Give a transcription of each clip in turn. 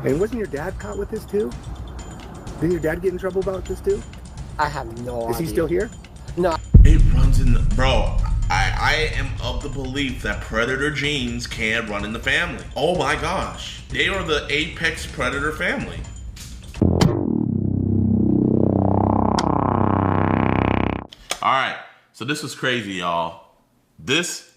And wasn't your dad caught with this too? Didn't your dad get in trouble about this too? I have no idea. Is he still here? No. It runs in the... Bro, I am of the belief that predator genes can run in the family. Oh my gosh. They are the apex predator family. Alright, so this is crazy, y'all. This,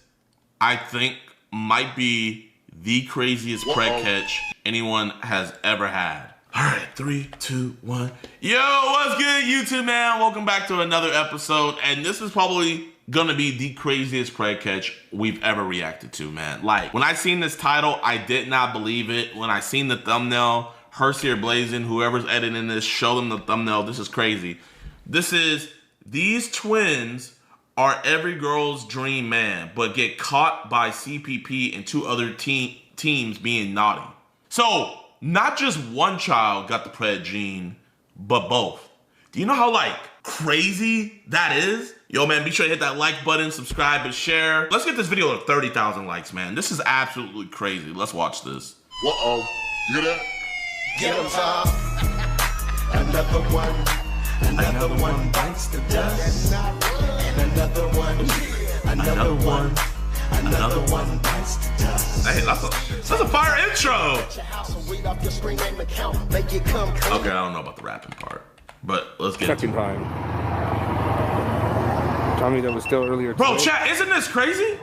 I think, might be the craziest preg catch anyone has ever had. Alright, 3, 2, 1. Yo, what's good, YouTube, man? Welcome back to another episode. And this is probably gonna be the craziest preg catch we've ever reacted to, man. Like, when I seen this title, I did not believe it. When I seen the thumbnail, Hearst here blazing, whoever's editing this, show them the thumbnail. This is crazy. This is... These twins are every girl's dream man, but get caught by CPP and two other teams being naughty. So, not just one child got the pred gene, but both. Do you know how, like, crazy that is? Yo, man, be sure to hit that like button, subscribe, and share. Let's get this video to 30,000 likes, man. This is absolutely crazy. Let's watch this. Uh-oh. You hear that? Get him, Tom. Another one. Another one bites the dust. And another one bites the dust. Hey, that's a fire intro. Okay, I don't know about the rapping part, but let's get Second into it. time. Tommy, that was still earlier today. Bro, chat, isn't this crazy?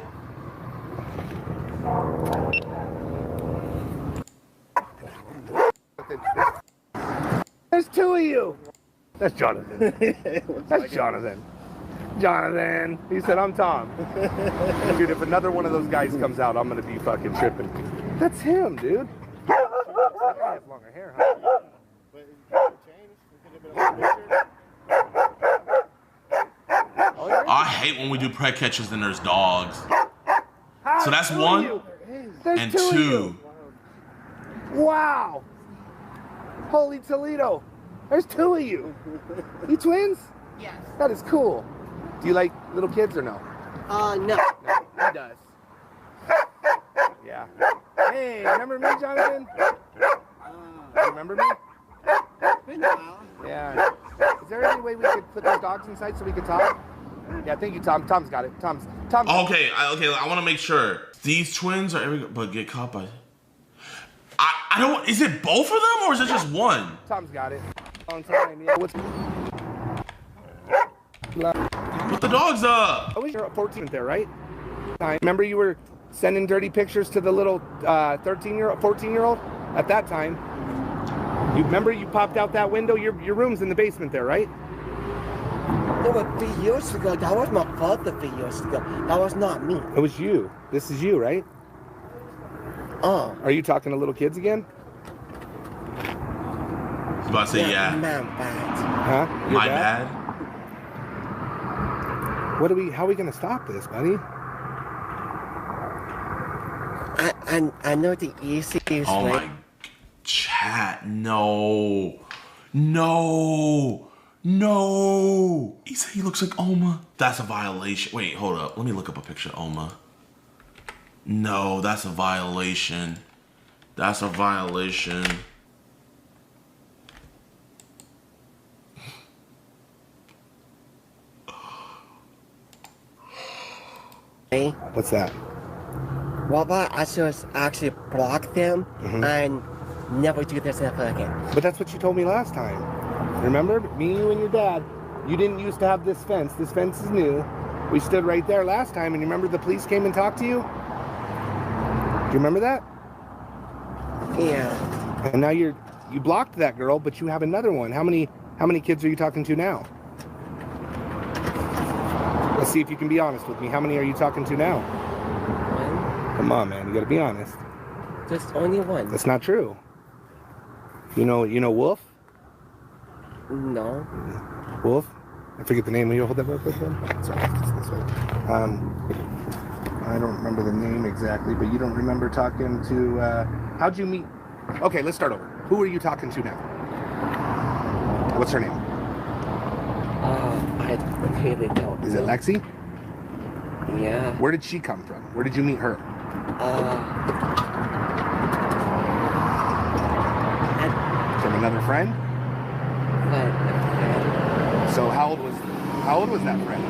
There's two of you. That's Jonathan. That's Jonathan. Jonathan. He said, I'm Tom. Dude, if another one of those guys comes out, I'm going to be fucking tripping. That's him, dude. I have longer hair, huh? I hate when we do preg catches and there's dogs. So that's one and two. Wow. Holy Toledo. There's two of you. You twins? Yes. That is cool. Do you like little kids or no? No. He does. Yeah. Hey, remember me, Jonathan? Remember me? Been a while. Yeah. Is there any way we could put those dogs inside so we could talk? Yeah, thank you, Tom. Tom's got it. Tom's. Okay, I want to make sure. These twins are but get caught by... I don't... Is it both of them or is it just one? Tom's got it. Long time. Yeah. Put the dogs up. I was 14 there, right? I remember you were sending dirty pictures to the little 14-year-old at that time. You remember you popped out that window? Your room's in the basement there, right? It was 3 years ago. That was my father 3 years ago. That was not me. It was you. This is you, right? Oh. Are you talking to little kids again? I was about to say yeah. Man, bad. Huh? Your My dad? bad. How are we gonna stop this, buddy? I know the easiest Oh way. my... Chat, no. No. No. He said he looks like Omma. That's a violation. Wait, hold up. Let me look up a picture of Omma. No, that's a violation. That's a violation. Hey, What's that? what about I should actually block them and never do this ever again? But that's what you told me last time. Remember? Me, you, and your dad. You didn't used to have this fence. This fence is new. We stood right there last time, and you remember the police came and talked to you? Do you remember that? Yeah. And now you blocked that girl, but you have another one. How many kids are you talking to now? Let's see if you can be honest with me. How many are you talking to now? One. Come on, man. You gotta be honest. Just only one. That's not true. You know Wolf? No. Wolf? I forget the name. Will you hold that real quick then? Sorry, it's this way. I don't remember the name exactly, but you don't remember talking to, how'd you meet? Okay, let's start over. Who are you talking to now? What's her name? I really don't. Is it Lexi? Yeah. Where did she come from? Where did you meet her? Another friend? But, So how old was that friend?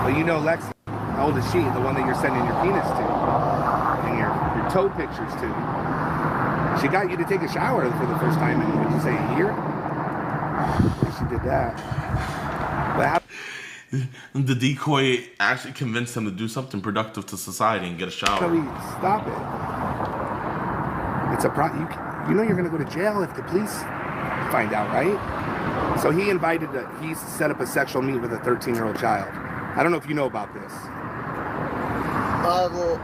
Well, you know Lex, how old is she? The one that you're sending your penis to and your toe pictures to. She got you to take a shower for the first time in, would you say, a year? She did that. But how The decoy actually convinced him to do something productive to society and get a shower. do we stop it? It's a you know you're gonna go to jail if the police find out, right? So he set up a sexual meet with a 13-year-old child. I don't know if you know about this. well,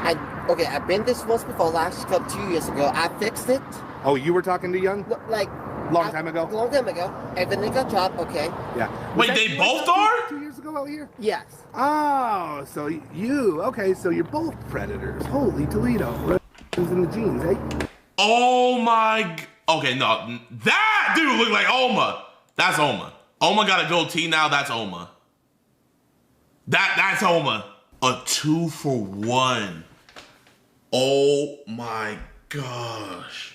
I've been this once before, last club 2 years ago. I fixed it. Oh, you were talking to Young? No, like Long time ago? Long time ago. And then they got dropped, okay. Yeah. Wait, they both are? 2 years ago out here? Yes. Oh, so so you're both predators. Holy Toledo. Runs in the genes, eh? Oh my. Okay, no. That dude looked like Omma. That's Omma. Omma got a goatee now. That's Omma. That's Omma. A 2-for-1. Oh my gosh.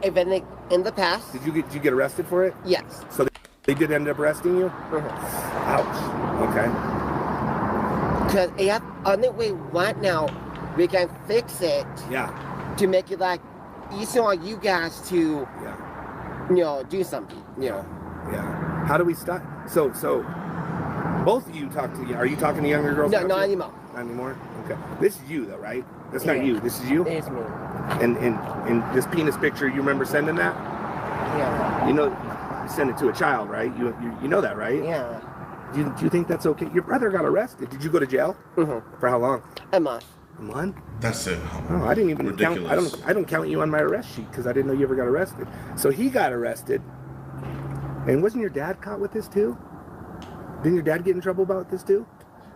I've been in the past. Did you get arrested for it? Yes. So they did end up arresting you? Ouch. Okay. Because only way right now we can fix it Yeah. to make it like easier on you guys to do something. Yeah. How do we stop? So both of you are you talking to younger girls? No, now, not too? anymore. Not anymore? Okay. This is you though, right? That's not you. This is you? It's me. And this penis picture, you remember sending that? Yeah. You know, you send it to a child, right? You know that, right? Yeah. Do you think that's okay? Your brother got arrested. Did you go to jail? For how long? A month. A month? That's it. Oh, I didn't even Ridiculous. count. I don't count you on my arrest sheet because I didn't know you ever got arrested. So he got arrested. And wasn't your dad caught with this too? Didn't your dad get in trouble about this too?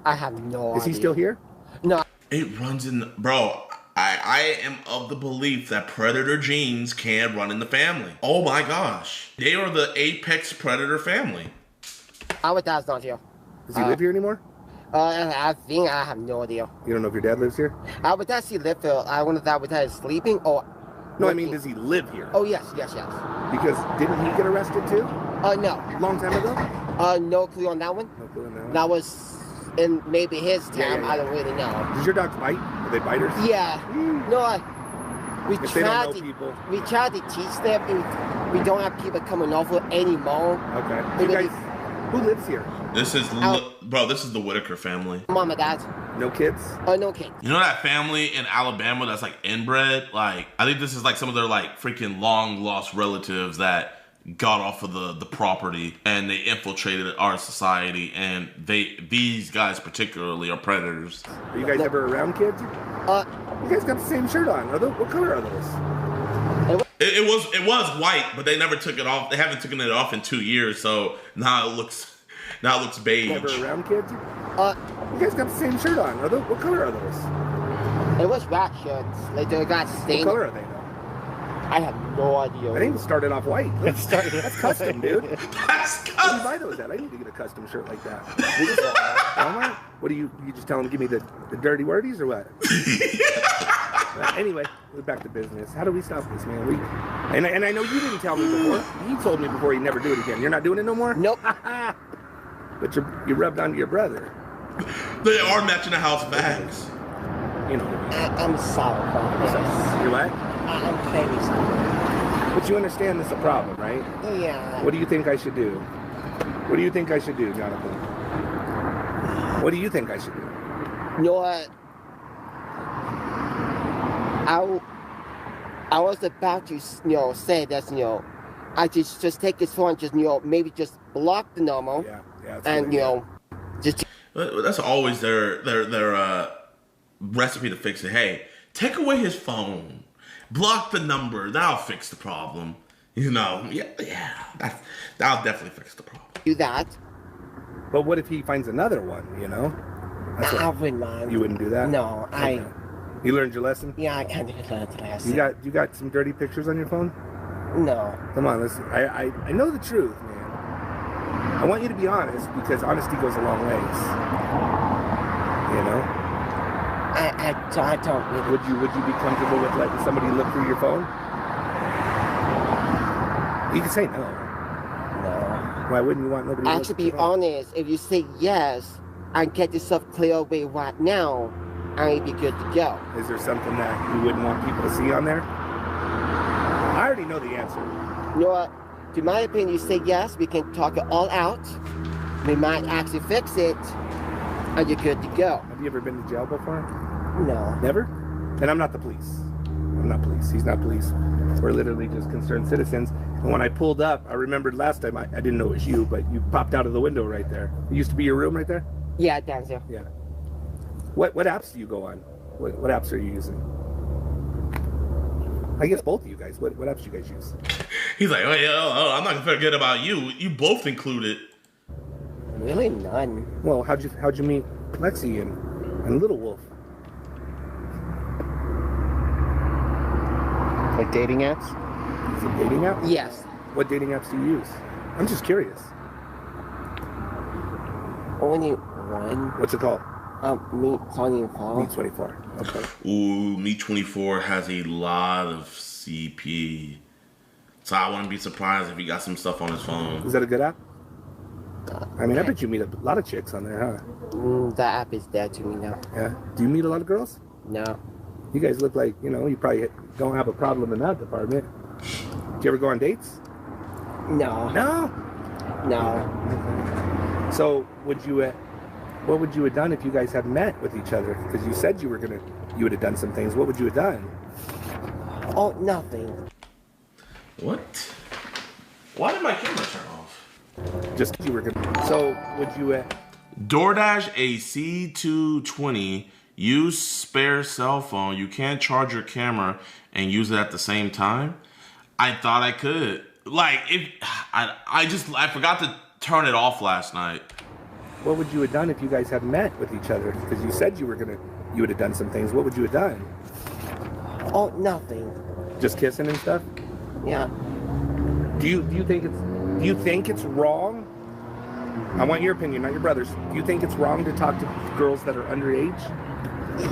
I have no idea. Is he still here? No. It runs in, bro. I am of the belief that predator genes can run in the family. Oh my gosh. They are the apex predator family. Our dad's not here. Does he live here anymore? I think I have no idea. You don't know if your dad lives here? Our dad still live here. I wonder if our dad is sleeping or... No, I mean, does he live here? Oh, yes. Because didn't he get arrested too? No. Long time ago? No clue on that one. No clue on that one. That was in maybe his time. Yeah. I don't really know. Does your dogs bite? Are they biters? Yeah. No, we If they don't try know to people. we try to teach them. We don't have people coming over anymore. Okay. Maybe You guys, who lives here? This is, bro, this is the Whitaker family. Mom and dad. No kids? No kids. You know that family in Alabama that's like inbred? Like, I think this is like some of their like freaking long lost relatives that got off of the property and they infiltrated our society, and these guys particularly are predators. Are you guys ever around kids? You guys got the same shirt on. What color are those? It was white, but they never took it off. They haven't taken it off in 2 years, so now it looks beige. Ever around kids? You guys got the same shirt on. What color are those? It was rat shirts. Like they got What stained. color are they though? I have no idea. I think it started off white. That's custom, dude. Where That's do you custom. buy those at? I need to get a custom shirt like that. Walmart? What do you just tell them to give me the dirty wordies or what? Anyway, we're back to business. How do we stop this, man? And I know you didn't tell me before. You told me before you'd never do it again. You're not doing it no more? Nope. But you rubbed onto your brother. They are matching the house bags. You know. I'm sorry about this. You're what? I'm very sorry. But you understand this is a problem, right? Yeah. What do you think I should do? What do you think I should do, Jonathan? What do you think I should do? You know what? I was about to, say that, I just take this phone, just, maybe just block the number. Yeah. And, just. That's always their recipe to fix it. Hey, take away his phone, block the number. That'll fix the problem. Yeah. That'll definitely fix the problem. Do that. But what if he finds another one, That's I what, wouldn't mind. you wouldn't do that? No, Okay. You learned your lesson? Yeah, I can't do that last. You got some dirty pictures on your phone? No. Come on, listen. I know the truth, man. I I want you to be honest because honesty goes a long ways. You know? I don't really. Would you be comfortable with letting somebody look through your phone? You can say no. No. Why wouldn't you want nobody to look Actually, at be your phone? honest. If you say yes, and get yourself clear away right now, and you'd be good to go. Is there something that you wouldn't want people to see on there? I already know the answer. You know what? To my opinion, you say yes, we can talk it all out. We might actually fix it, and you're good to go. Have you ever been to jail before? No. Never? And I'm not the police. I'm not police. He's not police. We're literally just concerned citizens. And when I pulled up, I remembered last time, I didn't know it was you, but you popped out of the window right there. It used to be your room right there? Yeah, down there. Yeah. What apps do you go on? What apps are you using? I guess both of you guys. What apps do you guys use? He's like, oh, I'm not gonna forget about you. You both included. Really, none. Well, how'd you meet Lexi and Little Wolf? Like dating apps? Is it dating app? Yes. What dating apps do you use? I'm just curious. Only one. What's it called? Meet 24. Meet 24. Okay. Ooh, Me 24 has a lot of CP. So I wouldn't be surprised if he got some stuff on his phone. Is that a good app? I mean, I bet you meet a lot of chicks on there, huh? That app is dead to me now. Yeah. Do you meet a lot of girls? No. You guys look like, you probably don't have a problem in that department. Do you ever go on dates? No. No? No. So, what would you have done if you guys had met with each other? Because you said you would have done some things. What would you have done? Oh, nothing. What? Why did my camera turn off? Just you were gonna. So, would you DoorDash a C220. Use spare cell phone. You can't charge your camera and use it at the same time. I thought I could. Like, I forgot to turn it off last night. What would you have done if you guys had met with each other? Because you said you would have done some things. What would you have done? Oh, nothing. Just kissing and stuff? Yeah. Do you think it's wrong? I want your opinion, not your brother's. Do you think it's wrong to talk to girls that are underage?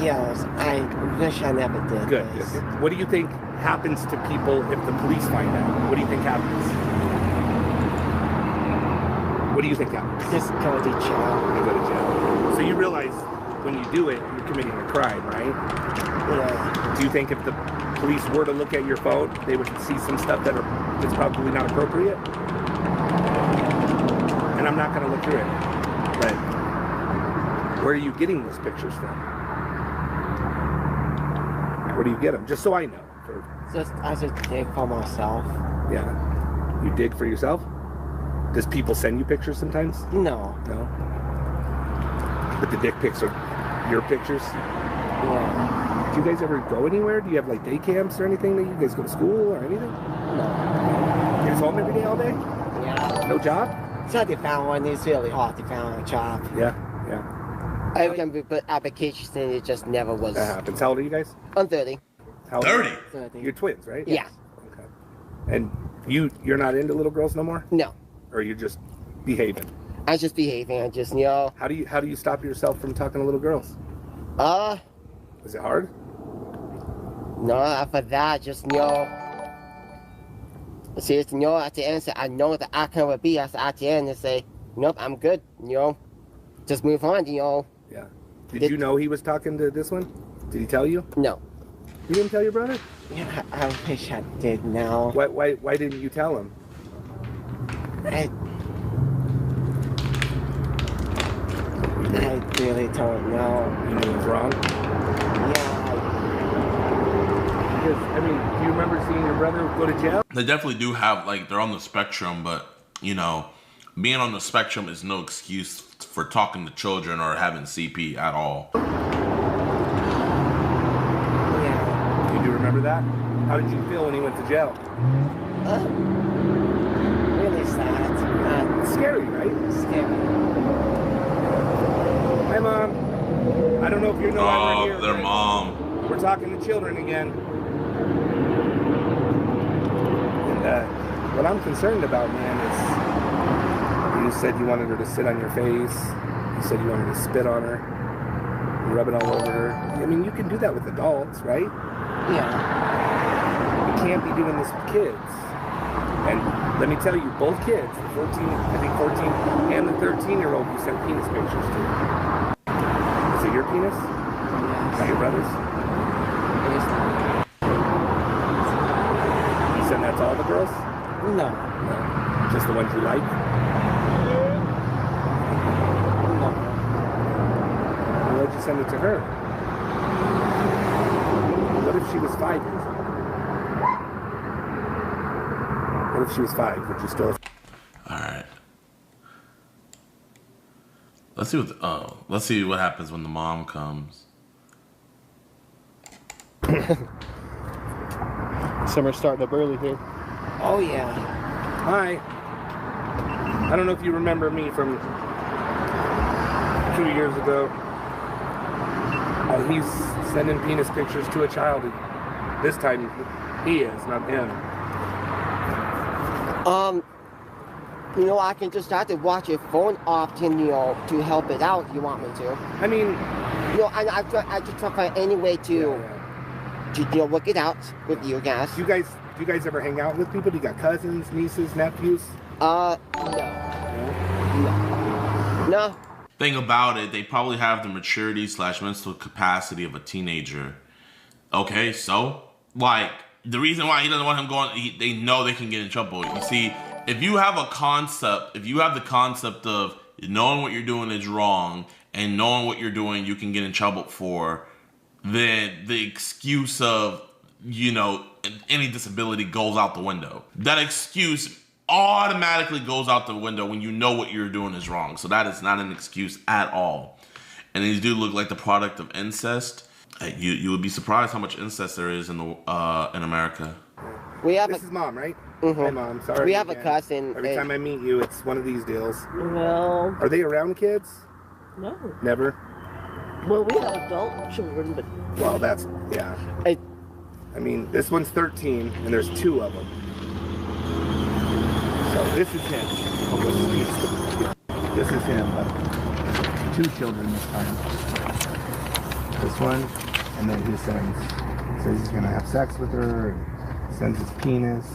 Yes, I wish I never did. Good. this. What do you think happens to people if the police find out? What do you think happens? What do you think happens? Just go to jail. You go to jail. So you realize when you do it, you're committing a crime, right? Yeah. Do you think if the police were to look at your phone, they would see some stuff that's probably not appropriate? And I'm not going to look through it. But where are you getting those pictures from? Where do you get them? Just so I know. I just dig for myself. Yeah. You dig for yourself? Does people send you pictures sometimes? No. No? But the dick pics are your pictures? Yeah. Do you guys ever go anywhere? Do you have like day camps or anything that you guys go to school or anything? No. You're just home every day all day? Yeah. No job? So to find one, it's really hard to find a job. Yeah. I can put applications in, it just never was. That happens. How old are you guys? I'm 30. How old? 30. 30. You're twins, right? Yeah. Okay. And you're not into little girls no more? No. Or you're just behaving? I just behaving. I just, How do you stop yourself from talking to little girls? Is it hard? No, after that, just, see, it's, at the end, say, I know that I can be, at the end, and say, nope, I'm good, just move on, Yeah. Did you know he was talking to this one? Did he tell you? No. You didn't tell your brother? Yeah, I wish I did now. Why didn't you tell him? I really don't know. You knew it was wrong? Yeah. Because, do you remember seeing your brother go to jail? They definitely do have, they're on the spectrum, but, being on the spectrum is no excuse for talking to children or having CP at all. Yeah. You do remember that? How did you feel when he went to jail? Really sad. It's scary, right? Scary. Hi, Mom. I don't know if you know why we're here. Their but mom. We're talking to children again. And what I'm concerned about, man, said you wanted her to sit on your face. You said you wanted to spit on her, rub it all over her. I mean, you can do that with adults, right? Yeah. You can't be doing this with kids. And let me tell you, both kids, the 14, I think 14, and the 13-year-old you sent penis pictures to. Is it your penis? Yes. Not your brother's? It is not. You send that to all the girls? No. No. Just the ones you like? No. Why'd you send it to her? What if she was 5 years old? What if she was 5? Would you still? All right. Let's see what happens when the mom comes. Summer's starting up early here. Oh, yeah. Hi. I don't know if you remember me from 2 years ago. He's sending penis pictures to a child. This time, he is, not him. You know, I can just have to watch your phone often, you know, to help it out if you want me to. I mean, You know, I just try to find any way to, you know, work it out with you guys. do you guys ever hang out with people? Do you got cousins, nieces, nephews? No. No. Thing about it, they probably have the maturity / mental capacity of a teenager. Okay, so like the reason why he doesn't want him going, they know they can get in trouble. You see, if you have the concept of knowing what you're doing is wrong and knowing what you're doing you can get in trouble for, then the excuse of, you know, any disability goes out the window. That excuse automatically goes out the window when you know what you're doing is wrong. So that is not an excuse at all. And these do look like the product of incest. You would be surprised how much incest there is in America. This is Mom, right? Mm-hmm. Hi, Mom. Sorry. We have a again. cousin. Every time I meet you, it's one of these deals. Well, Are they around kids? no. Never? Well, we have adult children, but Well, that's, yeah. Hey. I mean, this one's 13, and there's 2 of them. So this is him. This is him, but 2 children this time. This one, and then he says he's gonna have sex with her, and sends his penis.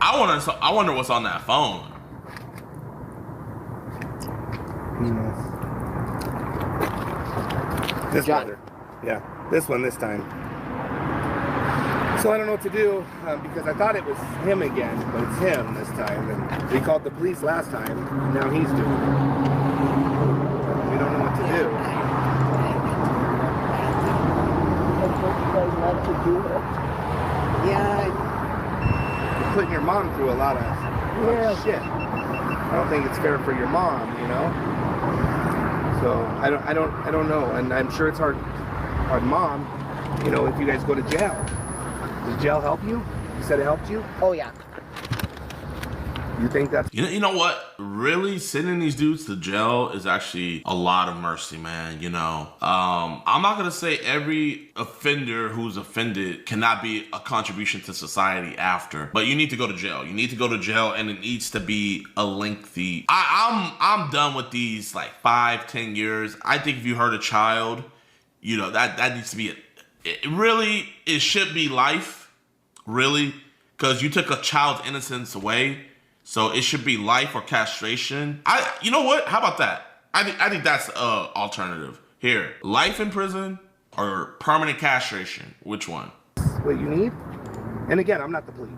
I wonder what's on that phone. Penis. This brother. Yeah, this one this time. So I don't know what to do because I thought it was him again, but it's him this time. And we called the police last time, and now he's doing it. We don't know what to do. they love to do it. Yeah. You're putting your mom through a lot of shit. I don't think it's fair for your mom, you know. So I don't know, and I'm sure it's hard on Mom. You know, if you guys go to jail. Does jail help you? You said it helped you? Oh, yeah. You think that's... You know what? Really, sending these dudes to jail is actually a lot of mercy, man. You know, I'm not gonna say every offender who's offended cannot be a contribution to society after, but you need to go to jail. You need to go to jail, and it needs to be a lengthy. I'm done with these like 5-10 years. I think if you hurt a child, you know that needs to be it should be life, really, because you took a child's innocence away. So it should be life or castration. You know what? How about that? I think that's alternative. Here, life in prison or permanent castration. Which one? what you need? And again, I'm not the police.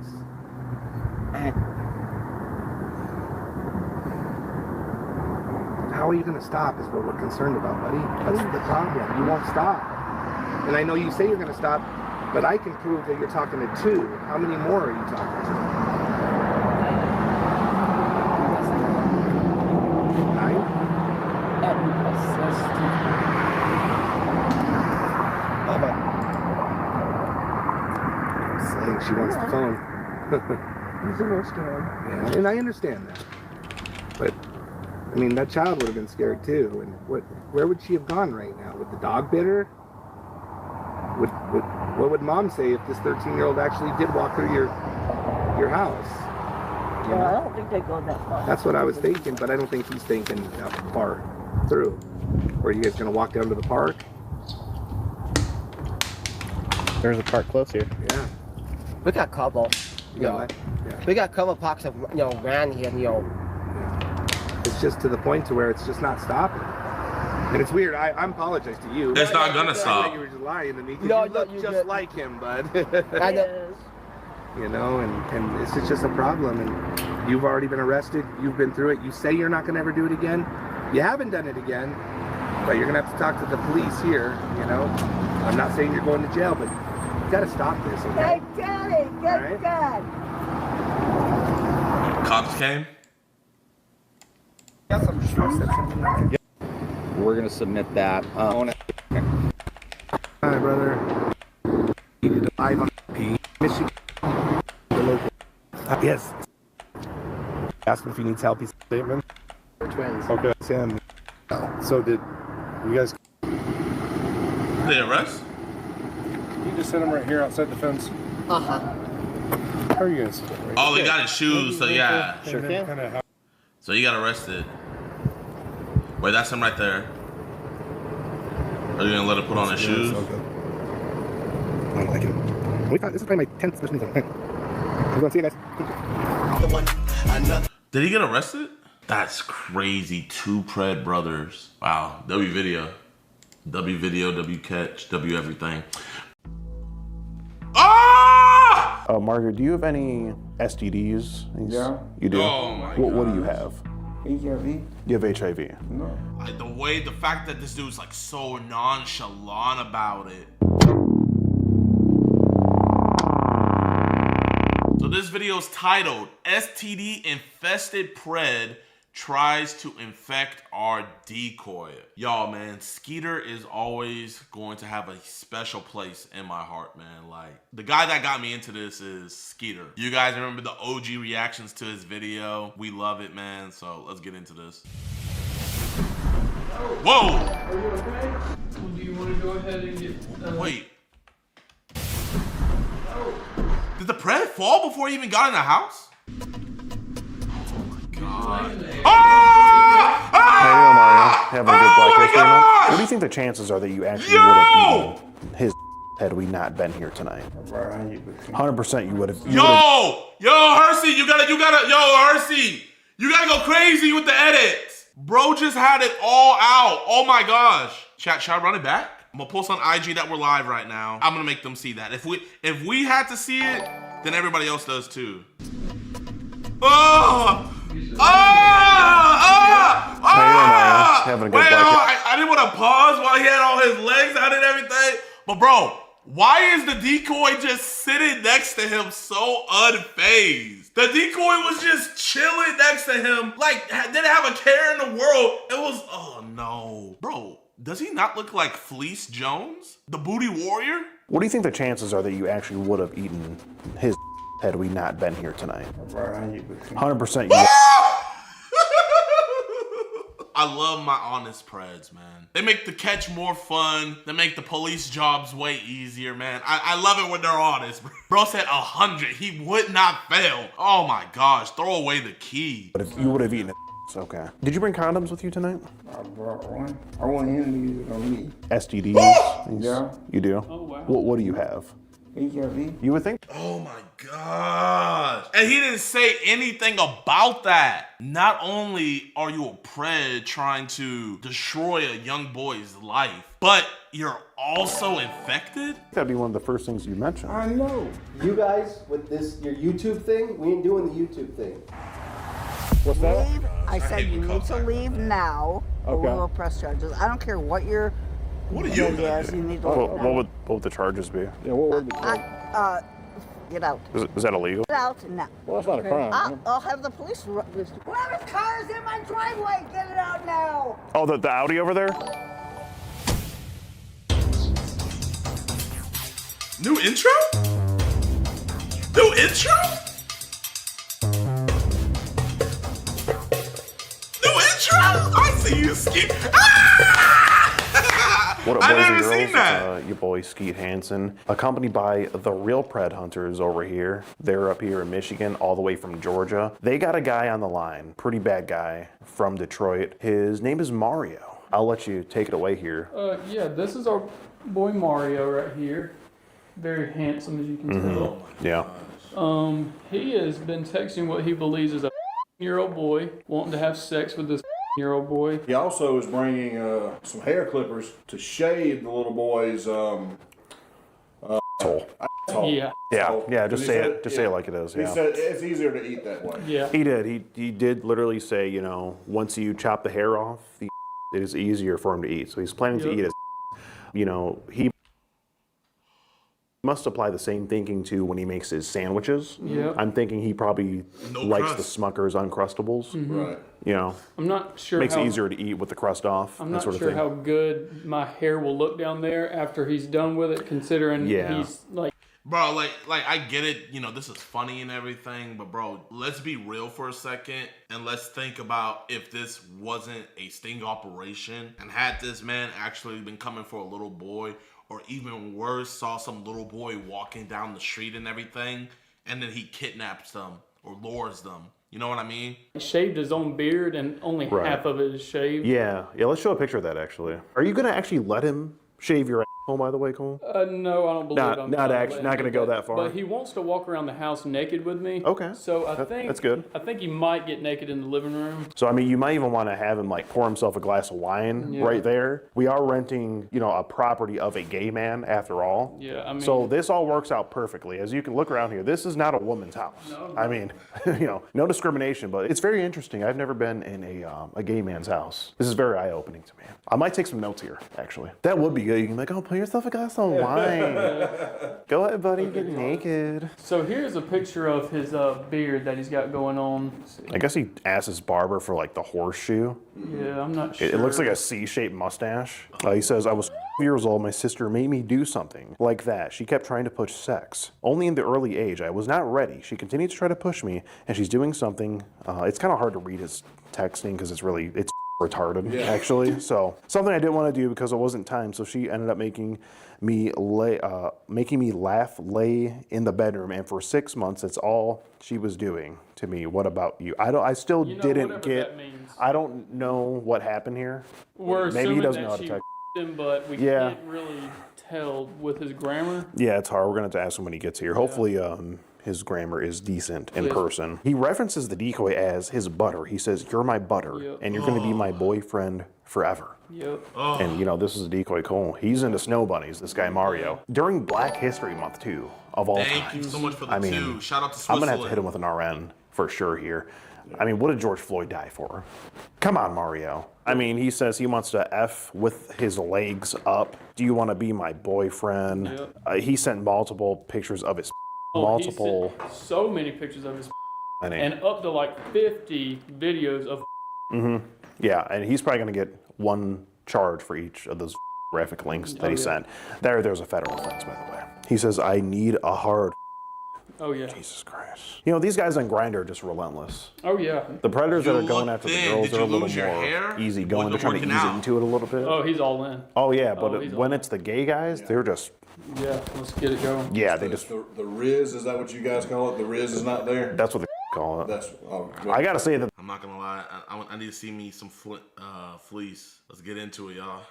How are you going to stop is what we're concerned about, buddy. That's the problem. You won't stop. And I know you say you're going to stop, but I can prove that you're talking to two. How many more are you talking to? 9? Bubba. Saying she wants the phone. He's a little scared. Yeah, and I understand that. But I mean, that child would have been scared too. And where would she have gone right now? Would the dog bit her? What would mom say if this 13-year-old actually did walk through your house? Yeah, I don't think they go that far. That's what I was thinking, but I don't think he's thinking far through. Or are you guys gonna walk down to the park? There's a park close here. Yeah. We got couple. You got what? Yeah. We got couple pox of ran here, It's just to the point to where it's just not stopping. And it's weird. I apologize to you. It's not gonna I stop. thought you were just lying to me. 'Cause No, you look you just good. like him, bud. I know. Yes. You know, and it's just a problem. And you've already been arrested. You've been through it. You say you're not gonna ever do it again. You haven't done it again, but you're gonna have to talk to the police here. You know, I'm not saying you're going to jail, but you gotta stop this. Okay? Good daddy, good Alright. dad. Cops came. We're gonna submit that. Hi, brother. Live on P. Michigan. The local. Yes. Ask him if he needs help. He's statement. We're twins. Okay. It's him. So did you guys? They arrest? You just sent him right here outside the fence. Uh-huh. How are you guys? Oh, they got his shoes, so yeah. Sure can. So he got arrested. Wait, that's him right there. Are you gonna let him put on his shoes? I don't like him. This is probably my 10th special meeting. I'm going to see you guys. Did he get arrested? That's crazy. Two Pred brothers. Wow. W video. W video, W catch, W everything. Ah! Margaret, do you have any STDs? Yeah. You do? Oh my What do you have? HIV? You have HIV. No. The fact that this dude's like so nonchalant about it. So this video's titled STD Infested Pred Tries to Infect Our Decoy. Y'all, man, Skeeter is always going to have a special place in my heart, man. Like, the guy that got me into this is Skeeter. You guys remember the OG reactions to his video? We love it, man. So let's get into this. Whoa! Are you okay? Well, do you want to go ahead and get... Wait. Did the Pred fall before he even got in the house? Hey, Mario, having a good Black History Month? What do you think the chances are that you actually would have eaten his had we not been here tonight? 100% you would have. Yo, Hersey, you gotta, Hersey, you gotta go crazy with the edits. Bro just had it all out. Oh my gosh. Chat, should I run it back? I'm gonna post on IG that we're live right now. I'm gonna make them see that. If we had to see it, then everybody else does too. Oh! Having a good Wait, Black I didn't want to pause while he had all his legs out and everything. But bro, why is the decoy just sitting next to him so unfazed? The decoy was just chilling next to him, like didn't have a care in the world. It was, oh no. Bro, does he not look like Fleece Jones? The booty warrior? What do you think the chances are that you actually would have eaten his had we not been here tonight? 100% you. I love my honest Preds, man. They make the catch more fun. They make the police jobs way easier, man. I love it when they're honest. Bro said 100. He would not fail. Oh my gosh, throw away the key. But if you would have eaten it, it's okay. Did you bring condoms with you tonight? I brought one. I want him to use it on me. STDs? Yeah. You do? Oh, wow. What do you have? HIV? You would think? Oh my gosh. And he didn't say anything about that. Not only are you a Pred trying to destroy a young boy's life, but you're also infected? That'd be one of the first things you mentioned. I know. You guys, with this, your YouTube thing, we ain't doing the YouTube thing. What's that? Leave. I said you need to leave now, or we Okay. will press charges. I don't care what your What are you deal gonna is. do? You need to What leave now. would the charges be? Yeah, what would be? Get out. Is that illegal? Get out now. Well, that's not a crime. I'll have the police. Whoever's car is in my driveway, get it out now. Oh, the Audi over there? New intro? New intro? New intro? I see you, Skeeter. Ah! What up, I boys and never girls? seen that. It's your boy Skeet Hansen, accompanied by the real Pred Hunters over here. They're up here in Michigan, all the way from Georgia. They got a guy on the line, pretty bad guy from Detroit. His name is Mario. I'll let you take it away here. Yeah, this is our boy Mario right here. Very handsome, as you can tell. Yeah. He has been texting what he believes is a year-old boy, wanting to have sex with this year-old boy. He also is bringing some hair clippers to shave the little boy's Asshole. Yeah. Yeah, just say it. Just say it like it is. He Yeah. said it's easier to eat that way. Yeah. He did. He did literally say, you know, once you chop the hair off, it is easier for him to eat. So he's planning to eat his. You know, he must apply the same thinking to when he makes his sandwiches. Yeah. I'm thinking he probably likes the Smucker's Uncrustables. Right. You know, I'm not sure makes how, it easier to eat with the crust off. I'm that not sort of sure thing. how good my hair will look down there after he's done with it, considering he's like. Bro, like I get it, you know, this is funny and everything, but bro, let's be real for a second and let's think about if this wasn't a sting operation and had this man actually been coming for a little boy, or even worse, saw some little boy walking down the street and everything, and then he kidnaps them or lures them. You know what I mean? He shaved his own beard and only half of it is shaved. Yeah, let's show a picture of that actually. Are you gonna actually let him shave your asshole, by the way, Cole? No, I don't believe I'm not gonna go that far. But he wants to walk around the house naked with me. Okay. So I think that's good. I think he might get naked in the living room. So I mean, you might even want to have him like pour himself a glass of wine right there. We are renting, you know, a property of a gay man after all. Yeah, I mean. So this all works out perfectly. As you can look around here, this is not a woman's house. No. I mean, you know, no discrimination, but it's very interesting. I've never been in a gay man's house. This is very eye-opening to me. I might take some notes here, actually. That would be good. You can be like, oh, pour yourself a glass of wine. Go ahead, buddy, get naked. So here's a picture of his beard that he's got going on. I guess he asked his barber for like the horseshoe. Yeah, I'm not sure. It looks like a C-shaped mustache. He says, I was years old, my sister made me do something like that. She kept trying to push sex. Only in the early age, I was not ready. She continued to try to push me, and she's doing something. It's kind of hard to read his texting because it's retarded, actually. So something I didn't want to do because it wasn't time. So she ended up making me laugh, lay in the bedroom, and for 6 months, that's all she was doing to me. What about you? I still didn't get. I don't know what happened here. Maybe he doesn't know how to text. Him, but we can't really tell with his grammar. Yeah, it's hard. We're gonna have to ask him when he gets here. Hopefully, his grammar is decent in person. He references the decoy as his butter. He says, "You're my butter, and you're gonna be my boyfriend forever." Yep. And you know, this is a decoy Cole. He's into snow bunnies, this guy Mario. During Black History Month too, of all time. Thank you so much for the two. Shout out to Switzerland. I'm gonna have to hit him with an RN for sure here. I mean, what did George Floyd die for? Come on, Mario. I mean, he says he wants to F with his legs up. Do you want to be my boyfriend? Yep. He sent multiple pictures of his He sent so many pictures of his and up to like 50 videos of Yeah, and he's probably going to get one charge for each of those graphic links that he sent. There's a federal offense, by the way. He says, I need a hard. Oh, yeah. Jesus Christ. You know, these guys on Grindr are just relentless. Oh, yeah. The predators that are going after the girls are a little more easy going. They're trying to ease into it a little bit. Oh, he's all in. Oh, yeah, but when it's the gay guys, they're just... Yeah, let's get it going. Yeah, they just... The Riz, is that what you guys call it? The Riz is not there? That's what they call it. That's. I gotta say that... I'm not gonna lie, I need to see me some fleece. Let's get into it, y'all.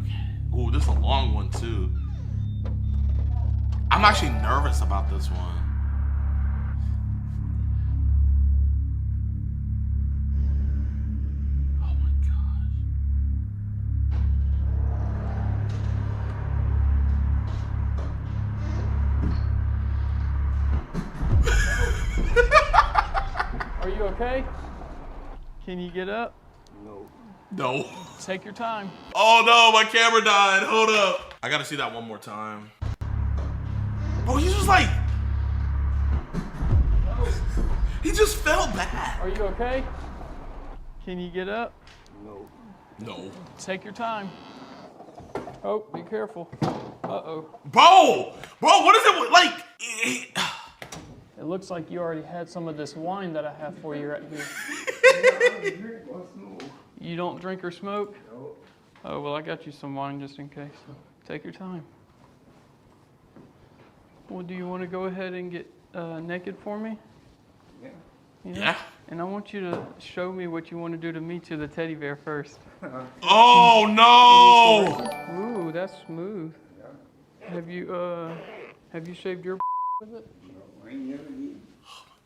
Okay. Ooh, this is a long one, too. I'm actually nervous about this one. Oh my Are you okay? Can you get up? No. Take your time. Oh no, my camera died. Hold up. I gotta see that one more time. Bro, he was like... He just felt bad. Are you okay? Can you get up? No. Take your time. Oh, be careful. Uh-oh. Bro, what is it like? It looks like you already had some of this wine that I have for you right here. You don't drink or smoke? Oh, well, I got you some wine just in case. Take your time. Well, do you want to go ahead and get naked for me? Yeah. And I want you to show me what you want to do to me to the teddy bear first. Oh no! Ooh, that's smooth. Have you shaved your with it?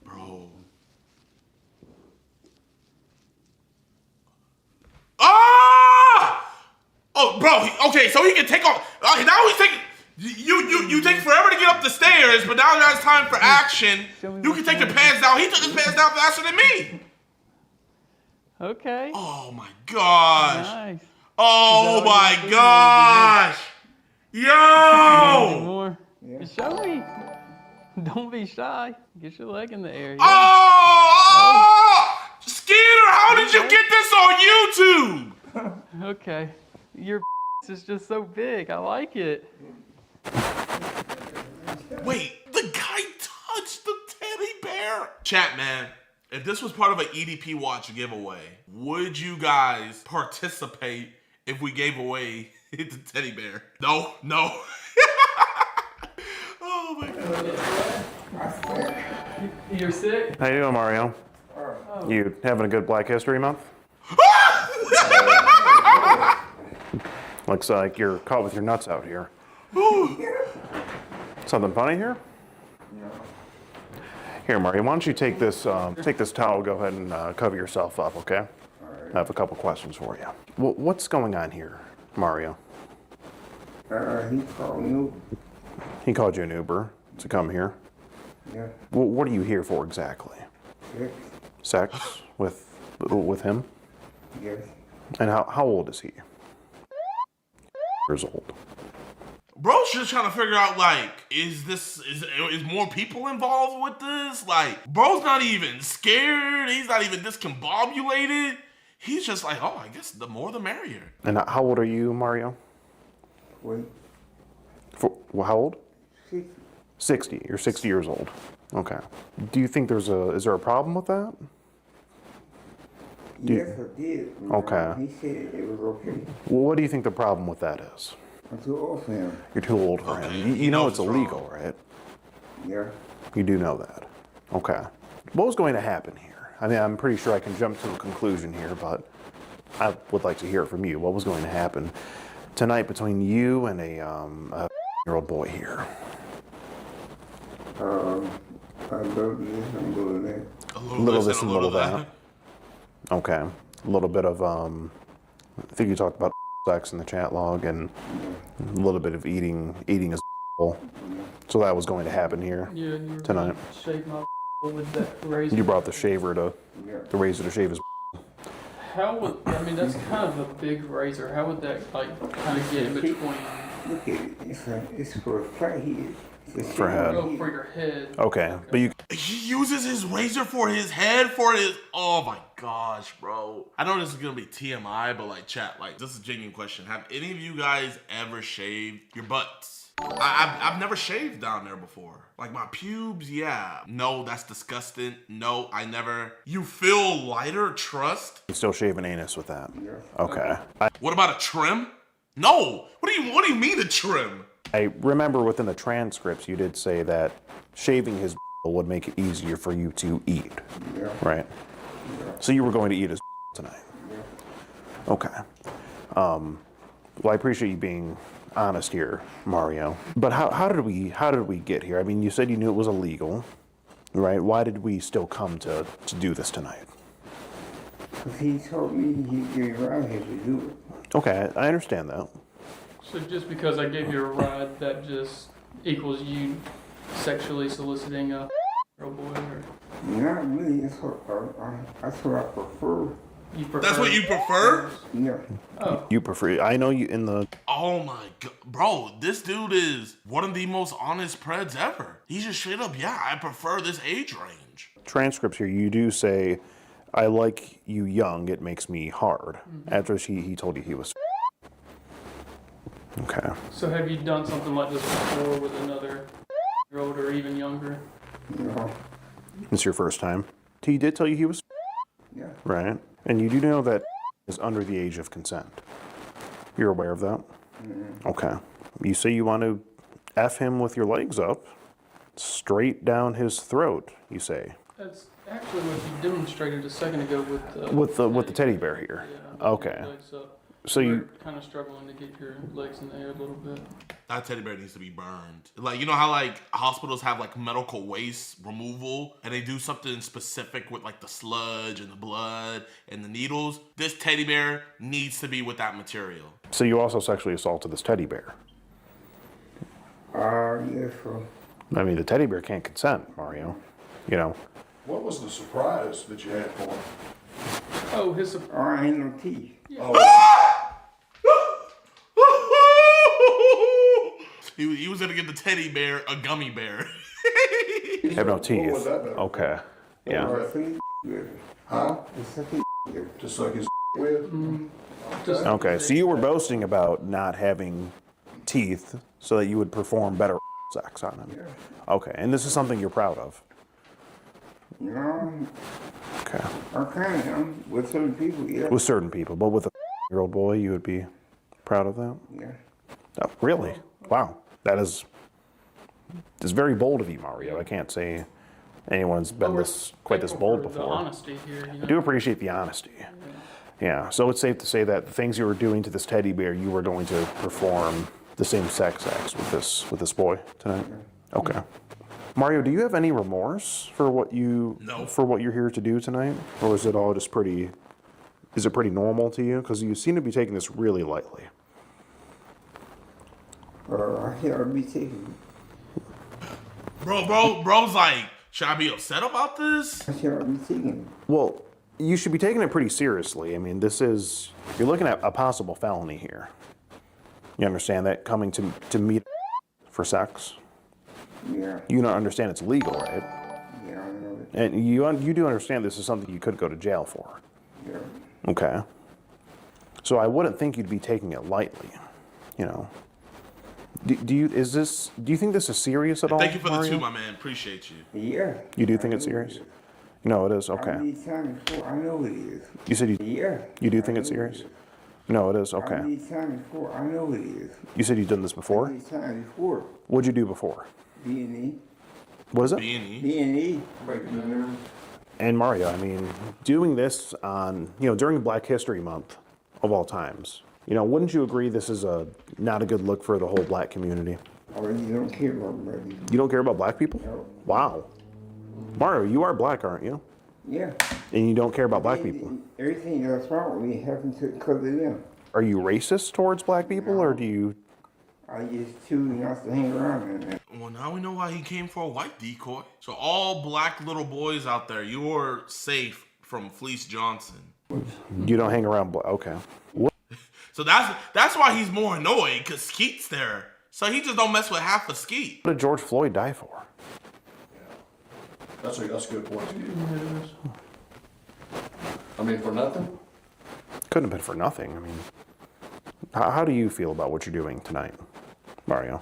Bro. Ah! Oh, bro. Okay, so he can take off. Now he's taking. You take forever to get up the stairs, but now it's time for action. You can take your pants down. He took his pants down faster than me. Okay. Oh my gosh. Nice. Oh my gosh. Yo. More. Show me. Don't be shy. Get your leg in the air. Oh! Skeeter, how did you get this on YouTube? Okay. Your is just so big. I like it. Wait, the guy touched the teddy bear? Chat, man, if this was part of an EDP Watch giveaway, would you guys participate if we gave away the teddy bear? No. Oh my god. You're sick? How you doing, Mario? You having a good Black History Month? Looks like you're caught with your nuts out here. Something funny here? Here, Mario, why don't you take this towel, go ahead and cover yourself up, okay? I have a couple questions for you. What's going on here, Mario? He called me. He called you an Uber to come here? Yeah. What are you here for exactly? Sex. Sex with him? Yes. And how old is he? Years old. Bro's just trying to figure out, like, is more people involved with this? Like, bro's not even scared. He's not even discombobulated. He's just like, oh, I guess the more the merrier. And how old are you, Mario? Wait. How old? 60. 60. You're 60 years old. Okay. Do you think is there a problem with that? Yes, I did. Okay. He said it was okay. Well, what do you think the problem with that is? I'm too old for him. You're too old for him. You know it's illegal, right? Yeah. You do know that. Okay. What was going to happen here? I mean, I'm pretty sure I can jump to a conclusion here, but I would like to hear it from you. What was going to happen tonight between you and a year-old boy here? I love this and little that. A little this and a little that. Okay. A little bit of, I think you talked about sex in the chat log and a little bit of eating his bowl. So that was going to happen here tonight. Shave my with that razor. You brought the shaver the razor to shave his. How would, I mean, that's kind of a big razor. How would that, like, kind of get in between? Look at it. It's for a flat head. For head. Oh, for your head. Okay, but you. He uses his razor for his head, oh my gosh, bro. I know this is gonna be TMI, but like, chat, like, this is a genuine question. Have any of you guys ever shaved your butts? I've never shaved down there before. Like my pubes, yeah. No, that's disgusting. No, I never. You feel lighter, trust? You still shave an anus with that? Yeah. Okay. What about a trim? No. What do you mean a trim? I remember within the transcripts you did say that shaving his would make it easier for you to eat. Yeah. Right? Yeah. So you were going to eat his tonight. Yeah. Okay. Well, I appreciate you being honest here, Mario. But how did we get here? I mean, you said you knew it was illegal, right? Why did we still come to do this tonight? Because he told me he'd get around here to do it. Okay, I understand that. So just because I gave you a ride, that just equals you sexually soliciting a girl boy? Or? Not really. That's what I prefer. You prefer? That's what you prefer? Yeah. Oh. You prefer? I know you in the. Oh my god, bro! This dude is one of the most honest preds ever. He's just straight up, yeah. I prefer this age range. Transcripts here, you do say, "I like you young. It makes me hard." Mm-hmm. After he told you he was. Okay. So have you done something like this before with another year-old or even younger? No. This is your first time. He did tell you he was. Yeah. Right. And you do know that is under the age of consent. You're aware of that? Okay. You say you want to F him with your legs up, straight down his throat, you say. That's actually what you demonstrated a second ago With the teddy bear here. Yeah, Okay. legs up. So you kind of struggling to get your legs in the air a little bit. That teddy bear needs to be burned. Like, you know how like hospitals have like medical waste removal and they do something specific with like the sludge and the blood and the needles? This teddy bear needs to be with that material. So you also sexually assaulted this teddy bear. Yes, sir. I mean, the teddy bear can't consent, Mario. You know. What was the surprise that you had for him? Oh, his. I ain't no teeth. He was gonna give the teddy bear a gummy bear. Have no teeth. What was that about? Okay. Yeah. Huh? Just like his with? Okay. So you were boasting about not having teeth so that you would perform better sex on him. Okay. And this is something you're proud of. No, Okay. I kind of am with certain people, yeah. With certain people, but with a year-old boy, you would be proud of that? Yeah. Oh, really? Wow. That is very bold of you, Mario. I can't say anyone's been quite this bold The before. honesty here, you know? I do appreciate the honesty. Yeah. So it's safe to say that the things you were doing to this teddy bear, you were going to perform the same sex acts with this boy tonight? Okay. Mario, do you have any remorse for what you're here to do tonight? Or is it all just pretty normal to you? Because you seem to be taking this really lightly. I can't be taking. Bro's like, should I be upset about this? I can't be taking. Well, you should be taking it pretty seriously. I mean, you're looking at a possible felony here. You understand that, coming to meet for sex? Yeah. You don't understand it's legal, right? Yeah, I know it. And you do understand this is something you could go to jail for. Yeah. Okay. So I wouldn't think you'd be taking it lightly, you know. Do you think this is serious at all? Thank you for Mario? the 2, my man. Appreciate you. Yeah. You do think it's serious? No, it is. Okay. How many times before? I know it is. You said Yeah. you do think it's serious? No, it is. How Okay. many times before? I know it is. You said you've done this How before? many times before? What'd you do before? B&E. What is it? B&E. B&E. And Mario, I mean, doing this on, during Black History Month of all times, wouldn't you agree this is not a good look for the whole black community? I really don't care about black people. You don't care about black people? No. Wow. Mario, you are black, aren't you? Yeah. And you don't care about black people? Everything that's wrong with me happened because of them. Are you racist towards black people, or do you... I just choose not to hang around in that. Well, now we know why he came for a white decoy. So all black little boys out there, you're safe from Fleece Johnson. You don't hang around black... Okay. What? So that's why he's more annoyed, because Skeet's there. So he just don't mess with half of Skeet. What did George Floyd die for? That's a good point. I mean, for nothing? Couldn't have been for nothing. I mean, how do you feel about what you're doing tonight, Mario?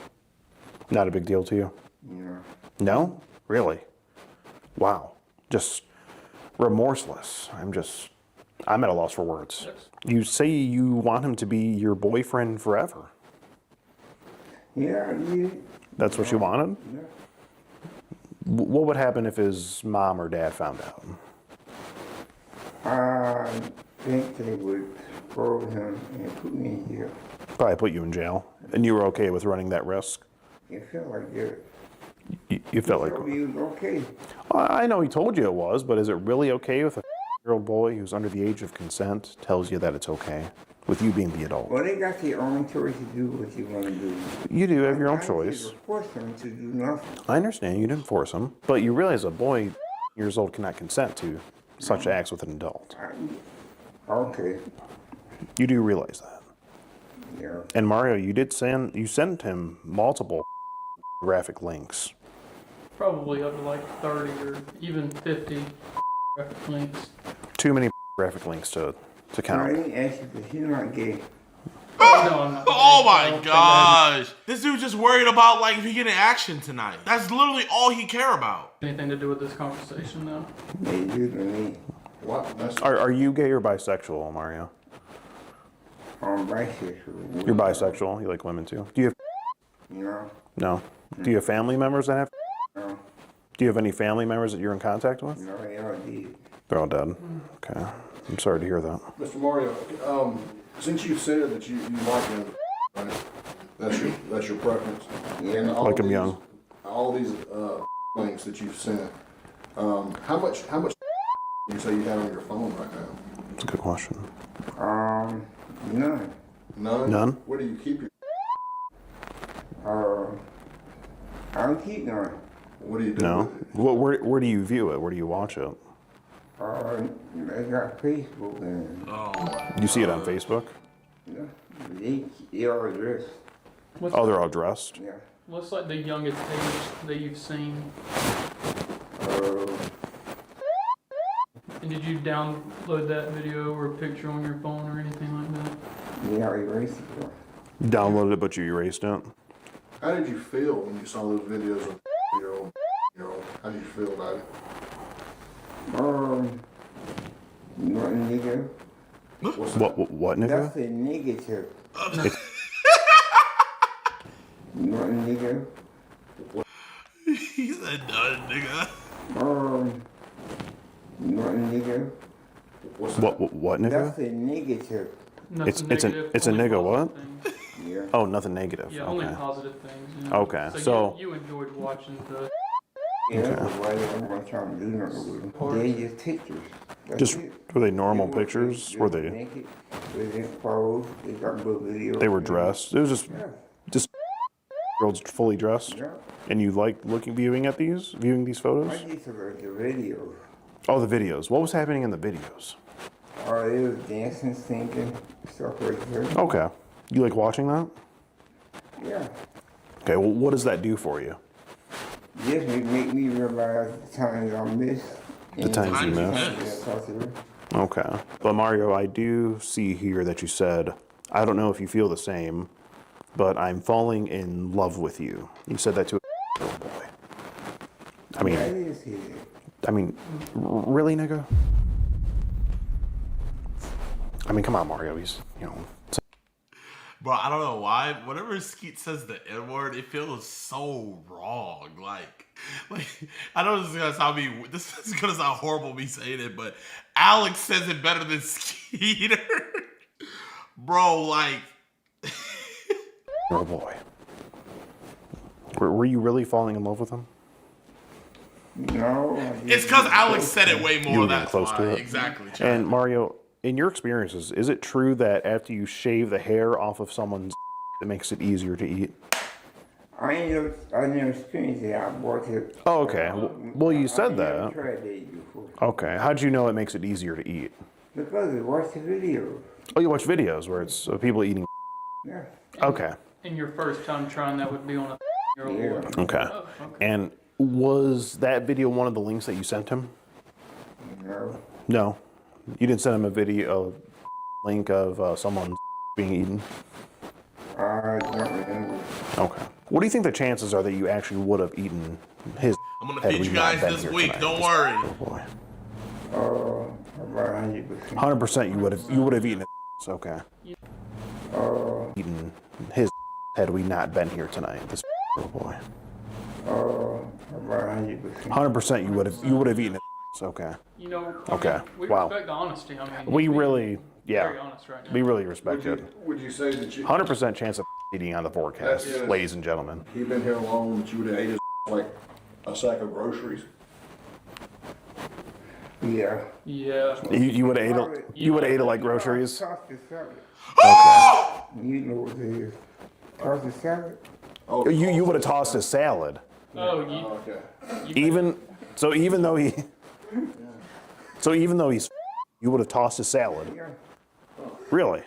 Not a big deal to you? Yeah. No? Really? Wow. Just remorseless. I'm at a loss for words. You say you want him to be your boyfriend forever. Yeah, yeah. That's what you wanted? Yeah. What would happen if his mom or dad found out? I think they would throw him and put me in jail. Probably put you in jail. And you were okay with running that risk? It felt like it. You felt like... It was okay. Well, I know he told you it was, but is it really okay if a year-old boy who's under the age of consent tells you that it's okay? With you being the adult. Well, they got their own choice to do what you want to do. You do have your own I choice. didn't force them to do nothing. I understand, you didn't force him. But you realize a boy years old cannot consent to such acts with an adult. Okay. You do realize that. Yeah. And Mario, you sent him multiple graphic links. Probably up to like 30 or even 50 graphic links. Too many graphic links to I count. didn't ask you because you're not gay. No, I'm not. Oh my gosh. This dude just worried about like if he getting action tonight. That's literally all he care about. Anything to do with this conversation now? They do to me. What? That's Are you gay or bisexual, Mario? I'm bisexual. You're bisexual. You like women too. Do you have? No. No. Do you have family members that have? No. Do you have any family members that you're in contact with? No, they all did. They're all dead. Okay. I'm sorry to hear that. Mr. Mario, since you said that you like him, right? That's your preference. And all Like him these, young. All these links that you've sent. How much do you say you have on your phone right now? That's a good question. None. None. None? Where do you keep your? I don't keep none. What do you do? No. With it? Where do you view it? Where do you watch it? They got Facebook and You see it on Facebook? they all dressed. Oh, they're all dressed. Yeah. What's like the youngest age that you've seen? And did you download that video or picture on your phone or anything like that? Yeah, I erased it. Downloaded it, but you erased it. How did you feel when you saw those videos of your old? How did you feel about it? Nothing negative. What's What, nigga? That's a negative. Nothing negative. He said none, nigga. Nothing negative. What, nigga? That's a negative. It's a nigga what? Things. Yeah. Oh, nothing negative. Yeah, Okay. only positive things. You know? Okay, So, so- you enjoyed watching the. Yeah, that's why they don't trying to do nothing with them. They just pictures. That's Just it. were they normal They were- pictures? Were they? naked. They didn't clothes. They got good videos. They were dressed. It was Yeah. just girls fully dressed. Yeah. And you like viewing these photos? I used to like the videos. Oh, the videos. What was happening in the videos? They was dancing, singing, stuff like that. Okay. You like watching that? Yeah. Okay. Well, what does that do for you? Just make me realize the times I missed. The times you missed. Okay. But Mario, I do see here that you said, I don't know if you feel the same, but I'm falling in love with you. You said that to a little boy. I mean, Yeah, I did see that. I mean, really, nigga? I mean, come on, Mario. He's, Bro, I don't know why. Whenever Skeet says the N word, it feels so wrong. Like I know this is gonna sound horrible me saying it, but Alex says it better than Skeeter. Bro, like oh boy. Were you really falling in love with him? No. it's because Alex said it way You more. were That's close why. to it. Exactly. And Mario, in your experiences, is it true that after you shave the hair off of someone's, it makes it easier to eat? I never experienced it. I bought it. Oh, okay. Well, you said I that. never tried that before. Okay. How'd you know it makes it easier to eat? Because I watched the video. Oh, you watch videos where it's people eating. Yeah. Okay. And your first time trying that would be on a year-old boy. Okay. Oh, okay. And was that video one of the links that you sent him? No. No. You didn't send him a link of someone being eaten? I don't remember. Okay. What do you think the chances are that you actually would have eaten his I'm gonna had feed we you not guys been this here week. tonight? Don't worry. Oh boy. About 100%. 100% you would have eaten it. Okay. Eaten his had we not been here tonight. This oh boy. About 100%. 100% you would have eaten it. Okay. You know, Okay. we Wow. respect the honesty. I mean, We you're really, very yeah. honest right now. We really respect it. Would you say that you 100% chance of eating on the forecast, That's it. ladies and gentlemen. You've been here long that you would have ate his like a sack of groceries? Yeah. Yeah. You would have ate it. You would have ate it like groceries. Toss the salad. Okay. You know what it is. Toss the salad. Oh, You would have tossed his salad. Oh, okay. Even though he's, you would have tossed his salad. Yeah. Really?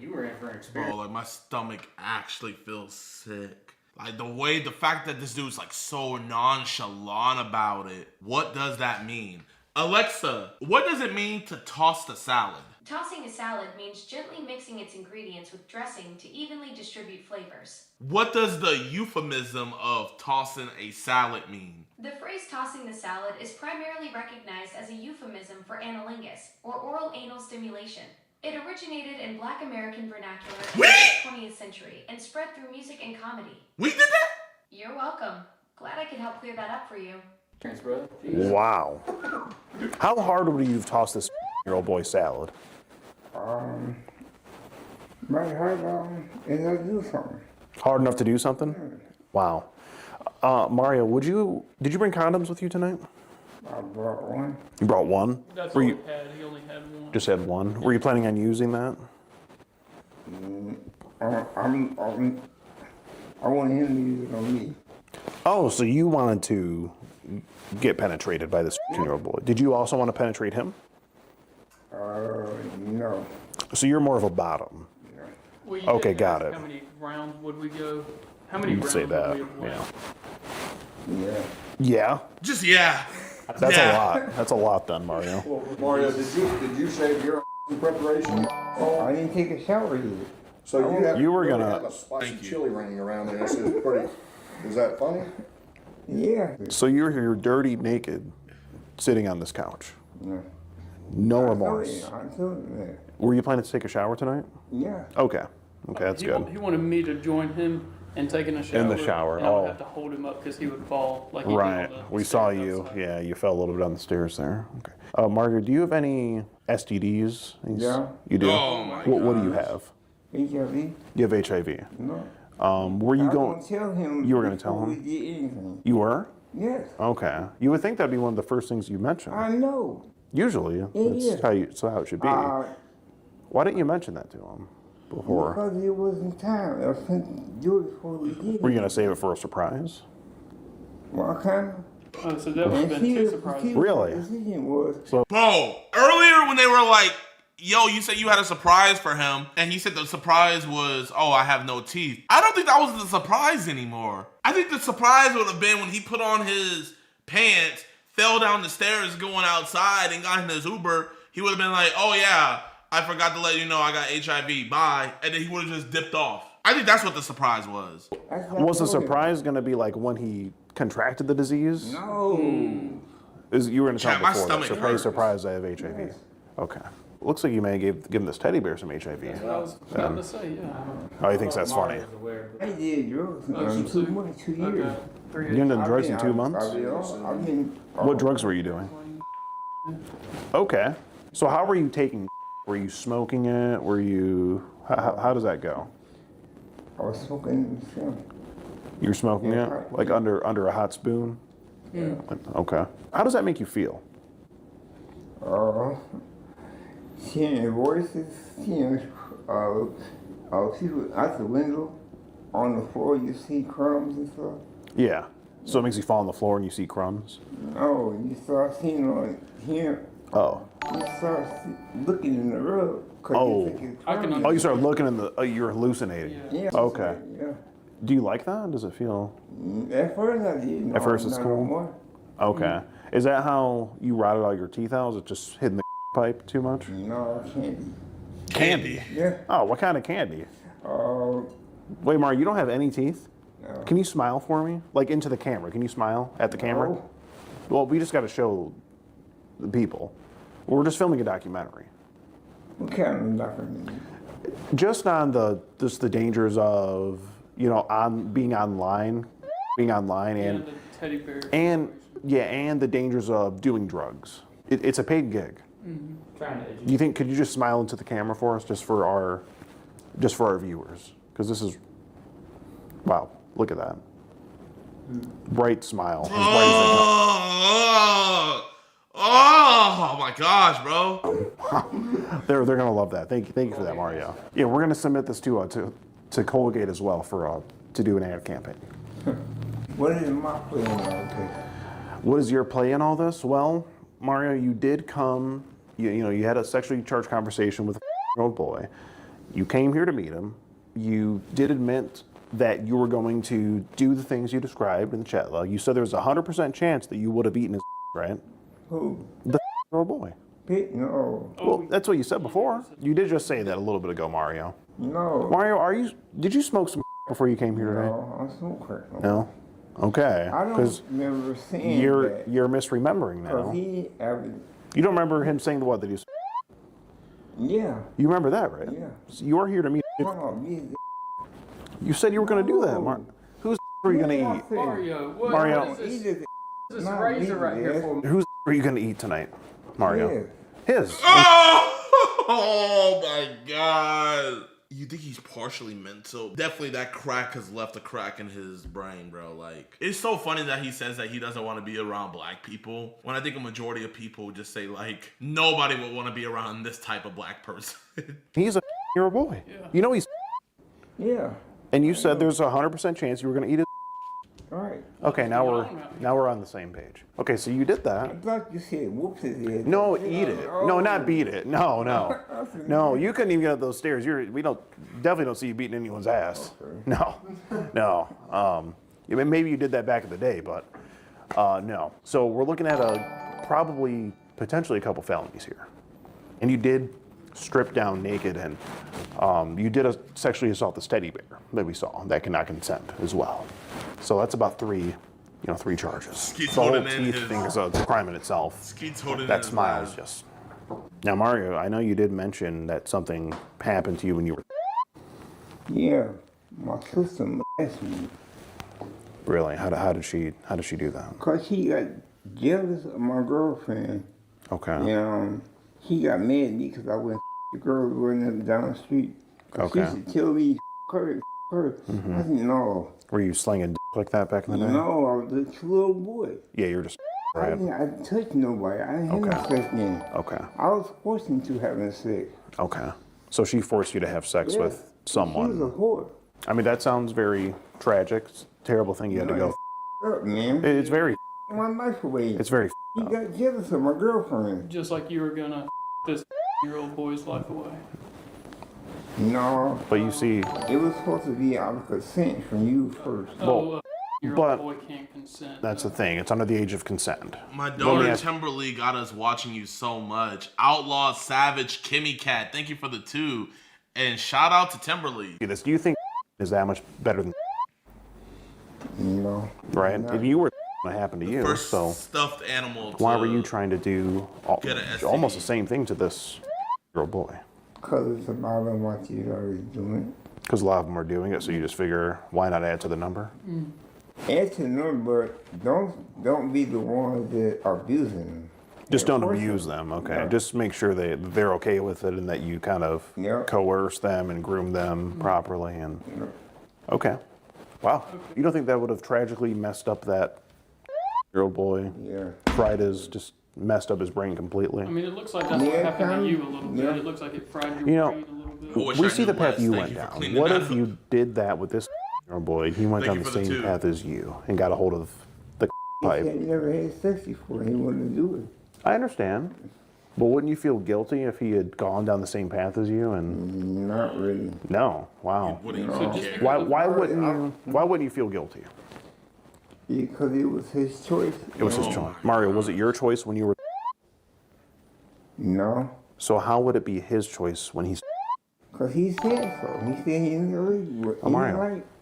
You were in for an experience. Bro, like my stomach actually feels sick. Like the fact that this dude's like so nonchalant about it. What does that mean? Alexa, what does it mean to toss the salad? Tossing a salad means gently mixing its ingredients with dressing to evenly distribute flavors. What does the euphemism of tossing a salad mean? The phrase tossing the salad is primarily recognized as a euphemism for analingus, or oral anal stimulation. It originated in Black American vernacular in the 20th century and spread through music and comedy. We did that? You're welcome. Glad I could help clear that up for you. Thanks, brother. Wow. How hard would you have tossed this year-old boy salad? Might hard and I'll do something. Hard enough to do something? Wow. Mario, did you bring condoms with you tonight? I brought one. You brought one? That's Were all you he had. He only had one. just had one? Were you planning on using that? I want him to use it on me. Oh, so you wanted to get penetrated by this 15-year-old boy. Did you also want to penetrate him? No. So you're more of a bottom. Well, you Okay, didn't got ask it. How many rounds would we go? How many You'd rounds say that, would we have won? Yeah. Yeah? Just yeah. That's a lot. That's a lot then, Mario. Well, Mario, did you shave your in preparation? Oh, I didn't take a shower either. So You were really gonna- have a spicy chili ringing around there. This is pretty. Is that funny? Yeah. So you're here dirty, naked, sitting on this couch. No. No remorse. I told him that. Were you planning to take a shower tonight? Yeah. Okay. Okay, that's he, good. He wanted me to join him in taking a shower. In the shower, And I oh. would have to hold him up because he would fall like he did Right. on the We saw stairs you. outside. Yeah, you fell a little bit on the stairs there. Okay. Margaret, do you have any STDs? Yeah. You do? Oh, my What do you have? HIV? You have HIV. No. Were you I going? don't tell him. You were gonna tell before him? We did anything. You were? Yes. Okay. You would think that'd be one of the first things you mention. I know. Usually, is. it's how it should be. Why didn't you mention that to him before? Because it wasn't time. I was thinking do it before we did. Were you gonna save it for a surprise? What kind of? Oh, so that would have been two surprises. Really? The decision was. Bro, earlier when they were like, yo, you said you had a surprise for him, and he said the surprise was, oh, I have no teeth. I don't think that was the surprise anymore. I think the surprise would have been when he put on his pants, fell down the stairs going outside, and got in his Uber. He would have been like, oh yeah, I forgot to let you know I got HIV, bye. And then he would have just dipped off. I think that's what the surprise was. Was the surprise gonna be like when he contracted the disease? No. You were gonna tell Chat, him my before that. stomach Surprise, hurts. surprise, I have HIV. Yes. Okay. Looks like you may have given this teddy bear some HIV. That's what I was about to say, yeah. Oh, he thinks that's funny. I did drugs in Oh, 2 months, 2 years. Okay. 3 You done drugs in 2 months? I've been. What drugs were you doing? Okay. So how were you taking? Were you smoking it? Were you? How does that go? I was smoking some. You were smoking Yeah, it right. like under a hot spoon. Yeah. Okay. How does that make you feel? Hearing voices, seeing people out the window, on the floor, you see crumbs and stuff. Yeah. So it makes you fall on the floor and you see crumbs. Oh, you start seeing on here. Oh. You start looking in the rug. 'Cause Oh. You think it's I can crumbs. Oh, you start looking in the. You're hallucinating. Yeah. Okay. Yeah. Do you like that? Does it feel? At first I did. No, At first it's not cool? no more. Okay. Is that how you rotted all your teeth out? Was it just hitting the pipe too much? No, candy. Candy. Yeah. Oh, what kind of candy? Uh, Wait, Mario, you don't have any teeth? No. Can you smile for me? Like into the camera. Can you smile at the camera? No. Well, we just got to show the people. We're just filming a documentary. what kind of documentary? Just on the dangers of, on being online and the teddy bear. and the dangers of doing drugs. It's a paid gig. Trying to educate. Do you think could you just smile into the camera for us, just for our viewers? Because this is, wow, look at that. Bright smile. As bright Oh my gosh, bro. as they're gonna love that. Thank you for that, Mario. Yeah, we're gonna submit this to Colgate as well for to do an ad campaign. What is my play on all this? What is your play in all this? Well, Mario, you did come. You had a sexually charged conversation with a 15-year-old boy. You came here to meet him. You did admit that you were going to do the things you described in the chat log. You said there was a 100% chance that you would have eaten his right? Who? The 15-year-old boy. Pete? No. Well, that's what you said before. You did just say that a little bit ago, Mario. No. Mario, did you smoke some before you came here today? No, I smoke crack. No? Okay. I don't remember saying that. You're misremembering now. Because You don't remember him saying the what that he was? Yeah. You remember that, right? Yeah. So you are here to meet. You said you were going to do that, Mark. Whose are you going to eat? Mario, what, Mario. what is this? This razor right here for me. Whose are you going to eat tonight, Mario? His. Oh my god. You think he's partially mental? Definitely that crack has left a crack in his brain, bro. Like, it's so funny that he says that he doesn't want to be around black people, when I think a majority of people just say, like, nobody would want to be around this type of black person. He's a year boy. Yeah. You know he's. Yeah. And you said there's a 100% chance you were going to eat it. All right. Okay, now we're on the same page. Okay, so you did that. I thought you said whoops his head. No, eat it. No, not beat it. No. No, you couldn't even get up those stairs. We definitely don't see you beating anyone's ass. Okay. No. Maybe you did that back in the day, but no. So we're looking at potentially a couple felonies here. And you did strip down naked, and you did sexually assault the teddy bear that we saw that cannot consent as well. So that's about three charges. Skeet's the whole holding in teeth his- thing is a crime in itself. Skeet's holding that in his smile's lab. just. Now, Mario, I know you did mention that something happened to you when you were. Yeah, my sister molested me. Really? How did she do that? Cause she got jealous of my girlfriend. Okay. And he got mad at me because I went the girl running down the street. Okay. She used to tell me, her. Mm-hmm. I said, no. Were you slinging dick like that back in the day? No, I was a little boy. Yeah, you were just. Right. I didn't touch nobody. I didn't have no sex then. Okay. I was forced into having sex. Okay. So she forced you to have sex with someone. She was a whore. I mean, that sounds very tragic. It's a terrible thing you had to go. Up, man. It's very. My life away. It's very. He got jealous of my girlfriend. Just like you were gonna this year-old boy's life away. No. But you see. It was supposed to be out of consent from you first. Year-old boy can't consent. That's the thing. It's under the age of consent. My daughter Timberly got us watching you so much. Outlaw Savage Kimmy Cat, thank you for the 2. And shout out to Timberly. Do you think is that much better than? No. Right? If you were what happened to you, First so stuffed animal. why were you trying to do get an STD? almost the same thing to this little boy? Because it's about what you already doing. Because a lot of them are doing it, so you just figure, why not add to the number? Add to the number, but don't be the one that abusing them. Just don't abuse them, okay? Yeah. Just make sure they're okay with it and that you kind of coerce them and groom them properly. And okay. Wow. You don't think that would have tragically messed up that year-old boy? Yeah. Fried just messed up his brain completely. I mean, it looks like that's what happened to you a little bit. It looks like it fried your brain a little bit. We see the path you went down. What if you did that with this year-old boy? He went down the same path as you and got a hold of the pipe. He never had sex before. He wanted to do it. I understand. But wouldn't you feel guilty if he had gone down the same path as you? And not really. No. Wow. So Why wouldn't you feel guilty? Because it was his choice. It was his choice. Mario, was it your choice when you were? No. So how would it be his choice when he's? Because he said so. He said he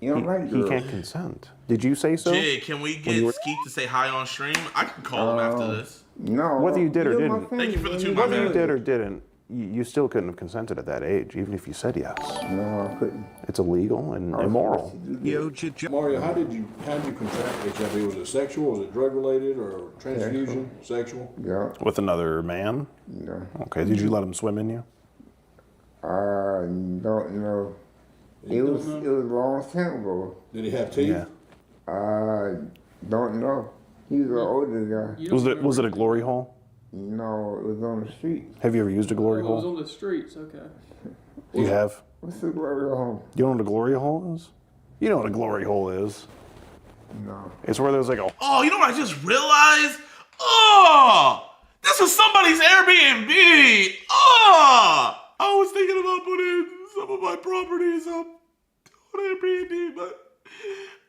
don't like he can't consent. Did you say so? Jay, can we get Skeet to say hi on stream? I can call him after this. No. Whether you did or didn't. Thank you for the 2, my Whether you man. did or didn't, you still couldn't have consented at that age, even if you said yes. No, I couldn't. It's illegal and immoral. Mario, how did you contract HIV? Was it sexual? Was it drug related or transfusion? Sexual? Yeah. With another man? No. Okay. Did you let him swim in you? I don't know. It was a long time ago. Did he have teeth? Yeah. I don't know. He was an older guy. Was it a glory hole? No, it was on the street. Have you ever used a glory It was hole? on the streets, okay. You have? What's the glory hole? You know what a glory hole is? You know what a glory hole is? No. It's where there's like a. Oh, you know what I just realized? Oh, this was somebody's Airbnb. Oh, I was thinking about putting some of my properties up on Airbnb, but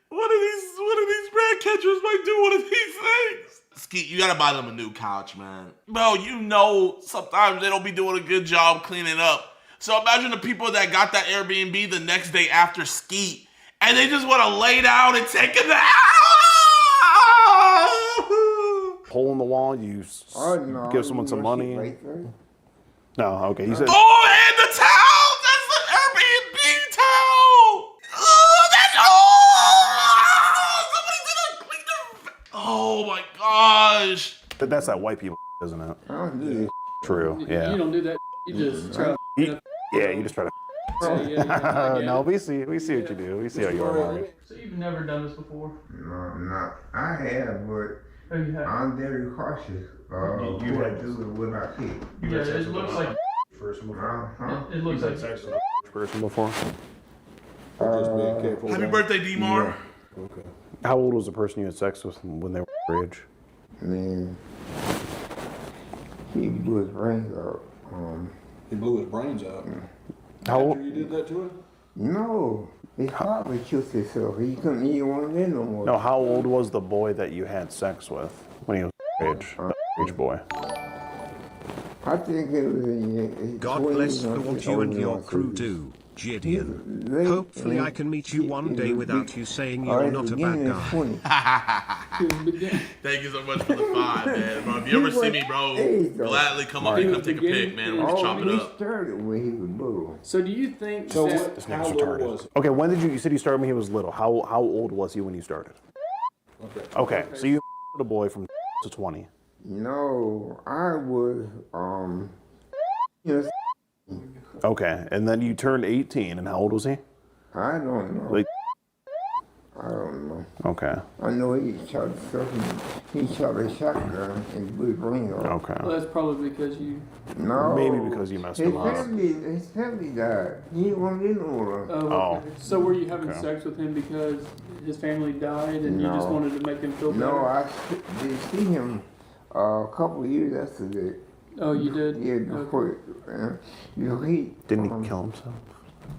one of these rat catchers might do one of these things. Skeet, you gotta buy them a new couch, man. Bro, you know sometimes they don't be doing a good job cleaning up. So imagine the people that got that Airbnb the next day after Skeet, and they just want to lay down and take a nap. Hole in the wall, you give someone some money. No, okay. You said. Oh, and the towel! That's the Airbnb towel! Oh, that's somebody did a cleaner. Oh my gosh! That's that white people, isn't it? I don't do this. True. Yeah. You don't do that. You just try. Yeah, you just try to. No, we see what you do. We see how you are, Mario. So you've never done this before? No. I have, but Oh, you have. I'm very cautious. You have to do it when I pick. Yeah, it looks like. Person It looks like. Person before. Just being careful. Happy birthday, D-Mar. Okay. How old was the person you had sex with when they were your age? Man, he blew his brains out. He blew his brains out. How After old? you did that to him? No, he probably killed himself. He couldn't even want to live no more. No, how old was the boy that you had sex with when he was your age? Age boy. I think it was in God bless what you and your crew do, Jidion. Hopefully I can meet you one day without you saying you're not a bad guy. Thank you so much for the 5, man. Bro, if you ever see me, bro, gladly come up and come take a pic, man. We'll just chop it up. started when he was little. So do you think So that? This how nigga's little retarded. was it? Okay, when did you said you started when he was little? How old was he when you started? Okay, so you a boy from to 20. No, I was, yes, Okay, and then you turned 18, and how old was he? I don't know. Like, I don't know. okay, I know he shot himself. He shot a shotgun and blew his brains out. okay. Well, that's probably because you. No. Maybe because you messed him up. His family died. He didn't want to live no more. Oh, okay. Oh. So were you having Okay. sex with him because his family died and you just No. wanted to make him feel better? No, I did see him a couple of years after that. Oh, you did? Yeah, before, you know, he... Didn't he kill himself?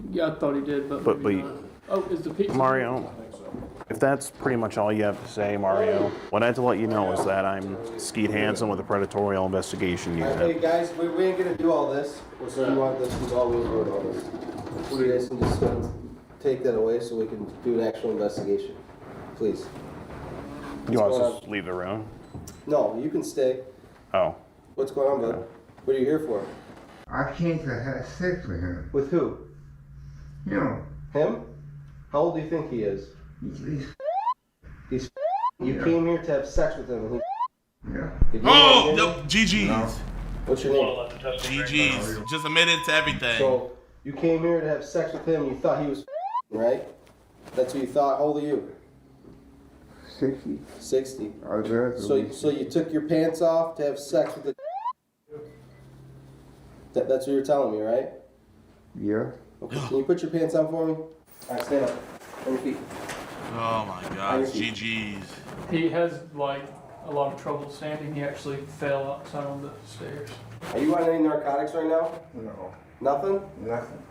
Yeah, I thought he did, but maybe not. Oh, is the pizza... Mario, if that's pretty much all you have to say, Mario, what I had to let you know is that I'm Skeet Hansen with the Predatorial Investigation Hey Unit. guys, we ain't gonna do all this. We want this to all doing all this. So you guys can just take that away so we can do an actual investigation. Please. You want What's us going to just leave the room? No, you can stay. Oh. What's going on, bud? What are you here for? I came to have sex with him. With who? You know, Him? How old do you think he is? he's You came here to have sex with him. And yeah. Did you Oh, know no, him? GG's. What's your name? GG's. Just admitted to everything. So, you came here to have sex with him and you thought he was right? That's what you thought? How old are you? 60. 60. So So you took your pants off to have sex with the That's what you're telling me, right? Yeah. Okay, can you put your pants on for me? Alright, stand up. On your feet. Oh my gosh, GG's. He has, like, a lot of trouble standing. He actually fell outside on the stairs. Are you on any narcotics right now? No. Nothing? Nothing.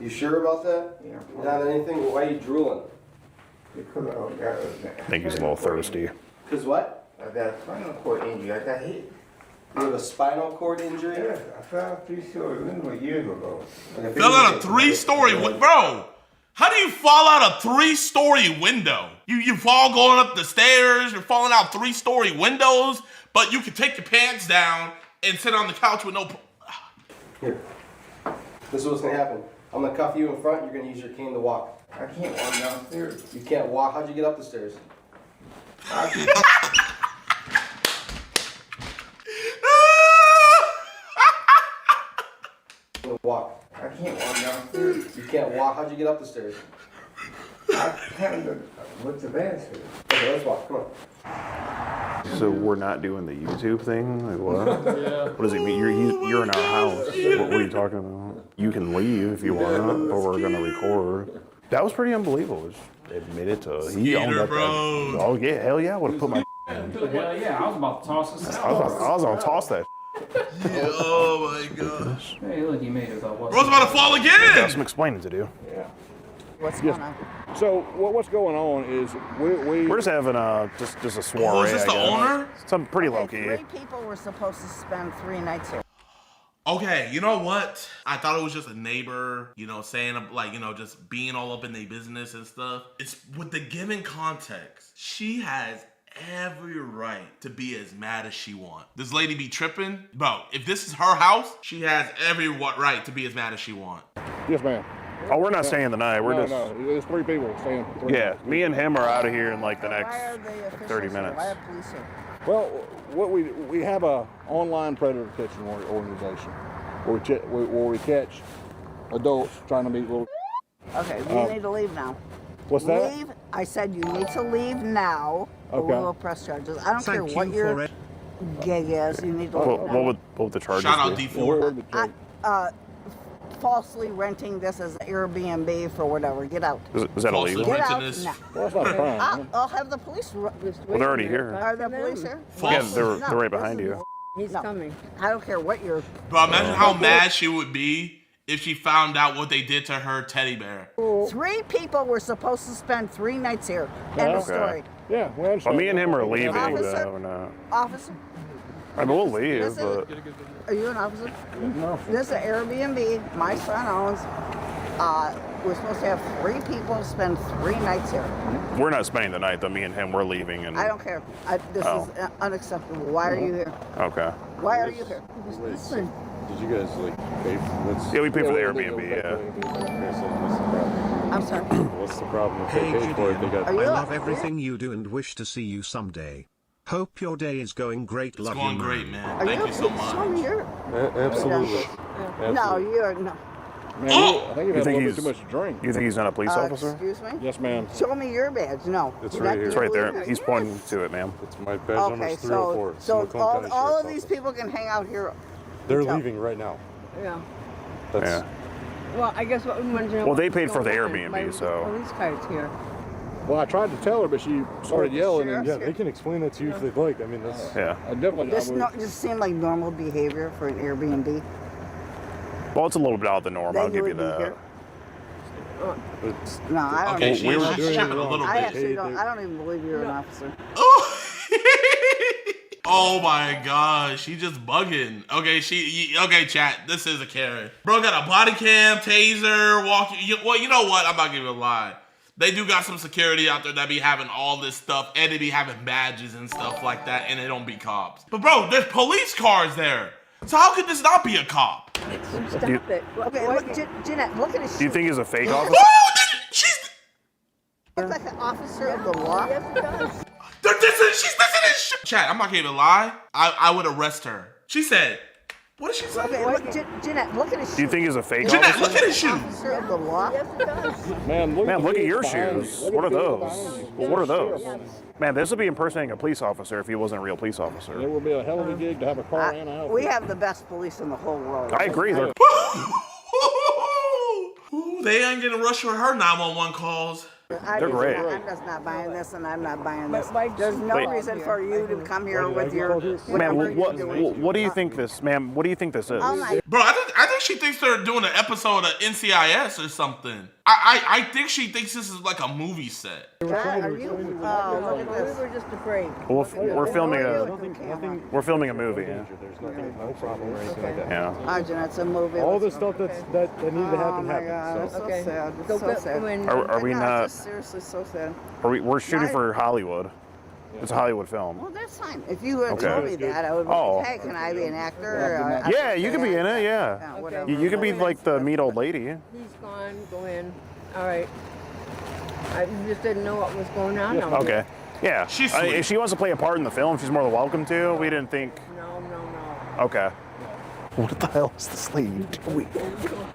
You sure about that? Yeah. Not anything? Why are you drooling? Because I think he's a little thirsty. Because what? I got a spinal cord injury. I got hit. You have a spinal cord injury? Yes, I fell out 3-story window years ago. Fell out a 3-story bro. How do you fall out a 3-story window? You fall going up the stairs, you're falling out 3-story windows, but you can take your pants down and sit on the couch with no... Here. This is what's gonna happen. I'm gonna cuff you in front, you're gonna use your cane to walk. I can't walk downstairs. You can't walk, how'd you get up the stairs? Walk. I can't walk downstairs. You can't walk, how'd you get up the stairs? I kind of went to bed. Okay, let's walk, come on. So we're not doing the YouTube thing? Like what? Yeah. What does it mean? You're in our house. What are you talking about? You can leave if you want, but we're gonna record. That was pretty unbelievable. Just admit it to he owned Skeeter, up. bro. Oh yeah, hell yeah! I would have put my. Hell yeah, I was about to toss this I out. was gonna toss that. Oh my gosh. Hey, look, you made it without what's Bro's about to fall Got again. some explaining to do. What's going on? So what's going on is We're just having just a soiree. Oh, is this I the guess. owner? Some pretty low Okay, key. 3 people were supposed to spend 3 nights here. Okay, you know what? I thought it was just a neighbor, saying like, just being all up in their business and stuff. It's with the given context. She has every right to be as mad as she wants. This lady be tripping. Bro, if this is her house, she has every right to be as mad as she wants. Yes, ma'am. Oh, we're not staying the night. We're just. No, there's 3 people staying. Yeah, me and him are out of here in like the next 30 minutes. Why are police here? Well, what we have a online predator detection organization where we catch adults trying to meet little. Okay, you need to leave now. What's that? Leave. I said you need to leave now. Or we will press charges. I don't care what your gig is. You need to leave now. What would the charges Shout out be? D4. Falsely renting this as an Airbnb for whatever. Get out. Is that illegal? Get out this? now. Well, that's not a crime. I'll have the police. Well, they're already here. Are the police here? Yeah, they're right behind you. He's coming. I don't care what you're. Bro, imagine how mad she would be if she found out what they did to her teddy bear. 3 people were supposed to spend 3 nights here. End of story. Yeah, well, me and him are leaving. Officer? Officer? I mean, we'll leave, but. Are you an officer? No. This is an Airbnb my son owns. We're supposed to have 3 people spend 3 nights here. We're not spending the night, though. Me and him, we're leaving. And I don't care. This is unacceptable. Why are you here? Okay. Why are you here? Listen. Did you guys pay for Yeah, we pay for the Airbnb, yeah. I'm sorry. What's the problem? If Hey, they paid for it, they got. Are you I up? love everything you do and wish to see you someday. Hope your day is going great. It's Love going you, great, man. man. Are Thank you you so Show me much. your. Absolutely. No, you're no. Man, I think you had a little bit too much to drink. You think he's not a police officer? Excuse me. Yes, ma'am. Show me your badge. No. It's You're right not here. It's right there. legally- He's pointing to it, ma'am. It's my badge Okay, so all of these people can hang out here. They're Tell- leaving right now. Yeah. Yeah. Well, I guess what we want to know. Well, they what's paid for the going on. Airbnb, My so- Police car's here. Well, I tried to tell her, but she started yelling. And Sheriff's here. can explain that to you if they'd like. I mean, that's. Yeah. I definitely. This seemed like normal behavior for an Airbnb. Well, it's a little bit out of the norm. They I'll give knew you it'd be that. No, I don't. Okay, even- she's tripping a little I bit. actually don't. I don't even believe you're an officer. Oh my gosh, she just bugging. Okay, chat, this is a Karen. Bro got a body cam, taser, walking. Well, you know what? I'm not giving a lie. They do got some security out there that be having all this stuff, and they be having badges and stuff like that, and they don't be cops. But bro, there's police cars there. So how could this not be a cop? Stop it. Okay, look, Jeanette, look at his shoes. Do you think he's a fake officer? She's Looks like an officer of the law. Yes, it does. she's listening to shit. Chat, I'm not gonna even lie. I would arrest her. She said, what did she say? Okay, look, Jeanette, look at his shoes. Do you think he's a fake Jeanette, officer? look at his shoes. Officer of the law. Yes, it does. Man, Look at your shoes. What are those? Well, what are those? Yes. Man, this would be impersonating a police officer if he wasn't a real police officer. It would be a hell of a gig to have a car and a outfit. We have the best police in the whole world. I agree. They're Ooh, they ain't gonna rush with her 911 calls. They're great. I'm just not buying this, and I'm not buying this. But There's no Wait. reason for you to come here with your. Man, whatever what you're doing. what do you think this, ma'am? What do you think this is? Oh my. Bro, I think she thinks they're doing an episode of NCIS or something. I think she thinks this is like a movie set. God, are you? Look at We this. were just afraid. Well, we're filming Nothing. we're filming a movie. Yeah. There's nothing, no problem or anything like that. Yeah. Arjun, it's a movie. All the stuff that needed to happen Oh my God, happened. it's so Okay. sad. It's So so go sad. in. Are we No, not? it's just seriously so sad. We're shooting for Hollywood. It's a Hollywood film. Well, that's fine. If you had Okay. told me that, I would be Oh. like, hey, can I be an actor? Or, Yeah, you could be in it. Yeah. whatever. You could be like the meat old lady. He's gone. Go in. All right. I just didn't know what was going on. No. Okay. Yeah. She's If sweet. she wants to play a part in the film, she's more than welcome to. We didn't think. No. Okay. What the hell is this lady doing?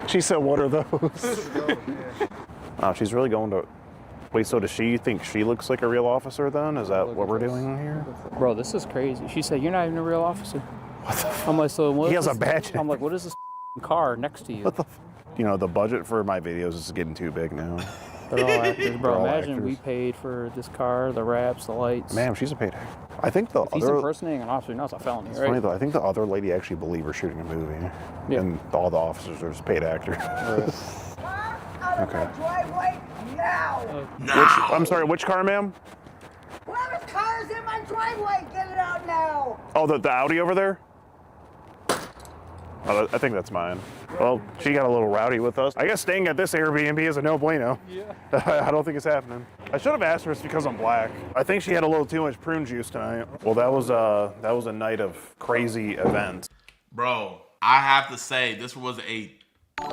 She said, "What are those?" Oh, she's really going to. Wait, so does she think she looks like a real officer then? Is that what we're doing here? Bro, this is crazy. She said, you're not even a real officer. I'm like, so what He is has a this- badge. I'm like, what is this car next to you? What the? You know, the budget for my videos is getting too big now. They're all actors, bro. They're all Imagine actors. we paid for this car, the wraps, the lights. Ma'am, she's a paid actor. I think the If he's other. impersonating an officer, now it's a felony, It's right? funny though. I think the other lady actually believed we're shooting a movie, Yeah. and all the officers are just paid actors. Out of Okay. my driveway now! I'm sorry. Which car, ma'am? Whoever's car is in my driveway, get it out now! Oh, the Audi over there. Oh, I think that's mine. Well, she got a little rowdy with us. I guess staying at this Airbnb is a no bueno. Yeah. I don't think it's happening. I should have asked her if it's because I'm black. I think she had a little too much prune juice tonight. Well, that was a night of crazy events. Bro, I have to say, this was a 9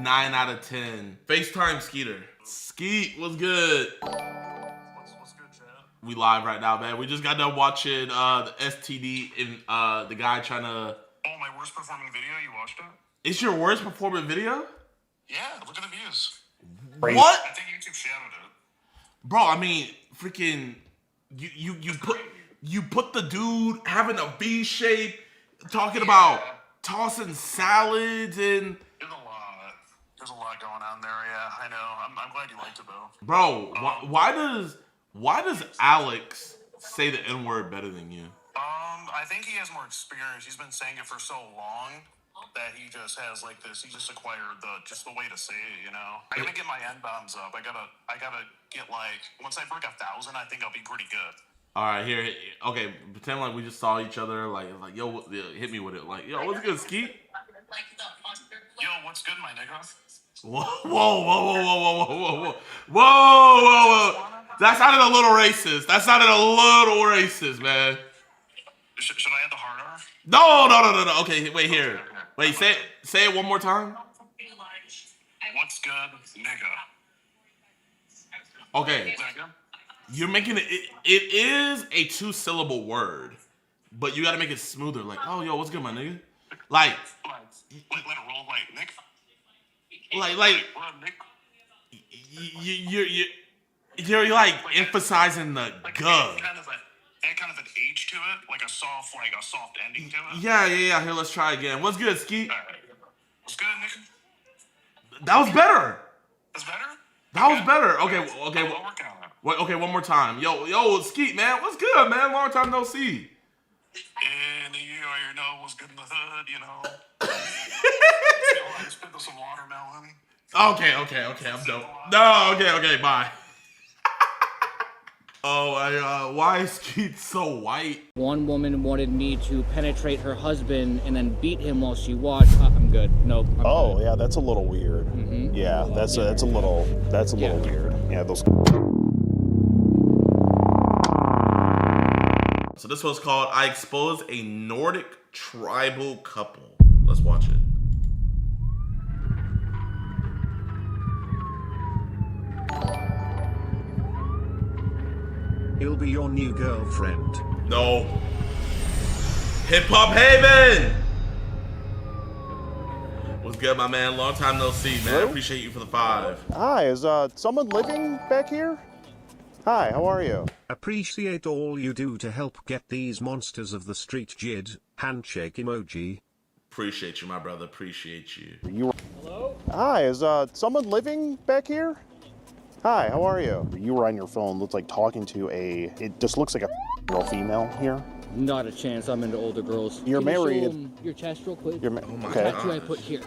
out of 10. FaceTime Skeeter. Skeet, what's good? What's good, Chad? We live right now, man. We just got done watching the STD and the guy trying to... Oh, my worst performing video? You watched it? It's your worst performing video? Yeah, look at the views. What? I think YouTube shadowed it. Bro, I mean, freaking... You put the dude having a V shape, talking about tossing salads and... There's a lot going on there, yeah. I know. I'm glad you liked it, though. Bro, why does Alex say the N-word better than you? I think he has more experience. He's been saying it for so long that he just has like this. He just acquired the way to say it, you know. I gotta get my N-bombs up. I gotta get like, once I break 1,000, I think I'll be pretty good. All right, here. Okay, pretend like we just saw each other. Like yo, hit me with it. Like, yo, what's good, Skeet? Yo, what's good, my nigga? Whoa. That sounded a little racist, man. Should I add the hard R? No. Okay, wait here. Wait, say it one more time. What's good, nigga? Okay. You're making it is a 2-syllable word, but you gotta make it smoother. Like, oh, yo, what's good, my nigga? Like, let it roll like Nick. You're like emphasizing the gug. Add kind of an H to it, like a soft ending to it. Yeah. Here, let's try again. What's good, Skeet? What's good, Nick? That was better. That's better? That was better. Okay. I'll work on it. Okay, one more time. Yo, Skeet, man. What's good, man? Long time no see. And you know what's good in the hood, you know. Spit some watermelon. Okay, I'm dope. No, okay, bye. Oh, why is Skeet so white? One woman wanted me to penetrate her husband and then beat him while she watched. I'm good. Nope. I'm good. Yeah, that's a little weird. Mm-hmm. Yeah, that's a little weird. Yeah, those. So this was called I Exposed a Nordic Tribal Couple. Let's watch it. He'll be your new girlfriend. No. Hip Hop Haven! What's good, my man? Long time no see, man. Hello? Appreciate you for the 5. Hi, is someone living back here? Hi, how are you? Appreciate all you do to help get these monsters of the street Jid. Handshake emoji. Appreciate you, my brother. Appreciate you. Hello? Hi, is someone living back here? Hi, how are you? You were on your phone, looks like talking to it just looks like a girl female here. Not a chance. I'm into older girls. You're Can married. You show your chest real quick. Oh my okay. Tattoo I put here.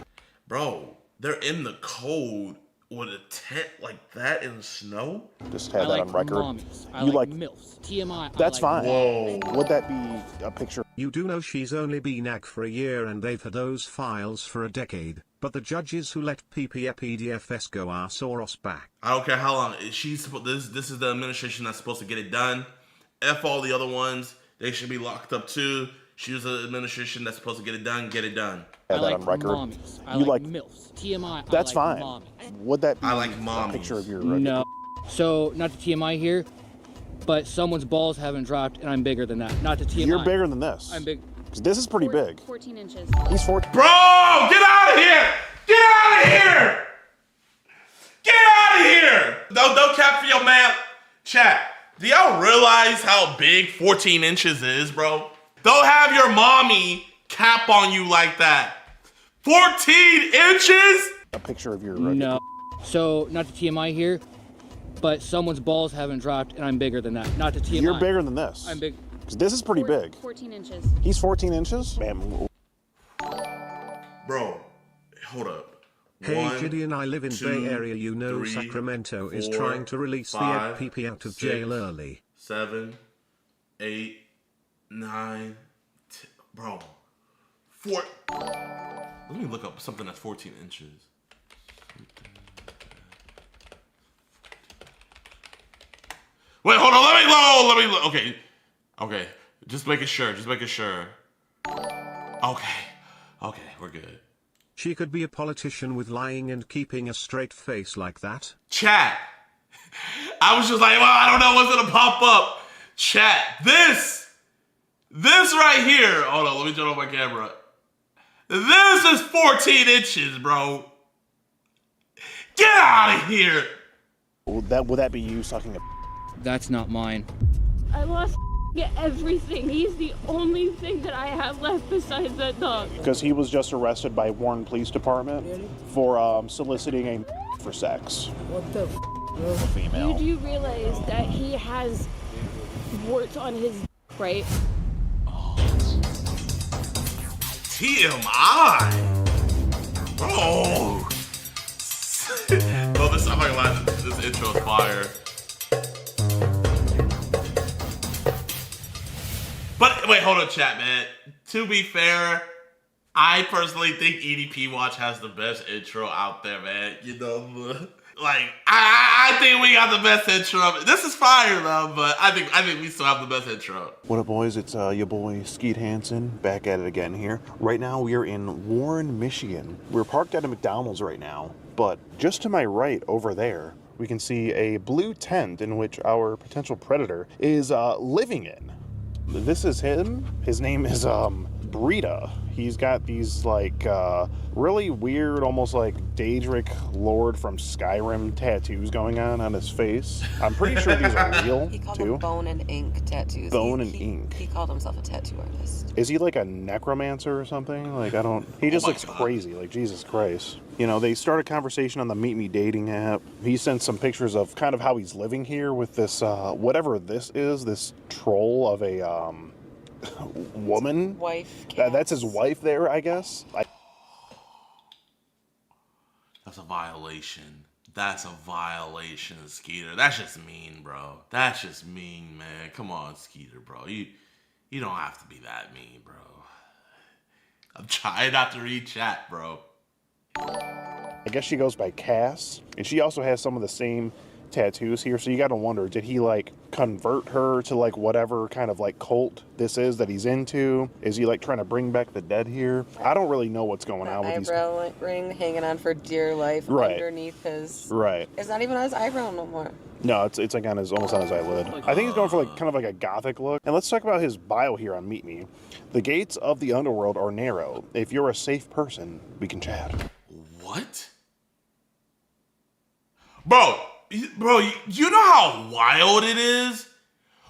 Bro, they're in the cold with a tent like that in the snow? Just have that on record. Mommies. I you like like MILFs. TMI. That's fine. Whoa. Would that be a picture? You do know she's only been ag for a year and they've had those files for a decade. But the judges who let PPFEDFS go are Soros back. I don't care how long. This is the administration that's supposed to get it done. F all the other ones. They should be locked up too. She's the administration that's supposed to get it done. Get it done. Have I that like on record. Mommies. I You like like MILFs. TMI. That's I like fine. Mommies. Would that be I like a mommies. picture of your No. So, not the TMI here, but someone's balls haven't dropped and I'm bigger than that. Not the TMI. You're bigger than this. I'm big. 'Cause this is pretty big. 14 inches. He's 14. Bro, get out of here! Get out of here! Get out of here! Don't cap for your man. Chat, do y'all realize how big 14 inches is, bro? Don't have your mommy cap on you like that. 14 inches? A picture of your No. So, not the TMI here, but someone's balls haven't dropped and I'm bigger than that. Not the TMI. You're bigger than this. I'm big. 'Cause this is pretty big. 14 inches. He's 14 inches? Man. Bro, hold up. Hey 1, JiDion, I live in 2, Bay Area. You know 3, Sacramento is 4, trying to release 5, the FPP out of 6, jail early. 7, 8, 9, 10, bro. 4. Let me look up something that's 14 inches. Wait, hold on. Let me look. Okay. Okay. Just making sure. Okay. Okay, we're good. She could be a politician with lying and keeping a straight face like that. Chat. I was just like, well, I don't know what's gonna pop up. Chat. This right here. Hold on, let me turn on my camera. This is 14 inches, bro. Get out of here. Would that be you sucking a? That's not mine. I lost everything. He's the only thing that I have left besides that dog. Because he was just arrested by Warren Police Department for soliciting a for sex. What the female. You do realize that he has warts on his right? TMI. Bro. Bro, this, I'm not gonna lie, this intro is fire. But wait, hold on, chat, man. To be fair, I personally think EDP Watch has the best intro out there, man. You know, like I think we got the best intro. This is fire though, but I think we still have the best intro. What up, boys? It's your boy Skeet Hansen back at it again here. Right now we are in Warren, Michigan. We're parked at a McDonald's right now, but just to my right over there, we can see a blue tent in which our potential predator is living in. This is him. His name is Brita. He's got these like really weird, almost like Daedric Lord from Skyrim tattoos going on his face. I'm pretty sure these are real He called too. them bone and ink tattoos. Bone and ink. He called himself a tattoo artist. Is he like a necromancer or something? Like, I don't... He just looks crazy. Like, Jesus Christ. You know, they start a conversation on the Meet Me dating app. He sent some pictures of kind of how he's living here with this, whatever this is, this troll of a, woman. Wife. That's his wife there, I guess. That's a violation. That's a violation, Skeeter. That's just mean, bro. That's just mean, man. Come on, Skeeter, bro. You don't have to be that mean, bro. I'm trying not to read chat, bro. I guess she goes by Cass, and she also has some of the same tattoos here, so you gotta wonder, did he like convert her to like whatever kind of like cult this is that he's into? Is he like trying to bring back the dead here? I don't really know what's going on with these. Eyebrow ring hanging on for dear life underneath his. Right. It's not even on his eyebrow no more. No, it's like on his, almost on his eyelid. I think he's going for like kind of like a gothic look. And let's talk about his bio here on Meet Me. The gates of the underworld are narrow. If you're a safe person, we can chat. What? Bro, you know how wild it is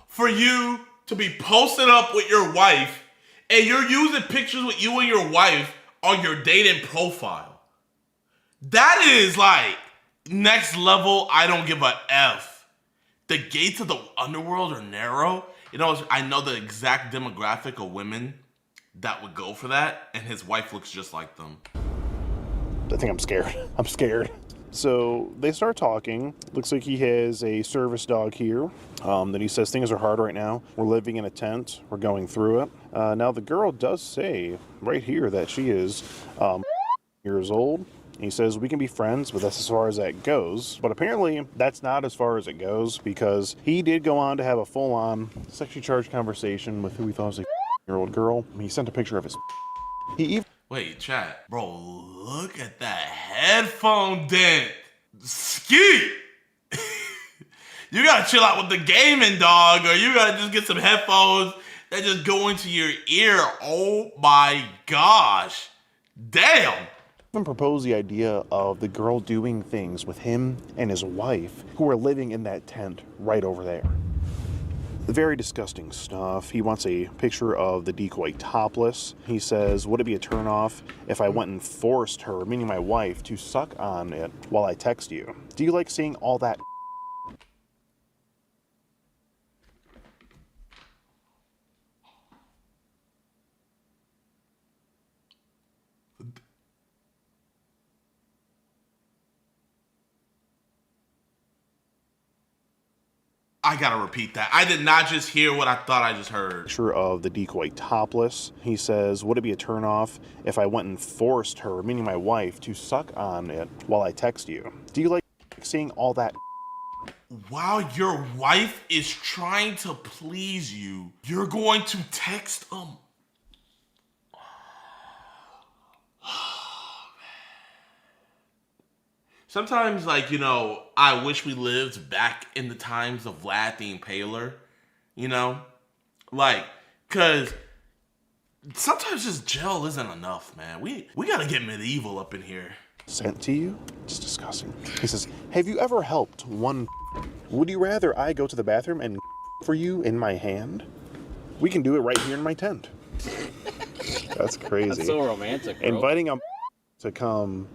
for you to be posted up with your wife and you're using pictures with you and your wife on your dating profile. That is like next level, I don't give a F. The gates of the underworld are narrow. You know, I know the exact demographic of women that would go for that, and his wife looks just like them. I think I'm scared. I'm scared. So they start talking. Looks like he has a service dog here. Then he says things are hard right now. We're living in a tent. We're going through it. Now the girl does say right here that she is years old. He says we can be friends, but that's as far as that goes. But apparently that's not as far as it goes, because he did go on to have a full-on sexually charged conversation with who he thought was a year-old girl. He sent a picture of his. He even. Wait, chat. Bro, look at that headphone dent. Skeet! You gotta chill out with the gaming, dog, or you gotta just get some headphones that just go into your ear. Oh my gosh. Damn! Even proposed the idea of the girl doing things with him and his wife, who are living in that tent right over there. Very disgusting stuff. He wants a picture of the decoy topless. He says, would it be a turnoff if I went and forced her, meaning my wife, to suck on it while I text you? Do you like seeing all that? I gotta repeat that. I did not just hear what I thought I just heard. Picture of the decoy topless. He says, would it be a turnoff if I went and forced her, meaning my wife, to suck on it while I text you? Do you like seeing all that? While your wife is trying to please you, you're going to text them. Sometimes, like, you know, I wish we lived back in the times of Vlad the Impaler, you know? Like, because sometimes just gel isn't enough, man. We gotta get medieval up in here. Sent to you? It's disgusting. He says, have you ever helped one? Would you rather I go to the bathroom and for you in my hand? We can do it right here in my tent. That's crazy. That's so romantic, bro. Inviting a to come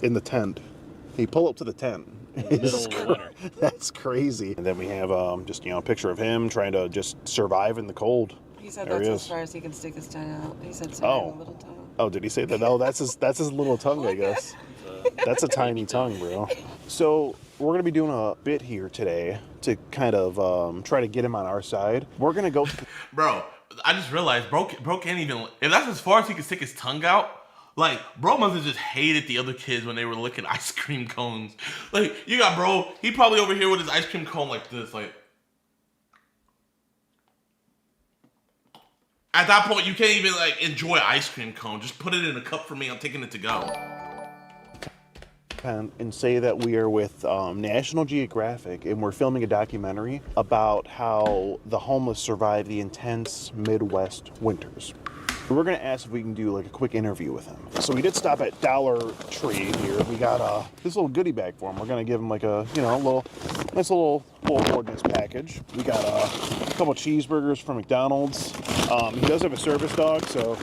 in the tent. He pull up to the tent. Middle of the winter. That's crazy. And then we have just, you know, a picture of him trying to just survive in the cold. He said there that's he as is. far as he can stick his tongue out. He said sorry, little tongue. Oh, did he say that? No, that's his little tongue, I guess. That's a tiny tongue, bro. So we're gonna be doing a bit here today to kind of try to get him on our side. We're gonna go. Bro, I just realized, bro can't even. If that's as far as he can stick his tongue out, like, bro must have just hated the other kids when they were licking ice cream cones. Like, you got bro, he probably over here with his ice cream cone like this, like. At that point, you can't even, like, enjoy ice cream cone. Just put it in a cup for me. I'm taking it to go. And say that we are with National Geographic and we're filming a documentary about how the homeless survive the intense Midwest winters. We're gonna ask if we can do like a quick interview with him. So we did stop at Dollar Tree here. We got this little goodie bag for him. We're gonna give him like a, you know, nice little ordinance package. We got a couple cheeseburgers from McDonald's. He does have a service dog, so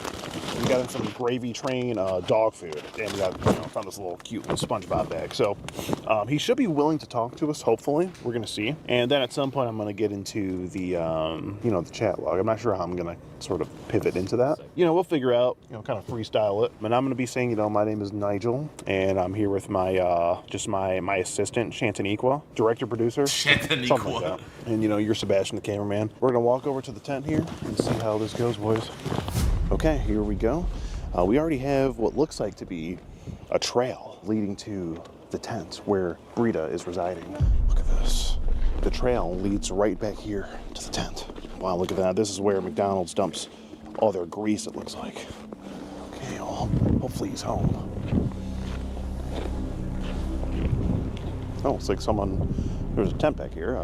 we got him some Gravy Train dog food, and we got, you know, found this little cute little SpongeBob bag. So he should be willing to talk to us. Hopefully, we're gonna see. And then at some point, I'm gonna get into the you know, the chat log. I'm not sure how I'm gonna sort of pivot into that. You know, we'll figure out, you know, kind of freestyle it. And I'm gonna be saying, you know, my name is Nigel, and I'm here with my just my assistant, Shantaniqua, director, producer, Shantaniqua. something like that. And you know, you're Sebastian, the cameraman. We're gonna walk over to the tent here and see how this goes, boys. Okay, here we go. We already have what looks like to be a trail leading to the tent where Brita is residing. Look at this. The trail leads right back here to the tent. Wow, look at that. This is where McDonald's dumps all their grease, it looks like. Okay, well, hopefully he's home. Oh, it's like there's a tent back here.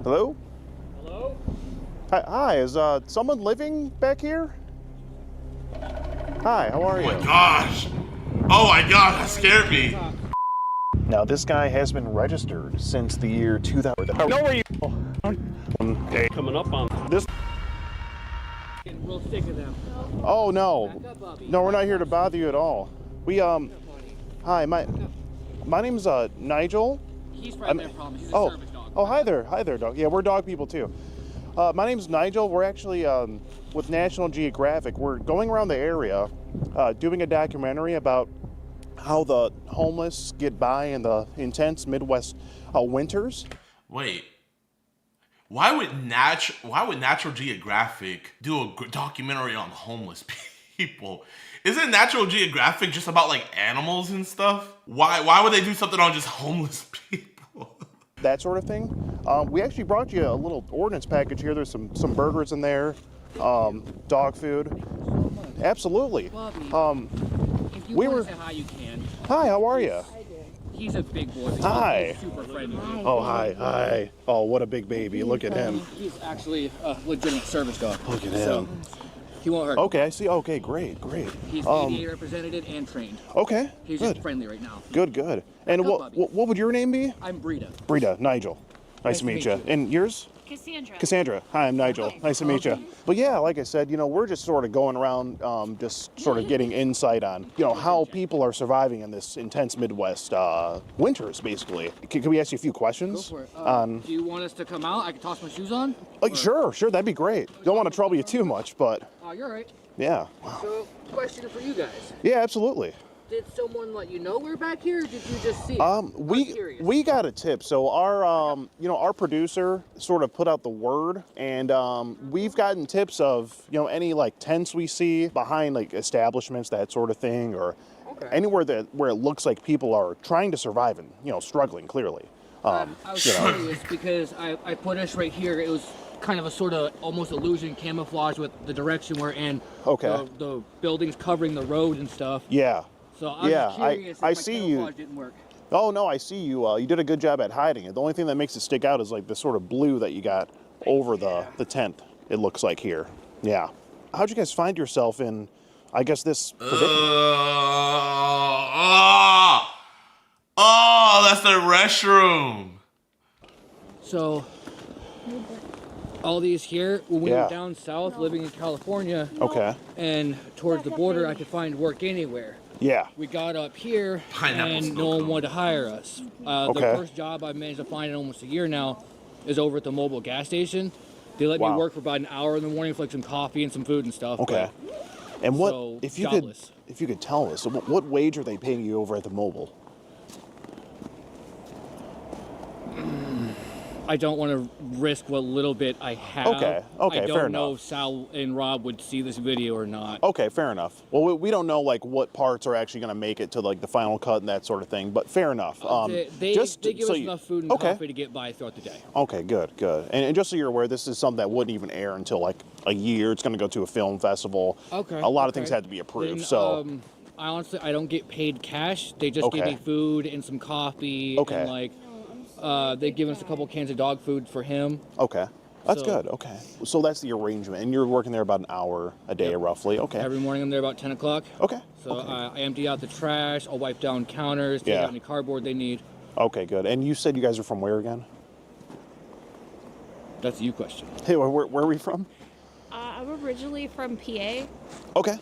Hello? Hello? Hi, is someone living back here? Hi, how are you? Oh my gosh! Oh my god, that scared me. Now, this guy has been registered since the year 2000. No, where you? Okay. Coming up on this. Getting real sick of them. Oh no, no, we're not here to bother you at all. We hi, my name's Nigel. He's right there, promise. He's a service dog. Oh, hi there, dog. Yeah, we're dog people too. My name's Nigel. We're actually with National Geographic. We're going around the area doing a documentary about how the homeless get by in the intense Midwest winters. Wait, why would Natural Geographic do a documentary on homeless people? Isn't Natural Geographic just about like animals and stuff? Why would they do something on just homeless people? That sort of thing. We actually brought you a little ordinance package here. There's some burgers in there, dog food. Absolutely. Bobby, if you want to say hi, you can. Hi, how are you? He's a big boy. Hi. He's super friendly. Oh, hi. Oh, what a big baby. Look at him. He's actually a legitimate service dog. Look at so him. He won't hurt. Okay, I see. Okay, great. He's ADA represented and trained. Okay, He's good. just friendly right now. Good. And what would your name be? I'm Brita. Brita, Nigel. Nice to meet you. And yours? Cassandra. Hi, I'm Nigel. Nice to meet you. But yeah, like I said, you know, we're just sort of going around, just sort of getting insight on, you know, how people are surviving in this intense Midwest winters, basically. Can we ask you a few questions? Go for it. Do you want us to come out? I can toss my shoes on? Sure, that'd be great. Don't want to trouble you too much, but. Oh, you're right. Yeah. So, question for you guys. Yeah, absolutely. Did someone let you know we're back here? Or did you just see it? We got a tip. So our you know, our producer sort of put out the word, and we've gotten tips of, you know, any like tents we see behind like establishments, that sort of thing, or anywhere where it looks like people are trying to survive and, you know, struggling clearly. I was curious because I put us right here. It was kind of a sort of almost illusion camouflage with the direction we're in. Okay. The buildings covering the road and stuff. Yeah. So I was just curious if I my see you. camouflage didn't work. Oh no, I see you. You did a good job at hiding it. The only thing that makes it stick out is like the sort of blue that you got over the tent. It looks like here. Yeah. How'd you guys find yourself in, I guess, this predicament? Oh, that's the restroom. So, all these here, when we were down south living in California, and towards the border, I could find work anywhere. Yeah. We got up here, and no one wanted to hire us. The first job I've managed to find in almost a year now is over at the mobile gas station. They let me work for about an hour in the morning for like some coffee and some food and stuff. Okay. And what, so, if you could tell us, what wage are they paying you over at the mobile? I don't want to risk what little bit I have. Okay, I fair don't know enough. if Sal and Rob would see this video or not. Okay, fair enough. Well, we don't know like what parts are actually going to make it to like the final cut and that sort of thing, but fair enough. They give us enough food and coffee to get by throughout the day. Okay, good. And just so you're aware, this is something that wouldn't even air until like a year. It's going to go to a film festival. Okay. A lot of things had to be approved. Then, so I honestly, I don't get paid cash. They just give me food and some coffee. And like, they've given us a couple cans of dog food for him. Okay. That's good. Okay. So that's the arrangement. And you're working there about an hour a day, roughly. Okay. Every morning I'm there about 10 o'clock. Okay. So I empty out the trash. I'll wipe down counters, take out any cardboard they need. Okay, good. And you said you guys are from where again? That's a you question. Hey, where are we from? I'm originally from PA. Okay.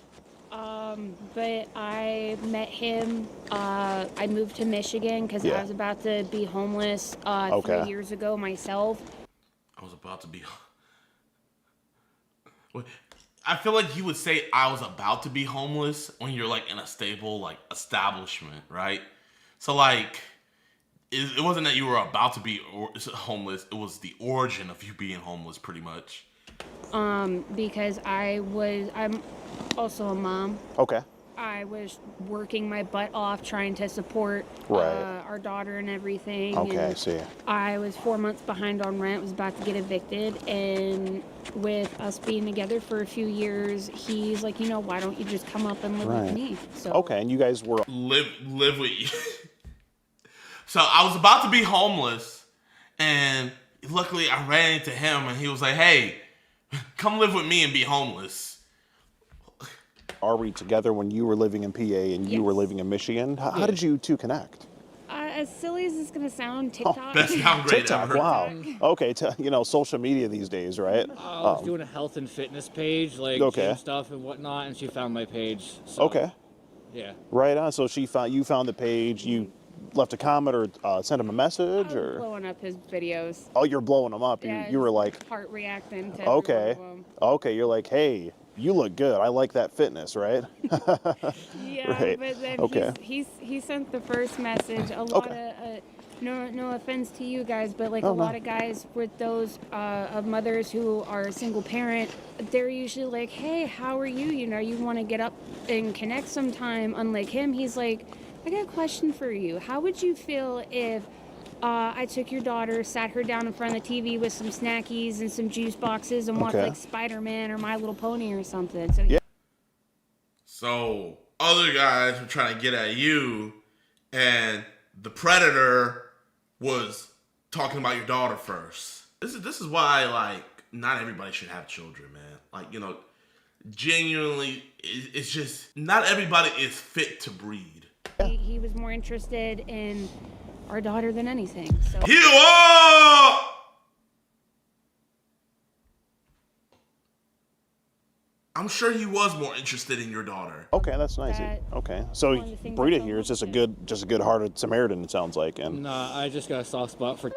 But I met him, I moved to Michigan because I was about to be homeless 3 years ago myself. I was about to be... I feel like you would say I was about to be homeless when you're like in a stable like establishment, right? So like, it wasn't that you were about to be homeless, it was the origin of you being homeless pretty much. Because I'm also a mom. Okay. I was working my butt off trying to support our daughter and everything. Okay, and I see. I was 4 months behind on rent, was about to get evicted, and with us being together for a few years, he's like, you know, why don't you just come up and live with me? So okay, and you guys were... Live with you. So I was about to be homeless, and luckily I ran into him, and he was like, hey, come live with me and be homeless. Are we together when you were living in PA and you were living in Michigan? How did you two connect? As silly as it's going to sound, TikTok. Best downgrade TikTok, ever. wow. Okay, you know, social media these days, right? I was doing a health and fitness page, like gym stuff and whatnot, and she found my page. So, okay. Yeah. Right on. So you found the page, you left a comment or sent him a message, or blowing up his videos. Oh, you're blowing them up. Yeah, you were like heart reacting to okay, every one of them. okay. You're like, hey, you look good. I like that fitness, right? Yeah, right. but then okay. he sent the first message. A lot of no offense to you guys, but like a lot of guys with those of mothers who are a single parent, they're usually like, hey, how are you? You know, you want to get up and connect sometime. Unlike him, he's like, I got a question for you. How would you feel if I took your daughter, sat her down in front of the TV with some snackies and some juice boxes and watched like Spider-Man or My Little Pony or something? So yeah. So other guys were trying to get at you, and the predator was talking about your daughter first. This is why like not everybody should have children, man. Like, you know, genuinely, it's just not everybody is fit to breed. He was more interested in our daughter than anything. So I'm sure he was more interested in your daughter. Okay, that's nice. Okay, so Brita here is just a good-hearted Samaritan. It sounds like, and nah, I just got a soft spot for.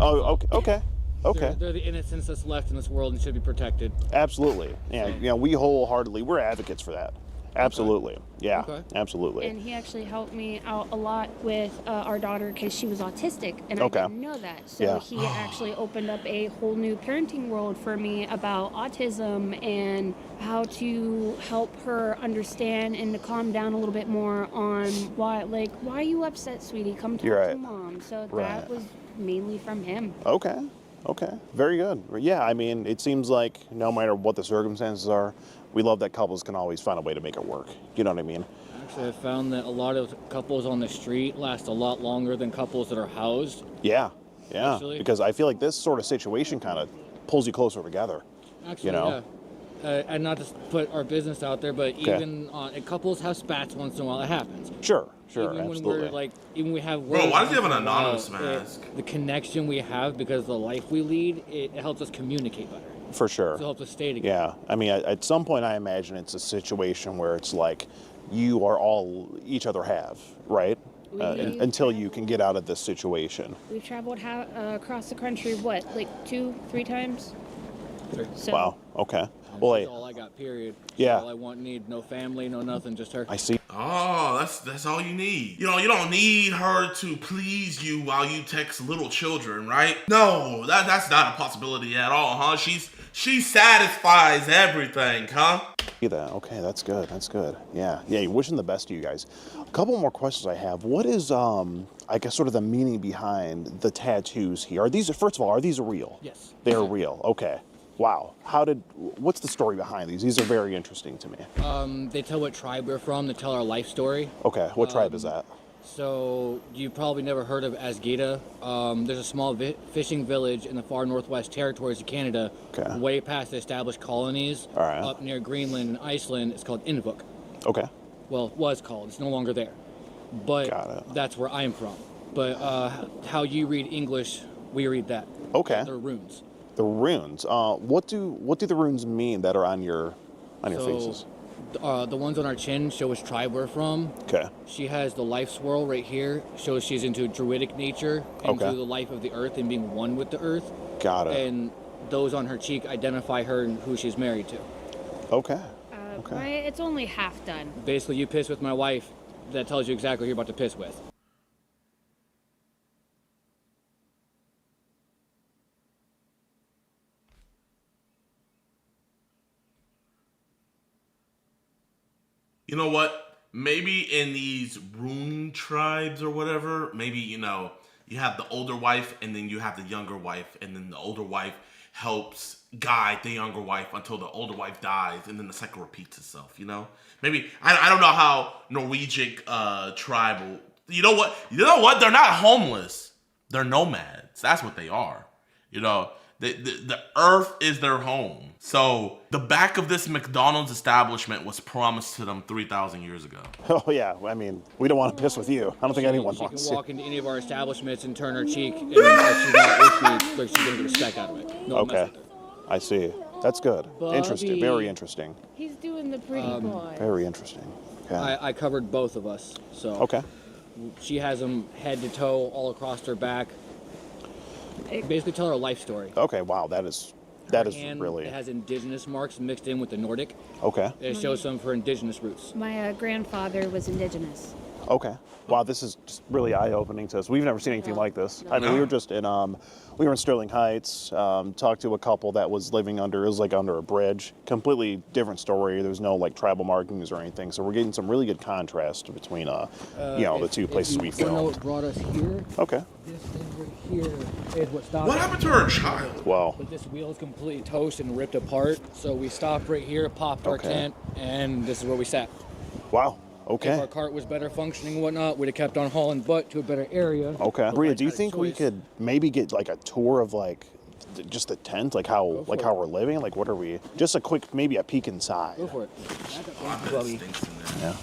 Oh, okay. They're the innocents that's left in this world and should be protected. Absolutely. Yeah, you know, we wholeheartedly, we're advocates for that. Absolutely. Yeah, Okay. absolutely. And he actually helped me out a lot with our daughter because she was autistic, and I didn't know that. So he actually opened up a whole new parenting world for me about autism and how to help her understand and to calm down a little bit more on why are you upset, sweetie? Come talk to mom. So that was mainly from him. Okay. Okay. Very good. Yeah, I mean, it seems like no matter what the circumstances are, we love that couples can always find a way to make it work. You know what I mean? Actually, I found that a lot of couples on the street last a lot longer than couples that are housed. Yeah. Yeah. Actually. Because I feel like this sort of situation kind of pulls you closer together. Actually, you know? yeah. And not to put our business out there, but even couples have spats once in a while. It happens. Sure, Even absolutely. when we're like, even we have. Bro, why does he have an once in a while, anonymous mask? The connection we have because of the life we lead, it helps us communicate better. For sure. So it helps us stay together. Yeah. I mean, at some point, I imagine it's a situation where it's like you are all each other have, right? Until you can get out of this situation. We've traveled across the country, what, like 2-3 times? So, wow. Okay. Well, That's all I got, period. Yeah. All I want, need, no family, no nothing, just her. I see. Oh, that's all you need. You know, you don't need her to please you while you text little children, right? No, that's not a possibility at all, huh? She satisfies everything, huh? See that? Okay, that's good. That's good. Yeah. Yeah. Wishing the best to you guys. A couple more questions I have. What is I guess sort of the meaning behind the tattoos here? Are these first of all, are these real? Yes. They're real. Okay. Wow. What's the story behind these? These are very interesting to me. They tell what tribe we're from. They tell our life story. Okay. What tribe is that? So you probably never heard of Asgida. There's a small fishing village in the far northwest territories of Canada, way past the established colonies, up near Greenland and Iceland. It's called Inuvik. Okay. Well, it was called. It's no longer there. But that's where I'm from. But how you read English, we read that. Okay. They're runes. The runes. What do the runes mean that are on your faces? The ones on our chin show which tribe we're from. Okay. She has the life swirl right here. Shows she's into druidic nature, into the life of the earth and being one with the earth. Got it. And those on her cheek identify her and who she's married to. Okay. It's only half done. Basically, you piss with my wife, that tells you exactly who you're about to piss with. You know what? Maybe in these rune tribes or whatever, maybe, you know, you have the older wife and then you have the younger wife, and then the older wife helps guide the younger wife until the older wife dies, and then the cycle repeats itself, you know? Maybe, I don't know how Norwegian tribal, you know what? They're not homeless. They're nomads. That's what they are. You know, the earth is their home. So the back of this McDonald's establishment was promised to them 3,000 years ago. Oh yeah, I mean, we don't want to piss with you. I don't think anyone wants She to. can walk into any of our establishments and turn her cheek, and if she's not with me, like she's gonna get a speck out of it. No, Okay, I see. That's good. Interesting. Bobby. Very interesting. He's doing the pretty boy. Very interesting. Okay. I covered both of us, so. Okay. She has them head to toe, all across her back. Basically, tell her a life story. Okay. Wow. That is And really it has indigenous marks mixed in with the Nordic. okay. It shows some of her indigenous roots. My grandfather was indigenous. Okay. Wow, this is just really eye-opening to us. We've never seen anything like this. I mean, we were just in we were in Sterling Heights, talked to a couple that was living under a bridge. Completely different story. There's no like tribal markings or anything. So we're getting some really good contrast between the two places we You know filmed. what brought us here? Okay. This thing right here is what stopped What us. happened to her child? Wow. But this wheel is completely toast and ripped apart. So we stopped right here, popped our tent, and this is where we sat. Wow. If Okay. our cart was better functioning and whatnot, we'd have kept on hauling butt to a better area. Okay. Bria, do you think we could maybe get like a tour of like just the tent, like how we're living? Like what are we? Just a quick, maybe a peek inside. Go for it. Yeah.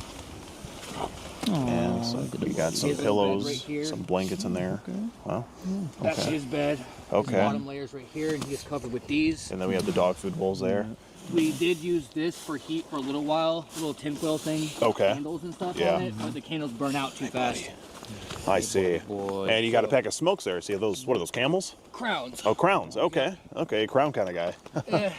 Yeah, so we got some pillows, some blankets in there. Wow. That's his bed. Okay. His bottom layers right here, and he's covered with these. And then we have the dog food bowls there. We did use this for heat for a little while, little tinfoil thing. Okay. Candles and stuff Yeah. on it, but the candles burn out too fast. I see. And you got a pack of smokes there. See those? What are those? Camels? Crowns. Oh, crowns. Okay. Okay, crown kind of guy.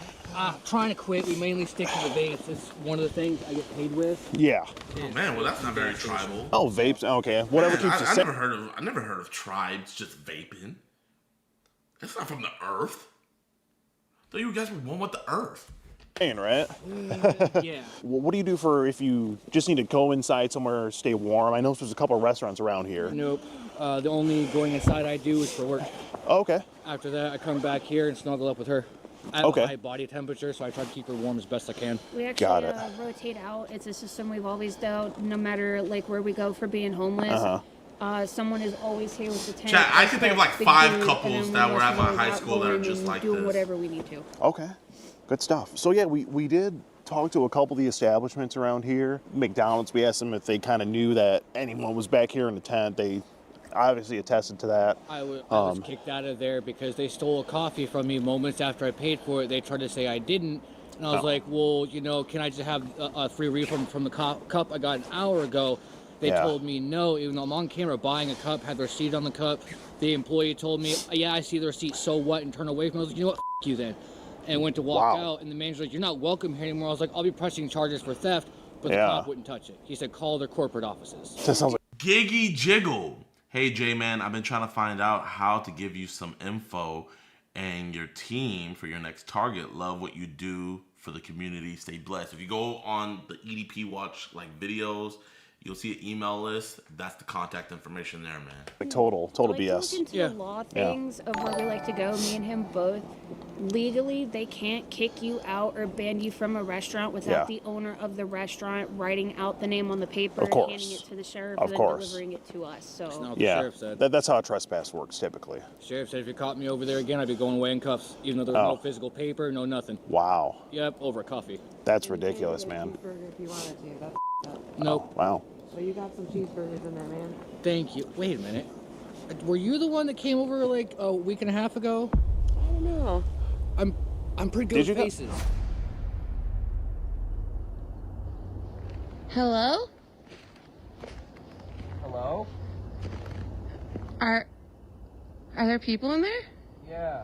Trying to quit. We mainly stick to the vapes. It's one of the things I get paid with. Yeah. Oh man, well that's not very tribal. Oh, vapes. Okay, whatever Man, keeps you I safe. never heard of tribes just vaping. That's not from the earth. I thought you guys were one with the earth. Right? Yeah. What do you do for if you just need to go inside somewhere, stay warm? I know there's a couple of restaurants around here. Nope. The only going inside I do is for work. Oh, okay. After that, I come back here and snuggle up with her. I have a high body temperature, so I try to keep her warm as best I can. We actually rotate out. It's a system we've always done, no matter like where we go for being homeless. Someone is always here with the tent. Chat, I can think of like 5 couples that were at my high school that are just like doing this. whatever we need to. Okay. Good stuff. So yeah, we did talk to a couple of the establishments around here. McDonald's, we asked them if they kind of knew that anyone was back here in the tent. They obviously attested to that. I was kicked out of there because they stole a coffee from me moments after I paid for it. They tried to say I didn't. And I was like, well, you know, can I just have a free refund from the cup I got an hour ago? They told me no, even though I'm on camera buying a cup, had the receipt on the cup. The employee told me, yeah, I see the receipt, so what, and turned away from me. I was like, you know what, f you then. And went to walk out, and the manager's like, you're not welcome here anymore. I was like, I'll be pressing charges for theft, but the cop wouldn't touch it. He said, call their corporate offices. That sounds like Giggy Jiggle. Hey, J-Man, I've been trying to find out how to give you some info and your team for your next target. Love what you do for the community. Stay blessed. If you go on the EDP Watch like videos, you'll see an email list. That's the contact information there, man. Like total like, BS. Look into the law things of where we like to go. Me and him both. Legally, they can't kick you out or ban you from a restaurant without the owner of the restaurant writing out the name on the paper and handing it to the sheriff and then delivering it to us. So that's how a trespass works typically. Sheriff said if you caught me over there again, I'd be going away in cuffs, even though there was no physical paper, no nothing. Wow. Yep, over a coffee. That's ridiculous, man. If you wanted to, that's Nope. Wow. So you got some cheeseburgers in there, man. Thank you. Wait a minute. Were you the one that came over like a week and a half ago? I don't know. I'm pretty good with faces. Hello? Hello? Are there people in there? Yeah.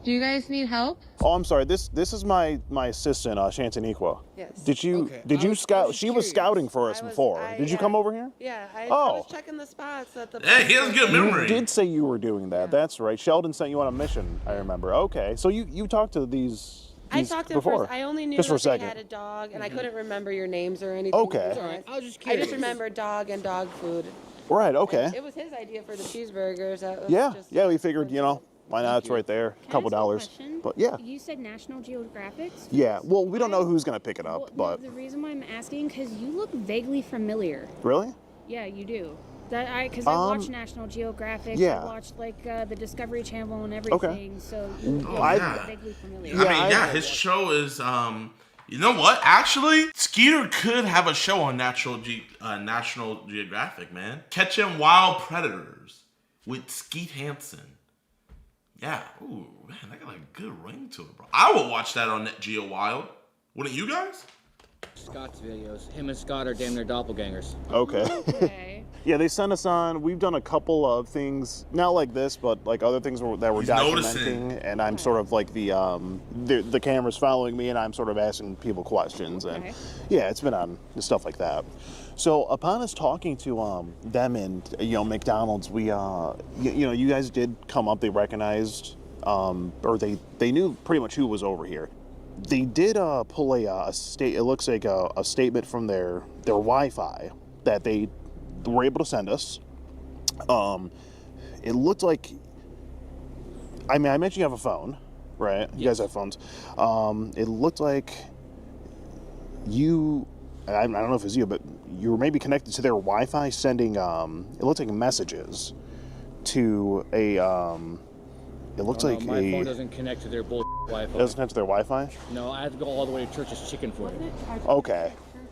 Do you guys need help? Oh, I'm sorry. This is my assistant, Shantaniqua. Yes. Did you scout? She was scouting for us before. Did you come over here? Yeah, I was checking the spots at the. Hey, he has a good memory. You did say you were doing that. That's right. Sheldon sent you on a mission. I remember. Okay, so you talked to these. I talked to him before. first. I only knew just for a that they second. had a dog, and I couldn't remember your names or anything. Okay. All right. I was just I curious. just remember dog and dog food. Right. Okay. And it was his idea for the cheeseburgers. That was Yeah. just- Yeah. We figured, why not? It's right there. A couple dollars. But yeah. You said National Geographic? Yeah. Well, we don't know who's gonna pick it up, Well, but the reason why I'm asking, because you look vaguely familiar. really. Yeah, you do. Because I watch National Geographic. yeah. I watch the Discovery Channel and everything. So you look vaguely familiar. His show is you know what? Actually, Skeeter could have a show on National Geographic, man. Catching Wild Predators with Skeet Hansen. Yeah. Ooh, man, that got a good ring to it, bro. I would watch that on Net Geo Wild. Wouldn't you guys? Scott's videos. Him and Scott are damn near doppelgangers. Okay. Yeah, they sent us on. We've done a couple of things, not like this, but like other things that we're documenting. And I'm sort of like the camera's following me, and I'm sort of asking people questions. And yeah, it's been on stuff like that. So upon us talking to them and McDonald's, we you guys did come up. They recognized or they knew pretty much who was over here. They did pull a state. It looks like a statement from their Wi-Fi that they were able to send us. It looked like. I mean, I mentioned you have a phone, right? You guys have phones. It looked like you. I don't know if it was you, but you were maybe connected to their Wi-Fi, sending. It looked like messages to a. It looks like my phone doesn't connect to their bull Wi-Fi. It doesn't connect to their Wi-Fi? No, I have to go all the way to Church's Chicken for it. Okay.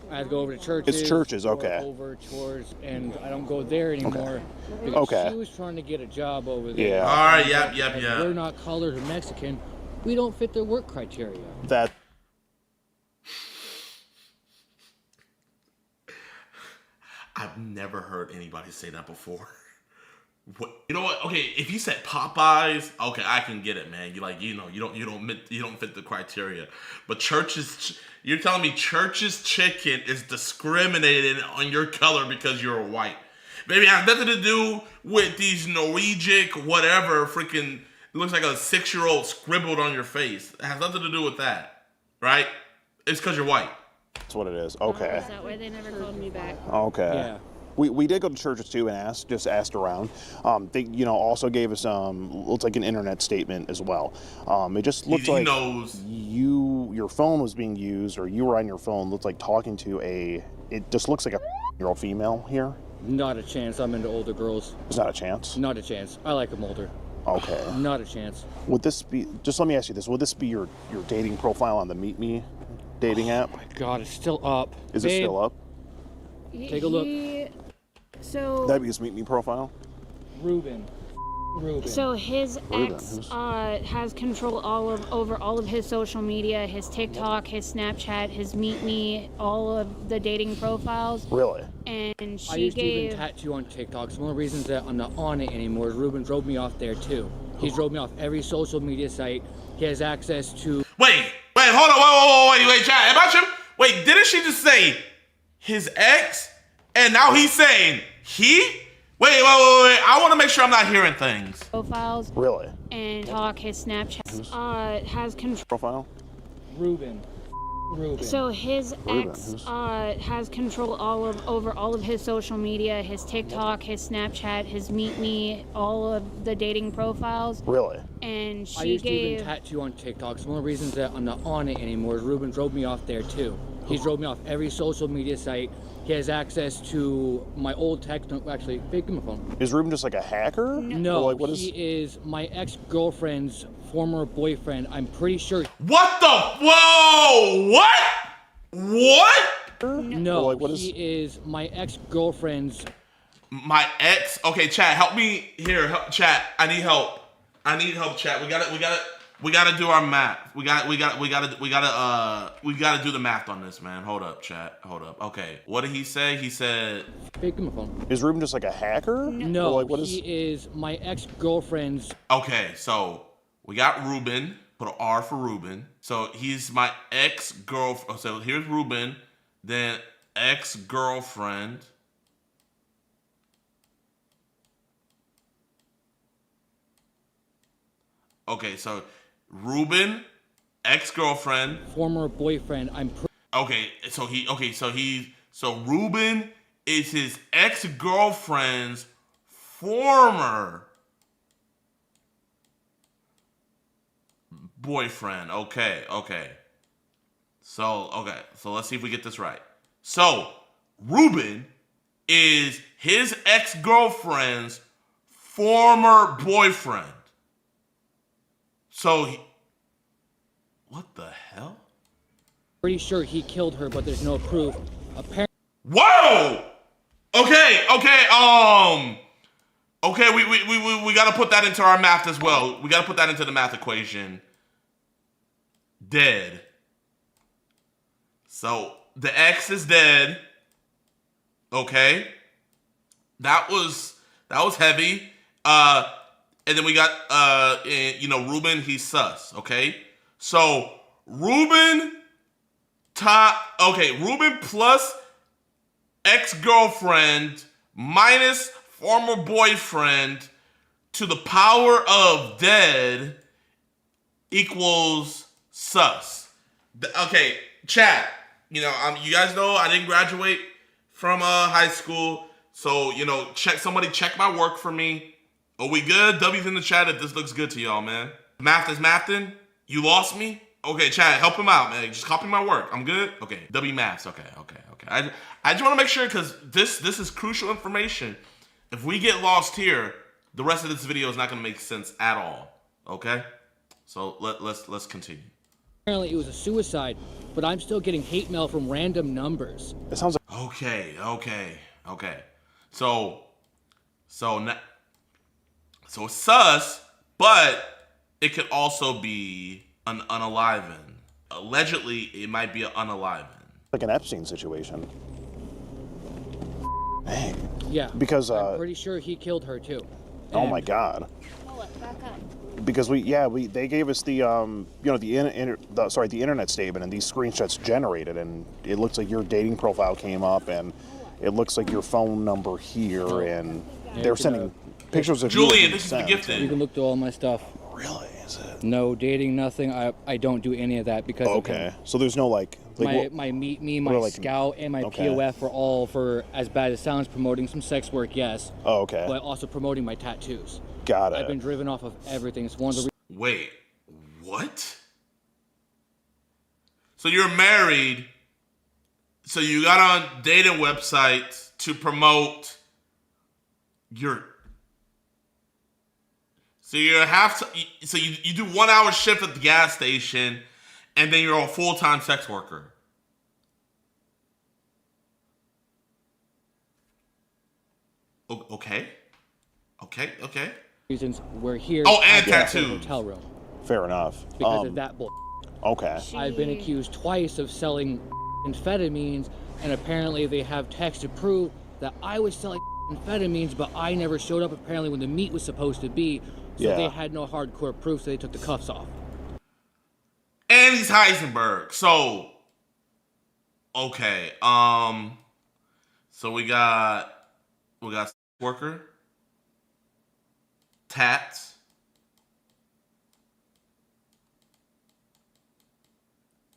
I have to go over to Church's. It's Church's, okay. Over towards, and I don't go there anymore. Because Okay. she was trying to get a job over there. Yeah. All right, yep. We're not colored or Mexican. We don't fit their work criteria. That. I've never heard anybody say that before. What? You know what? Okay, if you said Popeyes, okay, I can get it, man. You like, you don't fit the criteria. But you're telling me Church's Chicken is discriminated on your color because you're white. Baby, it has nothing to do with these Norwegian whatever freaking. It looks like a 6-year-old scribbled on your face. It has nothing to do with that, right? It's because you're white. That's what it is. Okay. Is that why they never called me back? Okay. Yeah. We did go to churches too and asked around. They also gave us looks like an internet statement as well. It just looked like your phone was being used, or you were on your phone. Looked like talking to it just looks like a year-old female here. Not a chance. I'm into older girls. There's not a chance. Not a chance. I like them older. Okay. Not a chance. Would this be? Just let me ask you this: would this be your dating profile on the Meet Me dating app? Oh my God, it's still up. Is it still up? Take a look. So That'd be his Meet Me profile. Ruben. So his ex has control over all of his social media, his TikTok, his Snapchat, his Meet Me, all of the dating profiles. Really? And I used to even tattoo on TikTok. So one of the reasons that I'm not on it anymore is Ruben drove me off there too. He's drove me off every social media site. He has access to. Wait, hold on, wait, chat. Wait, didn't she just say his ex? And now he's saying he? Wait. I want to make sure I'm not hearing things. Profiles. Really? And talk his Snapchat has control. Profile? Ruben. So his ex has control over all of his social media, his TikTok, his Snapchat, his Meet Me, all of the dating profiles. Really? And I used to even tattoo on TikTok. So one of the reasons that I'm not on it anymore is Ruben drove me off there too. He's drove me off every social media site. He has access to my old text. No, actually, give him a phone. Is Ruben just like a hacker? No, he is my ex-girlfriend's former boyfriend. I'm pretty sure. What the? Whoa! What? No, he is my ex-girlfriend's. My ex? Okay, chat, help me here. Chat, I need help. Chat. We gotta do our math. We gotta do the math on this, man. Hold up, chat. Hold up. Okay, what did he say? He said. Give him a phone. Is Ruben just like a hacker? No, he is my ex-girlfriend's. Okay, so we got Ruben. Put an R for Ruben. So he's my ex-girlfriend. So here's Ruben, then ex-girlfriend. Okay, so Ruben, ex-girlfriend, former boyfriend. So Ruben is his ex-girlfriend's former boyfriend. Okay. So let's see if we get this right. So Ruben is his ex-girlfriend's former boyfriend. So, what the hell? Pretty sure he killed her, but there's no proof. Apparently. Whoa! Okay. We gotta put that into our math as well. We gotta put that into the math equation. Dead. So the ex is dead. Okay. That was heavy. And then we got, Ruben, he's sus, okay? So, Ruben plus ex-girlfriend minus former boyfriend to the power of dead equals sus. Okay, chat, you guys know I didn't graduate from high school, so, somebody check my work for me. Are we good? W's in the chat if this looks good to y'all, man. Math is mathin'. You lost me? Okay, chat, help him out, man. Just copy my work. I'm good? Okay, W maths. Okay. I just want to make sure because this is crucial information. If we get lost here, the rest of this video is not going to make sense at all. Okay? So let's continue. Apparently it was a suicide, but I'm still getting hate mail from random numbers. It sounds like. Okay. So it's sus, but it could also be an unaliven. Allegedly, it might be an unaliven. Like an Epstein situation. Dang. Yeah. Because I'm pretty sure he killed her too. Oh my God. Pull it back up. Because they gave us the the internet statement, and these screenshots generated, and it looks like your dating profile came up, and it looks like your phone number here, and they're sending pictures of Julian, this is the gifted. You can look through all my stuff. Really? Is it? No dating, nothing. I don't do any of that because of him. So there's no my Meet Me, my Scout, and my POF are all for, as bad as it sounds, promoting some sex work, yes. Oh, okay. But also promoting my tattoos. Got it. I've been driven off of everything. It's one of the Wait, what? So you're married, so you got on dating websites to promote your... So you you do 1 hour shift at the gas station, and then you're a full-time sex worker. Okay. reasons we're here. Oh, and at the tattoos. hotel room. Fair enough. Because of that bull. Okay. I've been accused twice of selling amphetamines, and apparently they have text to prove that I was selling amphetamines, but I never showed up apparently when the meet was supposed to be. So they had no hardcore proof, so they took the cuffs off. And he's Heisenberg. So, okay. So we got worker, tats,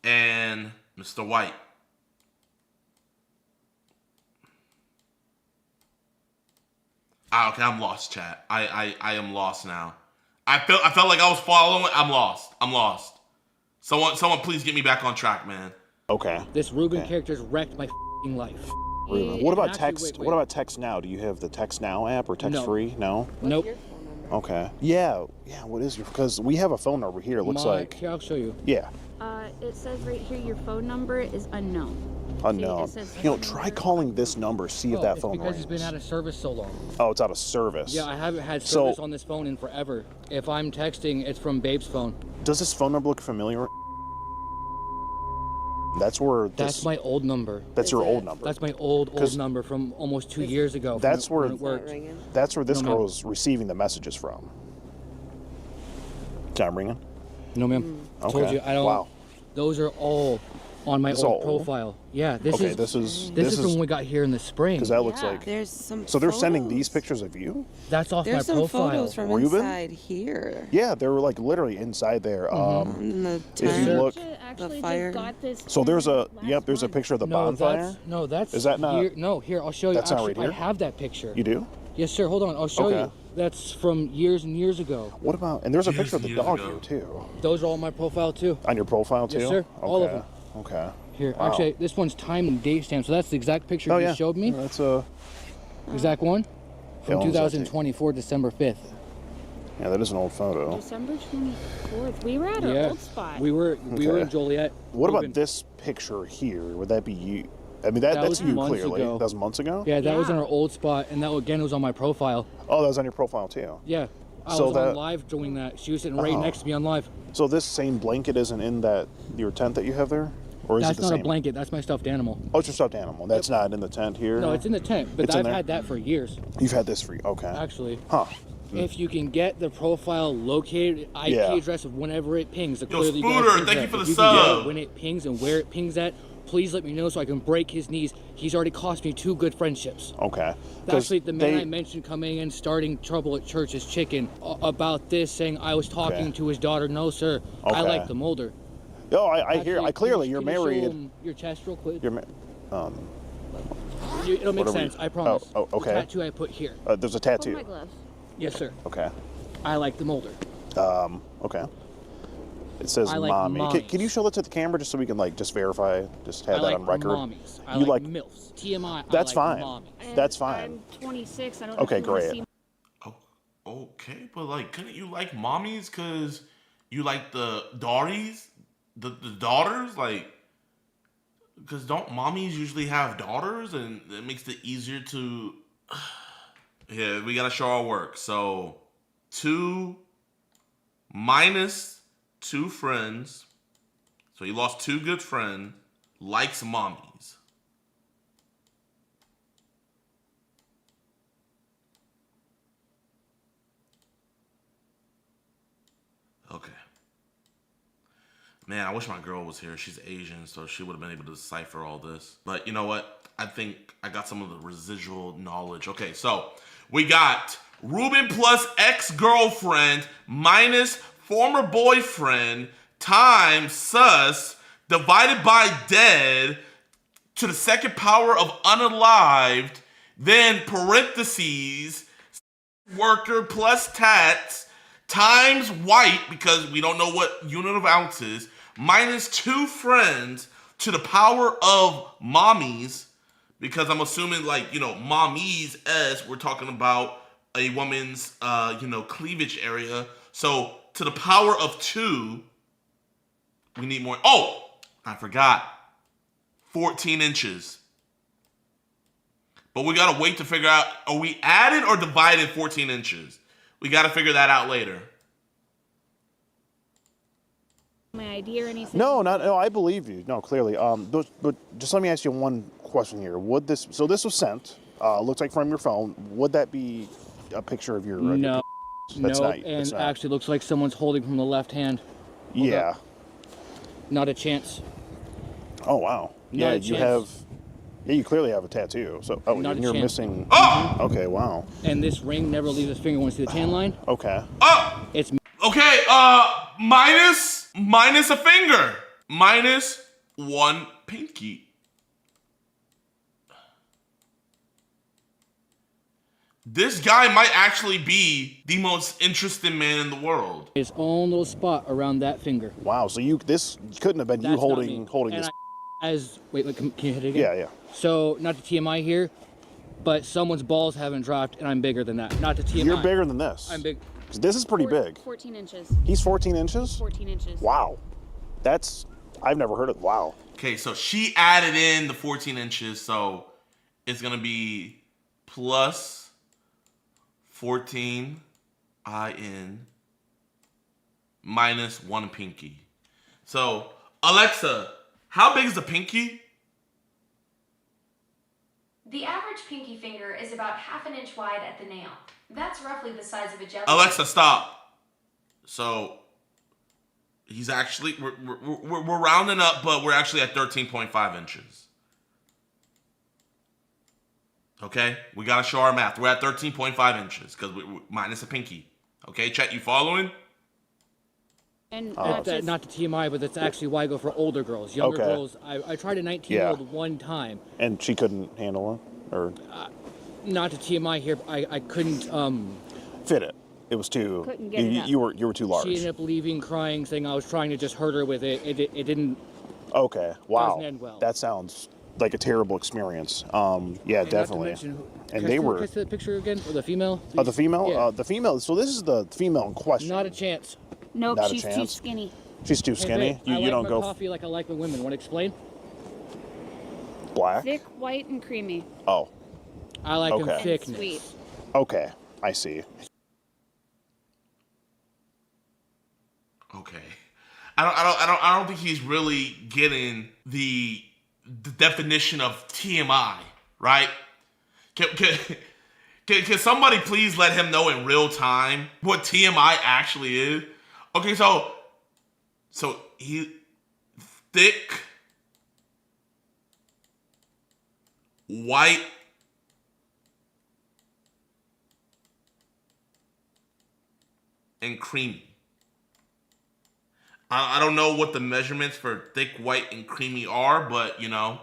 and Mr. White. Okay, I'm lost, chat. I am lost now. I felt like I was following. I'm lost. Someone please get me back on track, man. Okay. This Ruben character's wrecked my life. Ruben. What about text? What about text now? Do you have the text now app or text free? No. Nope. Okay. Yeah. What is your? Because we have a phone number here. It looks like. Here, I'll show you. Yeah. It says right here your phone number is unknown. Unknown. Try calling this number. See if that phone because rings. it's been out of service so long. Oh, it's out of service. Yeah, I haven't had service on this phone in forever. If I'm texting, it's from Babe's phone. Does this phone number look familiar? That's where. That's my old number. That's your old number. That's my old number from almost 2 years ago. That's where. It worked. That's where this girl is receiving the messages from. Time ringing? No, ma'am. I Okay. told you I don't. Wow. Those are all on my old profile. Yeah, this is. This is from when we got here in the spring. Because that looks like. There's some. So they're sending these pictures of you? That's off There's my some profile. photos from Ruben? inside here. Yeah, they were like literally inside there. In the If you look. the fire. So there's a there's a picture of the bonfire. That's. Is that not? Here, I'll show you. That's not Actually, right here? I have that picture. You do? Yes, sir. Hold on, I'll show you. That's from years and years ago. What about? And there's a picture of the dog here too. Those are all on my profile too. On your profile too? Yes, sir. Okay. All of them. Okay. Here, Wow. actually, this one's time and date stamp, so that's the exact picture you showed me. That's a exact one from Yeah, 2024, December 5th. Yeah, that is an old photo. December 24th. We were at our old spot. We were in Joliet. What about this picture here? Would that be you? I mean, that's was you months clearly. ago. That was months ago? Yeah, that was in our old spot, and that again was on my profile. Oh, that was on your profile too? Yeah. I was on live doing that. She was sitting right next to me on live. So this same blanket isn't in your tent that you have there? Or is That's it the not same? a blanket. That's my stuffed animal. Oh, it's your stuffed animal. That's not in the tent here? No, it's in the tent, but It's in I've there? had that for years. You've had this for okay. Actually. Huh. If you can get the profile located, IP address of whenever it pings, the clearly Spooter, thank you for the If you sub. can get when it pings and where it pings at, please let me know so I can break his knees. He's already cost me 2 good friendships. Okay. 'Cause Actually, the man I mentioned coming in, starting trouble at church is Chicken, about this, saying I was talking to his daughter. No, sir. I Okay. like the Molder. Oh, I hear. Actually, I clearly you're can you show married. him your chest real quick. You're It'll make what are we- sense. I promise. Oh, okay. The tattoo I put here. There's a tattoo. my gloves. Yes, sir. Okay. I like the Molder. Okay. It says I like mommy. mommies. Can you show that to the camera just so we can just verify, just have I that like on record? mommies. I You like MILFs. TMI. That's I like fine. Mommies. That's fine. I'm 26. I don't Okay, know if you wanna great. see Okay, but like, couldn't you like mommies because you like the daughters? The daughters? Like, because don't mommies usually have daughters and it makes it easier to. Yeah, we gotta show our work. So, 2 minus 2 friends. So you lost 2 good friends. Likes mommies. Man, I wish my girl was here. She's Asian, so she would have been able to decipher all this. But you know what? I think I got some of the residual knowledge. Okay, so we got Ruben plus ex-girlfriend minus former boyfriend times sus divided by dead to the second power of unalived, then parentheses, worker plus tats times white, because we don't know what unit of ounces, minus 2 friends to the power of mommies, because I'm assuming, like, you know, mommies as we're talking about a woman's, you know, cleavage area. So to the power of 2, we need more. Oh, I forgot. 14 inches. But we gotta wait to figure out, are we adding or dividing 14 inches? We gotta figure that out later. My idea or anything? No, I believe you. No, clearly. But just let me ask you one question here. Would this? So this was sent. Looks like from your phone. Would that be a picture of your? No, that's no, not. and that's not. actually looks like someone's holding from the left hand. Hold Yeah. up. Not a chance. Oh wow. Yeah, you have. Yeah, you clearly have a tattoo. So, Not and a you're chance. missing. Oh! Okay, wow. And this ring never leaves his finger. Want to see the tan line? Okay. Oh! It's Okay, minus a finger. Minus 1 pinky. This guy might actually be the most interesting man in the world. his own little spot around that finger. Wow. So this couldn't have been you That's not holding me. this. Wait, can you hit it again? Yeah. So, not the TMI here, but someone's balls haven't dropped, and I'm bigger than that. Not the TMI. You're bigger than this. I'm big. 'Cause this is pretty big. 14 inches. He's 14 inches? 14 inches. Wow. I've never heard of, wow. Okay, so she added in the 14 inches, so it's gonna be plus 14 IN minus 1 pinky. So, Alexa, how big is the pinky? The average pinky finger is about ½ an inch wide at the nail. That's roughly the size of a jelly. Alexa, stop. So, he's actually, we're rounding up, but we're actually at 13.5 inches. Okay? We gotta show our math. We're at 13.5 inches, because we minus a pinky. Okay, Chet, you following? And Not the TMI, but that's actually why I go for older girls. Younger Okay. girls, I tried a 19-year-old one time. And she couldn't handle it? Or? Not the TMI here, but I couldn't Fit it. It was too. Couldn't get it up. You were too large. She ended up leaving, crying, saying I was trying to just hurt her with it. It didn't. Okay. Wow. Doesn't end well. That sounds like a terrible experience. Yeah, And not to definitely. mention, And they were. Can I see the picture again? Or the female? Oh, the female. Yeah. The female. So this is the female in question. Not a chance. Nope, Not a she's too chance? skinny. She's too Hey, skinny. babe, You I like don't my go coffee like I like my women. Want to explain? black. Thick, white, and creamy. Oh. I like them Okay. thickness. Sweet. Okay. I see. Okay. I don't think he's really getting the definition of TMI, right? Can somebody please let him know in real time what TMI actually is? Okay, so he thick, white, and creamy. I don't know what the measurements for thick, white, and creamy are, but you know,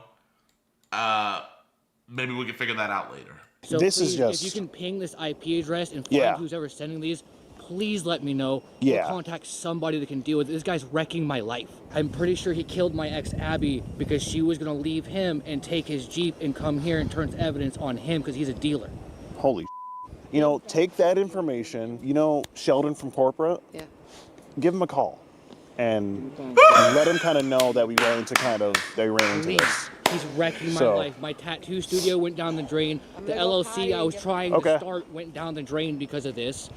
maybe we can figure that out later. So This please, is just- if you can ping this IP address and find Yeah. who's ever sending these, please let me know. Yeah. Or contact somebody that can deal with it. This guy's wrecking my life. I'm pretty sure he killed my ex Abby because she was gonna leave him and take his Jeep and come here and turns evidence on him because he's a dealer. Holy. You know, take that information. You know, Sheldon from corporate. Yeah. Give him a call, and let him kind of know that we ran into Please. this. He's wrecking my So- life. My tattoo studio went down the drain. The gonna go LLC potty I was and get- trying Okay. to start went down the drain because of this.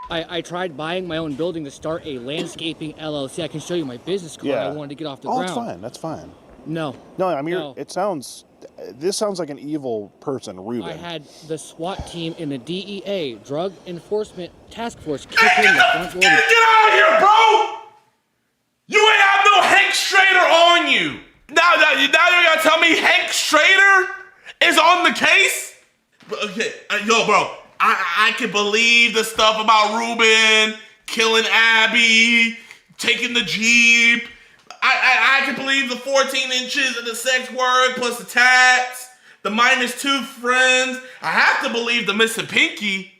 I tried buying my own building to start a landscaping LLC. I can show you my business card. Yeah. I wanted to get off the Oh, ground. it's fine. That's fine. No. No, I mean, No. this sounds like an evil person, Ruben. I had the SWAT team in the DEA, Drug Enforcement Task Force, kick in the front door. Get out of here, bro! You ain't have no Schrader on you. Now you're gonna tell me Hank Schrader is on the case? Okay, yo, bro, I can believe the stuff about Ruben killing Abby, taking the Jeep. I can believe the 14 inches of the sex work plus the tats, the -2 friends. I have to believe the missing pinky.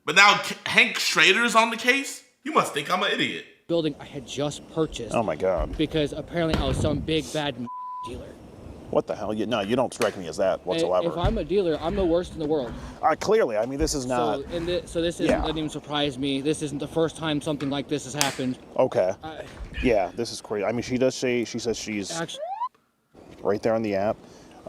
But now Hank Schrader's on the case? You must think I'm an idiot. Building I had just purchased. Oh my God. Because apparently I was some big bad dealer. What the hell? No, you don't strike me as that whatsoever. If I'm a dealer, I'm the worst in the world. Clearly, I mean, this is not. So this doesn't even surprise me. This isn't the first time something like this has happened. Okay. Yeah, this is crazy. I mean, she says she's right there on the app.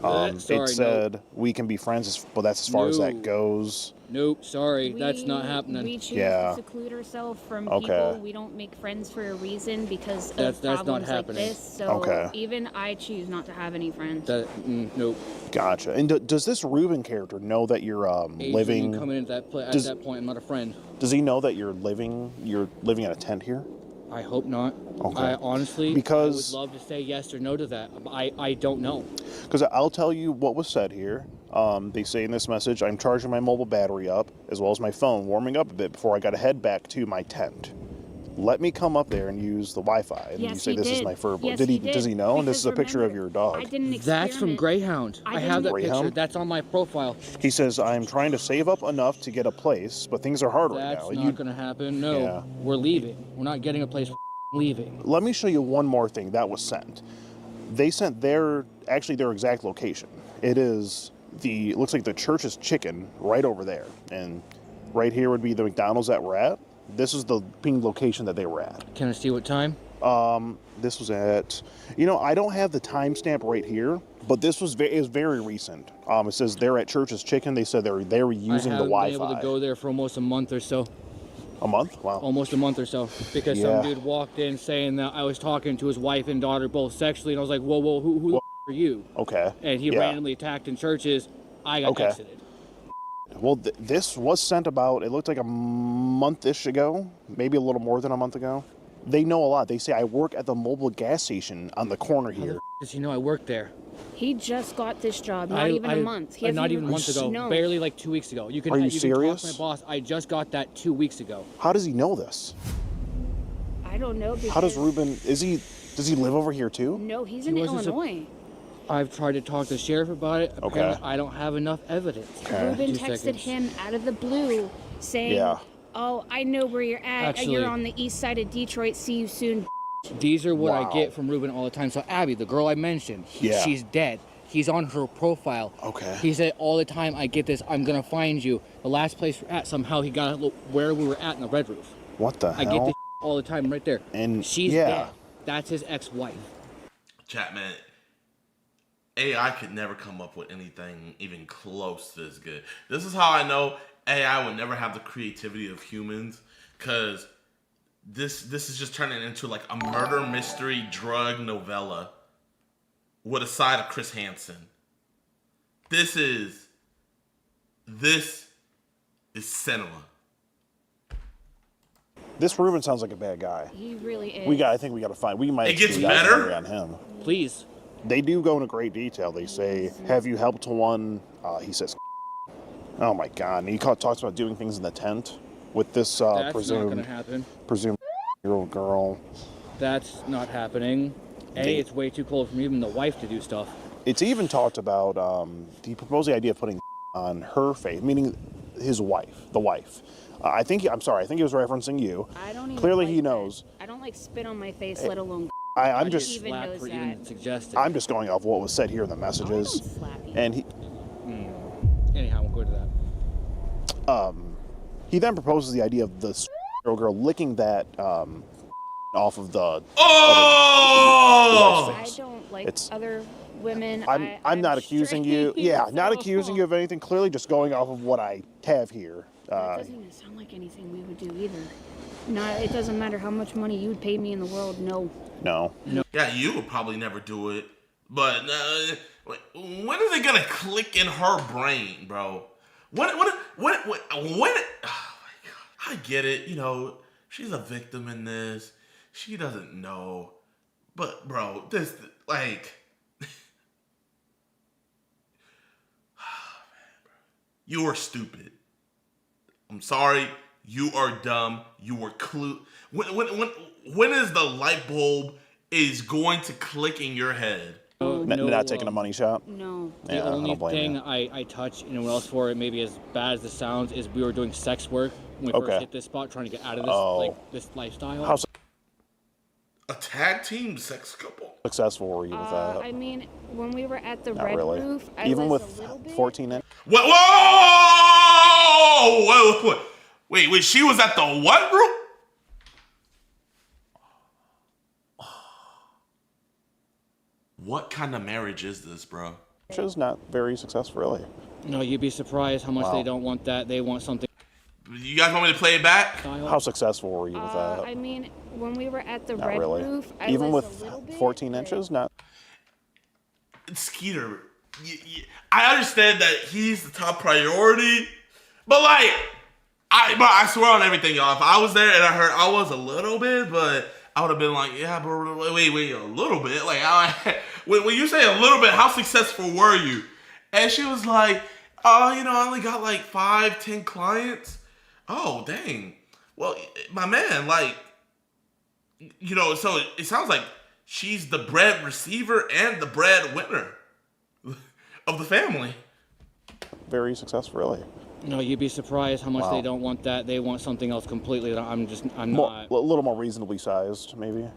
It said we can be friends, but that's as far as that goes. Nope, sorry, that's not happening. We choose to seclude ourselves from people. We don't make friends for a reason because of problems like this. So even I choose not to have any friends. Nope. Gotcha. And does this Ruben character know that you're living? Coming in at that point, I'm not a friend. Does he know that you're living in a tent here? I hope not. Okay. I honestly, because I would love to say yes or no to that. I don't know. Because I'll tell you what was said here. They say in this message, I'm charging my mobile battery up, as well as my phone, warming up a bit before I got to head back to my tent. Let me come up there and use the Wi-Fi. And you say this is my fur. Yes, does he know? And this is a picture of your dog. I didn't That's from Greyhound. I have that picture. That's on my profile. He says, I'm trying to save up enough to get a place, but things are hard right now. That's not going to happen. No, we're leaving. We're not getting a place. Leaving. Let me show you one more thing that was sent. They sent their exact location. It is looks like the Church's Chicken right over there. And right here would be the McDonald's that we're at. This is the ping location that they were at. Can I see what time? This was at, I don't have the timestamp right here, but this was very recent. It says they're at Church's Chicken. They said they were using the Wi-Fi. I haven't been able to go there for almost a month or so. A month? Wow. Almost a month or so. Because some dude walked in saying that I was talking to his wife and daughter both sexually, and I was like, whoa, who the are you? Okay. And he randomly attacked in churches. I got exited. Well, this was sent about, it looked like a month-ish ago, maybe a little more than a month ago. They know a lot. They say I work at the mobile gas station on the corner here. How the does he know I work there? He just got this job, not even a month. Not even a month ago, barely like 2 weeks ago. Are you serious? Can talk to my boss. I just got that 2 weeks ago. How does he know this? I don't know. How does Ruben, does he live over here too? No, he's in Illinois. I've tried to talk to the sheriff about it. Apparently, I don't have enough evidence. Ruben texted him out of the blue saying, oh, I know where you're at. Actually, you're on the east side of Detroit. See you soon. These are what I get from Ruben all the time. So Abby, the girl I mentioned, she's dead. He's on her profile. Okay. He said all the time, I get this, I'm going to find you. The last place we're at, somehow he got where we were at in the Red Roof. What the hell? I get this all the time right there. And she's dead. That's his ex-wife. Chapman, AI could never come up with anything even close to this good. This is how I know AI would never have the creativity of humans, because this is just turning into like a murder mystery drug novella with a side of Chris Hansen. This is cinema. This Ruben sounds like a bad guy. He really is. I think we got to find. We might. It gets better on him. Please. They do go into great detail. They say, "Have you helped one?" He says, "Oh my God!" And he talks about doing things in the tent with this That's not going to happen. Presumed year-old girl. That's not happening. It's way too cold for even the wife to do stuff. It's even talked about. He proposed the idea of putting on her face, meaning his wife, the wife. I think he was referencing you. I don't even Clearly, like he knows. I don't like spit on my face, let alone. I'm just. Even knows that. I'm just going off what was said here in the messages. And he. Anyhow, we'll go to that. He then proposes the idea of the girl licking that off of the. Oh! I don't like other women. I'm not accusing you. Yeah, not accusing you of anything. Clearly, just going off of what I have here. That doesn't even sound like anything we would do either. It doesn't matter how much money you would pay me in the world. No. Yeah, you would probably never do it. But when is it gonna click in her brain, bro? When? Oh my God! I get it. She's a victim in this. She doesn't know. But bro, this like, you are stupid. I'm sorry. You are dumb. You are when is the light bulb is going to click in your head? Not taking a money shot? No. The only thing I touch anyone else for it, maybe as bad as this sounds, is we were doing sex work when we first hit this spot, trying to get out of this this lifestyle. How a tag team sex couple? Successful were you with that? I mean, when we were at the Not Red really. Roof, I Even was with a little bit. 14 inch. Whoa! Wait, she was at the what room? What kind of marriage is this, bro? Which is not very successful, really. No, you'd be surprised how much they don't want that. They want something. You guys want me to play it back? How successful were you with that? I mean, when we were at the Not Red really. Roof, I Even was with a little bit. 14 inches, not. Skeeter, I understand that he's the top priority, but like, I swear on everything, y'all. If I was there and I heard I was a little bit, but I would have been like, yeah, but wait, a little bit. Like, when you say a little bit, how successful were you? And she was like, oh, I only got like 5-10 clients. Oh, dang. Well, my man, like, so it sounds like she's the bread receiver and the bread winner of the family. Very successful, really. No, you'd be surprised how much they don't want that. They want something else completely. I'm not. A little more reasonably sized, maybe.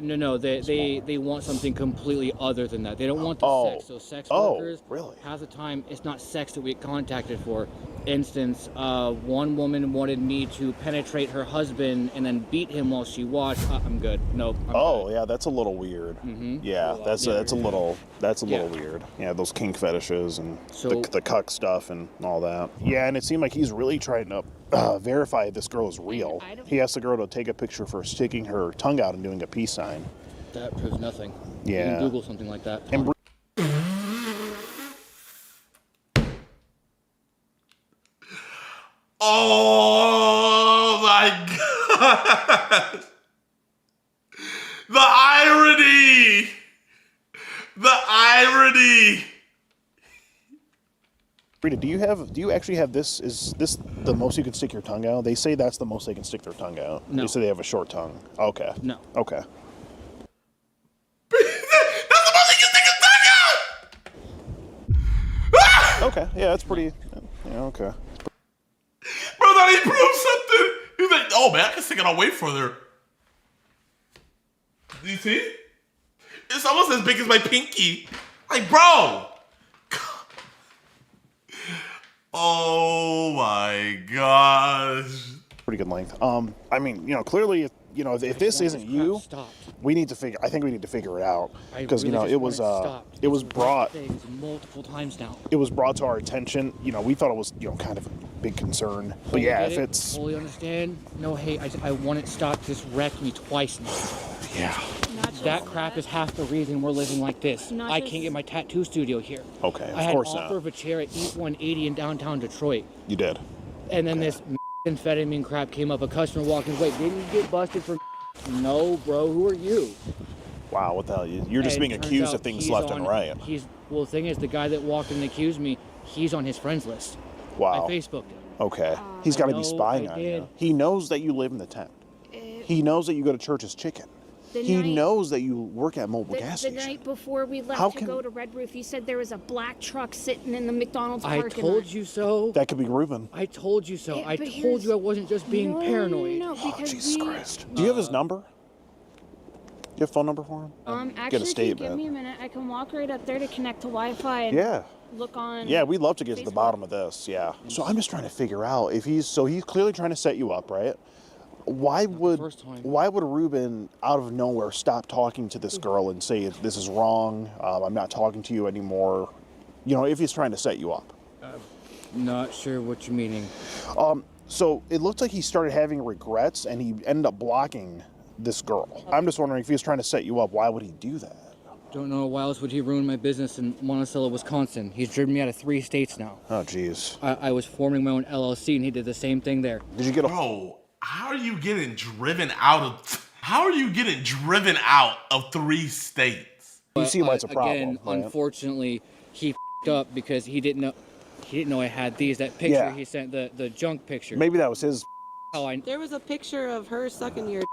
No, they want something completely other than that. They don't want the sex. So sex workers, really? Half the time, it's not sex that we get contacted for. Instance, one woman wanted me to penetrate her husband and then beat him while she watched. I'm good. Nope. Yeah, that's a little weird. Yeah, that's a little weird. Yeah, those kink fetishes and the cuck stuff and all that. Yeah, and it seemed like he's really trying to verify this girl is real. He asked the girl to take a picture for sticking her tongue out and doing a peace sign. That proves nothing. Yeah. You can Google something like that. And oh my God! The irony! The irony! Rita, do you actually have this? Is this the most you can stick your tongue out? They say that's the most they can stick their tongue out. No. They say they have a short tongue. Okay. No. Okay. That's the most he can stick his tongue out! Okay. Yeah, that's pretty. Yeah. Okay. Bro, thought he proved something. He's like, oh man, I can stick it out way further. Do you see? It's almost as big as my pinky. Like, bro. Oh my gosh. Pretty good length. I mean, clearly, if this isn't you, we need to figure. I think we need to figure it out because it was brought multiple times now. It was brought to our attention. We thought it was kind of a big concern. But yeah, if it's fully understand, no hate. I want it stopped. This wrecked me twice now. Yeah. That crap is half the reason we're living like this. I can't get my tattoo studio here. Okay, I had an offer of a chair at Eat 180 in downtown Detroit. You did. And then this amphetamine crap came up. A customer walking away. Didn't you get busted for? No, bro. Who are you? Wow, what the hell? You're just being accused of things left and right. Well, the thing is, the guy that walked in and accused me, he's on his friends list. Wow. I Facebooked him. Okay. He's got to be spying on you. He knows that you live in the tent. He knows that you go to Church's Chicken. He knows that you work at mobile gas station. The night before we left to go to Red Roof, he said there was a black truck sitting in the McDonald's parking lot. I told you so. That could be Ruben. I told you so. I told you I wasn't just being paranoid. No, because Jesus Christ. Do you have his number? Do you have a phone number for him? Actually, if you give me a minute, I can walk right up there to connect to Wi-Fi and look on. Yeah, we'd love to get to the bottom of this. Yeah. So I'm just trying to figure out if he's clearly trying to set you up, right? Why would Ruben out of nowhere stop talking to this girl and say this is wrong? I'm not talking to you anymore. If he's trying to set you up. Not sure what you're meaning. So it looked like he started having regrets and he ended up blocking this girl. I'm just wondering if he was trying to set you up. Why would he do that? Don't know why else would he ruin my business in Monticello, Wisconsin. He's driven me out of 3 states now. Oh, jeez. I was forming my own LLC and he did the same thing there. Did you get a... Bro, how are you getting driven out of... How are you getting driven out of 3 states? You see why it's a problem. Again, right? unfortunately, he f***ed up because he didn't know I had these. That picture he sent, the junk picture. Maybe that was his. There was a picture of her sucking your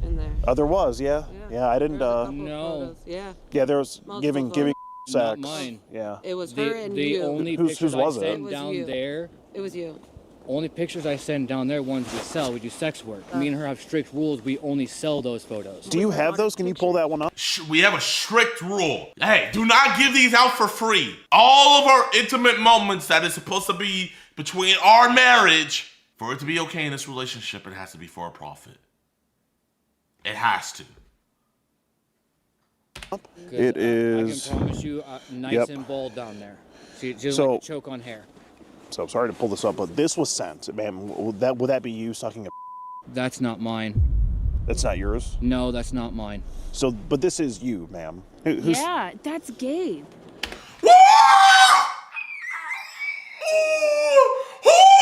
in there. Oh, there was, yeah. I didn't. No. Yeah. Yeah, there was giving sex. Not mine. Yeah. It was her and the you. Only whose pictures was I it? send down there. It was you. Only pictures I send down there, ones we sell. We do sex work. Me and her have strict rules. We only sell those photos. Do you have those? Can you pull that one up? We have a strict rule. Hey, do not give these out for free. All of our intimate moments that is supposed to be between our marriage, for it to be okay in this relationship, it has to be for a profit. It has to. It is. I can promise you, nice and bold down there. She doesn't like to choke on hair. So sorry to pull this up, but this was sent. Man, would that be you sucking a? That's not mine. That's not yours? No, that's not mine. So, but this is you, ma'am. Yeah, that's Gabe. Who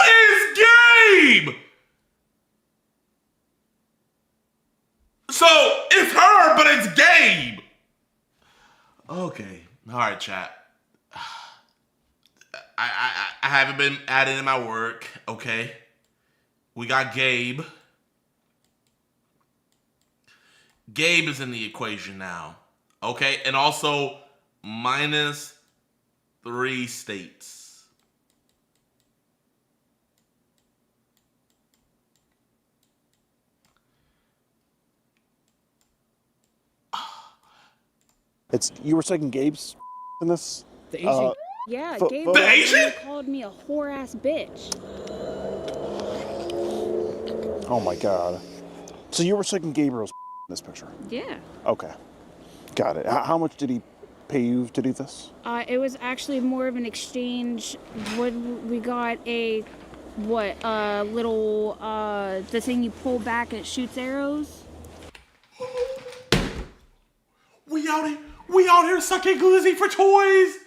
is Gabe? So it's her, but it's Gabe. Okay. All right, chat. I haven't been adding in my work, okay? We got Gabe. Gabe is in the equation now, okay? And also minus 3 states. You were sucking Gabe's in this? The Asian. Yeah, Gabe The Asian? called me a whore ass bitch. Oh my god. So you were sucking Gabriel's in this picture? Yeah. Okay. Got it. How much did he pay you to do this? It was actually more of an exchange. We got a little the thing you pull back and it shoots arrows. We out here sucking glizzy for toys.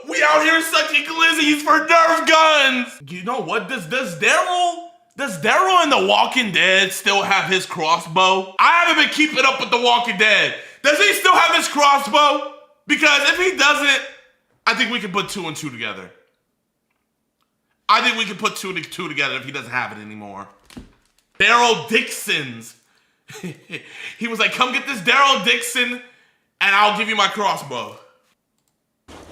We out here sucking glizzies for Nerf guns. You know what? Does Daryl in The Walking Dead still have his crossbow? I haven't been keeping up with The Walking Dead. Does he still have his crossbow? Because if he doesn't, I think we can put 2 and 2 together. I think we can put 2 and 2 together if he doesn't have it anymore. Daryl Dixon's. He was like, come get this Daryl Dixon and I'll give you my crossbow.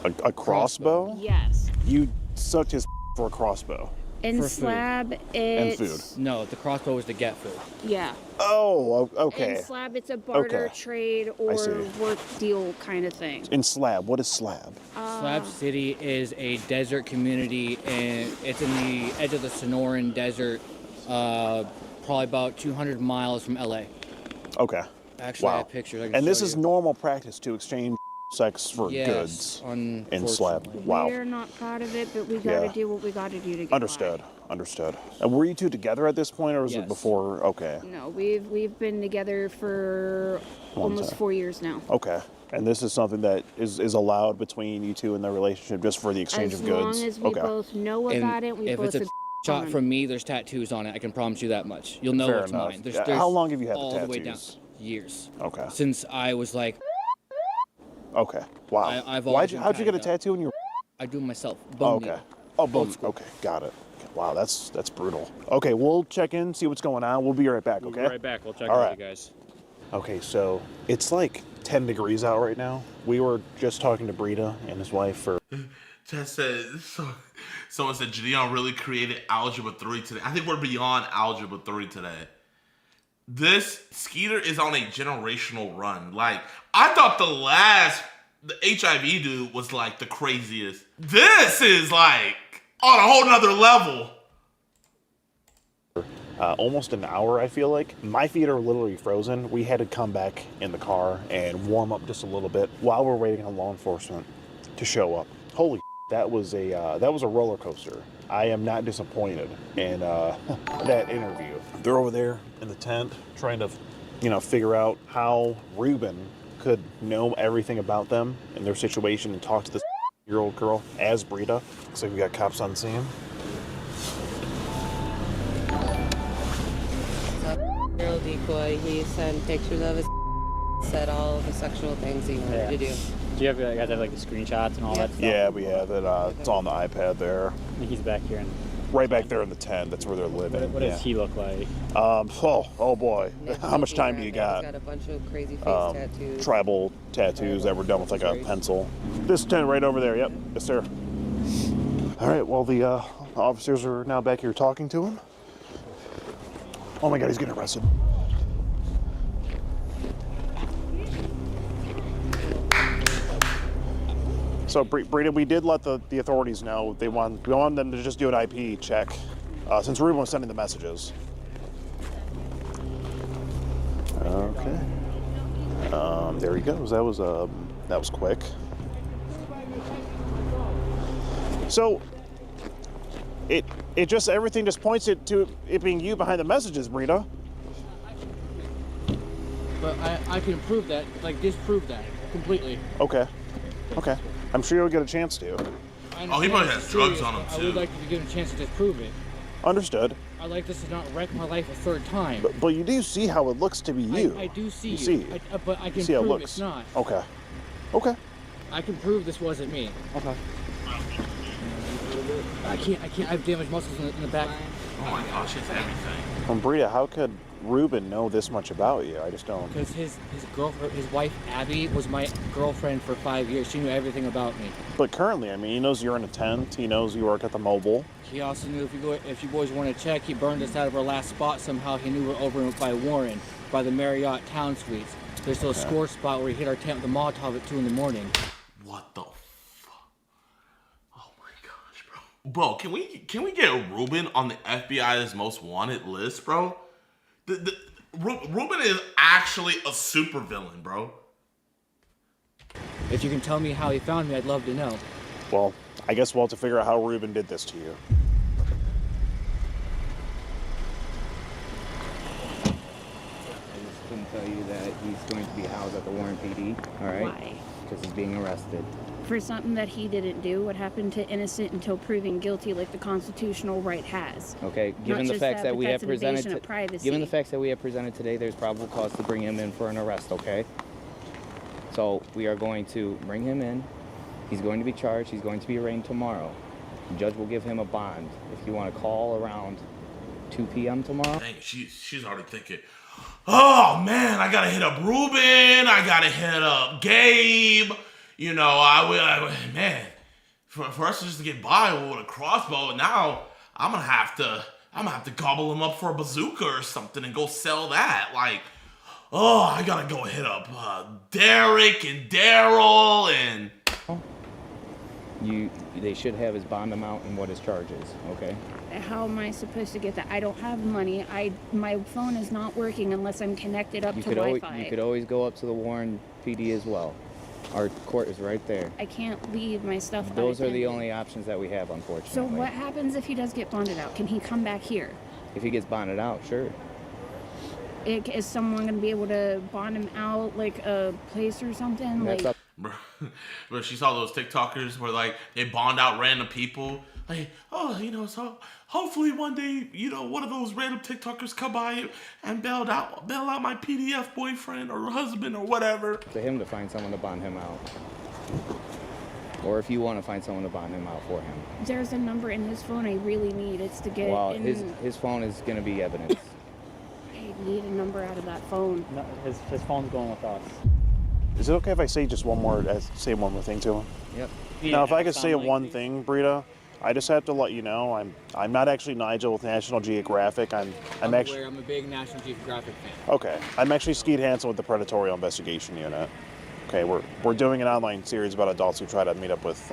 A crossbow? Yes. You sucked his for a crossbow. And Slab, And food. No, the crossbow was to get food. Yeah. Oh, okay. In Slab, it's a barter, Okay. trade, or work deal kind of thing. In Slab, what is Slab? Slab City is a desert community, and it's in the edge of the Sonoran Desert, probably about 200 miles from LA. Okay. Actually, I wow. have pictures. I can And this show is you. normal practice to exchange sex for Yes, goods in Slab. unfortunately. Wow. We're not proud of it, but we gotta Yeah. do what we gotta do to get Understood. Understood. And were you two together at this point, or was it Yes. before? Okay. by. No, we've been together for Long almost time. 4 years now. Okay. And this is something that is allowed between you two in the relationship, just for the exchange As of goods. long as we okay. both know And about it, we if both it's a shot from me, there's tattoos on it. I can promise you that much. You'll know Fair it's enough. mine. There's, Yeah, there's how long have you had the all the way down? tattoos? Years. Okay. Since I was like, Okay. Wow. I've always been How'd you get a tatted up. tattoo in your? I do it myself. Oh, Bone okay. needle. Oh, boom. Okay, got it. Wow, that's brutal. Okay, we'll check in, see what's going on. We'll be right back. Okay. We'll be right back. We'll check All in right. with you guys. Okay, so it's like 10 degrees out right now. We were just talking to Brita and his wife for. Just said, someone said JiDion really created Algebra 3 today. I think we're beyond Algebra 3 today. This Skeeter is on a generational run. Like, I thought the HIV dude was like the craziest. This is like on a whole nother level. Almost an hour, I feel like. My feet are literally frozen. We had to come back in the car and warm up just a little bit while we're waiting on law enforcement to show up. Holy that was a roller coaster. I am not disappointed in that interview. They're over there in the tent trying to, figure out how Ruben could know everything about them and their situation and talk to this year-old girl as Brita. Looks like we got cops on scene. Real decoy. He sent pictures of his said all the sexual things he wanted to do. Do you guys have like the screenshots and all that stuff? Yeah, we have it. It's on the iPad there. And he's back here. Right back there in the tent. That's where they're living. What does he look like? Oh boy. How much time do you got? He's got a bunch of crazy face tattoos. Tribal tattoos that were done with like a pencil. This tent right over there. Yep. Yes, sir. All right. Well, the officers are now back here talking to him. Oh my God, he's getting arrested. So, Brita, we did let the authorities know we want them to just do an IP check since Ruben was sending the messages. Okay. There he goes. That was quick. So, everything just points it to it being you behind the messages, Brita. But I can prove that, like disprove that completely. Okay. I'm sure you'll get a chance to. Oh, he probably has drugs on him too. I would like to give him a chance to disprove it. Understood. I'd like this to not wreck my life a third time. But you do see how it looks to be you. I do see you. you. See. But I can see how it prove looks. it's not. Okay. I can prove this wasn't me. Okay. I can't. I have damaged muscles in the back. Oh my gosh, it's everything. From Brita, how could Ruben know this much about you? I just don't. Because his girlfriend, his wife Abby, was my girlfriend for 5 years. She knew everything about me. But currently, I mean, he knows you're in a tent. He knows you work at the mobile. He also knew if you boys want to check, he burned us out of our last spot somehow. He knew we're over by Warren, by the Marriott Town Suites. There's still a score spot where he hit our tent with a Molotov at 2 in the morning. What the fuck? Oh my gosh, bro. Bro, can we get Ruben on the FBI's most wanted list, bro? Ruben is actually a supervillain, bro. If you can tell me how he found me, I'd love to know. Well, I guess we'll have to figure out how Ruben did this to you. I just couldn't tell you that he's going to be housed at the Warren PD, all right? Why? Because he's being arrested. For something that he didn't do, what happened to innocent until proven guilty, like the constitutional right has. Okay, given the facts that we have presented, given the facts that we have presented today, there's probable cause to bring him in for an arrest. Okay. So we are going to bring him in. He's going to be charged. He's going to be arraigned tomorrow. The judge will give him a bond. If you want to call around 2 p.m. tomorrow. Dang, she's already thinking, oh man, I gotta hit up Ruben. I gotta hit up Gabe. You know, man, for us to just get by with a crossbow, now I'm gonna have to gobble him up for a bazooka or something and go sell that. Like, oh, I gotta go hit up Derek and Daryl and. They should have his bond amount and what his charge is. Okay. How am I supposed to get that? I don't have money. My phone is not working unless I'm connected up to Wi-Fi. You could always go up to the Warren PD as well. Our court is right there. I can't leave my stuff. Those are the only options that we have, unfortunately. So what happens if he does get bonded out? Can he come back here? If he gets bonded out, sure. Is someone going to be able to bond him out, like a place or something? But she saw those TikTokers where like they bond out random people. Like, oh, so hopefully one day, one of those random TikTokers come by and bail out my PDF boyfriend or husband or whatever. To him to find someone to bond him out. Or if you want to find someone to bond him out for him. There's a number in his phone I really need. It's to get his phone is going to be evidence. I need a number out of that phone. No, his phone's going with us. Is it okay if I say one more thing to him? Yep. Now, if I could say one thing, Brita, I just have to let you know I'm not actually Nigel with National Geographic. I'm actually. I'm a big National Geographic fan. Okay, I'm actually Skeeter Hansen with the Predatorial Investigation Unit. Okay, we're doing an online series about adults who try to meet up with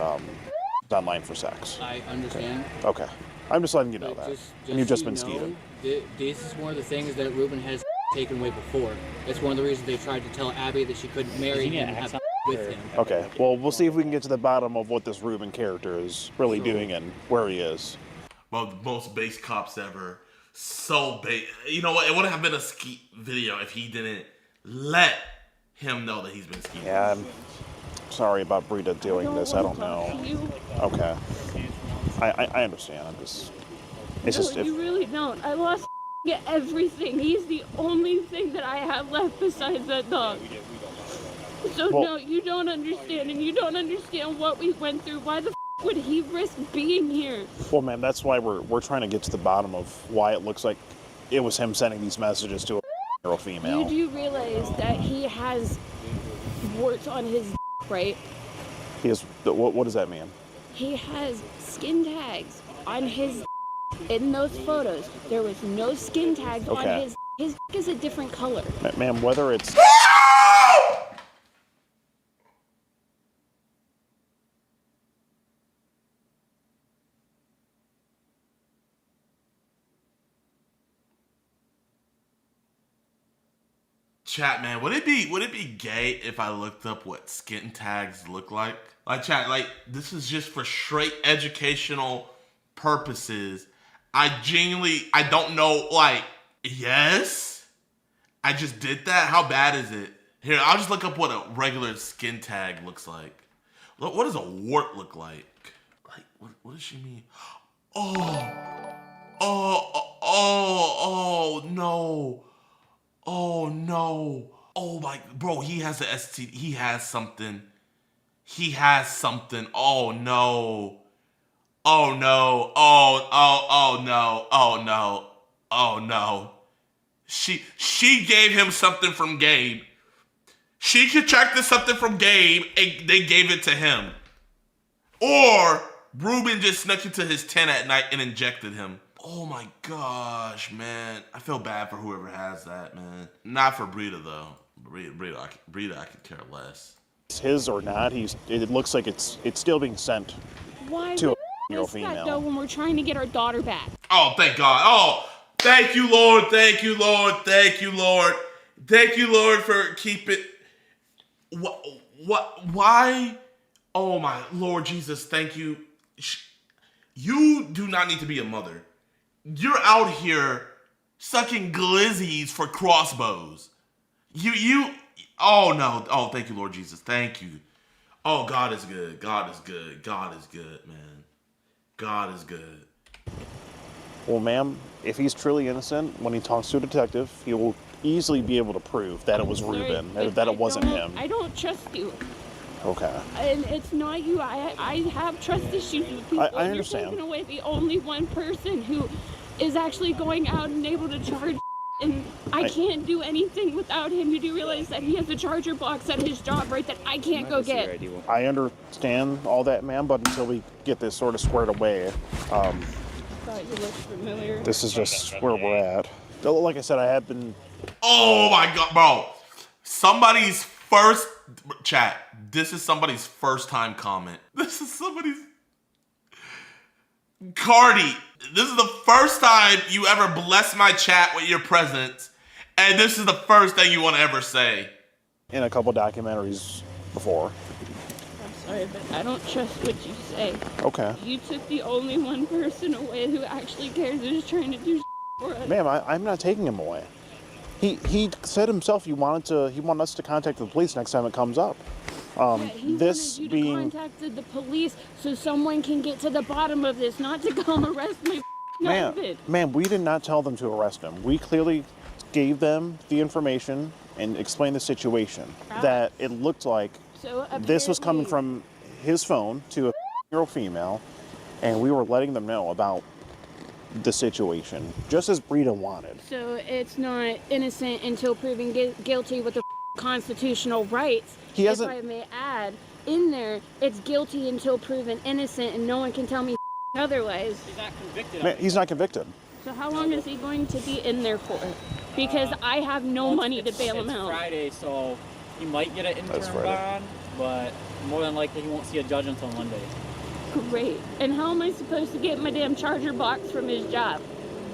online for sex. I understand. Okay, I'm just letting you know that. And you've just been Skeeter. This is one of the things that Ruben has taken away before. It's one of the reasons they tried to tell Abby that she couldn't marry him and have with him. Okay, well, we'll see if we can get to the bottom of what this Ruben character is really doing and where he is. Well, the most base cops ever. So base. You know what? It would have been a Skeet video if he didn't let him know that he's been Skeeting. Yeah, I'm sorry about Brita doing this. I don't know. Okay. I understand. It's just. You really don't. I lost get everything. He's the only thing that I have left besides that dog. So Well- no, you don't understand, and you don't understand what we went through. Why the would he risk being here? Well, ma'am, that's why we're trying to get to the bottom of why it looks like it was him sending these messages to a girl female. You do realize that he has warts on his right? He is. What does that mean? He has skin tags on his in those photos. There was no skin tags on Okay. his is a different color. Ma'am, whether it's Chat, man, would it be gay if I looked up what skin tags look like? Like, chat, like, this is just for straight educational purposes. I don't know, like, yes? I just did that? How bad is it? Here, I'll just look up what a regular skin tag looks like. What does a wart look like? Like, what does she mean? Oh, no. Oh no. Oh my, bro, he has a STD. He has something. Oh no. Oh no. Oh no. Oh no. Oh no. She gave him something from Gabe. She contracted something from Gabe and they gave it to him. Or Ruben just snuck into his tent at night and injected him. Oh my gosh, man. I feel bad for whoever has that, man. Not for Brita, though. Brita, I could care less. it's his or not, it looks like it's still being sent Why to a would girl we risk that, though, female. when we're trying to get our daughter back? Oh, thank God. Oh, thank you, Lord. Thank you, Lord. Thank you, Lord. Thank you, Lord, for keeping... What? Why? Oh, my Lord Jesus, thank you. You do not need to be a mother. You're out here sucking glizzies for crossbows. Oh no. Oh, thank you, Lord Jesus. Thank you. Oh, God is good. God is good. God is good, man. God is good. Well, ma'am, if he's truly innocent, when he talks to a detective, he will easily be able to prove that it was Ruben, that it wasn't him. I don't trust you. Okay. And it's not you. I have trust issues with people. I understand. You're taking away the only one person who is actually going out and able to charge, and I can't do anything without him. You do realize that he has a charger box at his job, right, that I can't go get. I understand all that, ma'am, but until we get this sort of squared away, Thought you looked familiar. this is just where we're at. Like I said, I have been... Oh my God, bro. Somebody's first... Chat, this is somebody's first time comment. This is somebody's... Cardi, this is the first time you ever bless my chat with your presence, and this is the first thing you want to ever say. In a couple documentaries before. I'm sorry, but I don't trust what you say. Okay. You took the only one person away who actually cares and is trying to do for us. Ma'am, I'm not taking him away. He said himself he wanted us to contact the police next time it comes up. He This wanted you being... to contact the police so someone can get to the bottom of this, not to come arrest my husband. Ma'am, we did not tell them to arrest him. We clearly gave them the information and explained the situation. That it looked like this was coming from his phone to a girl female, and we were letting them know about the situation, just as Brita wanted. So it's not innocent until proven guilty with the constitutional rights. He hasn't... If I may add, in there, it's guilty until proven innocent, and no one can tell me otherwise. He's not convicted. Man, he's not convicted. So how long is he going to be in there for? Because I have no money to bail him out. It's Friday, so he might get an interim bond, but more than likely he won't see a judge until Monday. Great. And how am I supposed to get my damn charger box from his job?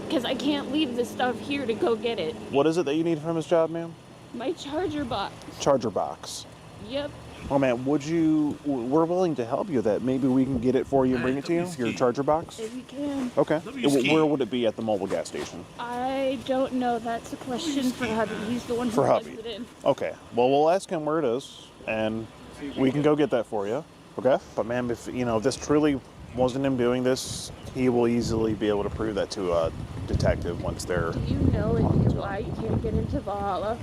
Because I can't leave this stuff here to go get it. What is it that you need from his job, ma'am? My charger box. Charger box. Yep. Oh man, we're willing to help you with that. Maybe we can get it for you and bring it to you, your charger box? If you can. Okay. Where would it be at the mobile gas station? I don't know. That's a question for hubby. He's the one who For plugs hubby. it in. Okay. Well, we'll ask him where it is, and we can go get that for you. Okay? But ma'am, if this truly wasn't him doing this, he will easily be able to prove that to a detective once they're. Do you know if you lie, you can't get into Valhalla?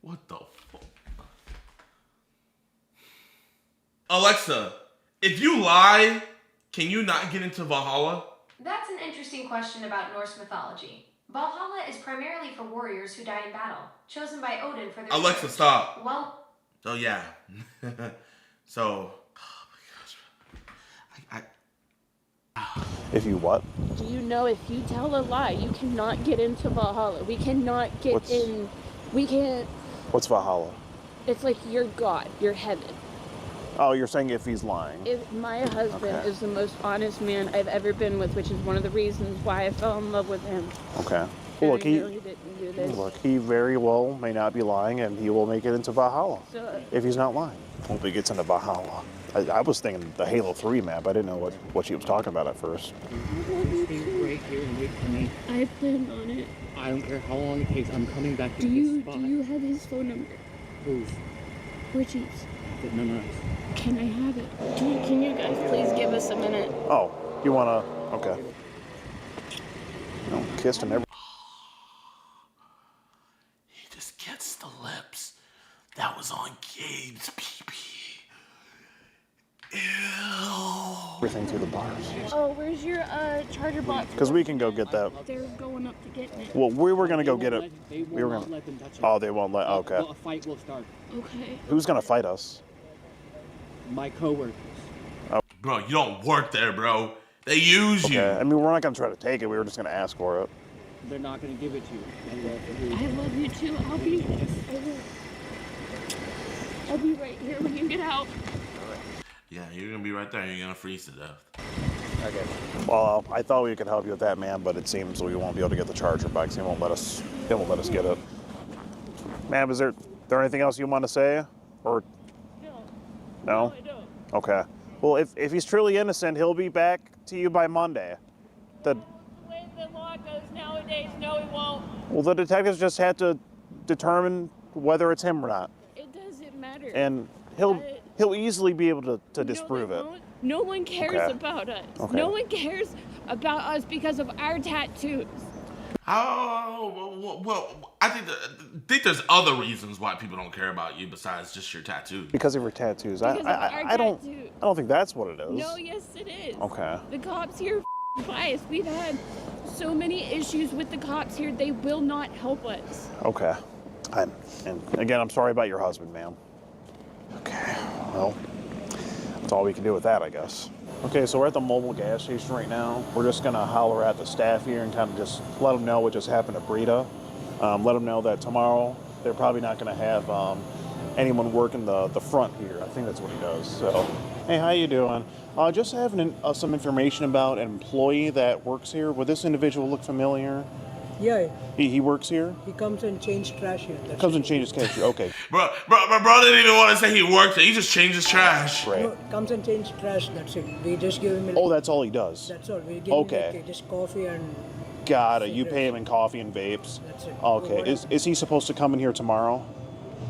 What the fuck? Alexa, if you lie, can you not get into Valhalla? That's an interesting question about Norse mythology. Valhalla is primarily for warriors who die in battle, chosen by Odin for their Alexa, courage. stop. Well, So yeah. So. If you what? Do you know if you tell a lie, you cannot get into Valhalla? We cannot get in. We can't. What's Valhalla? It's like your God, your heaven. Oh, you're saying if he's lying. My husband Okay. is the most honest man I've ever been with, which is one of the reasons why I fell in love with him. Okay. Well, look, I really didn't do this. Look, he very well may not be lying, and he will make it into Valhalla So, if he's not lying. Hope he gets into Valhalla. I was thinking the Halo 3 map. I didn't know what she was talking about at first. Stay right here and wait for me. I plan on it. I don't care how long it takes. I'm coming back to Do this you spot. do you have his phone number? Whose? Richie's. Get memorized. Can I have it? Can you guys please give us a minute? Oh, you wanna? Okay. No, kissed and everything. He just gets the lips. That was on Gabe's pee-pee. Ew. Everything through the bars. Oh, where's your charger box? Because we can go get that. They're going up to get it. Well, we were gonna go get it. They We will were not gonna. let them touch it. Oh, they won't let. Okay. Well, a fight will start. Okay. Who's gonna fight us? My coworkers. Bro, you don't work there, bro. They use you. Okay. I mean, we're not gonna try to take it. We were just gonna ask for it. They're not going to give it to you. I love you too. I'll be right here when you get out. Yeah, you're gonna be right there. You're gonna freeze to death. Okay. Well, I thought we could help you with that, man, but it seems we won't be able to get the charger back. So he won't let us. He won't let us get it. Ma'am, is there anything else you want to say, or no? I don't. Okay. Well, if he's truly innocent, he'll be back to you by Monday. The way the law goes nowadays, no, it won't. well, the detectives just had to determine whether it's him or not, It doesn't matter. and he'll easily be able to disprove it. No one cares Okay. about us. Okay. No one cares about us because of our tattoos. Oh, well, I think there's other reasons why people don't care about you besides just your tattoos. Because of your tattoos. Because of our I don't think that's what it is. No, yes, it is. Okay. The cops here are biased. We've had so many issues with the cops here. They will not help us. Okay. And again, I'm sorry about your husband, ma'am. Okay. Well, that's all we can do with that, I guess. Okay, so we're at the mobile gas station right now. We're just gonna holler at the staff here and kind of just let them know what just happened to Brita. Let them know that tomorrow they're probably not gonna have anyone working the front here. I think that's what he does. So, hey, how you doing? Just having some information about an employee that works here. Would this individual look familiar? Yeah. He works here? He comes and changes trash here. That's Comes it. and changes cash here. Okay. Bro didn't even want to say he worked there. He just changed his trash. Right. No, comes and changes trash. That's it. We just give him. Oh, that's all he does? That's all. We give Okay. him like, just coffee and. Got it. You pay him in coffee and vapes. That's it. Okay. Is he supposed to come in here tomorrow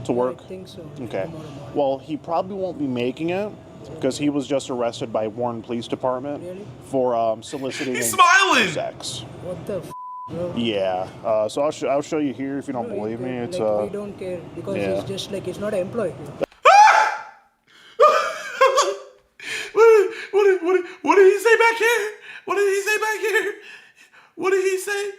to work? I think so. Okay. Well, he probably won't be making it because he was just arrested by Warren Police Department for soliciting sex. What the bro? Yeah. So I'll show you here if you don't believe me. It's we don't care because yeah. he's just like he's not an employee. What did he say back here? What did he say back here? What did he say?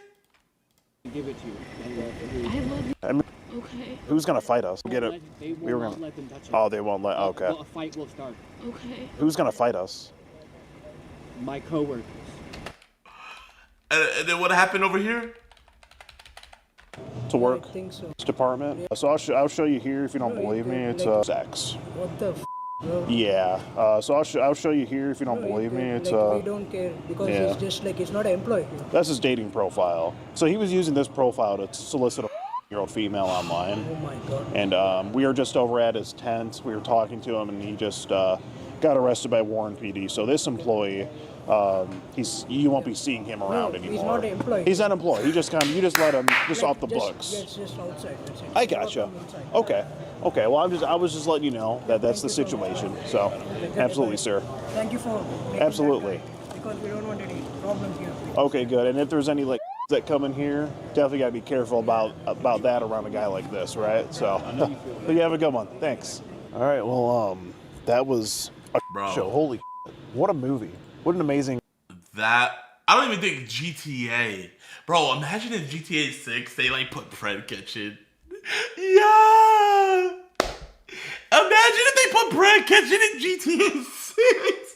Give it to you. I love you. I mean, Okay. who's gonna fight us? Get it? They We will were not gonna. let them touch it. Oh, they won't let. Okay. Well, a fight will start. Okay. Who's gonna fight us? My coworkers. And then what happened over here? To work? I think so. Department. So I'll show you here if you don't believe me. It's sex. What the bro? Yeah. So I'll show you here if you don't believe me. It's we don't care because yeah. he's just like he's not an employee. That's his dating profile. So he was using this profile to solicit a year-old female online. Oh my god. And we were just over at his tent. We were talking to him, and he just got arrested by Warren PD. So this employee, you won't be seeing him around anymore. He's not an employee. He's an employee. You just let him just off the books. Yeah, it's just outside. That's it. I gotcha. Okay. Okay. Well, I was just letting you know that that's the situation. So, absolutely, sir. Thank you for making Absolutely. that, because we don't want any problems here. Okay, good. And if there's any like that come in here, definitely got to be careful about that around a guy like this, right? So, but you have a good one. Thanks. All right, well, that was a show. Holy what a movie. What an amazing... That, I don't even think GTA. Bro, imagine in GTA 6, they like put Fred Kitchen. Yeah! Imagine if they put Brad Kitchen in GTA 6.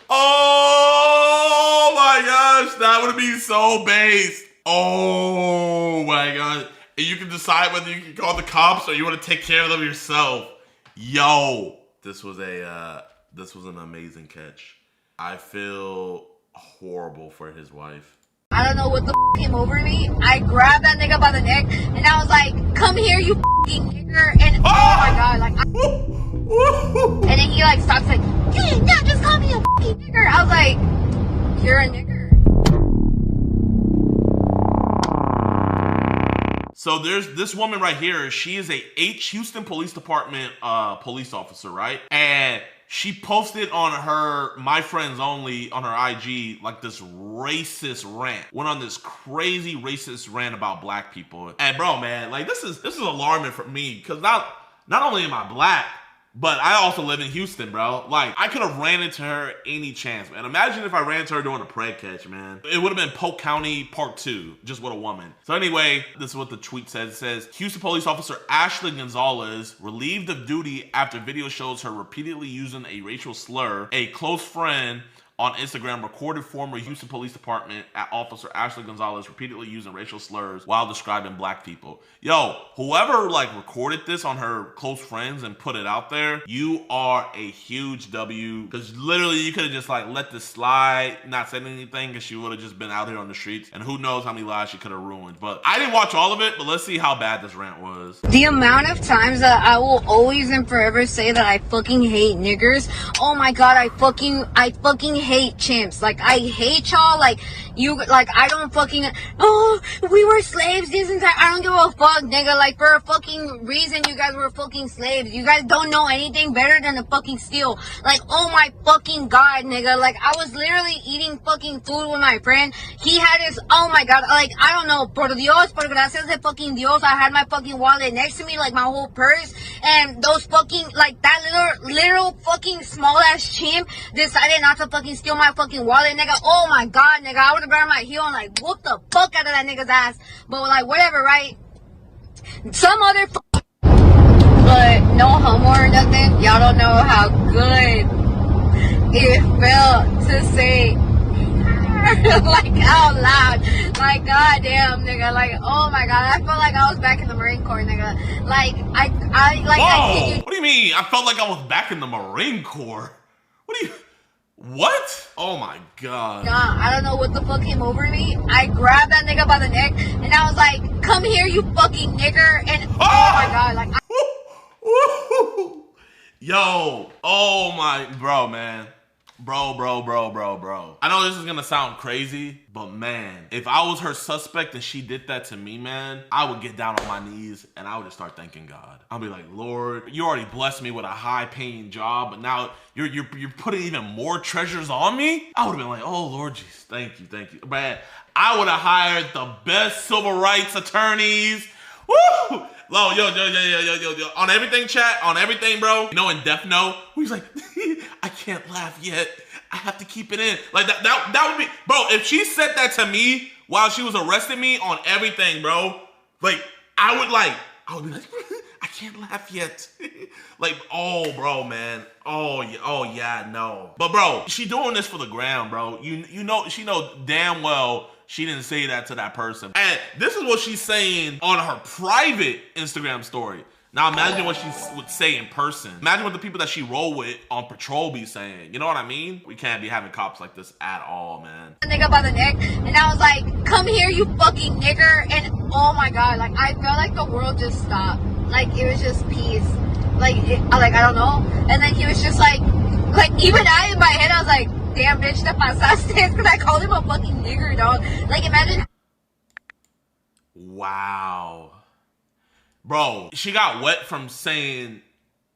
Oh my gosh, that would be so based. Oh my god. And you can decide whether you can call the cops or you want to take care of them yourself. Yo, this was an amazing catch. I feel horrible for his wife. I don't know what the came over me. I grabbed that nigga by the neck and I was like, come here, you nigger. And oh my god, like, and then he like stops like, hey, no, just call me a nigger. I was like, you're a nigger. So there's this woman right here. She is a Houston Police Department police officer, right? And she posted on her My Friends Only on her IG like this racist rant. Went on this crazy racist rant about black people. And bro, man, like this is alarming for me because not only am I black, but I also live in Houston, bro. Like, I could have ran into her any chance, man. Imagine if I ran into her during a pred catch, man. It would have been Polk County Part 2, just with a woman. So anyway, this is what the tweet says. It says, Houston police officer Ashley Gonzalez relieved of duty after video shows her repeatedly using a racial slur. A close friend on Instagram recorded former Houston Police Department officer Ashley Gonzalez repeatedly using racial slurs while describing black people. Yo, whoever like recorded this on her close friends and put it out there, you are a huge W. Because literally you could have just like let this slide, not said anything, because she would have just been out here on the streets. And who knows how many lives she could have ruined. But I didn't watch all of it, but let's see how bad this rant was. The amount of times that I will always and forever say that I fucking hate niggers. Oh my god, I fucking hate chimps. Like, I hate y'all. Like, you, like, I don't fucking, oh, we were slaves this entire, I don't give a fuck, nigga. Like, for a fucking reason, you guys were fucking slaves. You guys don't know anything better than to fucking steal. Like, oh my fucking god, nigga. Like, I was literally eating fucking food with my friend. He had his, oh my god, like, I don't know, por Dios, por gracias de fucking Dios, I had my fucking wallet next to me, like, my whole purse, and those fucking, like, that little fucking small ass chimp decided not to fucking steal my fucking wallet, nigga. Oh my god, nigga. I would have grabbed my heel and like whooped the fuck out of that nigga's ass. But like whatever, right? Some other but no homo or nothing. Y'all don't know how good it felt to say like out loud. Like goddamn, nigga. Like oh my god. I felt like I was back in the Marine Corps, nigga. Like Whoa! What do you mean? I felt like I was back in the Marine Corps. What do you? What? Oh my god. Nah, I don't know what the fuck came over me. I grabbed that nigga by the neck and I was like, come here, you fucking nigger. And oh my god, like. Yo, oh my, bro, man. Bro. I know this is gonna sound crazy, but man, if I was her suspect and she did that to me, man, I would get down on my knees and I would just start thanking God. I'll be like, Lord, you already blessed me with a high-paying job, but now you're putting even more treasures on me? I would have been like, oh Lord Jesus, thank you. Man, I would have hired the best civil rights attorneys. Woo! Yo, on everything, chat, on everything, bro. You know, in Death Note, he's like, I can't laugh yet. I have to keep it in. Like that would be, bro. If she said that to me while she was arresting me on everything, bro, like I would be like, I can't laugh yet. Like, oh, bro, man. Oh yeah, no. But bro, she doing this for the gram, bro. You know, she know damn well she didn't say that to that person. And this is what she's saying on her private Instagram story. Now imagine what she would say in person. Imagine what the people that she roll with on patrol be saying. You know what I mean? We can't be having cops like this at all, man. Nigga by the neck, and I was like, come here, you fucking nigger. And oh my god, like I felt like the world just stopped. Like it was just peace. Like I don't know. And then he was just like even I in my head I was like, damn bitch, te pasaste, because I called him a fucking nigger, dog. Like imagine. Wow. Bro, she got wet from saying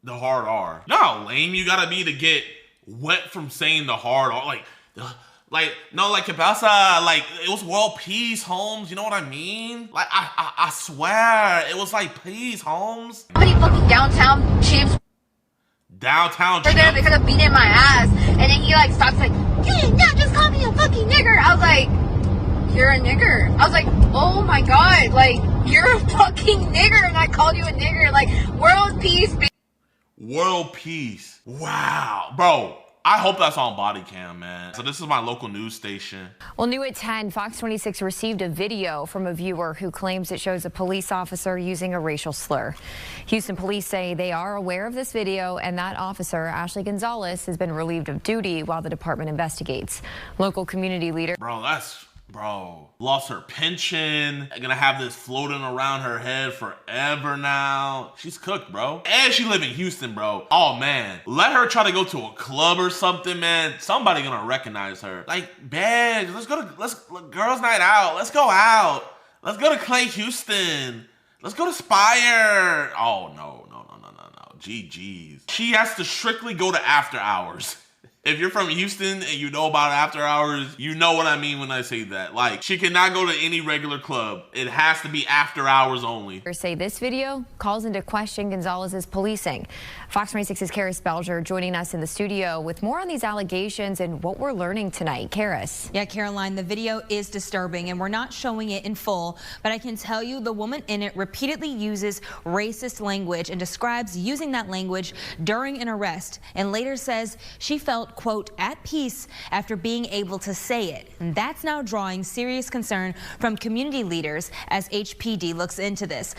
the hard R. You know how lame you gotta be to get wet from saying the hard R? Like, no, like, ¿qué pasa? Like, it was world peace, Holmes. You know what I mean? Like, I swear, it was like, please, Holmes. How many fucking downtown champs Downtown were there? They could have beaten my ass. And then he like stops like, you did not just call me a fucking nigger. I was like, you're a nigger. I was like, oh my god, like, you're a fucking nigger and I called you a nigger. Like, world peace, bitch. World peace. Wow. Bro, I hope that's on body cam, man. So this is my local news station. Well, new at 10, Fox 26 received a video from a viewer who claims it shows a police officer using a racial slur. Houston police say they are aware of this video and that officer, Ashley Gonzalez, has been relieved of duty while the department investigates. Local community leader. Bro, lost her pension. Gonna have this floating around her head forever now. She's cooked, bro. And she live in Houston, bro. Oh, man. Let her try to go to a club or something, man. Somebody gonna recognize her. Like, man, let's girls' night out. Let's go out. Let's go to Clay Houston. Let's go to Spire. Oh, no. GG's. She has to strictly go to after hours. If you're from Houston and you know about after hours, you know what I mean when I say that. Like, she cannot go to any regular club. It has to be after hours only. Say this video calls into question Gonzalez's policing. Fox 26's Karis Belger joining us in the studio with more on these allegations and what we're learning tonight. Karis. Yeah, Caroline, the video is disturbing and we're not showing it in full, but I can tell you the woman in it repeatedly uses racist language and describes using that language during an arrest and later says she felt, quote, at peace after being able to say it. And that's now drawing serious concern from community leaders as HPD looks into this.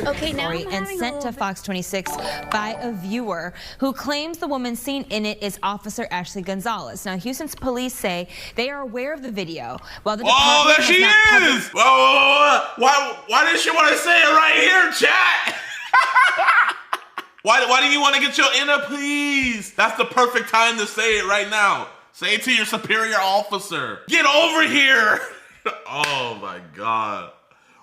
Okay, now and sent to Fox 26 by a viewer who claims the woman seen in it is Officer Ashley Gonzalez. Now, Houston's police say they are aware of the video. While the there she is! Why did she want to say it right here, chat? Why do you want to get your inner please? That's the perfect time to say it right now. Say it to your superior officer. Get over here. Oh my God.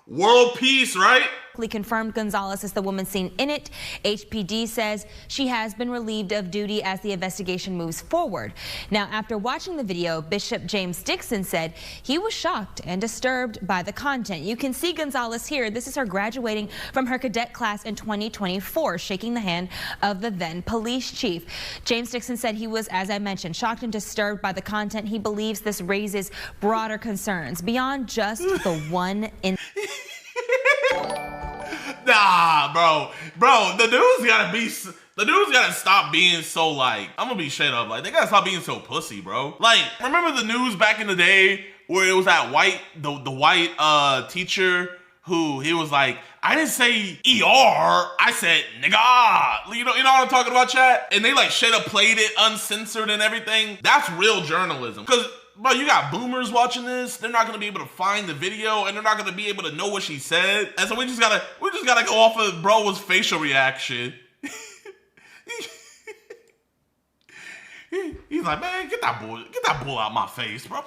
World peace, right? Confirmed Gonzalez is the woman seen in it. HPD says she has been relieved of duty as the investigation moves forward. Now, after watching the video, Bishop James Dixon said he was shocked and disturbed by the content. You can see Gonzalez here. This is her graduating from her cadet class in 2024, shaking the hand of the then police chief. James Dixon said he was, as I mentioned, shocked and disturbed by the content. He believes this raises broader concerns beyond just the one in. Nah, bro, the dudes gotta stop being so like, I'm gonna be straight up, like, they gotta stop being so pussy, bro. Like, remember the news back in the day where it was that the white teacher who he was like, I didn't say ER, I said nigga. You know what I'm talking about, chat? And they like straight up played it uncensored and everything. That's real journalism. Cause bro, you got boomers watching this. They're not gonna be able to find the video, and they're not gonna be able to know what she said. And so we just gotta go off of bro's facial reaction. He's like, man, get that bull out my face, bro.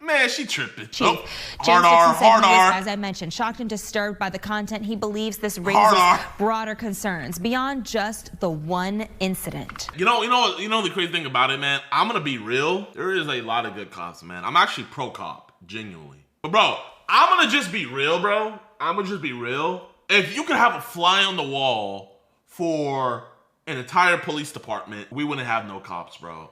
Man, she tripping. Chief, James Dixon said he was, as I mentioned, shocked and disturbed by the content. He believes this raises broader concerns beyond just the one incident. You know the crazy thing about it, man? I'm gonna be real. There is a lot of good cops, man. I'm actually pro cop, genuinely. But bro, I'm gonna just be real, bro. If you could have a fly on the wall for an entire police department, we wouldn't have no cops, bro.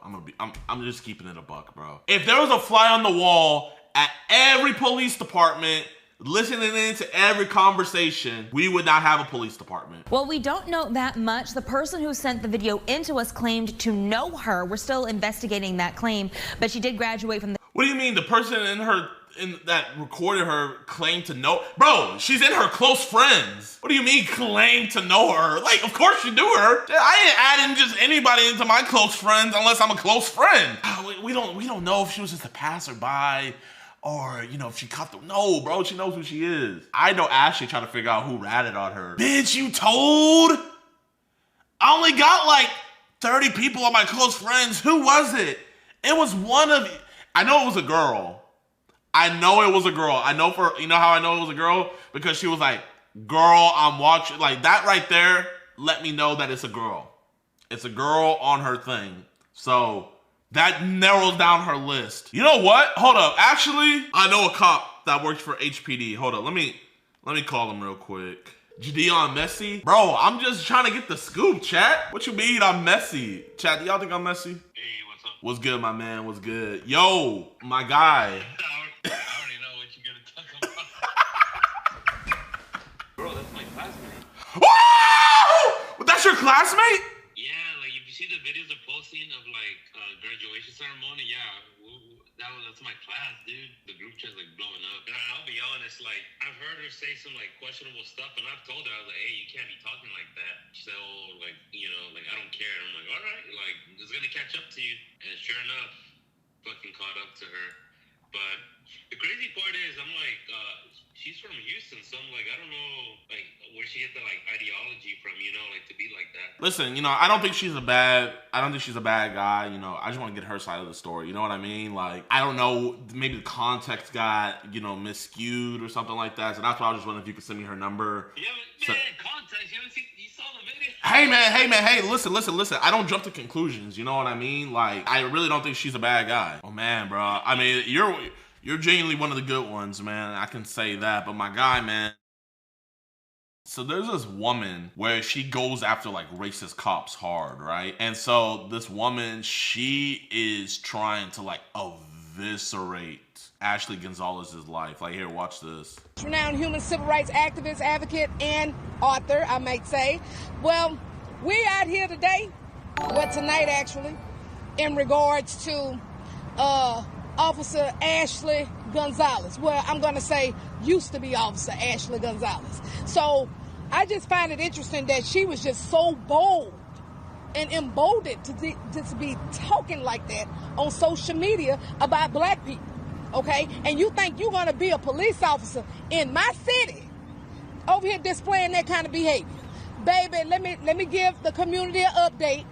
I'm just keeping it a buck, bro. If there was a fly on the wall at every police department, listening into every conversation, we would not have a police department. Well, we don't know that much. The person who sent the video into us claimed to know her. We're still investigating that claim, but she did graduate from the... What do you mean? The person that recorded her claimed to know? Bro, she's in her close friends. What do you mean claim to know her? Like, of course you knew her. I ain't adding just anybody into my close friends unless I'm a close friend. We don't know if she was just a passerby or, if she caught them. No, bro, she knows who she is. I know Ashley trying to figure out who ratted on her. Bitch, you told? I only got like 30 people on my close friends. Who was it? It was one of... I know it was a girl. I know it was a girl. I know how I know it was a girl? Because she was like, girl, I'm watching. Like, that right there let me know that it's a girl. It's a girl on her thing. So That narrows down her list. You know what? Hold up. Actually, I know a cop that works for HPD. Hold up. Let me call him real quick. Jidion's messy? Bro, I'm just trying to get the scoop, chat. What you mean I'm messy? Chat, do y'all think I'm messy? Hey, what's up? What's good, my man? What's good? Yo, my guy. I already know what you're gonna talk about. Bro, that's my classmate. Woo! That's your classmate? Yeah, like if you see the videos they're posting of like graduation ceremony, yeah, that's my class, dude. The group chat's like blowing up. And I'll be honest, like I've heard her say some like questionable stuff, and I've told her, I was like, hey, you can't be talking like that. She said, oh, like, you know, like I don't care. And I'm like, all right, like it's gonna catch up to you. And sure enough, fucking caught up to her. But the crazy part is, I'm like, she's from Houston, so I'm like, I don't know, like, where she get the like ideology from, you know, like to be like that. Listen, you know, I don't think she's a bad guy. You know, I just want to get her side of the story. You know what I mean? Like, I don't know, maybe the context got, you know, misskewed or something like that. So that's why I was just wondering if you could send me her number. Yeah, man, context. You haven't seen, you saw the video. Hey, listen. I don't jump to conclusions. You know what I mean? Like, I really don't think she's a bad guy. Oh man, bro. I mean, you're genuinely one of the good ones, man. I can say that. But my guy, man. So there's this woman where she goes after like racist cops hard, right? And so this woman, she is trying to like eviscerate Ashley Gonzalez's life. Like, here, watch this. Renowned human civil rights activist, advocate, and author, I might say. Well, we out here today, well, tonight actually, in regards to Officer Ashley Gonzalez. Well, I'm going to say used to be Officer Ashley Gonzalez. So I just find it interesting that she was just so bold and emboldened to be talking like that on social media about black people. Okay? And you think you're going to be a police officer in my city over here displaying that kind of behavior. Baby, let me give the community an update.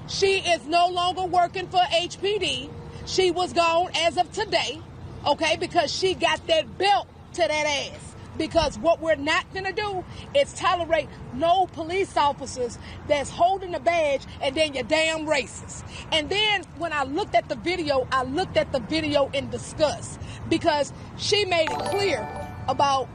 She is no longer working for HPD. She was gone as of today, okay, because she got that belt to that ass. Because what we're not going to do is tolerate no police officers that's holding the badge and then you're damn racist. And then when I looked at the video in disgust because she made it clear about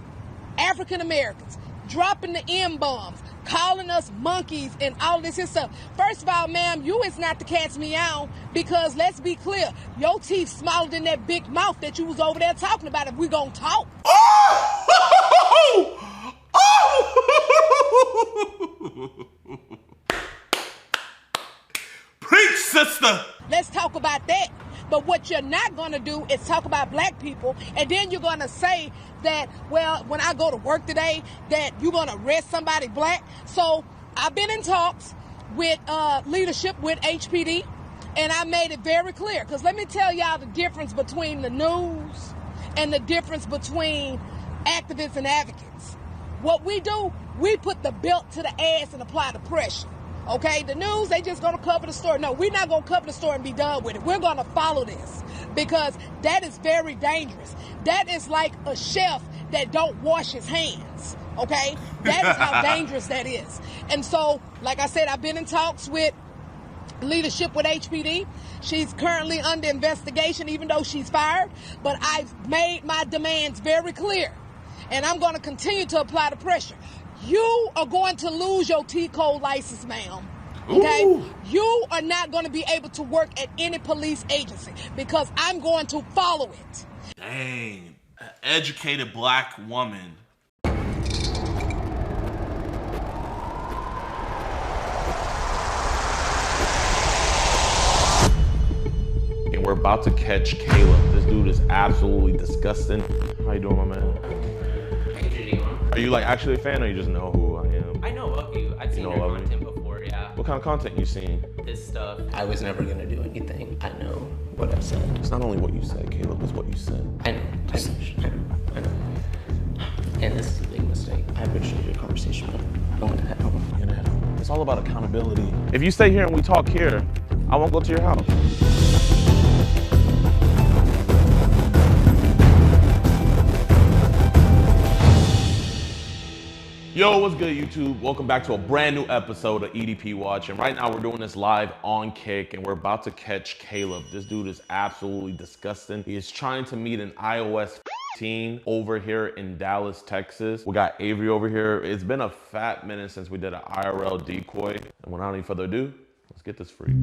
African Americans dropping the M-bombs, calling us monkeys and all this and stuff. First of all, ma'am, you is not to catch me out because let's be clear, your teeth smaller than that big mouth that you was over there talking about if we gonna talk. Preach, sister! Let's talk about that. But what you're not going to do is talk about black people, and then you're going to say that, well, when I go to work today, that you're going to arrest somebody black. So I've been in talks with leadership with HPD, and I made it very clear. Because let me tell y'all the difference between the news and the difference between activists and advocates. What we do, we put the belt to the ass and apply the pressure. Okay, the news, they just gonna cover the story. No, we're not gonna cover the story and be done with it. We're gonna follow this because that is very dangerous. That is like a chef that don't wash his hands. Okay, that is how dangerous that is. And so, like I said, I've been in talks with leadership with HPD. She's currently under investigation, even though she's fired. But I've made my demands very clear, and I'm gonna continue to apply the pressure. You are going to lose your T-code license, ma'am. Okay? Ooh. You are not going to be able to work at any police agency because I'm going to follow it. Dang. An educated black woman. And we're about to catch Caleb. This dude is absolutely disgusting. How you doing, my man? Are you like actually a fan or you just know who I am? I know of you. I've seen your content before, yeah. What kind of content you seen? This stuff. I was never gonna do anything. I know what I said. It's not only what you said, Caleb, it's what you said. I know. And this is a big mistake. I appreciate your conversation, but I'm going to head home. It's all about accountability. If you stay here and we talk here, I won't go to your house. Yo, what's good, YouTube? Welcome back to a brand new episode of EDP Watch. And right now we're doing this live on Kick, and we're about to catch Caleb. This dude is absolutely disgusting. He is trying to meet an iOS 15 over here in Dallas, Texas. We got Avery over here. It's been a fat minute since we did an IRL decoy. And without any further ado, let's get this freak.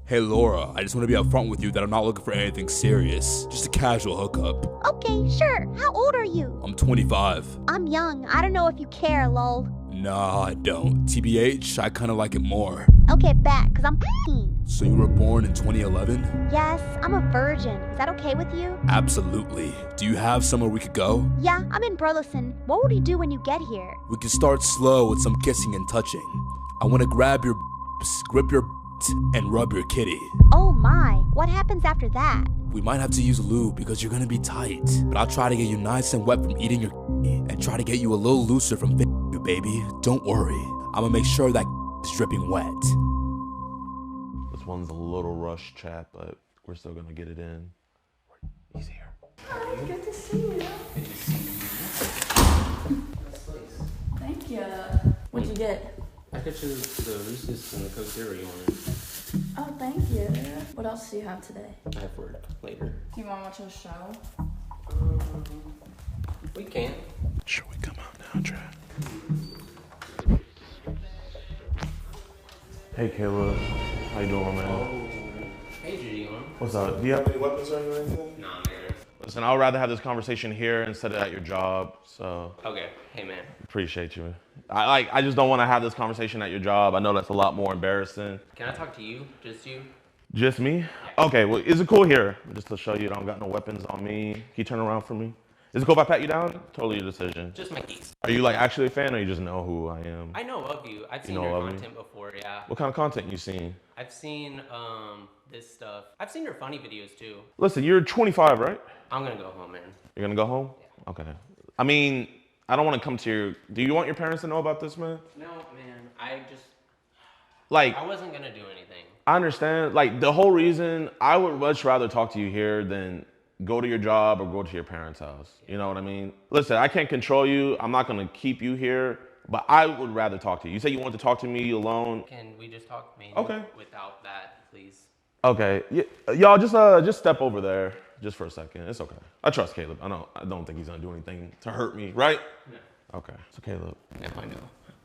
Hey Laura, I just want to be upfront with you that I'm not looking for anything serious. Just a casual hookup. Okay, sure. How old are you? I'm 25. I'm young. I don't know if you care, lol. Nah, I don't. TBH, I kinda like it more. Okay, bet, cause I'm 15. So you were born in 2011? Yes, I'm a virgin. Is that okay with you? Absolutely. Do you have somewhere we could go? Yeah, I'm in Burleson. What would you do when you get here? We can start slow with some kissing and touching. I want to grab your grip your and rub your kitty. Oh my, what happens after that? We might have to use lube because you're gonna be tight, but I'll try to get you nice and wet from eating your and try to get you a little looser from you, baby. Don't worry, I'm gonna make sure that is dripping wet. This one's a little rushed, chat, but we're still gonna get it in. He's here. Hi, good to see you. Good to see you. Thank you. What'd you get? I got you the Reese's and the Coke Zero you wanted. Oh, thank you. What else do you have today? I have work later. Do you want to watch a show? We can. Should we come out now, chat? Hey, Caleb. How you doing, man? Oh, hey, Jidionpremium'S. What's up? Do you have any weapons or anything? Nah, man. Listen, I'd rather have this conversation here instead of at your job, so. Okay, hey, man. Appreciate you. I just don't want to have this conversation at your job. I know that's a lot more embarrassing. Can I talk to you? Just you? Just me? Okay, well, is it cool here? Just to show you that I don't got no weapons on me. Can you turn around for me? Is it cool if I pat you down? Totally your decision. Just my keys. Are you like actually a fan or you just know who I am? I know of you. I've seen your content before, yeah. What kind of content you seen? I've seen this stuff. I've seen your funny videos too. Listen, you're 25, right? I'm gonna go home, man. You're gonna go home? Yeah. Okay. I mean, I don't want to come to your... Do you want your parents to know about this, man? No, man. I just... Like... I wasn't gonna do anything. I understand. Like, the whole reason, I would much rather talk to you here than go to your job or go to your parents' house. You know what I mean? Listen, I can't control you. I'm not gonna keep you here, but I would rather talk to you. You said you want to talk to me alone. Can we just talk mainly without that, please? Okay. Y'all just step over there just for a second. It's okay. I trust Caleb. I don't think he's gonna do anything to hurt me, right? No. Okay. So Caleb. No, I know.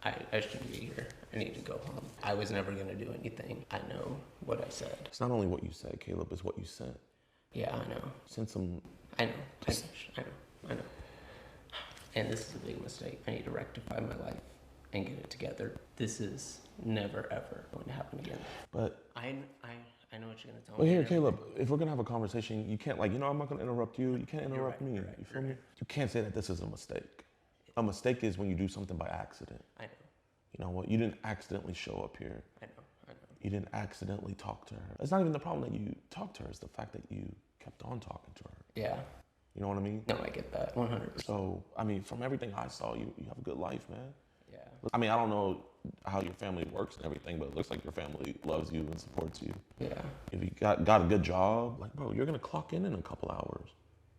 I shouldn't be here. I need to go home. I was never gonna do anything. I know what I said. It's not only what you said, Caleb, it's what you sent. Yeah, I know. Send some... I know. I know. And this is a big mistake. I need to rectify my life and get it together. This is never, ever going to happen again. But... I know what you're going to tell me. Well, here, Caleb, if we're going to have a conversation, you can't, like, you know, I'm not going to interrupt you. You can't interrupt me. You feel me? You can't say that this is a mistake. A mistake is when you do something by accident. I know. You know what? You didn't accidentally show up here. I know. You didn't accidentally talk to her. It's not even the problem that you talked to her. It's the fact that you kept on talking to her. Yeah. You know what I mean? No, I get that. 100%. So, I mean, from everything I saw, you have a good life, man. Yeah. I mean, I don't know how your family works and everything, but it looks like your family loves you and supports you. Yeah. If you got a good job, like, bro, you're going to clock in a couple hours.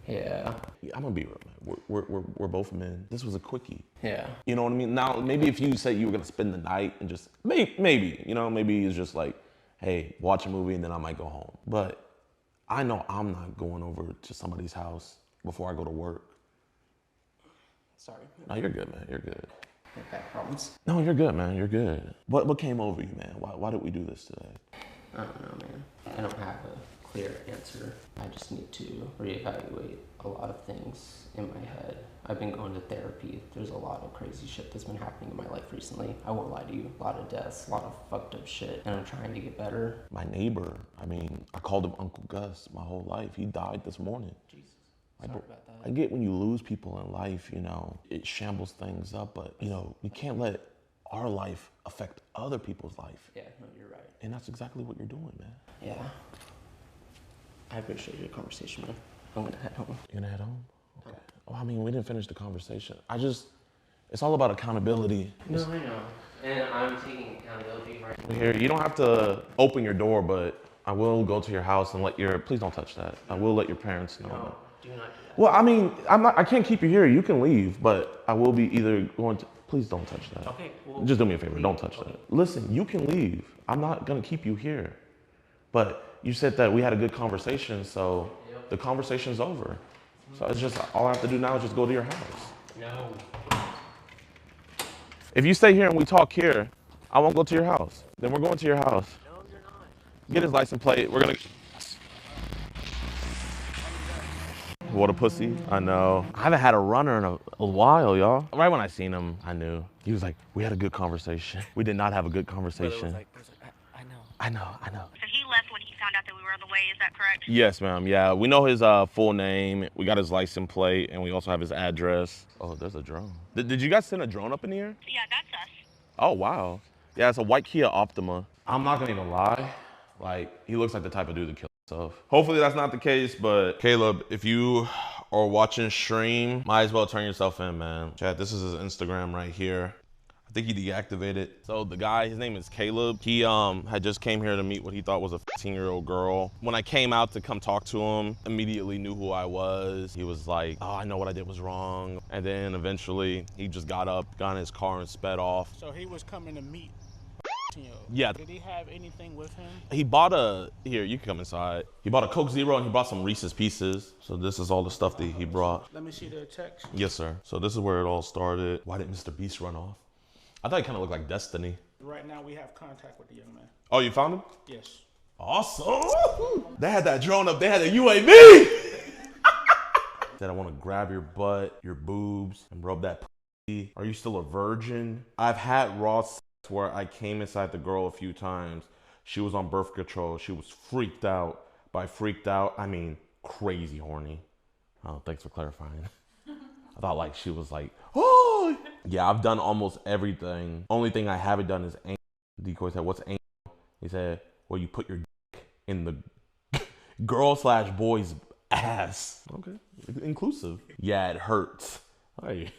Yeah. I'm gonna be real, man. We're both men. This was a quickie. Yeah. You know what I mean? Now, maybe if you said you were gonna spend the night and just maybe, you know, maybe it's just like, hey, watch a movie and then I might go home. But I know I'm not going over to somebody's house before I go to work. Sorry. No, you're good, man. You're good. Okay, problems. No, you're good, man. You're good. What came over you, man? Why did we do this today? I don't know, man. I don't have a clear answer. I just need to reevaluate a lot of things in my head. I've been going to therapy. There's a lot of crazy shit that's been happening in my life recently. I won't lie to you. A lot of deaths, a lot of fucked up shit, and I'm trying to get better. My neighbor, I mean, I called him Uncle Gus my whole life. He died this morning. Jesus. Sorry about that. I get when you lose people in life, you know, it shambles things up, but, you know, we can't let our life affect other people's life. Yeah, no, you're right. And that's exactly what you're doing, man. Yeah. I appreciate your conversation, man. I'm gonna head home. You're gonna head home? Okay. Well, I mean, we didn't finish the conversation. It's all about accountability. No, I know. And I'm taking accountability right now. Here, you don't have to open your door, but I will go to your house and please don't touch that. I will let your parents know. No, do not do that. Well, I mean, I can't keep you here. You can leave, but I will be either going to, Please don't touch that. Okay. Well, just do me a favor. Don't touch that. Listen, you can leave. I'm not gonna keep you here. But you said that we had a good conversation, so the conversation's over. So it's just all I have to do now is just go to your house. No. If you stay here and we talk here, I won't go to your house. Then we're going to your house. No, you're not. Get his license plate. We're gonna. What a pussy. I know. I haven't had a runner in a while, y'all. Right when I seen him, I knew. He was like, we had a good conversation. We did not have a good conversation. I know. So he left when he found out that we were on the way, is that correct? Yes, ma'am. Yeah, we know his full name. We got his license plate, and we also have his address. Oh, there's a drone. Did you guys send a drone up in here? Yeah, that's us. Oh, wow. Yeah, it's a white Kia Optima. I'm not gonna even lie. Like, he looks like the type of dude to kill himself. Hopefully that's not the case, but Caleb, if you are watching stream, might as well turn yourself in, man. Chat, this is his Instagram right here. I think he deactivated. So the guy, his name is Caleb. He had just came here to meet what he thought was a 15-year-old girl. When I came out to come talk to him, immediately knew who I was. He was like, oh, I know what I did was wrong. And then eventually he just got up, got in his car and sped off. So he was coming to meet you. Yeah. Did he have anything with him? He bought here, you can come inside. He bought a Coke Zero and he brought some Reese's Pieces. So this is all the stuff that he brought. Let me see the text. Yes, sir. So this is where it all started. Why did MrBeast run off? I thought he kind of looked like Destiny. Right now we have contact with the young man. Oh, you found him? Yes. Awesome. They had that drone up. They had a UAV. Said, I want to grab your butt, your boobs, and rub that pussy. Are you still a virgin? I've had raw sex where I came inside the girl a few times. She was on birth control. She was freaked out. By freaked out, I mean crazy horny. Oh, thanks for clarifying. I thought like she was like, oh. Yeah, I've done almost everything. Only thing I haven't done is anal. Decoy said, what's anal? He said, well, you put your dick in the girl/boy's ass. Okay, inclusive. Yeah, it hurts. Hey,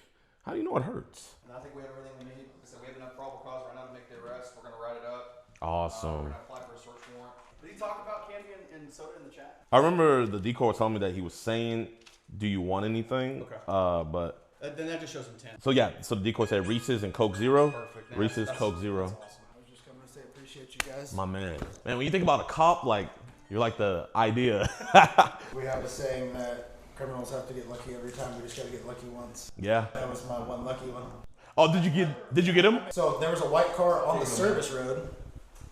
how do you know it hurts? And I think we have everything we need. So we have enough probable cause right now to make the arrest. We're gonna write it up. Awesome. We're gonna apply for a search warrant. Did he talk about candy and soda in the chat? I remember the decoy was telling me that he was saying, do you want anything? Okay. But then that just shows intent. So yeah, so the decoy said Reese's and Coke Zero. Perfect. Man, Reese's, Coke Zero. That's awesome. I was just coming to say appreciate you guys. My man. Man, when you think about a cop, like, you're like the idea. We have a saying that criminals have to get lucky every time. We just gotta get lucky once. Yeah. That was my one lucky one. Oh, did you get him? So there was a white car on the service road.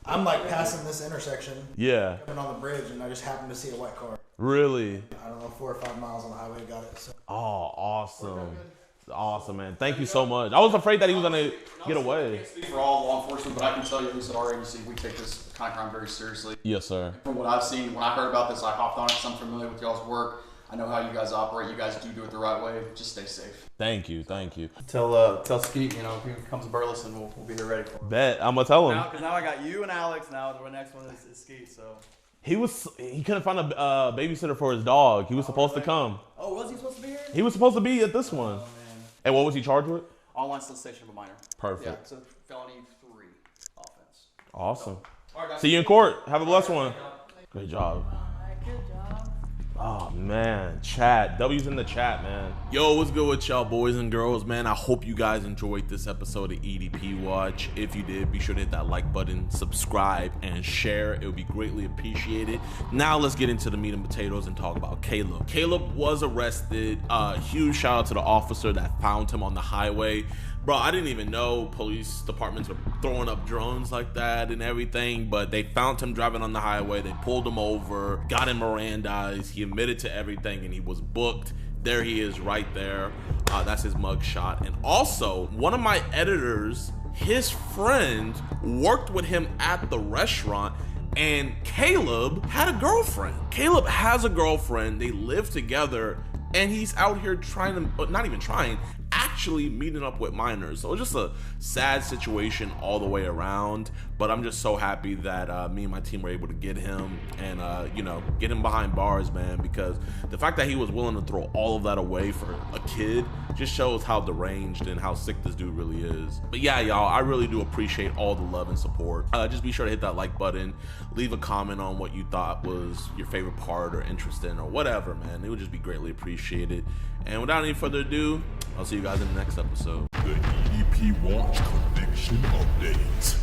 I'm like passing this intersection. Yeah. Coming on the bridge, and I just happened to see a white car. Really? I don't know, 4 or 5 miles on the highway, got it. So. Oh, awesome. Awesome, man. Thank you so much. I was afraid that he was gonna get away. I can't speak for all law enforcement, but I can tell you, at least at our agency, we take this kind of crime very seriously. Yes, sir. From what I've seen, when I heard about this, I hopped on it because I'm familiar with y'all's work. I know how you guys operate. You guys do it the right way. Just stay safe. Thank you. Tell Skeet, if he comes to Burleson, we'll be here ready for him. Bet. I'm gonna tell him. Because now I got you and Alex. Now the next one is Skeet. So He couldn't find a babysitter for his dog. He was supposed to come. Oh, was he supposed to be here? He was supposed to be at this one. Oh, man. And what was he charged with? Online solicitation of a minor. Perfect. Yeah, it's a felony 3 offense. Awesome. All right, guys. See you in court. Have a blessed one. Great job. Good job. Oh, man. Chat. W's in the chat, man. Yo, what's good with y'all boys and girls, man? I hope you guys enjoyed this episode of EDP Watch. If you did, be sure to hit that like button, subscribe, and share. It would be greatly appreciated. Now let's get into the meat and potatoes and talk about Caleb. Caleb was arrested. Huge shout out to the officer that found him on the highway. Bro, I didn't even know police departments were throwing up drones like that and everything, but they found him driving on the highway. They pulled him over, got him Mirandized. He admitted to everything and he was booked. There he is right there. That's his mug shot. And also, one of my editors, his friend worked with him at the restaurant, and Caleb had a girlfriend. Caleb has a girlfriend. They live together, and he's out here trying to, not even trying, actually meeting up with minors. So it's just a sad situation all the way around, but I'm just so happy that me and my team were able to get him and get him behind bars, man, because the fact that he was willing to throw all of that away for a kid just shows how deranged and how sick this dude really is. But yeah, y'all, I really do appreciate all the love and support. Just be sure to hit that like button, leave a comment on what you thought was your favorite part or interest in or whatever, man. It would just be greatly appreciated. And without any further ado, I'll see you guys in the next episode. The EDP EDP Watch conviction update.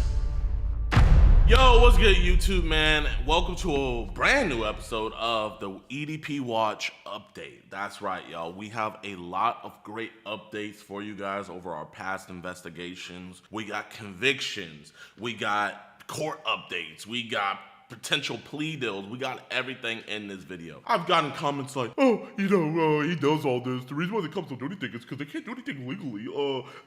Yo, what's good, YouTube, man? Welcome to a brand new episode of the EDP Watch update. That's right, y'all. We have a lot of great updates for you guys over our past investigations. We got convictions. We got court updates. We got potential plea deals. We got everything in this video. I've gotten comments like, oh, he does all this. The reason why they come to do anything is because they can't do anything legally.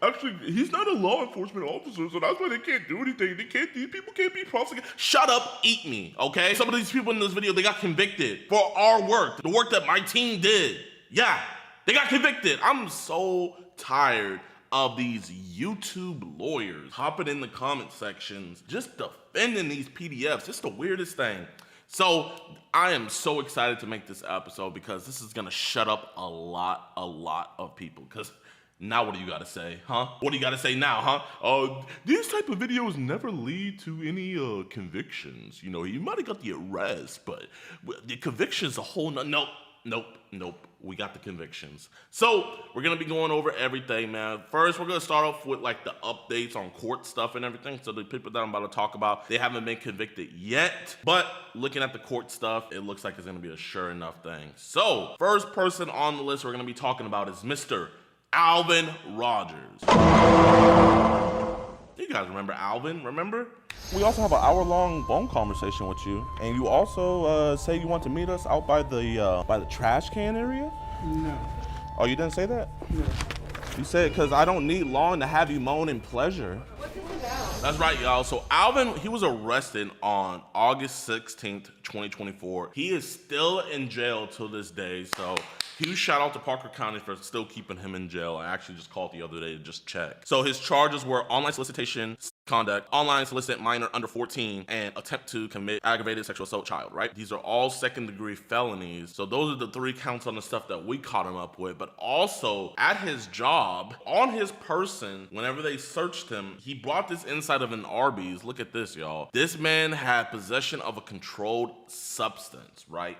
Actually, he's not a law enforcement officer, so that's why they can't do anything. These people can't be prosecuted. Shut up, eat me, okay? Some of these people in this video, they got convicted for our work, the work that my team did. Yeah, they got convicted. I'm so tired of these YouTube lawyers hopping in the comment sections, just defending these PDFs. It's the weirdest thing. So I am so excited to make this episode because this is gonna shut up a lot of people. Because now what do you gotta say, huh? What do you gotta say now, huh? These type of videos never lead to any convictions. You know, you might have got the arrest, but the conviction's a whole nope. We got the convictions. So we're gonna be going over everything, man. First, we're gonna start off with like the updates on court stuff and everything. So the people that I'm about to talk about, they haven't been convicted yet, but looking at the court stuff, it looks like it's gonna be a sure enough thing. So first person on the list we're gonna be talking about is Mr. Alvin Rogers. You guys remember Alvin, remember? We also have an hour-long phone conversation with you, and you also say you want to meet us out by the trash can area. No. Oh, you didn't say that? No. You said because I don't need long to have you moan in pleasure. What's this about? That's right, y'all. So Alvin, he was arrested on August 16th, 2024. He is still in jail till this day. So huge shout out to Parker County for still keeping him in jail. I actually just called the other day to just check. So his charges were online solicitation, conduct, online solicit minor under 14, and attempt to commit aggravated sexual assault child, right? These are all second-degree felonies. So those are the 3 counts on the stuff that we caught him up with. But also, at his job, on his person, whenever they searched him, he brought this inside of an Arby's. Look at this, y'all. This man had possession of a controlled substance, right?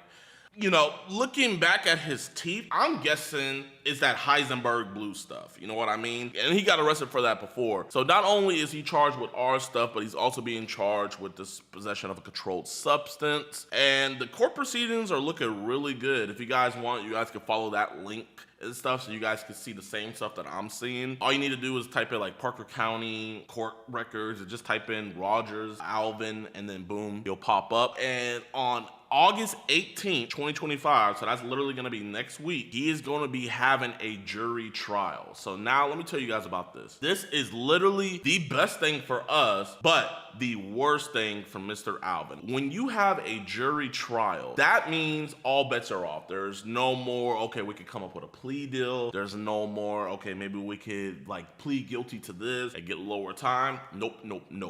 You know, looking back at his teeth, I'm guessing it's that Heisenberg blue stuff. You know what I mean? And he got arrested for that before. So not only is he charged with our stuff, but he's also being charged with this possession of a controlled substance. And the court proceedings are looking really good. If you guys want, you guys can follow that link and stuff so you guys can see the same stuff that I'm seeing. All you need to do is type in like Parker County court records and just type in Rogers, Alvin, and then boom, you'll pop up. And on August 18th, 2025, so that's literally gonna be next week, he is gonna be having a jury trial. So now let me tell you guys about this. This is literally the best thing for us, but the worst thing for Mr. Alvin. When you have a jury trial, that means all bets are off. There's no more, okay, we could come up with a plea deal. There's no more, okay, maybe we could like plead guilty to this and get lower time. Nope.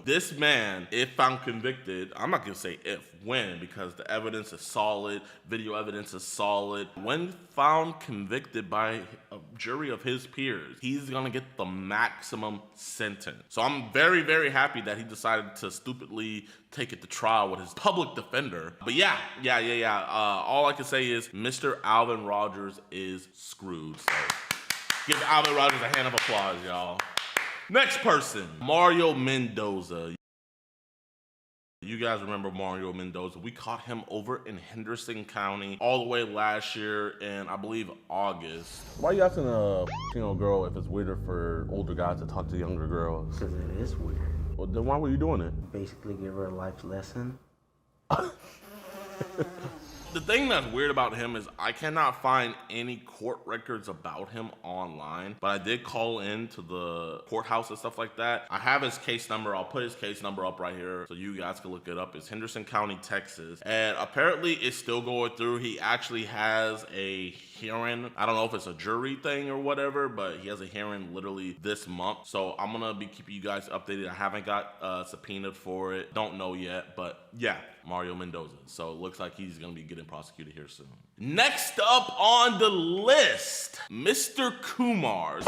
This man, if found convicted, I'm not gonna say if, when, because the evidence is solid, video evidence is solid. When found convicted by a jury of his peers, he's gonna get the maximum sentence. So I'm very, very happy that he decided to stupidly take it to trial with his public defender. But yeah. All I can say is Mr. Alvin Rogers is screwed. So give Alvin Rogers a hand of applause, y'all. Next person, Mario Mendoza. You guys remember Mario Mendoza. We caught him over in Henderson County all the way last year in, I believe, August. Why are you asking a girl if it's weirder for older guys to talk to younger girls? Because it is weird. Well, then why were you doing it? Basically give her a life lesson. The thing that's weird about him is I cannot find any court records about him online, but I did call in to the courthouse and stuff like that. I have his case number. I'll put his case number up right here so you guys can look it up. It's Henderson County, Texas. And apparently it's still going through. He actually has a hearing. I don't know if it's a jury thing or whatever, but he has a hearing literally this month. So I'm gonna be keeping you guys updated. I haven't got subpoenaed for it. Don't know yet, but yeah, Mario Mendoza. So it looks like he's gonna be getting prosecuted here soon. Next up on the list, Mr. Kumars.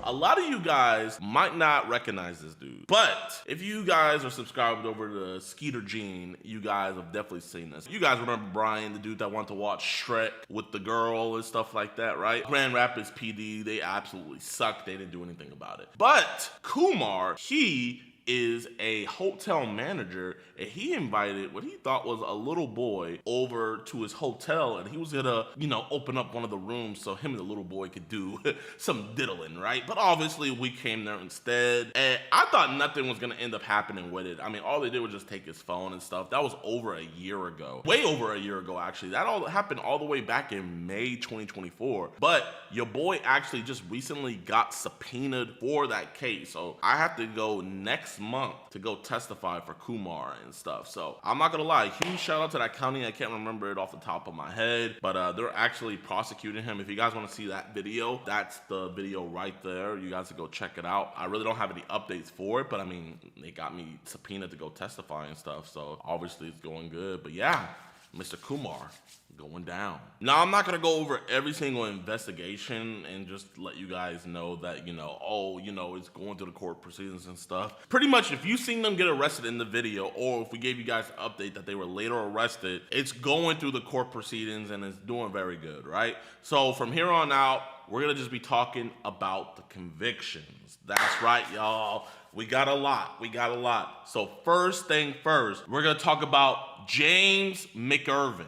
A lot of you guys might not recognize this dude, but if you guys are subscribed over to Skeeter Gene, you guys have definitely seen this. You guys remember Brian, the dude that wanted to watch Shrek with the girl and stuff like that, right? Grand Rapids PD, they absolutely sucked. They didn't do anything about it. But Kumar, he is a hotel manager, and he invited what he thought was a little boy over to his hotel, and he was gonna, open up one of the rooms so him and the little boy could do some diddling, right? But obviously we came there instead, and I thought nothing was gonna end up happening with it. I mean, all they did was just take his phone and stuff. That was over a year ago. Way over a year ago, actually. That all happened all the way back in May 2024. But your boy actually just recently got subpoenaed for that case. So I have to go next month to go testify for Kumar and stuff. So I'm not gonna lie, huge shout out to that county. I can't remember it off the top of my head, but they're actually prosecuting him. If you guys want to see that video, that's the video right there. You guys can go check it out. I really don't have any updates for it, but I mean, they got me subpoenaed to go testify and stuff, so obviously it's going good. But yeah, Mr. Kumar going down. Now, I'm not gonna go over every single investigation and just let you guys know that, it's going through the court proceedings and stuff. Pretty much, if you've seen them get arrested in the video, or if we gave you guys an update that they were later arrested, it's going through the court proceedings and it's doing very good, right? So from here on out, we're gonna just be talking about the convictions. That's right, y'all. We got a lot. So first thing first, we're gonna talk about James McIrvin.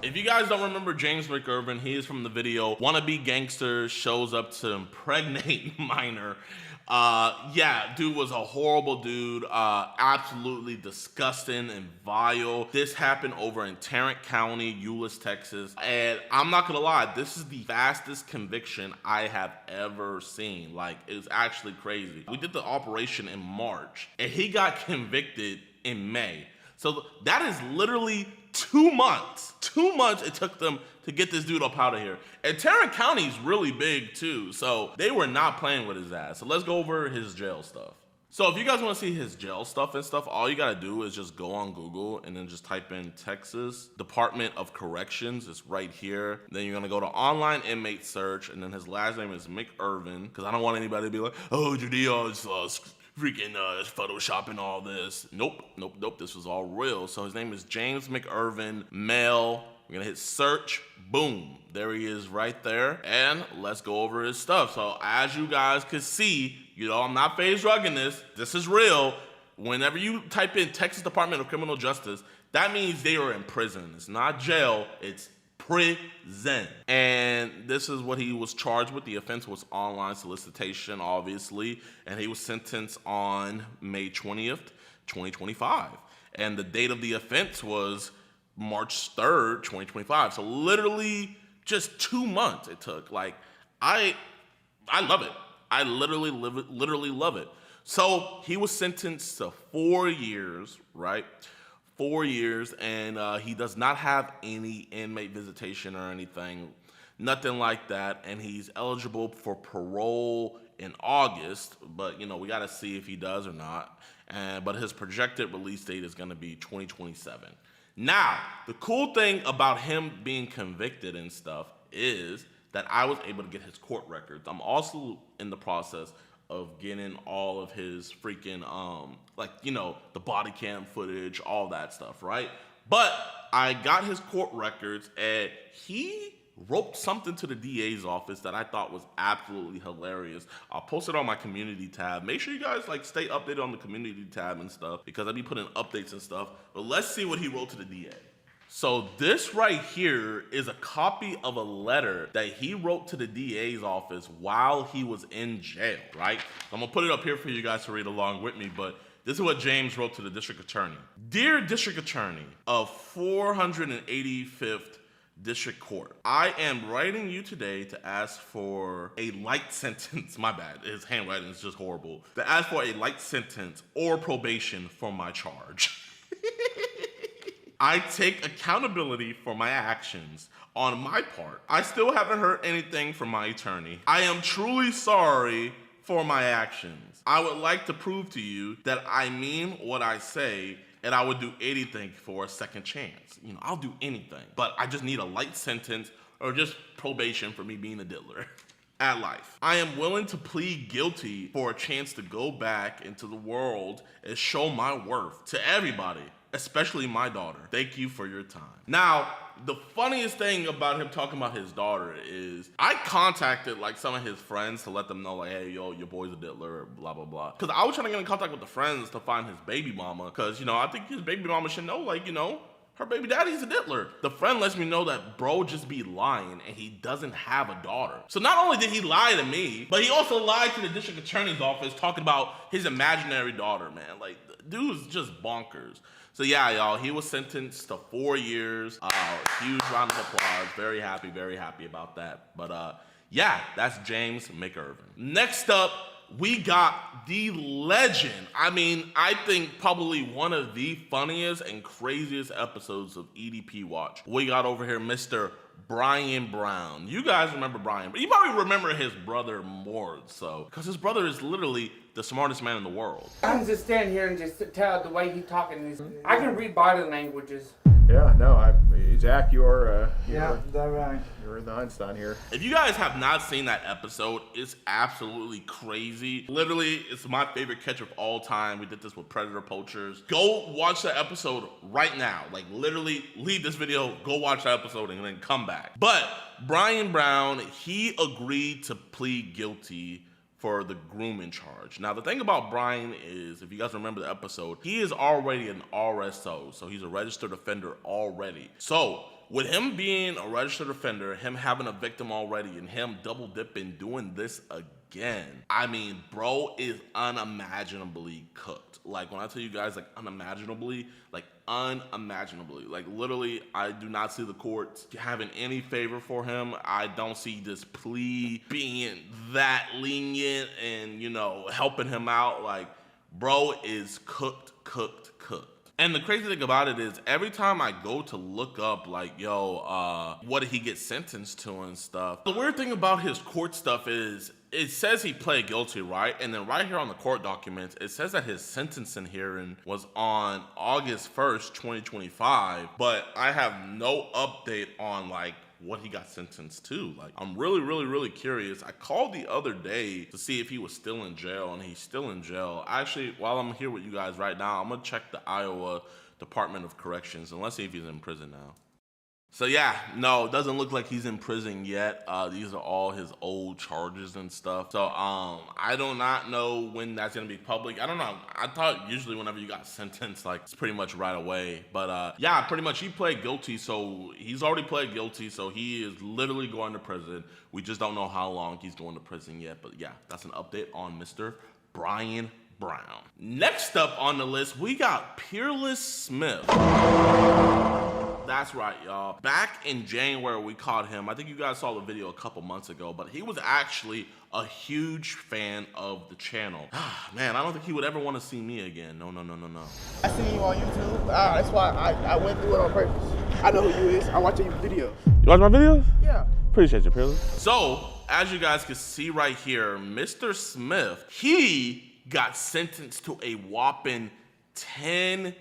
If you guys don't remember James McIrvin, he is from the video Wannabe Gangster Shows Up to Impregnate Minor. Dude was a horrible dude, absolutely disgusting and vile. This happened over in Tarrant County, Euless, Texas. And I'm not gonna lie, this is the fastest conviction I have ever seen. Like, it's actually crazy. We did the operation in March, and he got convicted in May. So that is literally 2 months. 2 months it took them to get this dude up out of here. And Tarrant County is really big too, so they were not playing with his ass. So let's go over his jail stuff. So if you guys want to see his jail stuff and stuff, all you gotta do is just go on Google and then just type in Texas Department of Corrections. It's right here. Then you're gonna go to online inmate search, and then his last name is McIrvin, because I don't want anybody to be like, oh, Jidion's freaking photoshopping all this. Nope. This was all real. So his name is James McIrvin, male. We're gonna hit search. Boom. There he is right there. And let's go over his stuff. So as you guys can see, I'm not phase drugging this. This is real. Whenever you type in Texas Department of Criminal Justice, that means they are in prison. It's not jail. It's prison. And this is what he was charged with. The offense was online solicitation, obviously, and he was sentenced on May 20th, 2025. And the date of the offense was March 3rd, 2025. So literally just 2 months it took. Like, I love it. I literally love it. So he was sentenced to 4 years, right? 4 years, and he does not have any inmate visitation or anything, nothing like that, and he's eligible for parole in August, but we got to see if he does or not. But his projected release date is going to be 2027. Now, the cool thing about him being convicted and stuff is that I was able to get his court records. I'm also in the process of getting all of his freaking, the body cam footage, all that stuff, right? But I got his court records, and he wrote something to the DA's office that I thought was absolutely hilarious. I'll post it on my community tab. Make sure you guys stay updated on the community tab and stuff, because I'll be putting updates and stuff. But let's see what he wrote to the DA. So this right here is a copy of a letter that he wrote to the DA's office while he was in jail, right? I'm gonna put it up here for you guys to read along with me, but this is what James wrote to the district attorney. Dear District Attorney of 485th District Court, I am writing you today to ask for a light sentence. My bad, his handwriting is just horrible. To ask for a light sentence or probation for my charge. I take accountability for my actions on my part. I still haven't heard anything from my attorney. I am truly sorry for my actions. I would like to prove to you that I mean what I say, and I would do anything for a second chance. I'll do anything, but I just need a light sentence or just probation for me being a diddler. at life. I am willing to plead guilty for a chance to go back into the world and show my worth to everybody, especially my daughter. Thank you for your time. Now, the funniest thing about him talking about his daughter is I contacted like some of his friends to let them know like, hey, yo, your boy's a diddler, blah, blah, blah. Because I was trying to get in contact with the friends to find his baby mama. Because, you know, I think his baby mama should know, like, you know, her baby daddy's a diddler. The friend lets me know that bro just be lying and he doesn't have a daughter. So not only did he lie to me, but he also lied to the district attorney's office talking about his imaginary daughter, man. Like, the dude's just bonkers. So yeah, y'all, he was sentenced to 4 years. Huge round of applause. Very happy about that. But yeah, that's James McIrvin. Next up, we got the legend. I mean, I think probably one of the funniest and craziest episodes of EDP Watch. We got over here Mr. Brian Brown. You guys remember Brian, but you probably remember his brother more so, because his brother is literally the smartest man in the world. I can just stand here and just tell the way he's talking. I can read body languages. Yeah, no, Zach, you're right. You're the Einstein here. If you guys have not seen that episode, it's absolutely crazy. Literally, it's my favorite catch of all time. We did this with Predator Poachers. Go watch that episode right now. Like, literally, leave this video, go watch that episode, and then come back. But Brian Brown, he agreed to plead guilty for the grooming charge. Now, the thing about Brian is, if you guys remember the episode, he is already an RSO, so he's a registered offender already. So, with him being a registered offender, him having a victim already, and him double dipping, doing this again, I mean, bro is unimaginably cooked. Like, when I tell you guys, like, unimaginably, like, literally, I do not see the courts having any favor for him. I don't see this plea being that lenient and, you know, helping him out. Like, bro is cooked. And the crazy thing about it is, every time I go to look up, like, yo, what did he get sentenced to and stuff, the weird thing about his court stuff is, it says he pled guilty, right? And then right here on the court documents, it says that his sentencing hearing was on August 1st, 2025, but I have no update on, like, what he got sentenced to. Like, I'm really curious. I called the other day to see if he was still in jail, and he's still in jail. Actually, while I'm here with you guys right now, I'm gonna check the Iowa Department of Corrections, and let's see if he's in prison now. So yeah, no, it doesn't look like he's in prison yet. These are all his old charges and stuff. So I do not know when that's gonna be public. I don't know. I thought usually whenever you got sentenced, like, it's pretty much right away. But yeah, pretty much he pled guilty. So he's already pled guilty. So he is literally going to prison. We just don't know how long he's going to prison yet. But yeah, that's an update on Mr. Brian Brown. Next up on the list, we got Peerless Smith. That's right, y'all. Back in January, we caught him. I think you guys saw the video a couple months ago, but he was actually a huge fan of the channel. Man, I don't think he would ever want to see me again. No. I seen you on YouTube. That's why I went through it on purpose. I know who you is. I watch your videos. You watch my videos? Yeah. Appreciate you, Peerless. So, as you guys can see right here, Mr. Smith, he got sentenced to a whopping 10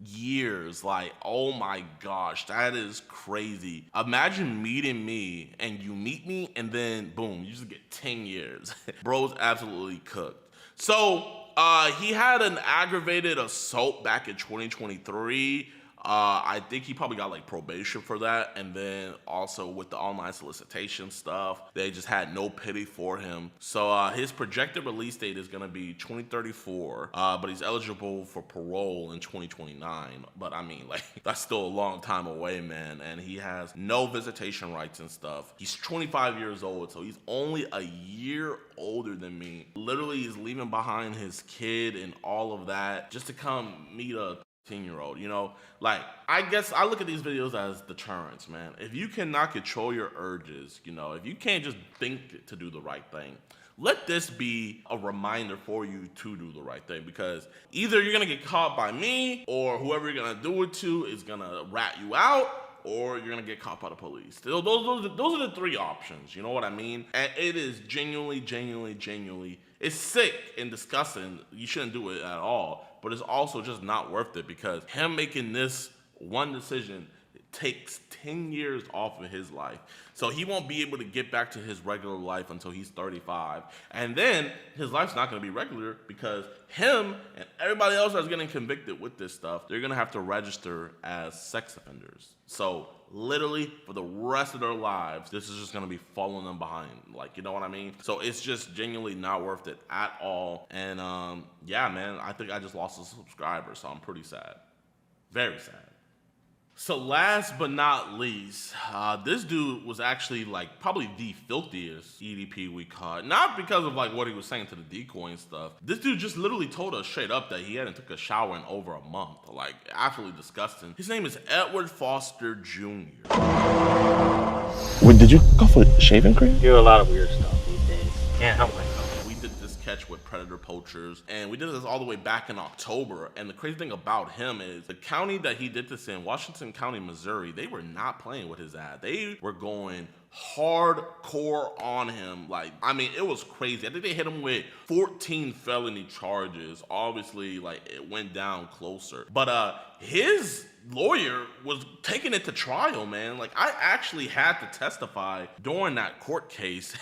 years. Like, oh my gosh, that is crazy. Imagine meeting me and you meet me and then boom, you just get 10 years. Bro's absolutely cooked. So he had an aggravated assault back in 2023. I think he probably got like probation for that, and then also with the online solicitation stuff, they just had no pity for him. So his projected release date is gonna be 2034, but he's eligible for parole in 2029. But I mean, like, that's still a long time away, man, and he has no visitation rights and stuff. He's 25 years old, so he's only a year older than me. Literally, he's leaving behind his kid and all of that just to come meet a 10-year-old, you know? Like, I guess I look at these videos as deterrence, man. If you cannot control your urges, you know, if you can't just think to do the right thing, let this be a reminder for you to do the right thing, because either you're gonna get caught by me, or whoever you're gonna do it to is gonna rat you out, or you're gonna get caught by the police. Those are the three options, you know what I mean? And it is genuinely, it's sick and disgusting. You shouldn't do it at all, but it's also just not worth it, because him making this one decision takes 10 years off of his life. So he won't be able to get back to his regular life until he's 35. And then his life's not going to be regular because him and everybody else that's getting convicted with this stuff, they're going to have to register as sex offenders. So literally for the rest of their lives, this is just going to be following them behind. Like, you know what I mean? So it's just genuinely not worth it at all. And yeah, man, I think I just lost a subscriber, so I'm pretty sad. Very sad. So last but not least, this dude was actually like probably the filthiest EDP we caught. Not because of like what he was saying to the decoy and stuff. This dude just literally told us straight up that he hadn't took a shower in over a month. Like, absolutely disgusting. His name is Edward Foster Jr. Wait, did you go for shaving cream? You do a lot of weird stuff these days. Can't help myself. We did this catch with predator poachers, and we did this all the way back in October. And the crazy thing about him is the county that he did this in, Washington County, Missouri, they were not playing with his ass. They were going hardcore on him. Like, I mean, it was crazy. I think they hit him with 14 felony charges. Obviously, like, it went down closer. But his lawyer was taking it to trial, man. Like, I actually had to testify during that court case.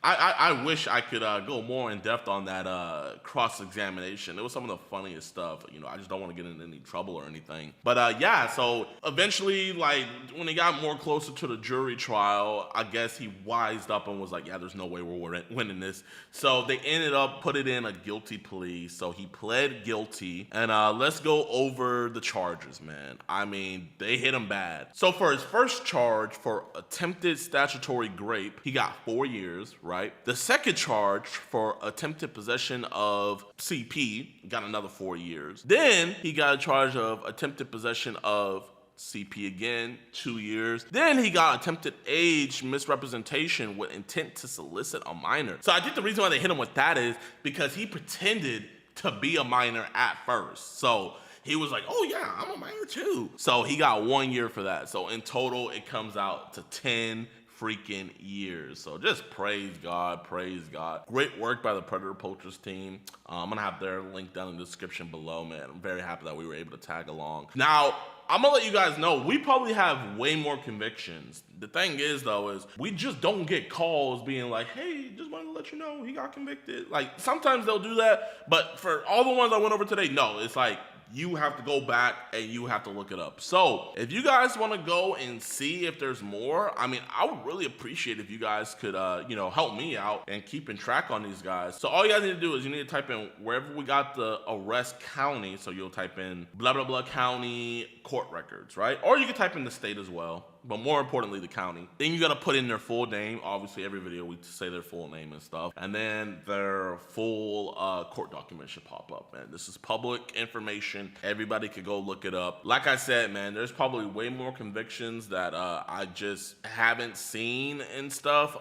I wish I could go more in depth on that cross-examination. It was some of the funniest stuff. You know, I just don't want to get in any trouble or anything. But yeah, so eventually, like, when he got more closer to the jury trial, I guess he wised up and was like, yeah, there's no way we're winning this. So they ended up putting in a guilty plea. So he pled guilty. And let's go over the charges, man. I mean, they hit him bad. So for his first charge for attempted statutory rape, he got 4 years, right? The second charge for attempted possession of CP got another 4 years. Then he got a charge of attempted possession of CP again, 2 years. Then he got attempted age misrepresentation with intent to solicit a minor. So I think the reason why they hit him with that is because he pretended to be a minor at first. So he was like, oh yeah, I'm a minor too. So he got 1 year for that. So in total, it comes out to 10 freaking years. So just praise God, praise God. Great work by the Predator Poachers team. I'm gonna have their link down in the description below, man. I'm very happy that we were able to tag along. Now, I'm gonna let you guys know, we probably have way more convictions. The thing is though, is we just don't get calls being like, hey, just wanted to let you know he got convicted. Like, sometimes they'll do that, but for all the ones I went over today, no, it's like, you have to go back and you have to look it up. So if you guys want to go and see if there's more, I mean, I would really appreciate if you guys could, you know, help me out and keeping track on these guys. So all you guys need to do is you need to type in wherever we got the arrest county. So you'll type in blah, blah, blah county court records, right? Or you can type in the state as well, but more importantly, the county. Then you got to put in their full name. Obviously, every video we say their full name and stuff. And then their full court document should pop up, man. This is public information. Everybody could go look it up. Like I said, man, there's probably way more convictions that I just haven't seen and stuff.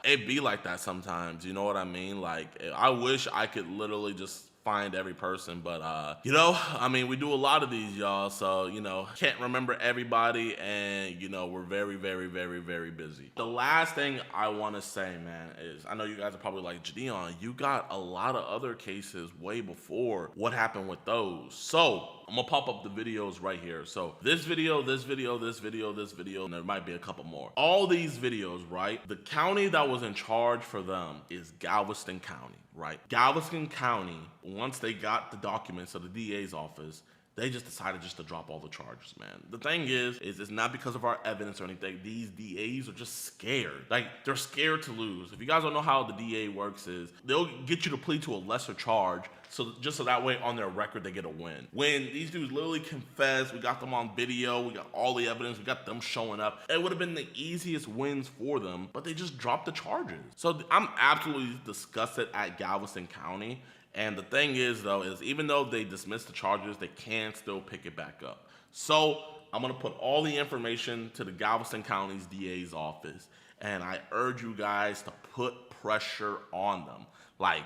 It be like that sometimes, you know what I mean? Like, I wish I could literally just find every person, but you know, I mean, we do a lot of these, y'all, so you know, can't remember everybody, and you know, we're very, very, very, very busy. The last thing I want to say, man, is I know you guys are probably like, JiDion, you got a lot of other cases way before. What happened with those? So I'm gonna pop up the videos right here. So this video, this video, this video, this video, and there might be a couple more. All these videos, right? The county that was in charge for them is Galveston County, right? Galveston County, once they got the documents of the DA's office, they just decided just to drop all the charges, man. The thing is it's not because of our evidence or anything. These DAs are just scared. Like, they're scared to lose. If you guys don't know how the DA works is, they'll get you to plead to a lesser charge, so just so that way on their record they get a win. When these dudes literally confess, we got them on video, we got all the evidence, we got them showing up, it would have been the easiest wins for them, but they just dropped the charges. So I'm absolutely disgusted at Galveston County. And the thing is, though, is even though they dismissed the charges, they can still pick it back up. So I'm going to put all the information to the Galveston County's DA's office. And I urge you guys to put pressure on them. Like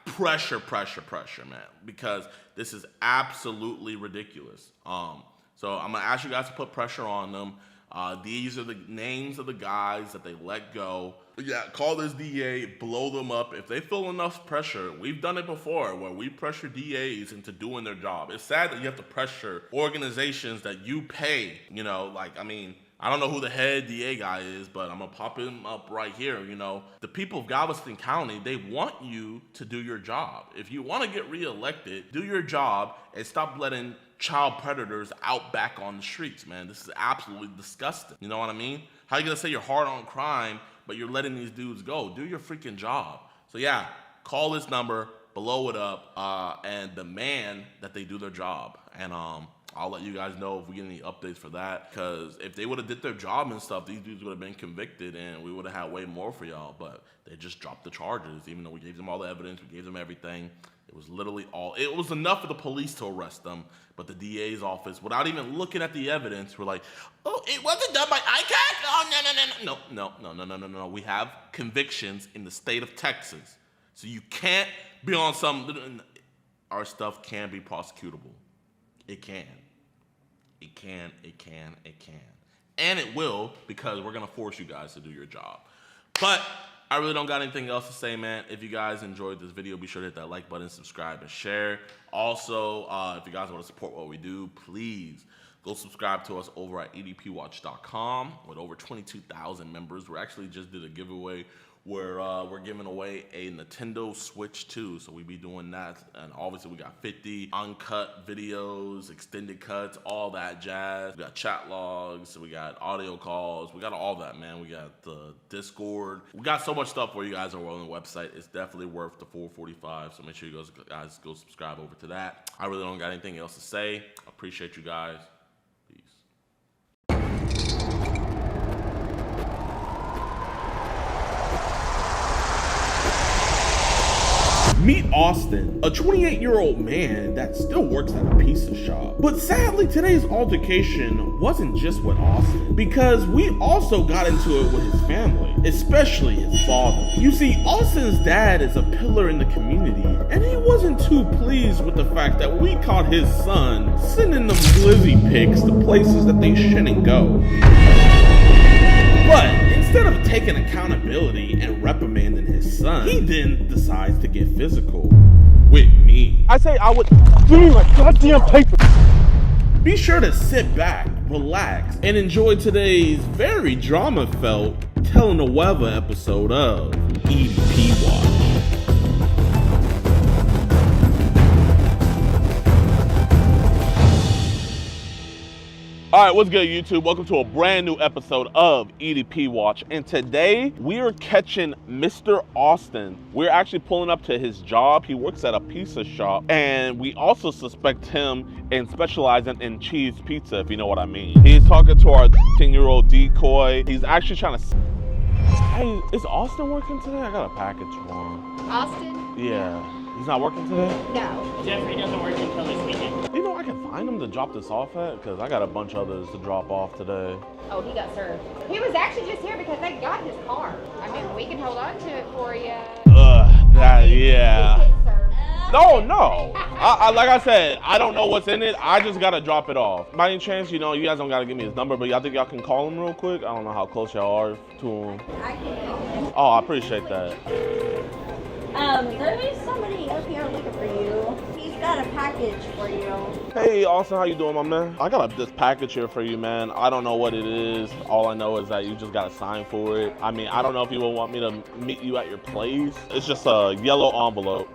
pressure, man. Because this is absolutely ridiculous. So I'm going to ask you guys to put pressure on them. These are the names of the guys that they let go. Yeah, call this DA, blow them up. If they feel enough pressure, we've done it before where we pressure DAs into doing their job. It's sad that you have to pressure organizations that you pay, you know, like, I mean, I don't know who the head DA guy is, but I'm gonna pop him up right here. You know, the people of Galveston County, they want you to do your job. If you want to get reelected, do your job and stop letting child predators out back on the streets, man. This is absolutely disgusting. You know what I mean? How you gonna say you're hard on crime, but you're letting these dudes go? Do your freaking job. So yeah, call this number, blow it up, and demand that they do their job. And I'll let you guys know if we get any updates for that, because if they would have did their job and stuff, these dudes would have been convicted and we would have had way more for y'all, but they just dropped the charges, even though we gave them all the evidence, we gave them everything. It was literally it was enough for the police to arrest them, but the DA's office, without even looking at the evidence, were like, oh, it wasn't done by ICAC? Oh, no. We have convictions in the state of Texas, so you can't be on some, our stuff can be prosecutable. It can. And it will, because we're going to force you guys to do your job. But I really don't got anything else to say, man. If you guys enjoyed this video, be sure to hit that like button, subscribe, and share. Also, if you guys want to support what we do, please go subscribe to us over at EDPWatch.com with over 22,000 members. We actually just did a giveaway where we're giving away a Nintendo Switch 2, so we be doing that. And obviously we got 50 uncut videos, extended cuts, all that jazz. We got chat logs, so we got audio calls, we got all that, man. We got the Discord. We got so much stuff for you guys over on the website. It's definitely worth the $4.45, so make sure you guys go subscribe over to that. I really don't got anything else to say. Appreciate you guys. Meet Austin, a 28-year-old man that still works at a pizza shop. But sadly, today's altercation wasn't just with Austin, because we also got into it with his family, especially his father. You see, Austin's dad is a pillar in the community, and he wasn't too pleased with the fact that we caught his son sending them glizzy pics to places that they shouldn't go. But instead of taking accountability and reprimanding his son, he then decides to get physical with me. I say I would give me my goddamn paper. Be sure to sit back, relax, and enjoy today's very drama-felt telenovela episode of EDP Watch. Alright, what's good, YouTube? Welcome to a brand new episode of EDP Watch. And today, we are catching Mr. Austin. We're actually pulling up to his job. He works at a pizza shop. And we also suspect him in specializing in cheese pizza, if you know what I mean. He's talking to our 10-year-old decoy. He's actually trying to... Hey, is Austin working today? I got a package for him. Austin? Yeah. He's not working today? No. Jeffrey doesn't work until this weekend. You know, I can find him to drop this off at, because I got a bunch of others to drop off today. Oh, he got served. He was actually just here because they got his car. I mean, we can hold on to it for you. Yeah. No. Like I said, I don't know what's in it. I just got to drop it off. By any chance, you know, you guys don't got to give me his number, but y'all think y'all can call him real quick? I don't know how close y'all are to him. I can call him. Oh, I appreciate that. There is somebody up here looking for you. He's got a package for you. Hey, Austin, how you doing, my man? I got this package here for you, man. I don't know what it is. All I know is that you just got to sign for it. I mean, I don't know if you would want me to meet you at your place. It's just a yellow envelope.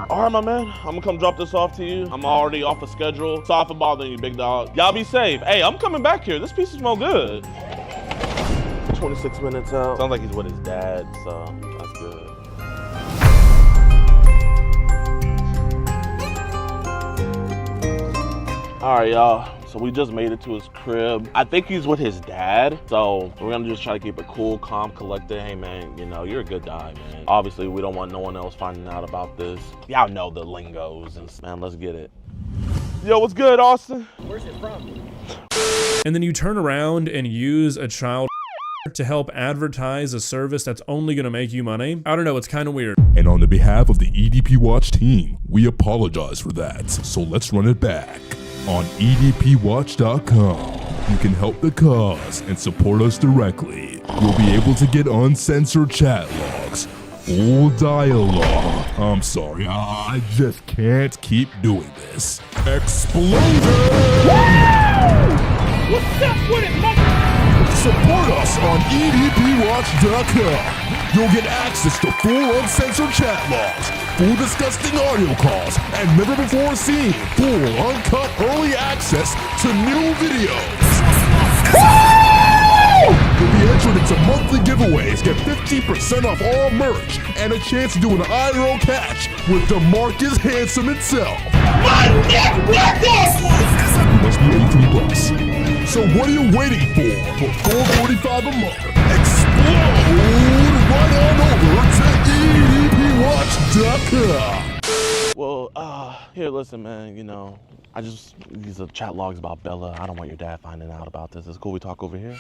All right, my man. I'm gonna come drop this off to you. I'm already off the schedule. Sorry for bothering you, big dog. Y'all be safe. Hey, I'm coming back here. This pizza smells good. 26 minutes out. Sounds like he's with his dad, so that's good. All right, y'all. So we just made it to his crib. I think he's with his dad. So we're gonna just try to keep it cool, calm, collected. Hey man, you know, you're a good guy, man. Obviously, we don't want no one else finding out about this. Y'all know the lingos, and man, let's get it. Yo, what's good, Austin? Where's it from? And then you turn around and use a child to help advertise a service that's only gonna make you money. I don't know, it's kind of weird. And on the behalf of the EDP Watch team, we apologize for that. So let's run it back. on EDPWatch.com. You can help the cause and support us directly. You'll be able to get uncensored chat logs, full dialogue. I'm sorry, I just can't keep doing this. Explosion! What's up with it, Support us on EDPWatch.com. You'll get access to full uncensored chat logs, full disgusting audio calls, and never before seen full uncut early access to new videos. You'll be entered into monthly giveaways, get 15% off all merch, and a chance to do an IRL catch with DeMarcus Handsome himself. You must be 18 plus. So what are you waiting for $4.45 a month? Explode right on over to EDPWatch.com. Well, here, listen, man, you know, these are chat logs about Bella. I don't want your dad finding out about this. It's cool we talk over here.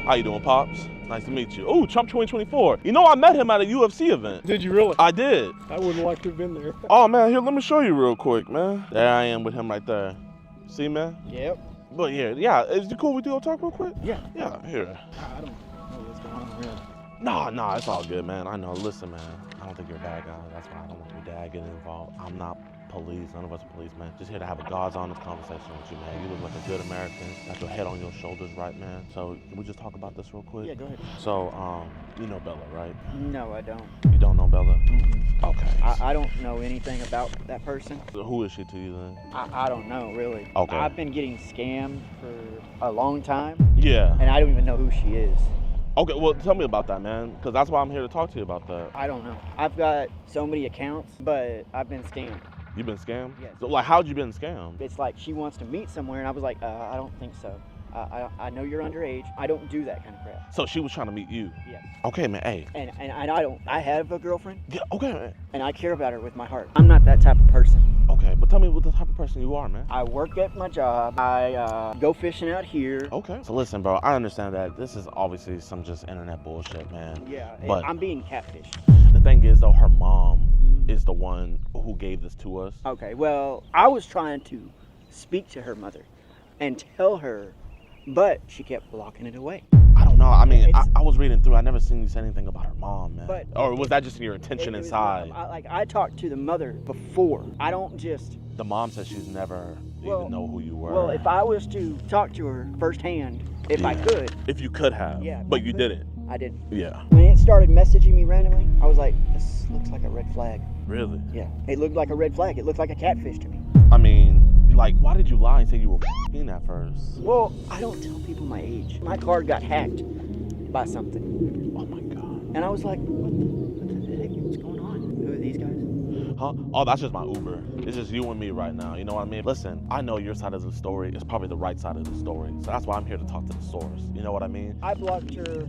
How you doing, Pops? Nice to meet you. Oh, Trump 2024. You know, I met him at a UFC event. Did you really? I did. I wouldn't like to have been there. Oh, man, here, let me show you real quick, man. There I am with him right there. See, man? Yep. But yeah, is it cool we do talk real quick? Yeah. Yeah, here. I don't know what's going on here. Nah, it's all good, man. I know. Listen, man, I don't think you're a bad guy. That's why I don't want your dad getting involved. I'm not police. None of us are police, man. Just here to have a God's honest conversation with you, man. You look like a good American. Got your head on your shoulders, right, man? So, can we just talk about this real quick? Yeah, go ahead. So, you know Bella, right? No, I don't. You don't know Bella? Mm-mm. Okay. I don't know anything about that person. So who is she to you, then? I don't know, really. Okay. I've been getting scammed for a long time. Yeah. And I don't even know who she is. Okay, well, tell me about that, man, because that's why I'm here to talk to you about that. I don't know. I've got so many accounts, but I've been scammed. You've been scammed? Yes. So, like, how'd you been scammed? It's like she wants to meet somewhere, and I was like, I don't think so. I know you're underage. I don't do that kind of crap. So she was trying to meet you? Yes. Okay, man, hey. And I have a girlfriend. Yeah, okay, man. And I care about her with my heart. I'm not that type of person. Okay, but tell me what the type of person you are, man. I work at my job. I go fishing out here. Okay. So listen, bro, I understand that this is obviously some just internet bullshit, man. Yeah, but I'm being catfished. The thing is, though, her mom is the one who gave this to us. Okay, well, I was trying to speak to her mother and tell her, but she kept blocking it away. I don't know. I mean, I was reading through. I never seen you say anything about her mom, man. But or was that just your intention inside? I talked to the mother before. I don't just... The mom said she's never even know who you were. Well, if I was to talk to her firsthand, if I could. If you could have. Yeah. But you didn't. I didn't. Yeah. When it started messaging me randomly, I was like, this looks like a red flag. Really? Yeah. It looked like a red flag. It looked like a catfish to me. I mean, like, why did you lie and say you were f***ing at first? Well, I don't tell people my age. My card got hacked by something. Oh my God. And I was like, what the heck? What's going on? Who are these guys? Huh? Oh, that's just my Uber. It's just you and me right now. You know what I mean? Listen, I know your side of the story is probably the right side of the story. So that's why I'm here to talk to the source. You know what I mean? I blocked her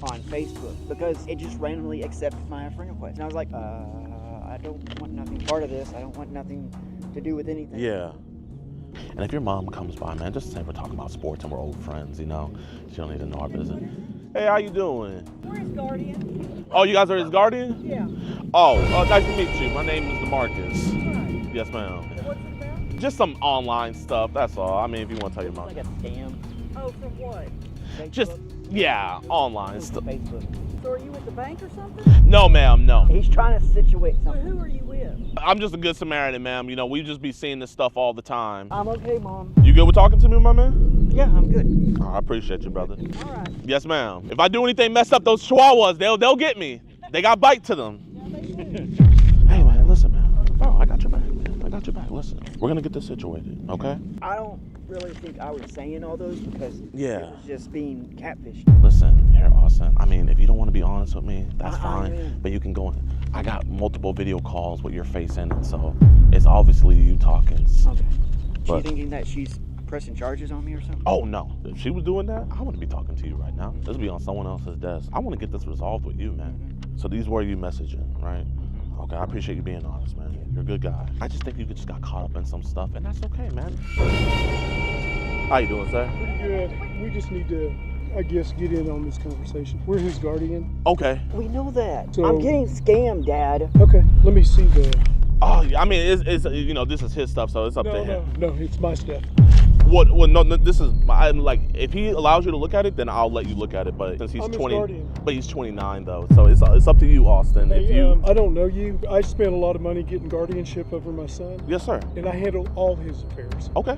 on Facebook because it just randomly accepted my friend request. And I was like, I don't want nothing part of this. I don't want nothing to do with anything. Yeah. And if your mom comes by, man, just say we're talking about sports and we're old friends, you know? She don't need to know our business. Hey, how you doing? We're his guardian. Oh, you guys are his guardian? Yeah. Oh, nice to meet you. My name is DeMarcus. Right. Yes, ma'am. So what's it about? Just some online stuff, that's all. I mean, if you want to tell your mom. Like a scam. Oh, from what? Facebook? Just, yeah, online stuff. Facebook. So are you at the bank or something? No, ma'am, no. He's trying to situate So something. who are you with? I'm just a good Samaritan, ma'am. You know, we just be seeing this stuff all the time. I'm okay, Mom. You good with talking to me, my man? Yeah, I'm good. Oh, I appreciate you, brother. All right. Yes, ma'am. If I do anything messed up, those chihuahuas, they'll get me. They got bite to them. Hey, man, listen, man. Bro, I got your back, man. I got your back. Listen, we're going to get this situated, okay? I don't really think I was saying all those because it was just being catfished. Listen, here, Austin. I mean, if you don't want to be honest with me, that's fine. am. But you can go in. I got multiple video calls with your face in it, so it's obviously you talking. Okay. But, She's thinking that she's pressing charges on me or something? oh, no. If she was doing that, I wouldn't be talking to you right now. This would be on someone else's desk. I want to get this resolved with you, man. So these were you messaging, right? Okay, I appreciate you being honest, man. You're a good guy. I just think you just got caught up in some stuff, and that's okay, man. How you doing, sir? Pretty good. We just need to, I guess, get in on this conversation. We're his guardian. Okay. We know that. So- I'm getting scammed, Dad. Okay, let me see the Oh, I mean, it's you know, this is his stuff, so it's up to him. No, it's my stuff. What? Well, no, this is. I'm like, if he allows you to look at it, then I'll let you look at it. But since he's I'm his 20, guardian. but he's 29 though, so it's up to you, Austin. Hey, If you, I don't know you. I spent a lot of money getting guardianship over my son. yes, sir. And I handle all his affairs. Okay.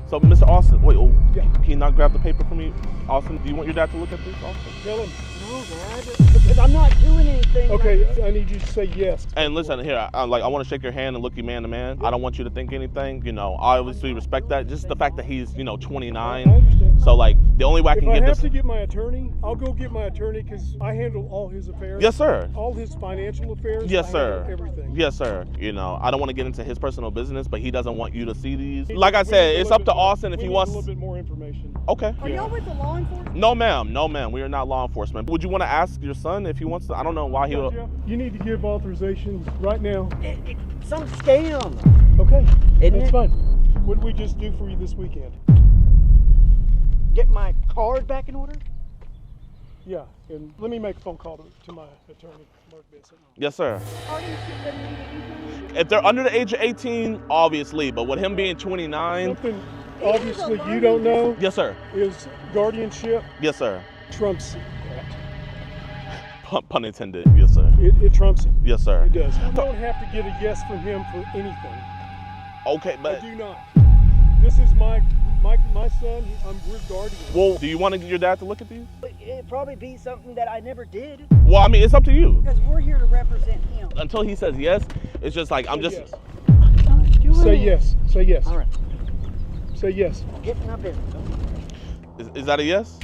So, Mr. Austin, wait, Yeah. can you not grab the paper for me, Austin? Do you want your dad to look at this, Austin? Tell him. No, Dad, because I'm not doing anything. Okay, I need you to say yes. And listen, here, I want to shake your hand and look you man to man. I don't want you to think anything. You know, I obviously respect that. Just the fact that he's, you know, 29. I understand. So, like, the only way I can If I get have this. to get my attorney, I'll go get my attorney because I handle all his affairs. Yes, sir. All his financial affairs. Yes, I sir. handle everything. Yes, sir. You know, I don't want to get into his personal business, but he doesn't want you to see these. We Like I need said, a it's little up to bit more- Austin if we he need wants. a little bit more information. Okay. Are y'all with the law enforcement? No, ma'am. No, ma'am. We are not law enforcement. Would you want to ask your son if he wants to? I don't know why he'll. You need to give authorization right now. Some scam. Okay, Isn't that's it? fine. What did we just do for you this weekend? Get my card back in order? Yeah, and let me make a phone call to my attorney, MrBeast. Yes, sir. If they're under the age of 18, obviously, but with him being 29. Something obviously you don't know. Yes, sir. Is guardianship Yes, sir. trumps that. Pun intended. Yes, sir. It trumps it. Yes, sir. It does. You don't have to get a yes from him for anything. Okay, I but do not. This is my son. We're guardian. well, do you want your dad to look at these? It'd probably be something that I never did. Well, I mean, it's up to you. Because we're here to represent him. Until he says yes, it's just like I'm just. Yes. Say yes. Say yes. All right. Say yes. Get my business. Is that a yes?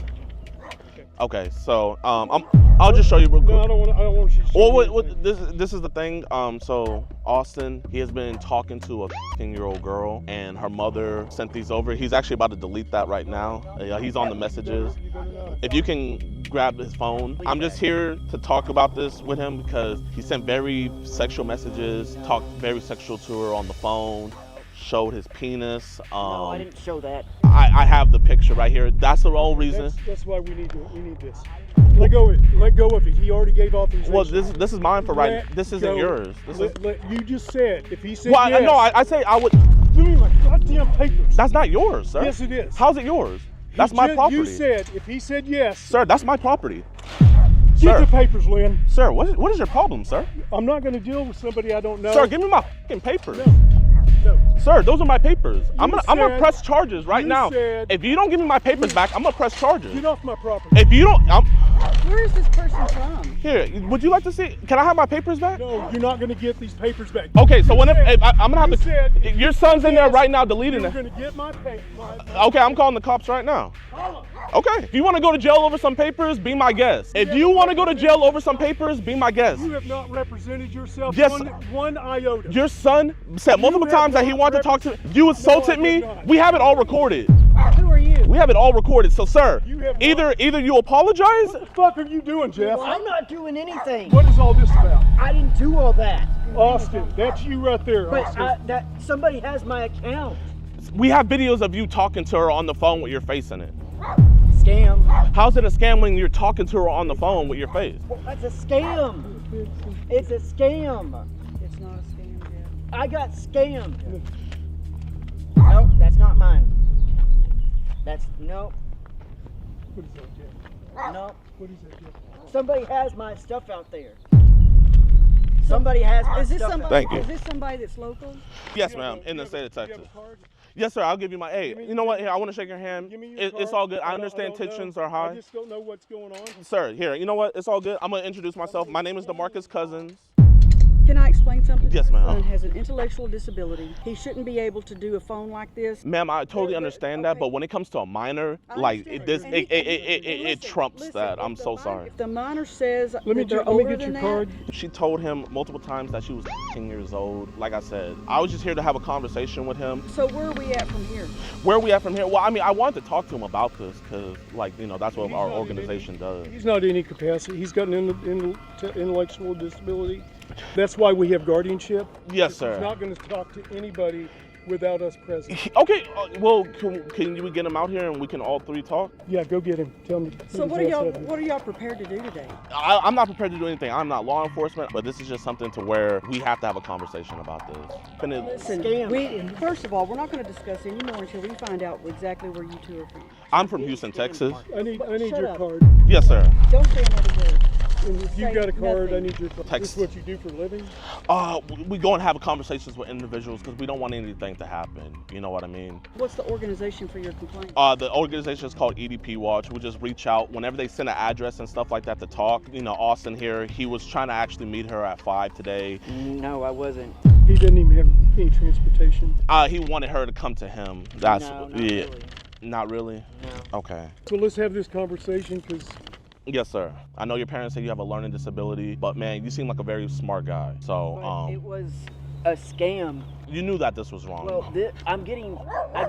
Okay, so I'll just show you real quick. No, I don't want you to show Well, me anything. this is the thing. So Austin, he has been talking to a 15-year-old girl, and her mother sent these over. He's actually about to delete that right now. He's on the messages. If you can grab his phone, I'm just here to talk about this with him because he sent very sexual messages, talked very sexual to her on the phone, showed his penis. No, I didn't show that. I have the picture right here. That's the whole reason. That's why we need this. Let go of it. He already gave authorization. Well, this is mine for right. This isn't yours. This is. You just said if he said Well, yes. no, I say I would. Give me my goddamn papers. That's not yours, sir. Yes, it is. How's it yours? That's my property. You said if he said yes. Sir, that's my property. Get the papers, Lynn. Sir, what is your problem, sir? I'm not going to deal with somebody I don't know. Sir, give me my fucking papers. No. Sir, those are my papers. I'm gonna said- press charges right you now. said- If you don't give me my papers back, I'm gonna press charges. Get off my property. If you don't, Where is this person from? here. Would you like to see? Can I have my papers back? No, you're not going to get these papers back. Okay, so when if I'm gonna have You to. said- Your son's in there right now deleting You're it. going to get my papers. Okay, I'm calling the cops right now. Okay. If you want to go to jail over some papers, be my guest. If you want to go to jail over some papers, be my guest. You have not represented yourself Yes. one iota. Your son said multiple have times that he not wanted to talk to you. Insulted No, I me. did not. We have it all recorded. Who are you? We have it all recorded. So, sir, You have either you apologize. What the fuck are you doing, Jeff? I'm not doing anything. What is all this about? I didn't do all that. Austin, that's you right there, But Austin. somebody has my account. We have videos of you talking to her on the phone with your face in it. Scam. How's it a scam when you're talking to her on the phone with your face? Well, that's a scam. It's a scam. It's not a scam, Jeff. I got scammed. Nope, that's not mine. That's nope. What is that, Jeff? Nope. What is that, Jeff? Somebody has my stuff out there. Somebody has my Is this stuff somebody? Thank you. Is this somebody that's local? Yes, ma'am, in the state of Texas. Yes, sir, I'll give you my, hey, you know what, here, I want to shake your hand. It's all good. I understand tensions are high. I just don't know what's going on. Sir, here, you know what, it's all good. I'm going to introduce myself. My name is DeMarcus Cousins. Can I explain something? Yes, My ma'am. son has an intellectual disability. He shouldn't be able to do a phone like this. Ma'am, I totally understand that, but when it comes to a minor, like, it trumps that. I'm so sorry. If the minor says Let me that they're let me older get than your that, card. She told him multiple times that she was 10 years old. Like I said, I was just here to have a conversation with him. so where are we at from here? Where are we at from here? Well, I mean, I wanted to talk to him about this because, like, you know, that's what our organization does. He's not in any capacity. He's got an intellectual disability. That's why we have guardianship. Yes, sir. He's not going to talk to anybody without us present. Okay, well, can we get him out here and we can all three talk? Yeah, go get him. Tell him. So what are y'all prepared to do today? I'm not prepared to do anything. I'm not law enforcement, but this is just something to where we have to have a conversation about this. Listen, first of all, we're not going to discuss any more until we find out exactly where you two are from. I'm from Houston, Texas. I need your card. Yes, sir. Don't say another word. And if you've got a card, nothing. I need your card. This is what you do for a living? We go and have conversations with individuals because we don't want anything to happen. You know what I mean? What's the organization for your complaint? The organization is called EDP Watch. We just reach out whenever they send an address and stuff like that to talk. You know, Austin here, he was trying to actually meet her at 5 today. No, I wasn't. He didn't even have any transportation? He wanted her to come to him. That's No, not yeah. really. Not really? No. Okay. So let's have this conversation because... Yes, sir. I know your parents say you have a learning disability, but man, you seem like a very smart guy. So, But it was a scam. You knew that this was wrong. Well, I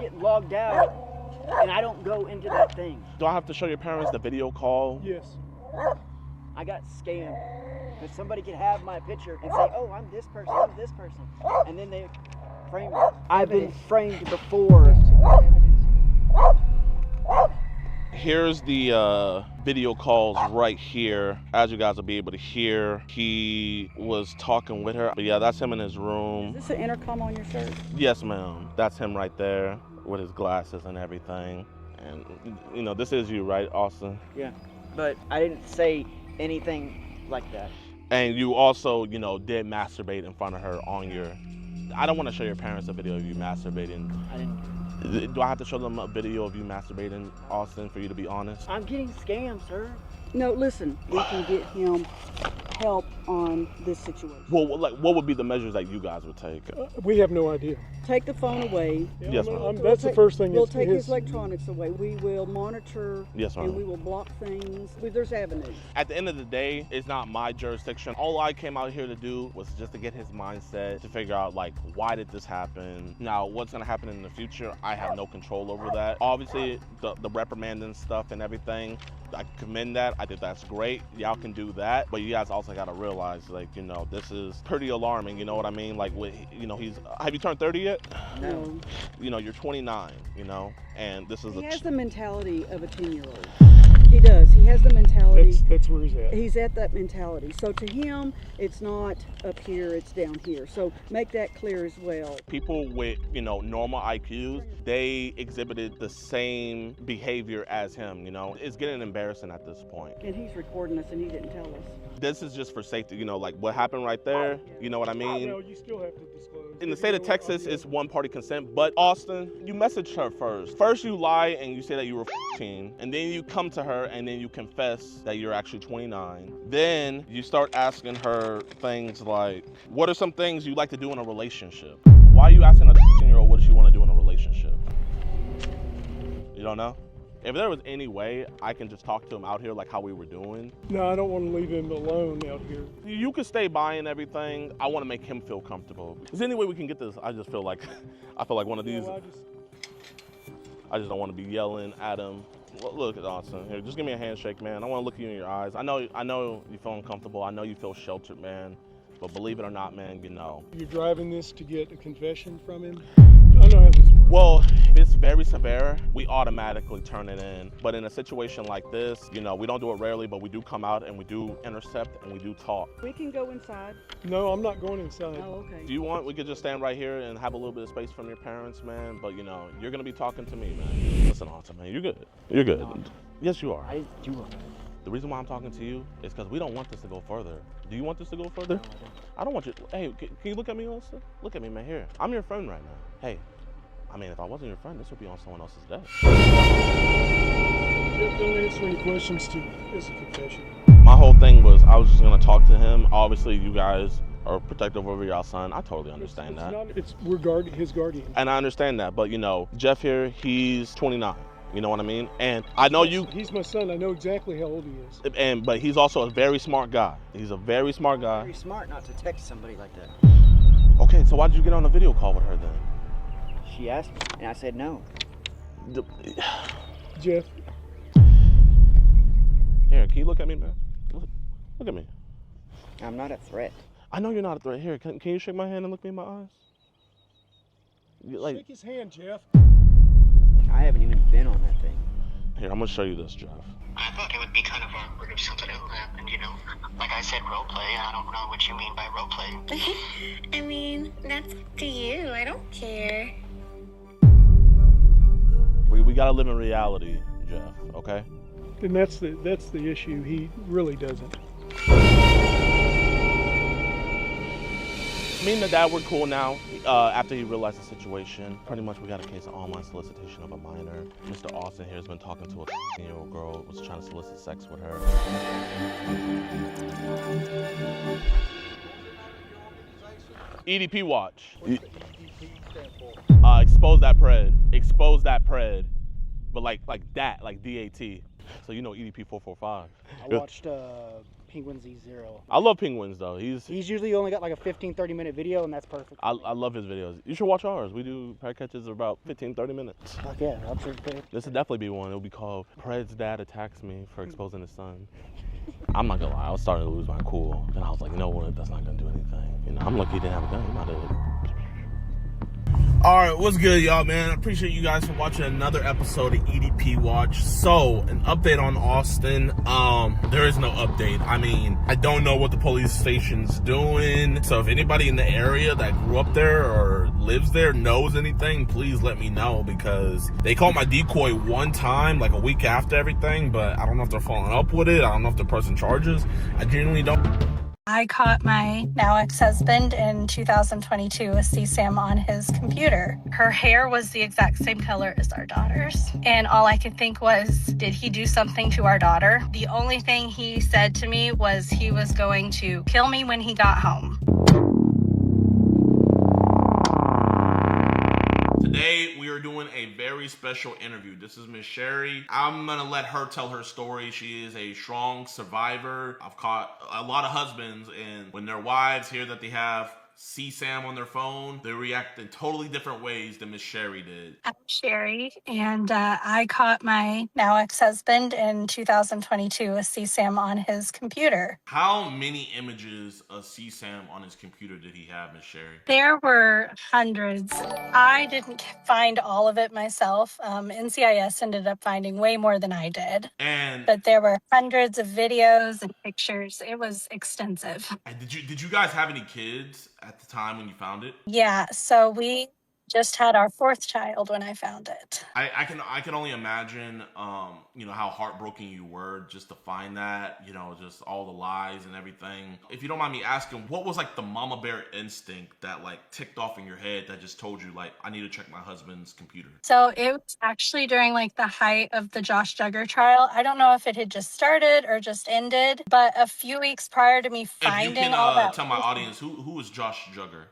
get logged out, and I don't go into that thing. Do I have to show your parents the video call? Yes. I got scammed. Because somebody could have my picture and say, oh, I'm this person, and then they frame me. I've been framed before. Here's the video calls right here. As you guys will be able to hear, he was talking with her. But yeah, that's him in his room. Is this an intercom on your shirt? Yes, ma'am. That's him right there with his glasses and everything. And, you know, this is you, right, Austin? Yeah, but I didn't say anything like that. And you also, you know, did masturbate in front of her on your... I don't want to show your parents a video of you masturbating. I didn't. Do I have to show them a video of you masturbating, Austin, for you to be honest? I'm getting scammed, sir. No, listen, we can get him help on this situation. Well, like, what would be the measures that you guys would take? We have no idea. Take the phone away. Yes, ma'am. That's the first thing. We'll take his electronics away. We will monitor. Yes, ma'am. And we will block things. There's avenues. At the end of the day, it's not my jurisdiction. All I came out here to do was just to get his mindset, to figure out, like, why did this happen? Now, what's going to happen in the future, I have no control over that. Obviously, the reprimanding stuff and everything, I commend that. I think that's great. Y'all can do that. But you guys also got to realize, like, you know, this is pretty alarming. You know what I mean? Like, you know, have you turned 30 yet? No. You know, you're 29, you know, and this is He has the mentality of a 10-year-old. He does. He has the mentality. That's where he's at. He's at that mentality. So to him, it's not up here, it's down here. So make that clear as well. People with, you know, normal IQs, they exhibited the same behavior as him, you know. It's getting embarrassing at this point. And he's recording us and he didn't tell us. This is just for safety, you know, like what happened right there, you know what I mean? Well, you still have to disclose. In the state of Texas, it's one-party consent, but Austin, you messaged her first. First you lie and you say that you were 14, and then you come to her and then you confess that you're actually 29. Then you start asking her things like, what are some things you like to do in a relationship? Why are you asking a 14-year-old what does she want to do in a relationship? You don't know? If there was any way I can just talk to him out here like how we were doing. No, I don't want to leave him alone out here. You could stay by and everything. I want to make him feel comfortable. Is there any way we can get this? I just feel like, one of these. I just don't want to be yelling at him. Look at Austin here. Just give me a handshake, man. I want to look you in your eyes. I know you feel uncomfortable. I know you feel sheltered, man. But believe it or not, man, you know. You're driving this to get a confession from him? I know how this works. Well, if it's very severe, we automatically turn it in. But in a situation like this, you know, we don't do it rarely, but we do come out and we do intercept and we do talk. We can go inside. No, I'm not going inside. Oh, okay. Do you want, we could just stand right here and have a little bit of space from your parents, man. But, you know, you're going to be talking to me, man. Listen, Austin, man, you're good. You're good. No, yes, you are. You are. The reason why I'm talking to you is because we don't want this to go further. Do you want this to go further? No, I don't want you. Hey, can you look at me, Austin? Look at me, man. Here. I'm your friend right now. Hey. I mean, if I wasn't your friend, this would be on someone else's desk. Don't answer any questions it's a confession. My whole thing was I was just going to talk to him. Obviously, you guys are protective over your son. I totally understand that. We're his guardian. And I understand that. But, you know, Jeff here, he's 29. You know what I mean? And I know you... He's my son. I know exactly how old he is. But he's also a very smart guy. He's a very smart guy. Very smart not to text somebody like that. Okay, so why did you get on a video call with her then? She asked me, and I said no. Jeff. Here, can you look at me, man? Look at me. I'm not a threat. I know you're not a threat. Here, can you shake my hand and look me in my eyes? Like, Shake his hand, Jeff. I haven't even been on that thing. here, I'm gonna show you this, Jeff. I thought it would be kind of awkward if something else happened, you know? Like I said, roleplay. I don't know what you mean by roleplay. I mean, that's up to you. I don't care. We gotta live in reality, Jeff, okay? And that's the issue. He really doesn't. Me and the dad were cool now after he realized the situation. Pretty much we got a case of online solicitation of a minor. Mr. Austin here has been talking to a 16-year-old girl, was trying to solicit sex with her. EDP Watch. Expose that pred. Expose that pred. But like that, like DAT. So you know EDP 445. I watched Penguin Z0. I love Penguins though. He's usually only got like a 15-30 minute video, and that's perfect. I love his videos. You should watch ours. We do pred catches of about 15-30 minutes. Fuck yeah, I'm sure. This would definitely be one. It'll be called Pred's Dad Attacks Me for Exposing His Son. I'm not gonna lie, I was starting to lose my cool. And I was like, you know what, that's not gonna do anything. You know, I'm lucky he didn't have a gun. He might have. All right, what's good, y'all, man? I appreciate you guys for watching another episode of EDP Watch. So, an update on Austin. There is no update. I mean, I don't know what the police station's doing. So, if anybody in the area that grew up there or lives there knows anything, please let me know, because they called my decoy one time, like a week after everything, but I don't know if they're following up with it. I don't know if they're pressing charges. I genuinely don't. I caught my now ex-husband in 2022 with CSAM on his computer. Her hair was the exact same color as our daughter's. And all I could think was, did he do something to our daughter? The only thing he said to me was he was going to kill me when he got home. Today, we are doing a very special interview. This is Miss Sherry. I'm gonna let her tell her story. She is a strong survivor. I've caught a lot of husbands, and when their wives hear that they have CSAM on their phone, they react in totally different ways than Miss Sherry did. I'm Sherry, and I caught my now ex-husband in 2022 with CSAM on his computer. How many images of CSAM on his computer did he have, Miss Sherry? There were hundreds. I didn't find all of it myself. NCIS ended up finding way more than I did. But there were hundreds of videos and pictures. It was extensive. And did you guys have any kids at the time when you found it? Yeah, so we just had our fourth child when I found it. I can only imagine, you know, how heartbroken you were just to find that, you know, just all the lies and everything. If you don't mind me asking, what was like the mama bear instinct that like ticked off in your head that just told you like, I need to check my husband's computer? So it was actually during like the height of the Josh Duggar trial. I don't know if it had just started or just ended, but a few weeks prior to me finding if you all can that. tell my audience, who is Josh Duggar?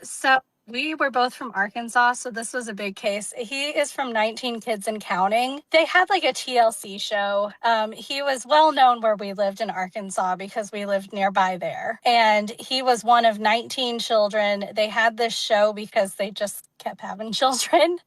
So we were both from Arkansas, so this was a big case. He is from 19 Kids and Counting. They had like a TLC show. He was well known where we lived in Arkansas because we lived nearby there. And he was one of 19 children. They had this show because they just kept having children.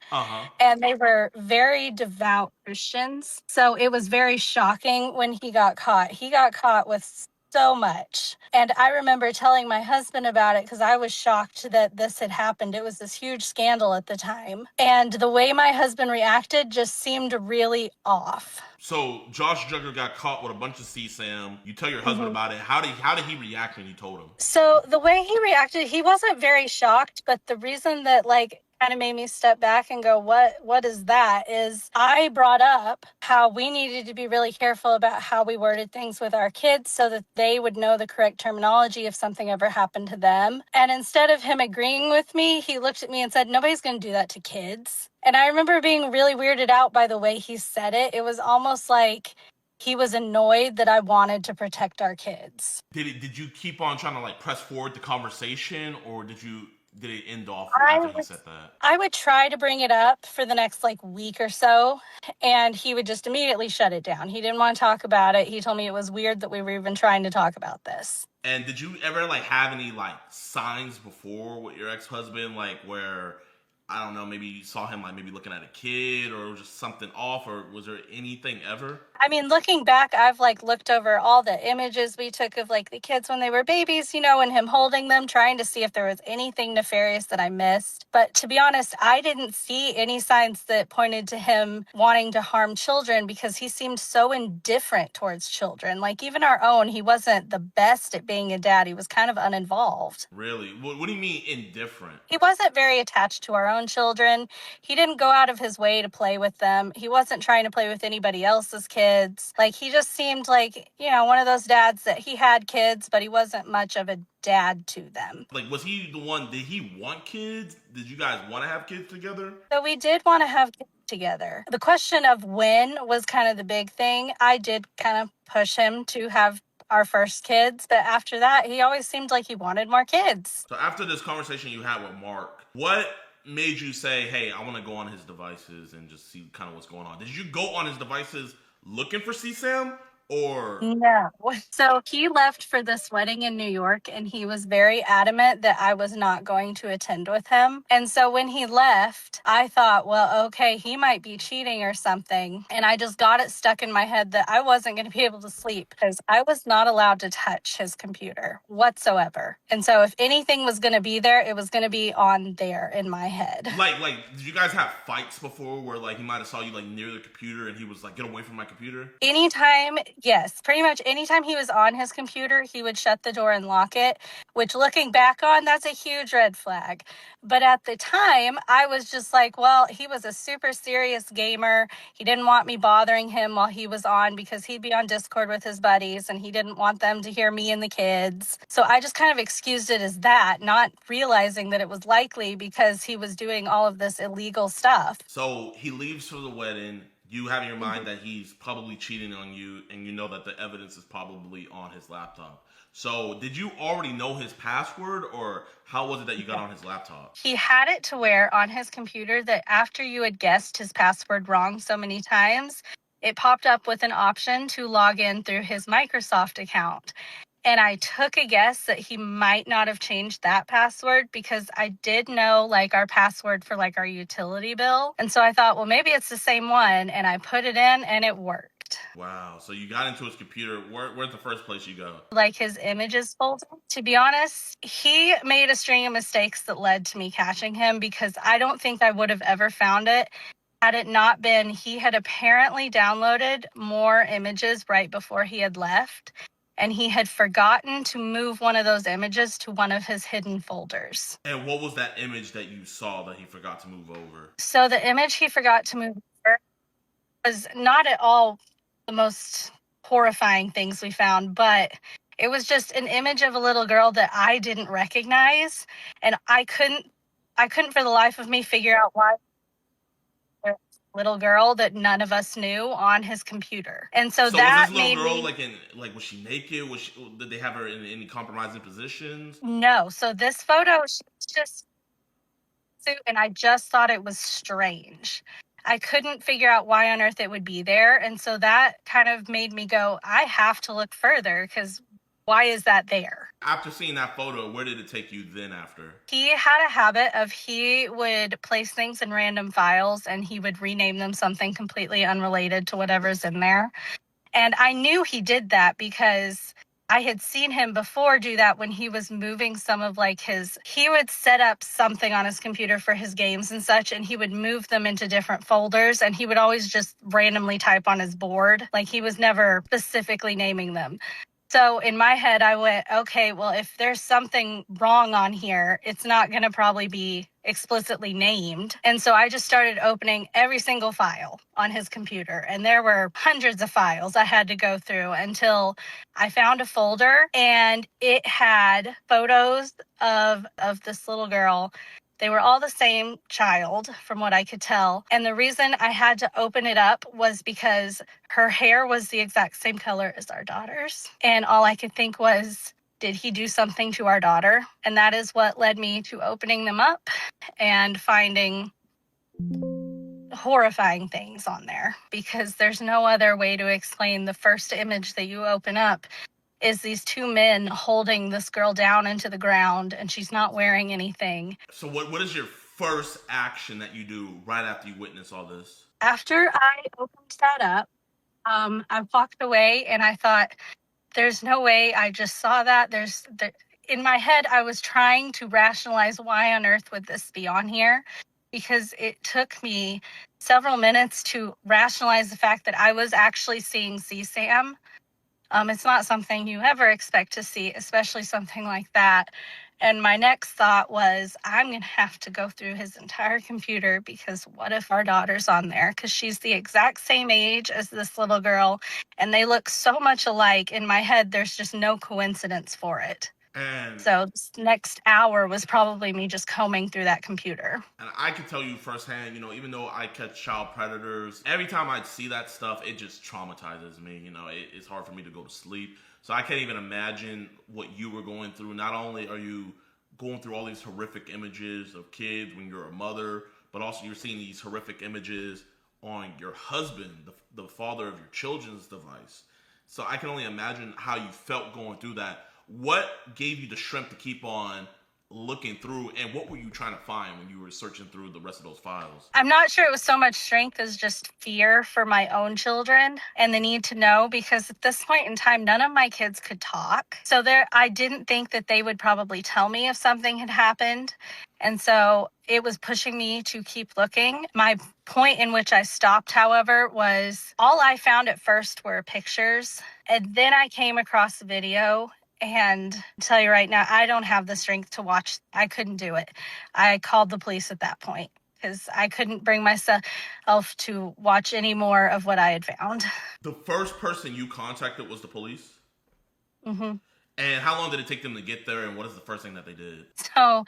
And they were very devout Christians. So it was very shocking when he got caught. He got caught with so much. And I remember telling my husband about it because I was shocked that this had happened. It was this huge scandal at the time. And the way my husband reacted just seemed really off. So Josh Duggar got caught with a bunch of CSAM. You tell your husband about it. How did he react when you told him? So the way he reacted, he wasn't very shocked, but the reason that like kind of made me step back and go, what is that? Is I brought up how we needed to be really careful about how we worded things with our kids so that they would know the correct terminology if something ever happened to them. And instead of him agreeing with me, he looked at me and said, nobody's going to do that to kids. And I remember being really weirded out by the way he said it. It was almost like he was annoyed that I wanted to protect our kids. Did you keep on trying to like press forward the conversation, or did it end off after he said that? I would try to bring it up for the next like week or so, and he would just immediately shut it down. He didn't want to talk about it. He told me it was weird that we were even trying to talk about this. And did you ever like have any like signs before with your ex-husband, like where I don't know, maybe you saw him like maybe looking at a kid or just something off, or was there anything ever? I mean, looking back, I've like looked over all the images we took of like the kids when they were babies, you know, and him holding them, trying to see if there was anything nefarious that I missed. But to be honest, I didn't see any signs that pointed to him wanting to harm children because he seemed so indifferent towards children. Like even our own, he wasn't the best at being a dad. He was kind of uninvolved. Really? What do you mean indifferent? He wasn't very attached to our own children. He didn't go out of his way to play with them. He wasn't trying to play with anybody else's kids. Like, he just seemed like, you know, one of those dads that he had kids, but he wasn't much of a dad to them. Like, was he the one, did he want kids? Did you guys want to have kids together? So we did want to have kids together. The question of when was kind of the big thing. I did kind of push him to have our first kids, but after that, he always seemed like he wanted more kids. So after this conversation you had with Mark, what made you say, hey, I want to go on his devices and just see kind of what's going on? Did you go on his devices looking for CSAM? Or no. So he left for this wedding in New York, and he was very adamant that I was not going to attend with him. And so when he left, I thought, well, okay, he might be cheating or something. And I just got it stuck in my head that I wasn't going to be able to sleep because I was not allowed to touch his computer whatsoever. And so if anything was going to be there, it was going to be on there in my head. Like, did you guys have fights before where like he might have saw you like near the computer and he was like, get away from my computer? Anytime, yes, pretty much anytime he was on his computer, he would shut the door and lock it, which looking back on, that's a huge red flag. But at the time, I was just like, well, he was a super serious gamer. He didn't want me bothering him while he was on because he'd be on Discord with his buddies and he didn't want them to hear me and the kids. So I just kind of excused it as that, not realizing that it was likely because he was doing all of this illegal stuff. So he leaves for the wedding. You have in your mind that he's probably cheating on you, and you know that the evidence is probably on his laptop. So did you already know his password, or how was it that you got on his laptop? He had it to where on his computer that after you had guessed his password wrong so many times, it popped up with an option to log in through his Microsoft account. And I took a guess that he might not have changed that password because I did know like our password for like our utility bill. And so I thought, well, maybe it's the same one. And I put it in and it worked. Wow. So you got into his computer. Where's the first place you go? Like his images folder. To be honest, he made a string of mistakes that led to me catching him because I don't think I would have ever found it had it not been he had apparently downloaded more images right before he had left. And he had forgotten to move one of those images to one of his hidden folders. And what was that image that you saw that he forgot to move over? So the image he forgot to move over was not at all the most horrifying things we found, but it was just an image of a little girl that I didn't recognize. And I couldn't for the life of me figure out why little girl that none of us knew on his computer. And so that was this little girl made was she naked? Did they have her in any compromising positions? No. So this photo, she was just, and I just thought it was strange. I couldn't figure out why on earth it would be there. And so that kind of made me go, I have to look further because why is that there? After seeing that photo, where did it take you then after? He had a habit of he would place things in random files and he would rename them something completely unrelated to whatever's in there. And I knew he did that because I had seen him before do that when he was moving some of like he would set up something on his computer for his games and such, and he would move them into different folders, and he would always just randomly type on his board. Like he was never specifically naming them. So in my head, I went, okay, well, if there's something wrong on here, it's not going to probably be explicitly named. And so I just started opening every single file on his computer. And there were hundreds of files I had to go through until I found a folder, and it had photos of this little girl. They were all the same child, from what I could tell. And the reason I had to open it up was because her hair was the exact same color as our daughter's. And all I could think was, did he do something to our daughter? And that is what led me to opening them up and finding horrifying things on there. Because there's no other way to explain the first image that you open up is these two men holding this girl down into the ground, and she's not wearing anything. So what is your first action that you do right after you witness all this? After I opened that up, I walked away and I thought, there's no way I just saw that. In my head, I was trying to rationalize why on earth would this be on here, because it took me several minutes to rationalize the fact that I was actually seeing CSAM. It's not something you ever expect to see, especially something like that. And my next thought was, I'm going to have to go through his entire computer, because what if our daughter's on there? Because she's the exact same age as this little girl, and they look so much alike. In my head, there's just no coincidence for it. And so this next hour was probably me just combing through that computer. And I can tell you firsthand, even though I catch child predators, every time I see that stuff, it just traumatizes me. It's hard for me to go to sleep. So I can't even imagine what you were going through. Not only are you going through all these horrific images of kids when you're a mother, but also you're seeing these horrific images on your husband, the father of your children's device. So I can only imagine how you felt going through that. What gave you the strength to keep on looking through, and what were you trying to find when you were searching through the rest of those files? I'm not sure it was so much strength as just fear for my own children and the need to know, because at this point in time, none of my kids could talk. So I didn't think that they would probably tell me if something had happened. And so it was pushing me to keep looking. My point in which I stopped, however, was all I found at first were pictures. And then I came across a video. And I'll tell you right now, I don't have the strength to watch. I couldn't do it. I called the police at that point because I couldn't bring myself to watch any more of what I had found. The first person you contacted was the police? Mm-hmm. And how long did it take them to get there, and what is the first thing that they did? So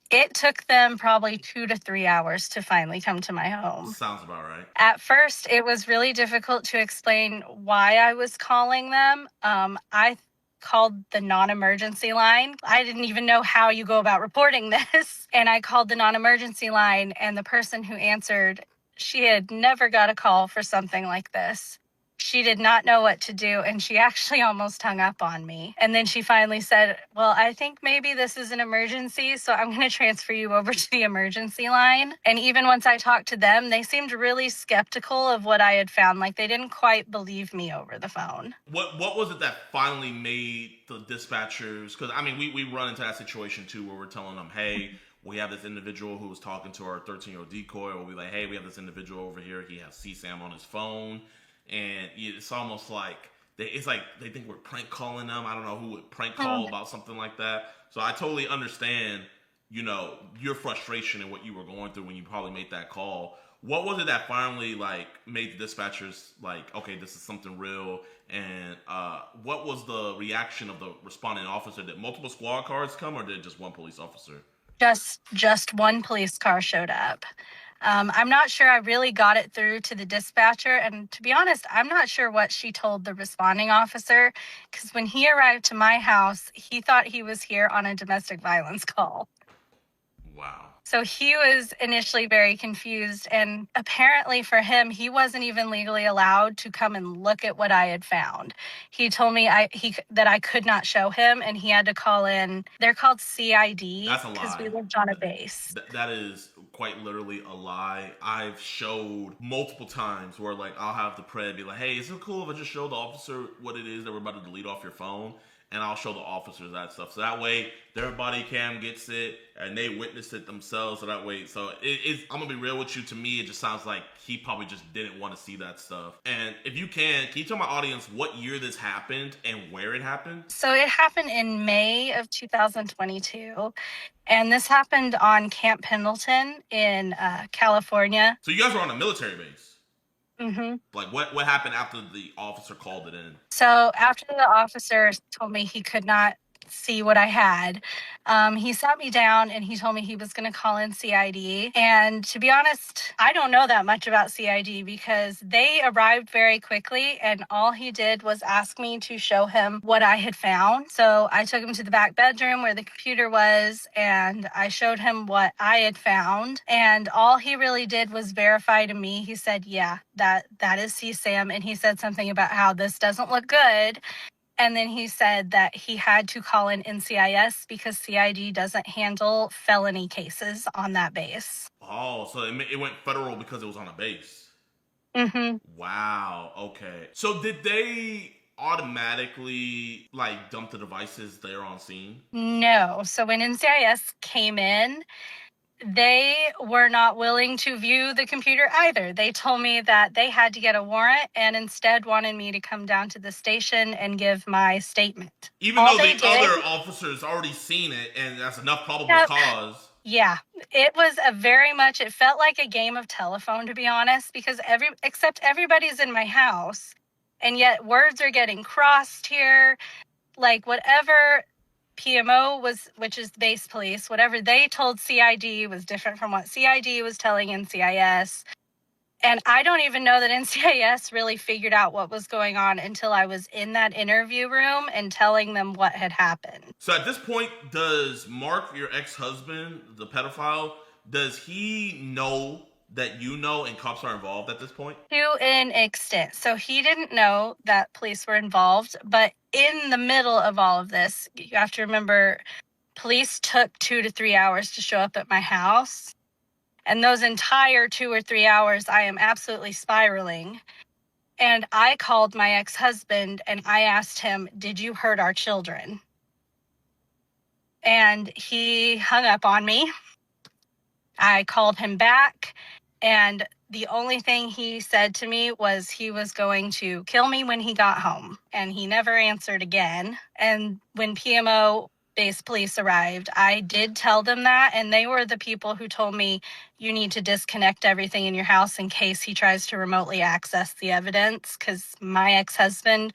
it took them probably 2 to 3 hours to finally come to my home. Sounds about right. At first, it was really difficult to explain why I was calling them. I called the non-emergency line. I didn't even know how you go about reporting this. And I called the non-emergency line, and the person who answered, she had never got a call for something like this. She did not know what to do, and she actually almost hung up on me. And then she finally said, well, I think maybe this is an emergency, so I'm going to transfer you over to the emergency line. And even once I talked to them, they seemed really skeptical of what I had found. Like, they didn't quite believe me over the phone. What was it that finally made the dispatchers, because, we run into that situation, too, where we're telling them, hey, we have this individual who was talking to our 13-year-old decoy, or we'll be like, hey, we have this individual over here, he has CSAM on his phone. And it's almost like they think we're prank calling them. I don't know who would prank call about something like that. So I totally understand, your frustration and what you were going through when you probably made that call. What was it that finally made the dispatchers okay, this is something real? And what was the reaction of the responding officer? Did multiple squad cars come, or did just one police officer? Just one police car showed up. I'm not sure I really got it through to the dispatcher. And to be honest, I'm not sure what she told the responding officer, because when he arrived to my house, he thought he was here on a domestic violence call. Wow. So he was initially very confused, and apparently for him, he wasn't even legally allowed to come and look at what I had found. He told me that I could not show him, and he had to call in. They're called CID. That's a lie. Because we lived on a base. That is quite literally a lie. I've showed multiple times where I'll have the pred be like, hey, is it cool if I just show the officer what it is that we're about to delete off your phone? And I'll show the officers that stuff. So that way, their body cam gets it, and they witness it themselves. So that way, I'm going to be real with you. To me, it just sounds like he probably just didn't want to see that stuff. And if you can you tell my audience what year this happened and where it happened? So it happened in May of 2022. And this happened on Camp Pendleton in California. So you guys were on a military base? Mm-hmm. What happened after the officer called it in? So after the officer told me he could not see what I had, he sat me down and he told me he was going to call in CID. And to be honest, I don't know that much about CID because they arrived very quickly, and all he did was ask me to show him what I had found. So I took him to the back bedroom where the computer was, and I showed him what I had found. And all he really did was verify to me. He said, yeah, that is CSAM. And he said something about how this doesn't look good. And then he said that he had to call in NCIS because CID doesn't handle felony cases on that base. Oh, so it went federal because it was on a base. Mm-hmm. Wow. Okay. So did they automatically like dump the devices there on scene? No. So when NCIS came in, they were not willing to view the computer either. They told me that they had to get a warrant and instead wanted me to come down to the station and give my statement. Even though the other officers already seen it and that's enough probable cause. Yeah, it was it felt like a game of telephone, to be honest, because except everybody's in my house, and yet words are getting crossed here. Like whatever PMO was, which is base police, whatever they told CID was different from what CID was telling NCIS. And I don't even know that NCIS really figured out what was going on until I was in that interview room and telling them what had happened. So at this point, does Mark, your ex-husband, the pedophile, does he know that you know and cops are involved at this point? To an extent. So he didn't know that police were involved, but in the middle of all of this, you have to remember, police took 2 to 3 hours to show up at my house. And those entire 2 or 3 hours, I am absolutely spiraling. And I called my ex-husband and I asked him, "Did you hurt our children?" And he hung up on me. I called him back, and the only thing he said to me was he was going to kill me when he got home, and he never answered again. And when PMO base police arrived, I did tell them that, and they were the people who told me you need to disconnect everything in your house in case he tries to remotely access the evidence, because my ex-husband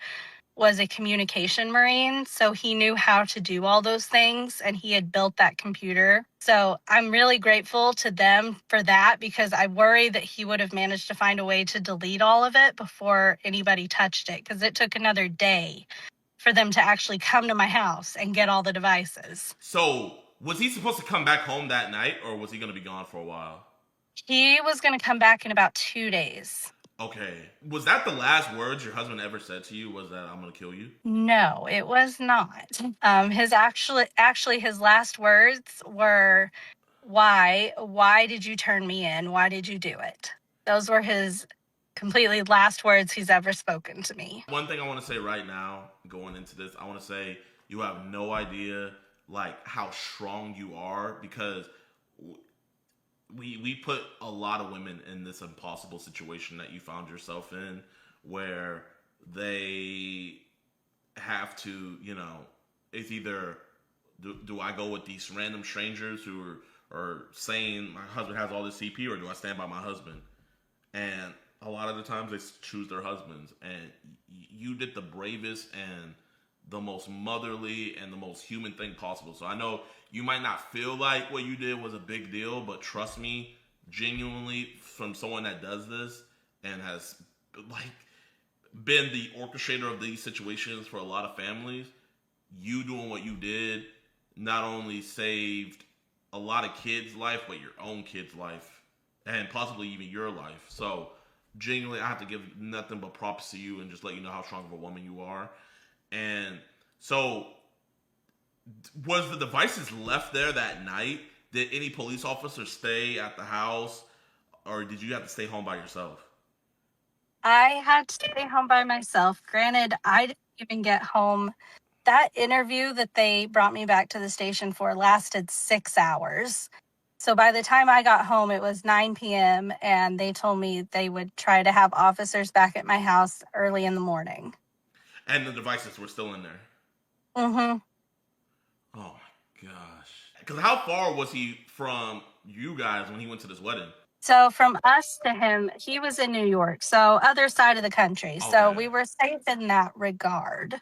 was a communication Marine, so he knew how to do all those things, and he had built that computer. So I'm really grateful to them for that, because I worry that he would have managed to find a way to delete all of it before anybody touched it, because it took another day for them to actually come to my house and get all the devices. So was he supposed to come back home that night, or was he going to be gone for a while? He was going to come back in about 2 days. Okay. Was that the last words your husband ever said to you? Was that, "I'm going to kill you"? No, it was not. His his last words were, Why did you turn me in? Why did you do it?" Those were his completely last words he's ever spoken to me. One thing I want to say right now, going into this, I want to say you have no idea like how strong you are, because we put a lot of women in this impossible situation that you found yourself in, where they have to, it's either do I go with these random strangers who are saying my husband has all this CP, or do I stand by my husband? And a lot of the times they choose their husbands, and you did the bravest and the most motherly and the most human thing possible. So I know you might not feel like what you did was a big deal, but trust me, genuinely, from someone that does this and has like been the orchestrator of these situations for a lot of families, you doing what you did not only saved a lot of kids' life, but your own kid's life, and possibly even your life. So genuinely, I have to give nothing but props to you and just let you know how strong of a woman you are. And so, was the devices left there that night? Did any police officer stay at the house, or did you have to stay home by yourself? I had to stay home by myself. Granted, I didn't even get home. That interview that they brought me back to the station for lasted 6 hours. So by the time I got home, it was 9 p.m., and they told me they would try to have officers back at my house early in the morning. And the devices were still in there? Mm-hmm. Oh, my gosh. Because how far was he from you guys when he went to this wedding? So from us to him, he was in New York, so other side of the country. Okay. So we were safe in that regard.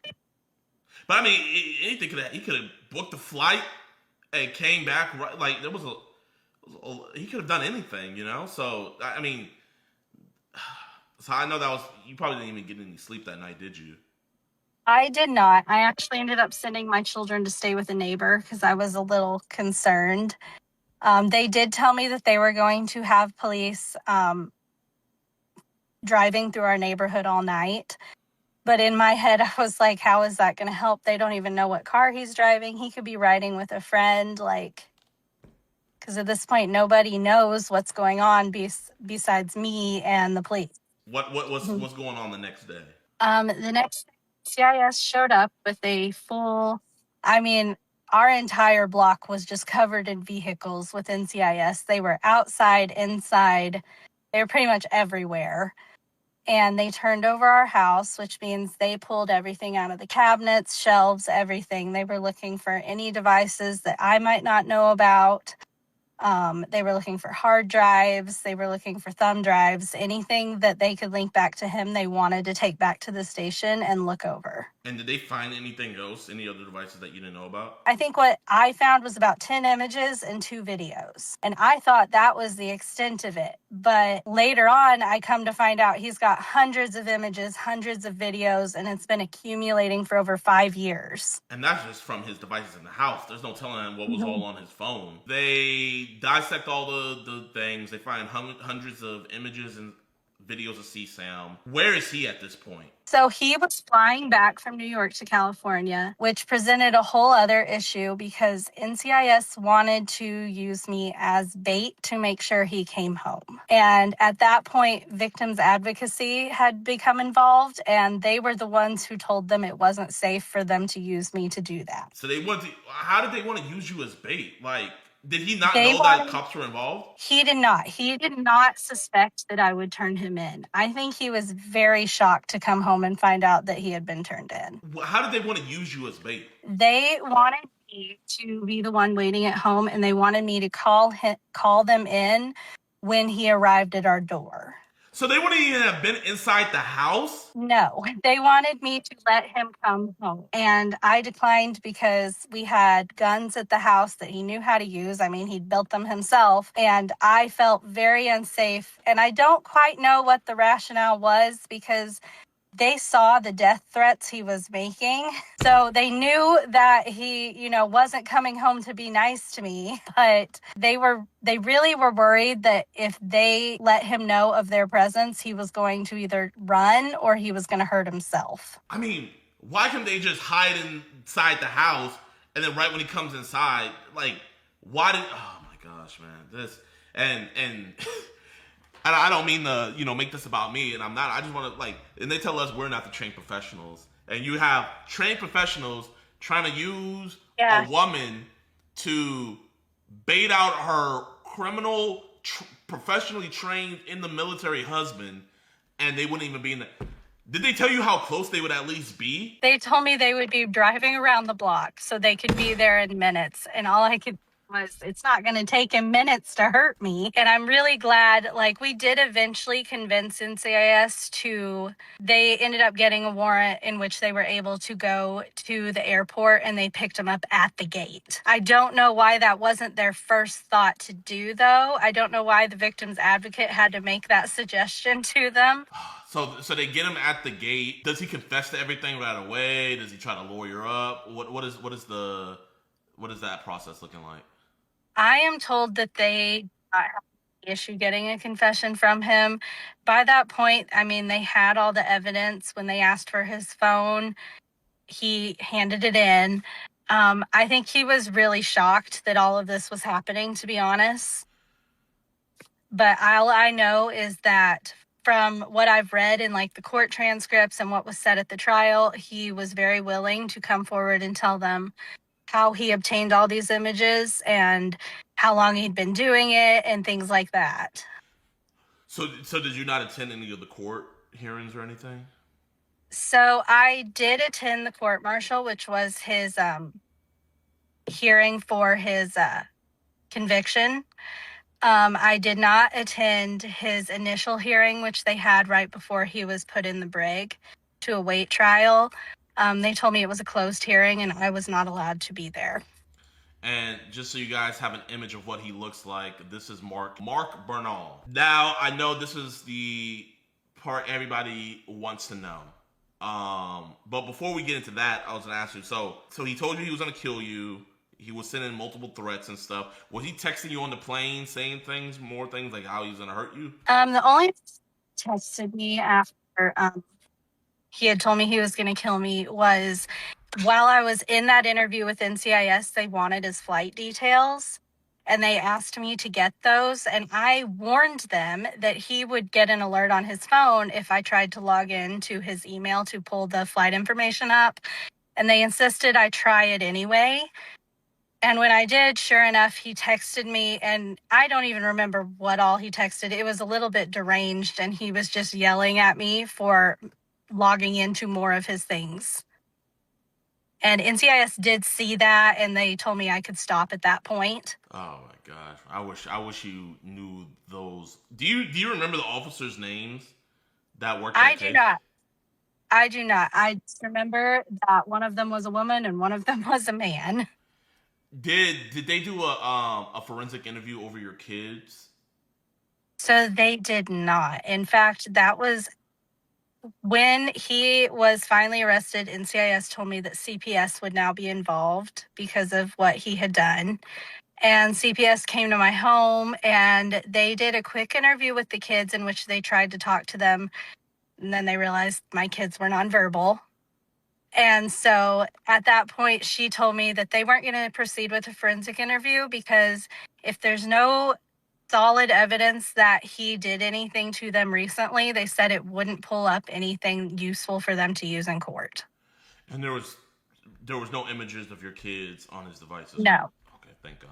But I mean, anything he could have booked a flight and came back. Right, like he could have done anything, So I mean, so I know that was, you probably didn't even get any sleep that night, did you? I did not. I actually ended up sending my children to stay with a neighbor because I was a little concerned. They did tell me that they were going to have police driving through our neighborhood all night. But in my head, I was like, how is that going to help? They don't even know what car he's driving. He could be riding with a friend, like, because at this point, nobody knows what's going on besides me and the police. What's going on the next day? The next day, CIS showed up with a full, I mean, our entire block was just covered in vehicles with NCIS. They were outside, inside, they were pretty much everywhere. And they turned over our house, which means they pulled everything out of the cabinets, shelves, everything. They were looking for any devices that I might not know about. They were looking for hard drives. They were looking for thumb drives. Anything that they could link back to him, they wanted to take back to the station and look over. And did they find anything else? Any other devices that you didn't know about? I think what I found was about 10 images and 2 videos. And I thought that was the extent of it. But later on, I come to find out he's got hundreds of images, hundreds of videos, and it's been accumulating for over 5 years. And that's just from his devices in the house. There's no telling what was all on his phone. They dissect all the things. They find hundreds of images and videos of CSAM. Where is he at this point? So he was flying back from New York to California, which presented a whole other issue because NCIS wanted to use me as bait to make sure he came home. And at that point, victims advocacy had become involved, and they were the ones who told them it wasn't safe for them to use me to do that. So how did they want to use you as bait? Like, did he not know that cops were involved? He did not. He did not suspect that I would turn him in. I think he was very shocked to come home and find out that he had been turned in. How did they want to use you as bait? They wanted me to be the one waiting at home, and they wanted me to call them in when he arrived at our door. So they wouldn't even have been inside the house? No, they wanted me to let him come home. And I declined because we had guns at the house that he knew how to use. I mean, he'd built them himself. And I felt very unsafe. And I don't quite know what the rationale was because they saw the death threats he was making. So they knew that he, wasn't coming home to be nice to me, but they really were worried that if they let him know of their presence, he was going to either run or he was going to hurt himself. I mean, why can't they just hide inside the house and then right when he comes inside, like, oh my gosh, man, this, and I don't mean to, make this about me, and I'm not. I just want to, and they tell us we're not the trained professionals. And you have trained professionals trying to use a woman to bait out her criminal, professionally trained in the military husband, and they wouldn't even be in the... Did they tell you how close they would at least be? They told me they would be driving around the block so they could be there in minutes. And all I could was it's not going to take him minutes to hurt me. And I'm really glad, we did eventually convince NCIS they ended up getting a warrant in which they were able to go to the airport and they picked him up at the gate. I don't know why that wasn't their first thought to do, though. I don't know why the victim's advocate had to make that suggestion to them. So they get him at the gate. Does he confess to everything right away? Does he try to lawyer up? What is that process looking like? I am told that they had the issue getting a confession from him. By that point, I mean, they had all the evidence. When they asked for his phone, he handed it in. I think he was really shocked that all of this was happening, to be honest. But all I know is that from what I've read in the court transcripts and what was said at the trial, he was very willing to come forward and tell them how he obtained all these images and how long he'd been doing it and things like that. So did you not attend any of the court hearings or anything? So I did attend the court martial, which was his hearing for his conviction. I did not attend his initial hearing, which they had right before he was put in the brig to await trial. They told me it was a closed hearing and I was not allowed to be there. And just so you guys have an image of what he looks like, this is Mark Bernal. Now, I know this is the part everybody wants to know. But before we get into that, I was going to ask you, so he told you he was going to kill you. He was sending multiple threats and stuff. Was he texting you on the plane, saying more things like how he was going to hurt you? The only texted me after he had told me he was going to kill me was while I was in that interview with NCIS, they wanted his flight details and they asked me to get those. And I warned them that he would get an alert on his phone if I tried to log in to his email to pull the flight information up. And they insisted I try it anyway. And when I did, sure enough, he texted me, and I don't even remember what all he texted. It was a little bit deranged, and he was just yelling at me for logging into more of his things. And NCIS did see that, and they told me I could stop at that point. Oh my gosh, I wish you knew those. Do you remember the officers' names that worked? I do not. I do not. I just remember that one of them was a woman and one of them was a man. Did they do a forensic interview over your kids? So they did not. In fact, that was when he was finally arrested. NCIS told me that CPS would now be involved because of what he had done. And CPS came to my home and they did a quick interview with the kids in which they tried to talk to them. And then they realized my kids were nonverbal. And so at that point, she told me that they weren't going to proceed with a forensic interview because if there's no solid evidence that he did anything to them recently, they said it wouldn't pull up anything useful for them to use in court. And there was no images of your kids on his devices? No. Okay, thank God.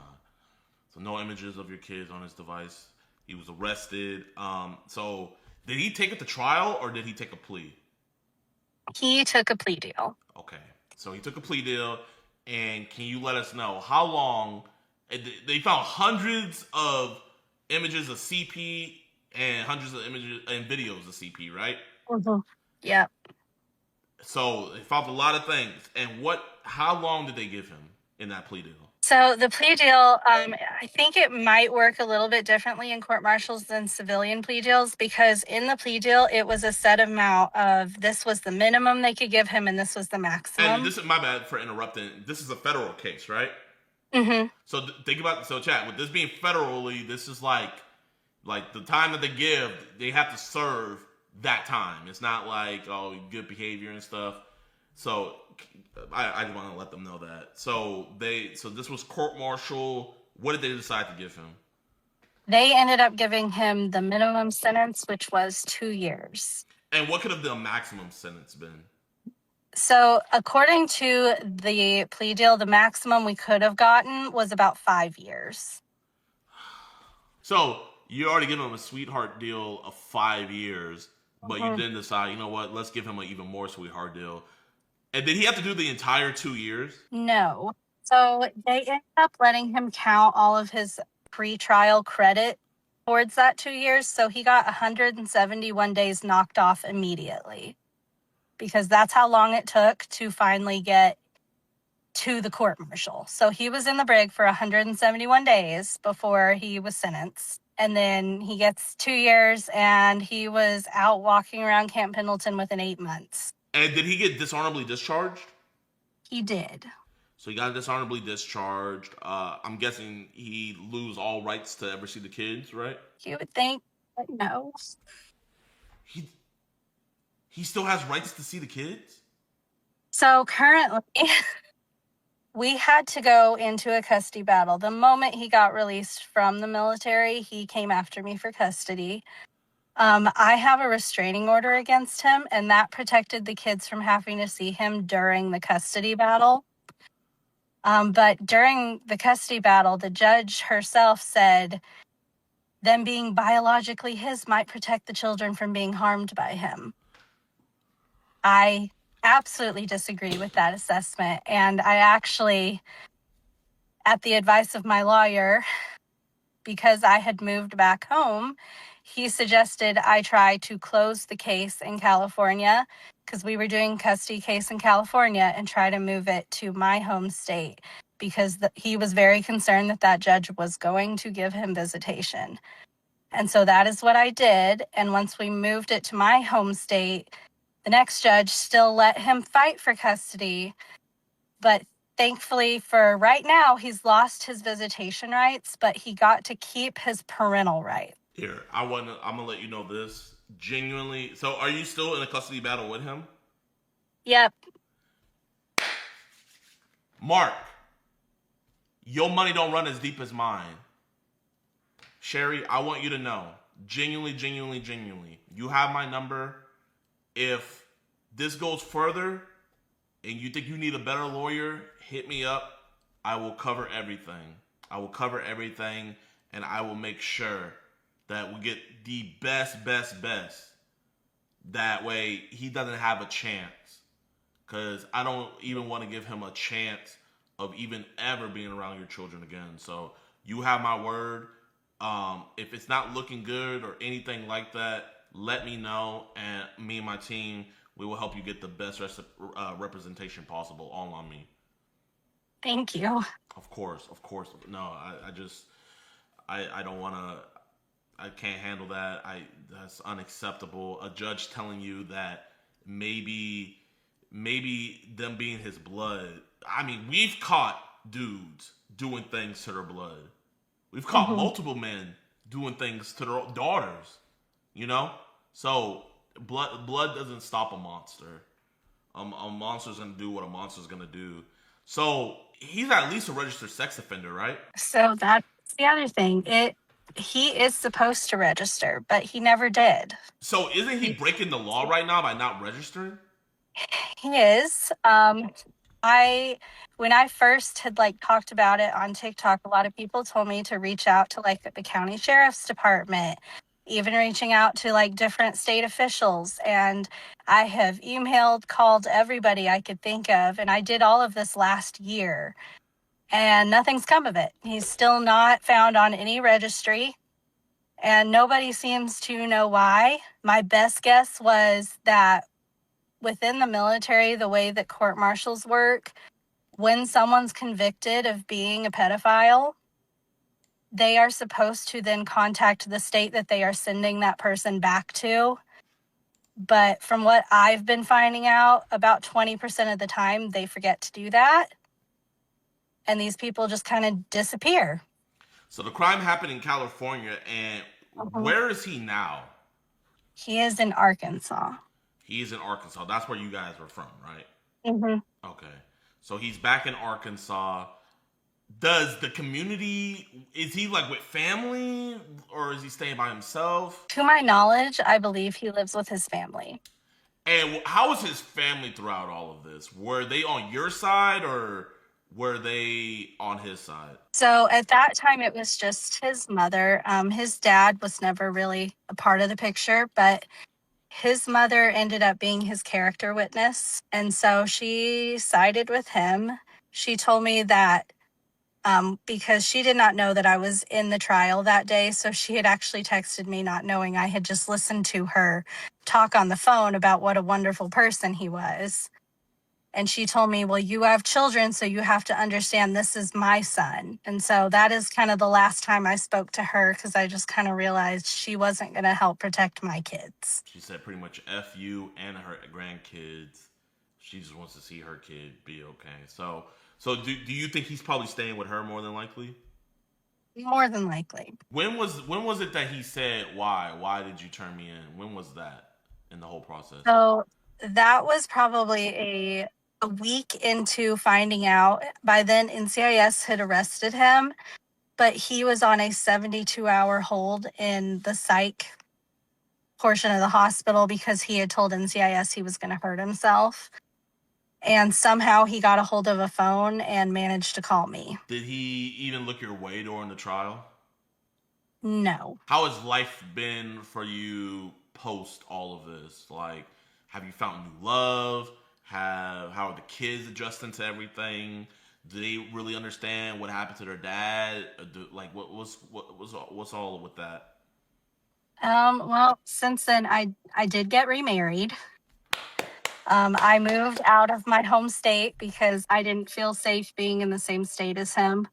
So no images of your kids on his device. He was arrested. So did he take it to trial or did he take a plea? He took a plea deal. Okay. So he took a plea deal. And can you let us know how long? They found hundreds of images of CP and hundreds of images and videos of CP, right? Mm-hmm. Yep. So they found a lot of things. And how long did they give him in that plea deal? So the plea deal, I think it might work a little bit differently in court martials than civilian plea deals because in the plea deal, it was a set amount of this was the minimum they could give him and this was the maximum. And this is my bad for interrupting. This is a federal case, right? Mm-hmm. So think about chat with this being federally. This is like the time that they give, they have to serve that time. It's not like good behavior and stuff. So I just want to let them know that. So this was court-martial. What did they decide to give him? They ended up giving him the minimum sentence, which was 2 years. And what could have the maximum sentence been? So according to the plea deal, the maximum we could have gotten was about 5 years. So you already given him a sweetheart deal of 5 years, but you didn't decide, you know what, let's give him an even more sweetheart deal. And did he have to do the entire 2 years? No. So they ended up letting him count all of his pre-trial credit towards that 2 years. So he got 171 days knocked off immediately because that's how long it took to finally get to the court-martial. So he was in the brig for 171 days before he was sentenced. And then he gets 2 years and he was out walking around Camp Pendleton within 8 months. And did he get dishonorably discharged? He did. So he got dishonorably discharged. I'm guessing he lose all rights to ever see the kids, right? You would think, but no. He still has rights to see the kids? So currently, we had to go into a custody battle. The moment he got released from the military, he came after me for custody. I have a restraining order against him, and that protected the kids from having to see him during the custody battle. But during the custody battle, the judge herself said them being biologically his might protect the children from being harmed by him. I absolutely disagree with that assessment, and I actually, at the advice of my lawyer, because I had moved back home, he suggested I try to close the case in California because we were doing custody case in California and try to move it to my home state because he was very concerned that judge was going to give him visitation. And so that is what I did. And once we moved it to my home state, the next judge still let him fight for custody. But thankfully for right now, he's lost his visitation rights, but he got to keep his parental rights. Here, I'm gonna let you know this genuinely. So, are you still in a custody battle with him? Yep. Mark, your money don't run as deep as mine. Sherry, I want you to know, genuinely, you have my number. If this goes further and you think you need a better lawyer, hit me up. I will cover everything. And I will make sure that we get the best. That way he doesn't have a chance. Because I don't even want to give him a chance of even ever being around your children again. So you have my word. If it's not looking good or anything like that, let me know. And me and my team, we will help you get the best representation possible, all on me. Thank you. Of course. No, I don't want to, I can't handle that. That's unacceptable. A judge telling you that maybe them being his blood. I mean, we've caught dudes doing things to their blood. We've caught multiple men doing things to their daughters, you know? So blood doesn't stop a monster. A monster's gonna do what a monster's gonna do. So he's at least a registered sex offender, right? So that's the other thing. He is supposed to register, but he never did. So isn't he breaking the law right now by not registering? He is. When I first had talked about it on TikTok, a lot of people told me to reach out to the county sheriff's department, even reaching out to different state officials. And I have emailed, called everybody I could think of. And I did all of this last year and nothing's come of it. He's still not found on any registry and nobody seems to know why. My best guess was that within the military, the way that court martials work, when someone's convicted of being a pedophile, they are supposed to then contact the state that they are sending that person back to. But from what I've been finding out, about 20% of the time, they forget to do that. And these people just kind of disappear. So the crime happened in California, and where is he now? He is in Arkansas. He's in Arkansas. That's where you guys were from, right? Mm-hmm. Okay. So he's back in Arkansas. Does the community, is he with family or is he staying by himself? To my knowledge, I believe he lives with his family. And how was his family throughout all of this? Were they on your side or were they on his side? So at that time, it was just his mother. His dad was never really a part of the picture, but his mother ended up being his character witness. And so she sided with him. She told me that because she did not know that I was in the trial that day. So she had actually texted me not knowing. I had just listened to her talk on the phone about what a wonderful person he was. And she told me, well, you have children, so you have to understand this is my son. And so that is kind of the last time I spoke to her because I just kind of realized she wasn't going to help protect my kids. She said pretty much F you and her grandkids. She just wants to see her kid be okay. So do you think he's probably staying with her more than likely? More than likely. When was it that he said, why did you turn me in? When was that in the whole process? So that was probably a week into finding out. By then, NCIS had arrested him, but he was on a 72-hour hold in the psych portion of the hospital because he had told NCIS he was going to hurt himself. And somehow he got a hold of a phone and managed to call me. Did he even look your way during the trial? No. How has life been for you post all of this? Have you found new love? How are the kids adjusting to everything? Do they really understand what happened to their dad? What's all with that? Well, since then I did get remarried. I moved out of my home state because I didn't feel safe being in the same state as him,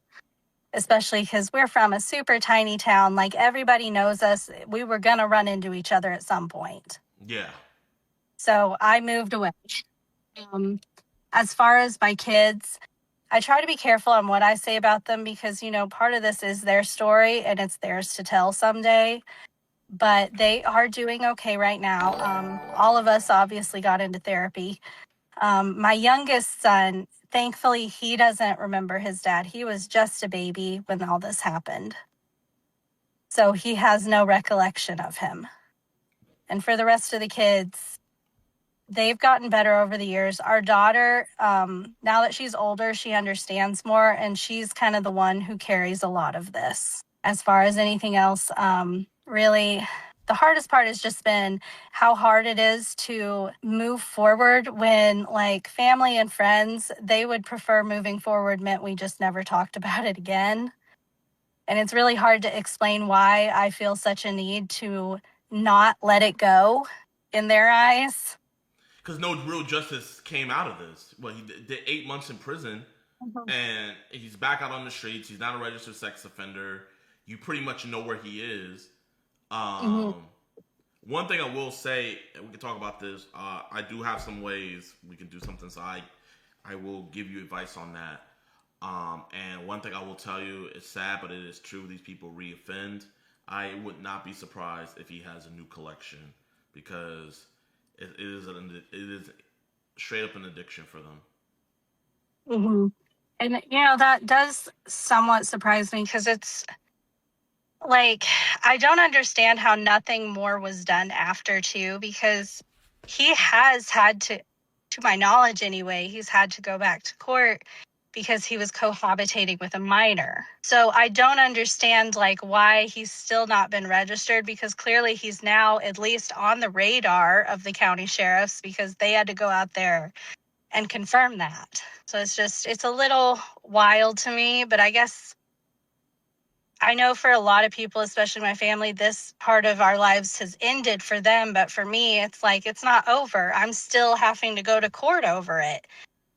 especially because we're from a super tiny town. Everybody knows us. We were going to run into each other at some point. Yeah. So I moved away. As far as my kids, I try to be careful on what I say about them because, part of this is their story and it's theirs to tell someday. But they are doing okay right now. All of us obviously got into therapy. My youngest son, thankfully, he doesn't remember his dad. He was just a baby when all this happened. So he has no recollection of him. And for the rest of the kids, they've gotten better over the years. Our daughter, now that she's older, she understands more, and she's kind of the one who carries a lot of this. As far as anything else, really, the hardest part has just been how hard it is to move forward when, like, family and friends, they would prefer moving forward meant we just never talked about it again. And it's really hard to explain why I feel such a need to not let it go in their eyes. Because no real justice came out of this. Well, he did 8 months in prison, and he's back out on the streets. He's not a registered sex offender. You pretty much know where he is. One thing I will say, and we can talk about this, I do have some ways we can do something, so I will give you advice on that. And one thing I will tell you, it's sad, but it is true, these people reoffend. I would not be surprised if he has a new collection, because it is straight up an addiction for them. And, you know, that does somewhat surprise me, because it's like, I don't understand how nothing more was done after, too, because he has had to my knowledge anyway, he's had to go back to court because he was cohabitating with a minor. So I don't understand, like, why he's still not been registered, because clearly he's now at least on the radar of the county sheriffs, because they had to go out there and confirm that. So it's a little wild to me, but I guess I know for a lot of people, especially my family, this part of our lives has ended for them. But for me, it's like, it's not over. I'm still having to go to court over it.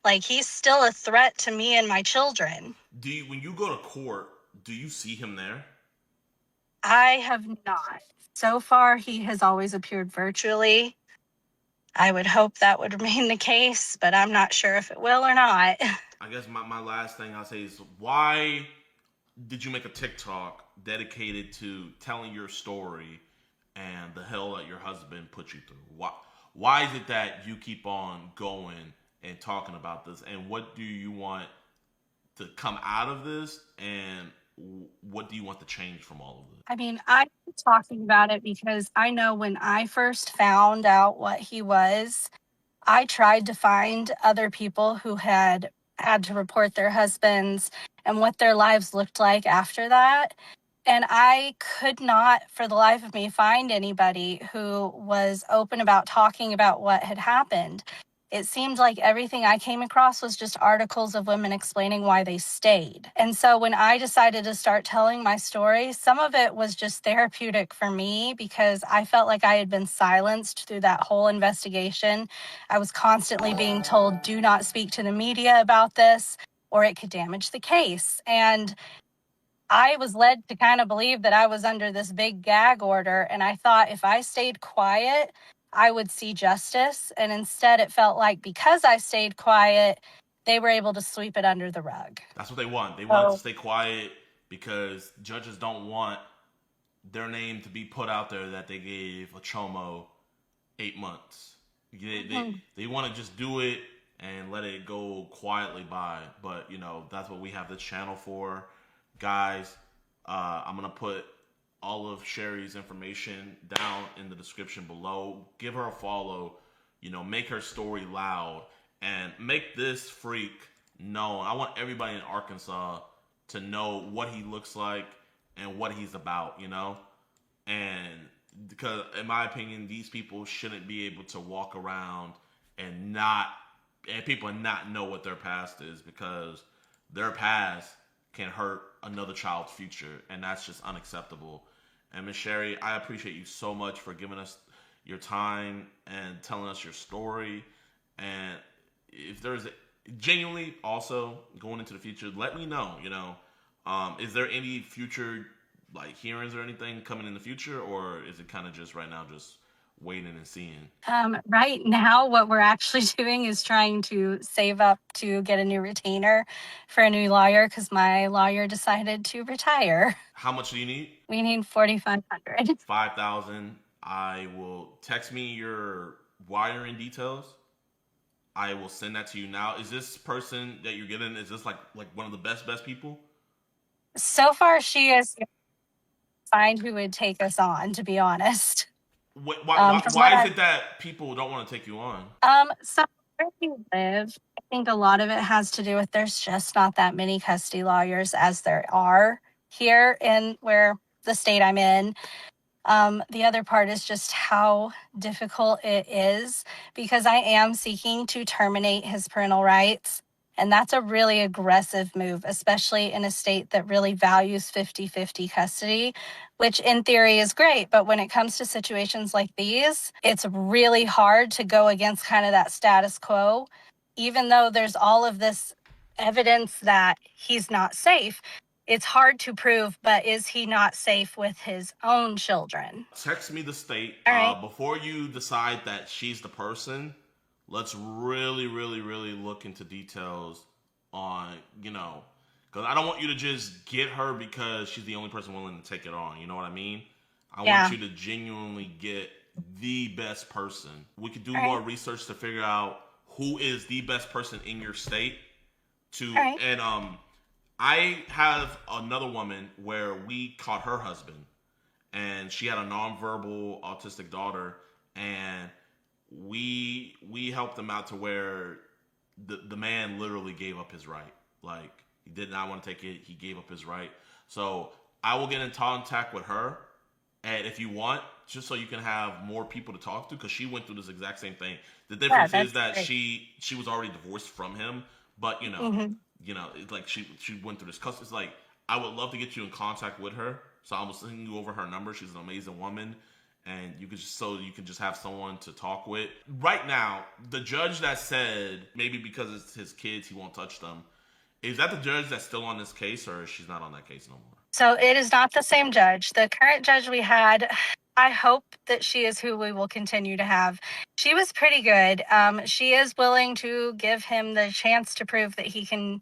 Like, he's still a threat to me and my children. When you go to court, do you see him there? I have not. So far, he has always appeared virtually. I would hope that would remain the case, but I'm not sure if it will or not. I guess my last thing I'll say is, why did you make a TikTok dedicated to telling your story and the hell that your husband put you through? Why is it that you keep on going and talking about this? And what do you want to come out of this? And what do you want to change from all of this? I mean, I'm talking about it because I know when I first found out what he was, I tried to find other people who had to report their husbands and what their lives looked like after that. And I could not, for the life of me, find anybody who was open about talking about what had happened. It seemed like everything I came across was just articles of women explaining why they stayed. And so when I decided to start telling my story, some of it was just therapeutic for me, because I felt like I had been silenced through that whole investigation. I was constantly being told, do not speak to the media about this, or it could damage the case. And I was led to kind of believe that I was under this big gag order. And I thought if I stayed quiet, I would see justice. And instead, it felt like because I stayed quiet, they were able to sweep it under the rug. That's what they want. They want to stay quiet because judges don't want their name to be put out there that they gave a chomo 8 months. They want to just do it and let it go quietly by. But, you know, that's what we have this channel for. Guys, I'm going to put all of Sherry's information down in the description below. Give her a follow, you know, make her story loud, and make this freak known. I want everybody in Arkansas to know what he looks like and what he's about, you know? And because, in my opinion, these people shouldn't be able to walk around and people not know what their past is, because their past can hurt another child's future, and that's just unacceptable. And Miss Sherry, I appreciate you so much for giving us your time and telling us your story. And if there's genuinely also going into the future, let me know, you know. Is there any future like hearings or anything coming in the future, or is it kind of just right now just waiting and seeing? Right now, what we're actually doing is trying to save up to get a new retainer for a new lawyer, because my lawyer decided to retire. How much do you need? We need $4,500. $5,000. I will text me your wiring details. I will send that to you now. Is this person that you're getting, is this like one of the best people? So far, she is find who would take us on, to be honest. Why is it that people don't want to take you on? So where we live, I think a lot of it has to do with there's just not that many custody lawyers as there are here in where the state I'm in. The other part is just how difficult it is because I am seeking to terminate his parental rights. And that's a really aggressive move, especially in a state that really values 50-50 custody, which in theory is great. But when it comes to situations like these, it's really hard to go against kind of that status quo, even though there's all of this evidence that he's not safe. It's hard to prove, but is he not safe with his own children? Text me the state. All right. Before you decide that she's the person, let's really look into details on, because I don't want you to just get her because she's the only person willing to take it on. You know what I mean? I want you to genuinely get the best person. We could do more research to figure out who is the best person in your state. And I have another woman where we caught her husband, and she had a nonverbal autistic daughter, and we helped them out to where the man literally gave up his right. Like, he did not want to take it. He gave up his right. So I will get in contact with her, and if you want, just so you can have more people to talk to, because she went through this exact same thing. The difference is that she was already divorced from him, but it's like she went through this. It's like, I would love to get you in contact with her, so I will send you over her number. She's an amazing woman, and you can just have someone to talk with. Right now, the judge that said maybe because it's his kids he won't touch them, is that the judge that's still on this case, or she's not on that case no more? So it is not the same judge. The current judge we had, I hope that she is who we will continue to have. She was pretty good. She is willing to give him the chance to prove that he can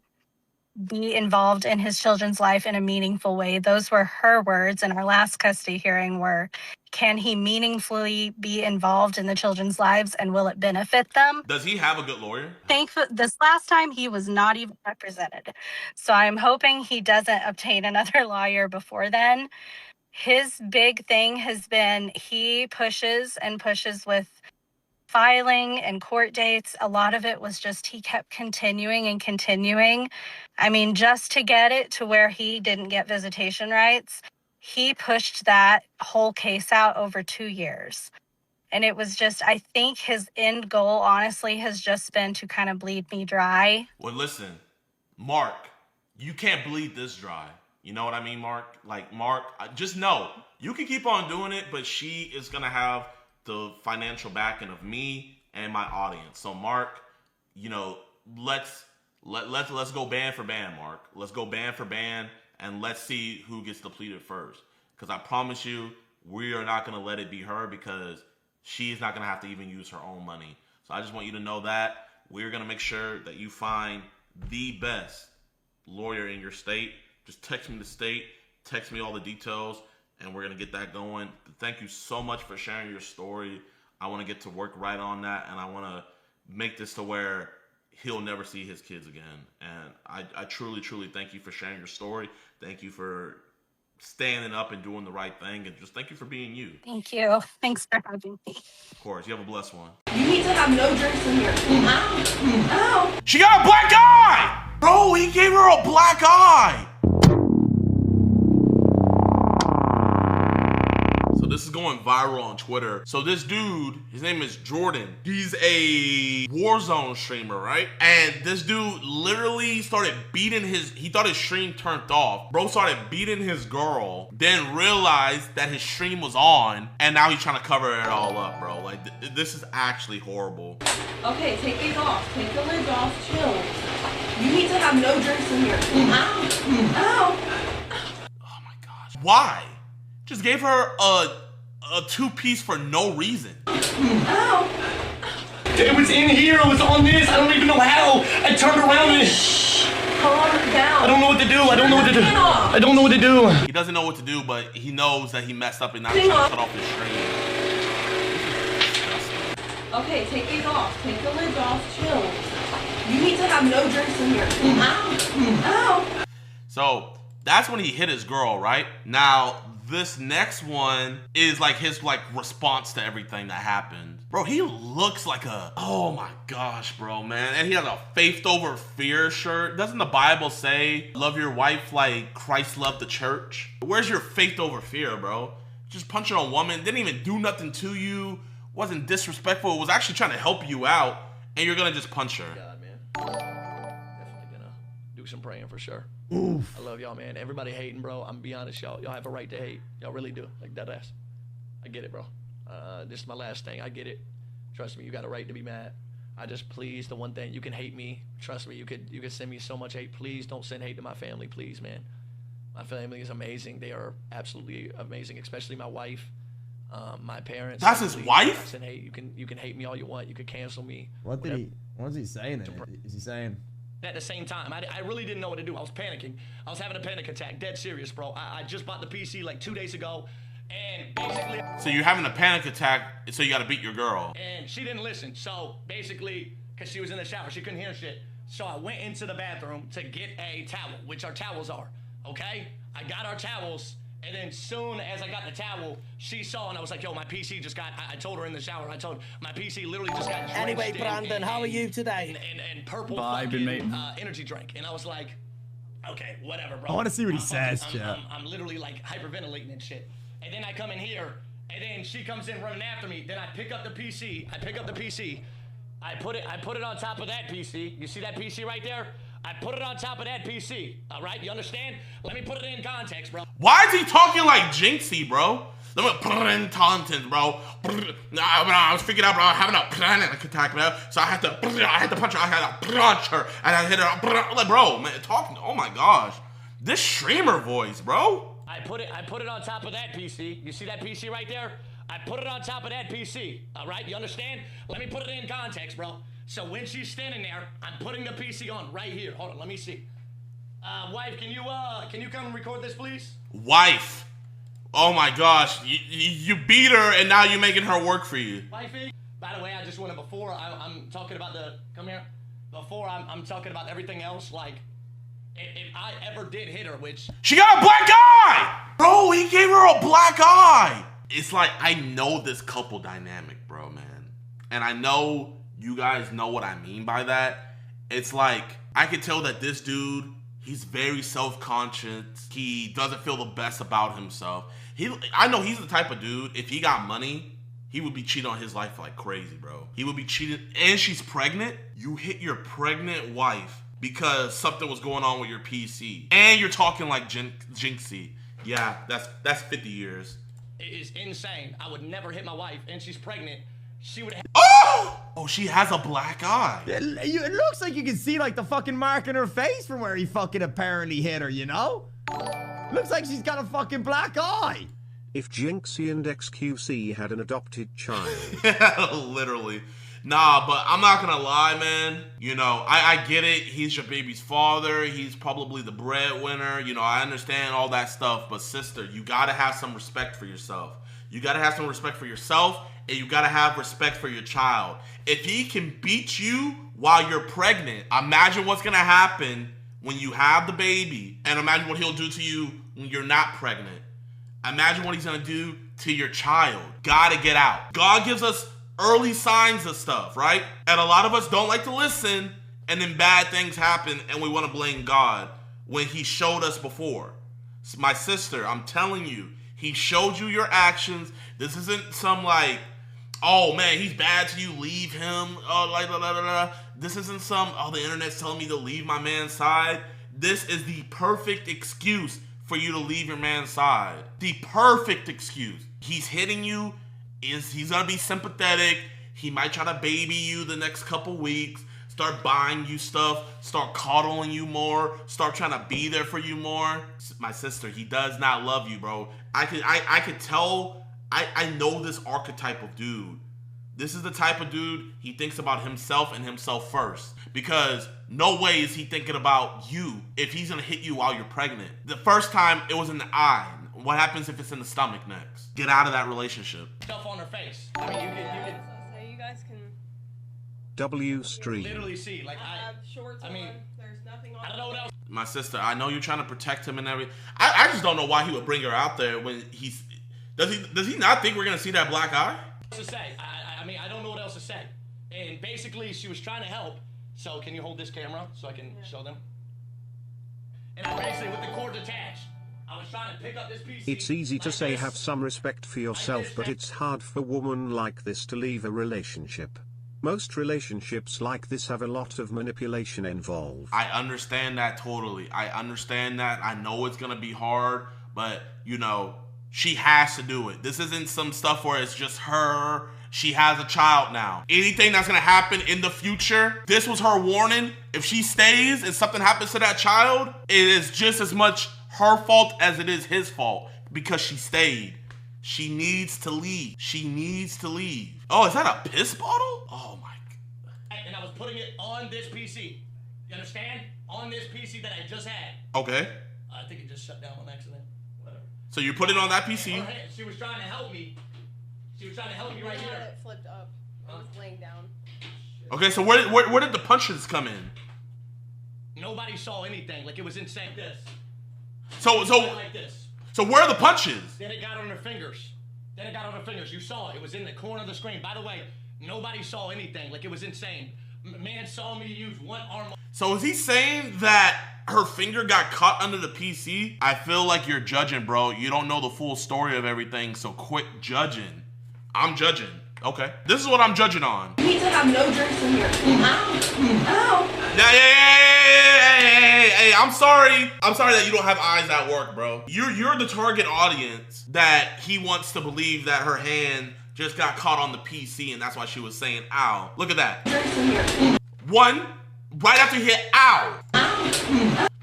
be involved in his children's life in a meaningful way. Those were her words in our last custody hearing were, can he meaningfully be involved in the children's lives and will it benefit them? Does he have a good lawyer? Thankfully, this last time he was not even represented. So I'm hoping he doesn't obtain another lawyer before then. His big thing has been he pushes and pushes with filing and court dates. A lot of it was just he kept continuing and continuing. I mean, just to get it to where he didn't get visitation rights, he pushed that whole case out over 2 years. And it was just, I think his end goal, honestly, has just been to kind of bleed me dry. Well, listen, Mark, you can't bleed this dry. You know what I mean, Mark? Like, Mark, just know, you can keep on doing it, but she is going to have the financial backing of me and my audience. So, Mark, let's go band for band, Mark. Let's go band for band, and let's see who gets depleted first. Because I promise you, we are not going to let it be her, because she's not going to have to even use her own money. So I just want you to know that we're going to make sure that you find the best lawyer in your state. Just text me the state, text me all the details, and we're going to get that going. Thank you so much for sharing your story. I want to get to work right on that, and I want to make this to where he'll never see his kids again. And I truly thank you for sharing your story. Thank you for standing up and doing the right thing, and just thank you for being you. Thank you. Thanks for having me. Of course. You have a blessed one. You need to have no drinks in here. Ow. She got a black eye! Bro, he gave her a black eye! This is going viral on Twitter. So this dude, his name is Jordan. He's a Warzone streamer, right? And this dude literally started beating he thought his stream turned off. Bro started beating his girl, then realized that his stream was on, and now he's trying to cover it all up, bro. Like, this is actually horrible. Okay, take these off. Take the lids off. Chill. You need to have no drinks in here. Ow. Oh my gosh. Why? Just gave her a 2-piece for no reason. Ow. It was in here, it was on this, I don't even know how. I turned around and... Calm down. I don't know what to do, I don't know what to do. I don't know what to do. He doesn't know what to do, but he knows that he messed up and now he's trying to cut off his stream. Okay, take these off. Take the lids off. Chill. have no drinks in here. Ow. So that's when he hit his girl, right? Now, this next one is like his response to everything that happened. Bro, he looks like a, oh my gosh, bro, man. And he has a faith over fear shirt. Doesn't the Bible say, love your wife like Christ loved the church? Where's your faith over fear, bro? Just punching a woman, didn't even do nothing to you, wasn't disrespectful, was actually trying to help you out, and you're gonna just punch her. God, man. Definitely gonna do some praying for sure. Oof. I love y'all, man. Everybody hating, bro. I'm be honest, y'all have a right to hate. Y'all really do. Like, dead ass. I get it, bro. This is my last thing. I get it. Trust me, you got a right to be mad. I just, please, the one thing, you can hate me. Trust me, you could send me so much hate. Please don't send hate to my family, please, man. My family is amazing. They are absolutely amazing, especially my wife, my parents. That's his wife? Send hate. You can hate me all you want. You can cancel me. What was he saying? Is he saying? At the same time, I really didn't know what to do. I was panicking. I was having a panic attack. Dead serious, bro. I just bought the PC like 2 days ago, and basically. So you're having a panic attack, so you gotta beat your girl. And she didn't listen. So basically, because she was in the shower, she couldn't hear shit. So I went into the bathroom to get a towel, which our towels are. Okay? I got our towels, and then soon as I got the towel, she saw, and I was like, yo, my PC just got, I told her in the shower, I told my PC literally just got drenched Anyway, Brandon, how are you today? And purple Vibing, mate. energy drink. And I was like, okay, whatever, bro. I want to see what he says, chat. I'm literally like hyperventilating and shit. And then I come in here, and then she comes in running after me. Then I pick up the PC. I put it on top of that PC. You see that PC right there? I put it on top of that PC. All right, you understand? Let me put it in context, bro. Why is he talking like Jinxie, bro? Let me put it in context, bro. I was freaking out, bro. Having a panic attack, bro. So I had to punch her. I had to punch her, and I hit her. Like, bro, man, talking. Oh my gosh, this streamer voice, bro. I put it on top of that PC. You see that PC right there? I put it on top of that PC. All right, you understand? Let me put it in context, bro. So when she's standing there, I'm putting the PC on right here. Hold on, let me see. Wife, can you come and record this, please? Wife. Oh my gosh, you beat her, and now you're making her work for you. Wifey. By the way, I just wanted before I'm talking about come here. Before I'm talking about everything else, like if I ever did hit her, which she got a black eye, bro. He gave her a black eye. It's like, I know this couple dynamic, bro, man, and I know you guys know what I mean by that. It's like, I can tell that this dude, he's very self-conscious. He doesn't feel the best about himself. I know he's the type of dude, if he got money, he would be cheating on his life like crazy, bro. He would be cheating, and she's pregnant. You hit your pregnant wife because something was going on with your PC. And you're talking like Jinxie. Yeah, that's 50 years. it is insane. I would never hit my wife, and she's pregnant. She would have. Oh, she has a black eye. It looks like you can see like the fucking mark in her face from where he fucking apparently hit her, you know? Looks like she's got a fucking black eye. If Jinxie and XQC had an adopted child. Literally. Nah, but I'm not gonna lie, man. You know, I get it. He's your baby's father. He's probably the breadwinner. You know, I understand all that stuff. But sister, you gotta have some respect for yourself. You gotta have some respect for yourself, and you gotta have respect for your child. If he can beat you while you're pregnant, imagine what's gonna happen when you have the baby, and imagine what he'll do to you when you're not pregnant. Imagine what he's gonna do to your child. Gotta get out. God gives us early signs of stuff, right? And a lot of us don't like to listen, and then bad things happen, and we want to blame God when he showed us before. My sister, I'm telling you, he showed you your actions. This isn't some like, oh man, he's bad to you, leave him. Oh, like, blah, blah, blah, blah. This isn't some, oh, the internet's telling me to leave my man's side. This is the perfect excuse for you to leave your man's side. The perfect excuse. He's hitting you. He's gonna be sympathetic. He might try to baby you the next couple weeks, start buying you stuff, start coddling you more, start trying to be there for you more. My sister, he does not love you, bro. I could tell. I know this archetype of dude. This is the type of dude, he thinks about himself and himself first. Because no way is he thinking about you if he's gonna hit you while you're pregnant. The first time, it was in the eye. What happens if it's in the stomach next? Get out of that relationship. Stuff on her face. I mean, you can. So you guys can W stream. Literally see, like I mean, there's nothing on. I don't know what else. My sister, I know you're trying to protect him and everything. I just don't know why he would bring her out there when he's. Does he not think we're gonna see that black eye? To say, I mean, I don't know what else to say. And basically, she was trying to help. So can you hold this camera so I can show them? And I basically, with the cord attached, I was trying to pick up this piece. It's easy to say have some respect for yourself, but it's hard for a woman like this to leave a relationship. Most relationships like this have a lot of manipulation involved. I understand that totally. I understand that. I know it's gonna be hard, but you know, she has to do it. This isn't some stuff where it's just her. She has a child now. Anything that's gonna happen in the future, this was her warning. If she stays and something happens to that child, it is just as much her fault as it is his fault because she stayed. She needs to leave. She needs to leave. Oh, is that a piss bottle? Oh my God. And I was putting it on this PC. You understand? On this PC that I just had. Okay. I think it just shut down on accident. Whatever. So you put it on that PC. She was trying to help me. She was trying to help me right here. It flipped up. I was laying down. Okay, so where did the punches come in? Nobody saw anything. Like it was insane. This. So like this. So where are the punches? Then it got on her fingers. Then it got on her fingers. You saw it. It was in the corner of the screen. By the way, nobody saw anything. Like it was insane. Man saw me use one arm. So is he saying that her finger got caught under the PC? I feel like you're judging, bro. You don't know the full story of everything, so quit judging. I'm judging. Okay. This is what I'm judging on. You need to have no drinks in here. Ow. Hey, I'm sorry. I'm sorry that you don't have eyes that work, bro. You're the target audience that he wants to believe that her hand just got caught on the PC and that's why she was saying ow. Look at that. One, right after he hit ow.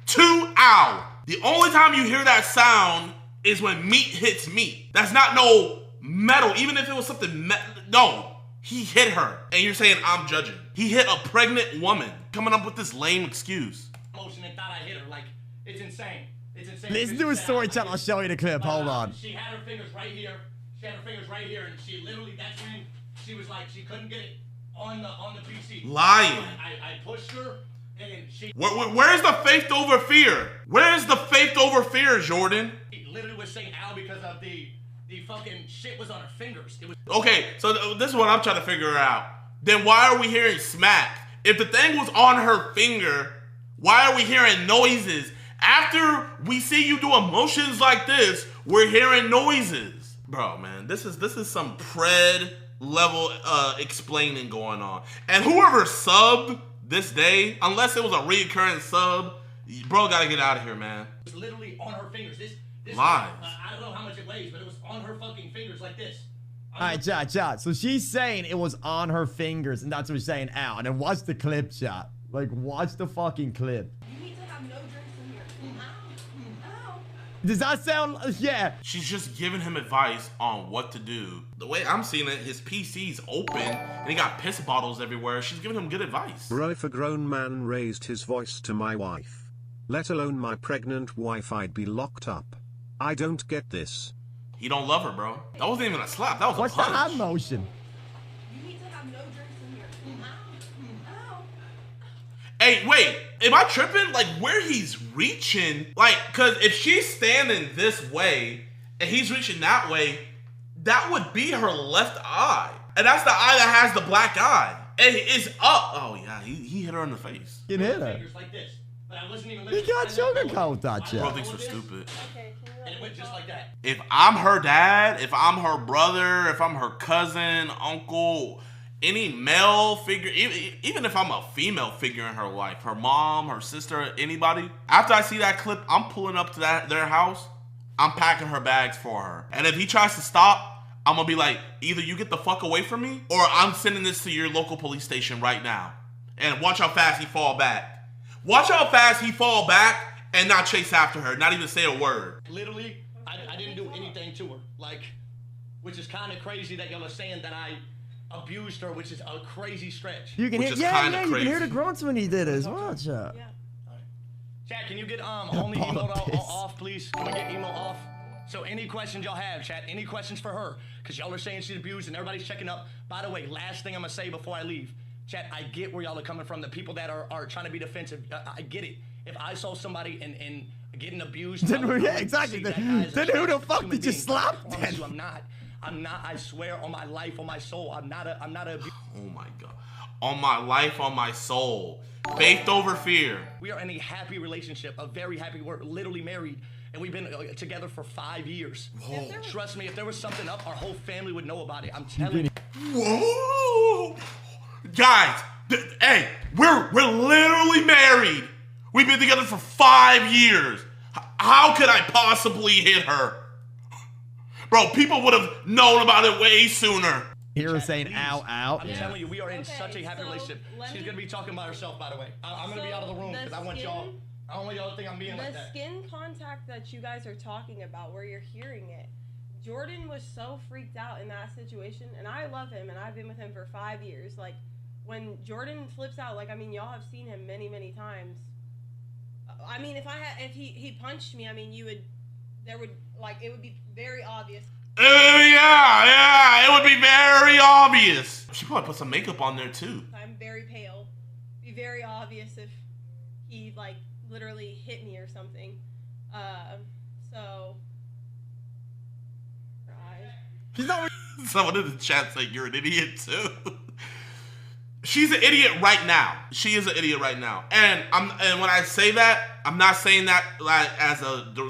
Two, ow. The only time you hear that sound is when meat hits meat. That's not no metal, even if it was something no, he hit her, and you're saying I'm judging. He hit a pregnant woman, coming up with this lame excuse. Motion and thought I hit her. Like it's insane. It's insane. Let's do a story time. I'll show you the clip. Hold on. She had her fingers right here. She had her fingers right here, and she literally. That's when she was like she couldn't get it on the PC. Lying. I pushed her, and she. Where's the faith over fear? Where's the faith over fear, Jordan? She literally was saying ow because of the fucking shit was on her fingers. It was okay, so this is what I'm trying to figure out. Then why are we hearing smack? If the thing was on her finger, why are we hearing noises? After we see you doing motions like this, we're hearing noises. Bro, man, this is some pred level explaining going on. And whoever subbed this day, unless it was a reoccurring sub, bro gotta get out of here, man. It was literally on her fingers. This lies. I don't know how much it weighs, but it was on her fucking fingers like this. Alright, chat. So she's saying it was on her fingers, and that's what she's saying, ow. And then watch the clip, chat. Like, watch the fucking clip. You need to have no drinks in here. Ow. Does that sound, yeah. She's just giving him advice on what to do. The way I'm seeing it, his PC's open, and he got piss bottles everywhere. She's giving him good advice. Bro, if a grown man raised his voice to my wife, let alone my pregnant wife, I'd be locked up. I don't get this. He don't love her, bro. That wasn't even a slap. That was What's a punch. the hand motion? You need to have no drinks in here. Ow. Hey, wait. Am I tripping? Like, where he's reaching? Like, because if she's standing this way and he's reaching that way, that would be her left eye. And that's the eye that has the black eye. And it's up. Oh, yeah. He hit her in the face. You hit her. Like this. But I wasn't even You got sugarcoat that shit. Bro thinks we're stupid. And it went just like that. If I'm her dad, if I'm her brother, if I'm her cousin, uncle, any male figure, even if I'm a female figure in her life, her mom, her sister, anybody, after I see that clip, I'm pulling up to their house, I'm packing her bags for her. And if he tries to stop, I'm gonna be like, either you get the fuck away from me, or I'm sending this to your local police station right now. And watch how fast he fall back. Watch how fast he fall back and not chase after her, not even say a word. Literally, I didn't do anything to her. Like, which is kind of crazy that y'all are saying that I abused her, which is a crazy stretch. You can hear, yeah, you can hear the grunts when he did it as well, chat. Yeah. Chat, can you get only emote off, please? Can we get emote off? So any questions y'all have, chat, any questions for her? Because y'all are saying she's abused and everybody's checking up. By the way, last thing I'm going to say before I leave. Chat, I get where y'all are coming from. The people that are trying to be defensive, I get it. If I saw somebody and getting abused, Yeah, exactly. Then who the fuck did you slap then? I'm not, I swear on my life, on my soul, I'm not a Oh my God. On my life, on my soul. Faith over fear. We are in a happy relationship, a very happy, we're literally married, and we've been together for 5 years. Whoa. Trust me, if there was something up, our whole family would know about it. I'm telling you. Whoa! Guys, hey, we're literally married. We've been together for 5 years. How could I possibly hit her? Bro, people would have known about it way sooner. Hero saying ow, ow. I'm telling you, we are in such a happy relationship. She's going to be talking about herself, by the way. I'm going to be out of the room because I don't want y'all to think I'm being like that. The skin contact that you guys are talking about, where you're hearing it, Jordan was so freaked out in that situation, and I love him, and I've been with him for 5 years. Like, when Jordan flips out, like, I mean, y'all have seen him many, many times. I mean, if he punched me, I mean, it would be very obvious. Yeah, it would be very obvious. She probably put some makeup on there too. I'm very pale. It'd be very obvious if he, like, literally hit me or something. So. Someone in the chat said you're an idiot too. She's an idiot right now. She is an idiot right now. And when I say that, I'm not saying that like as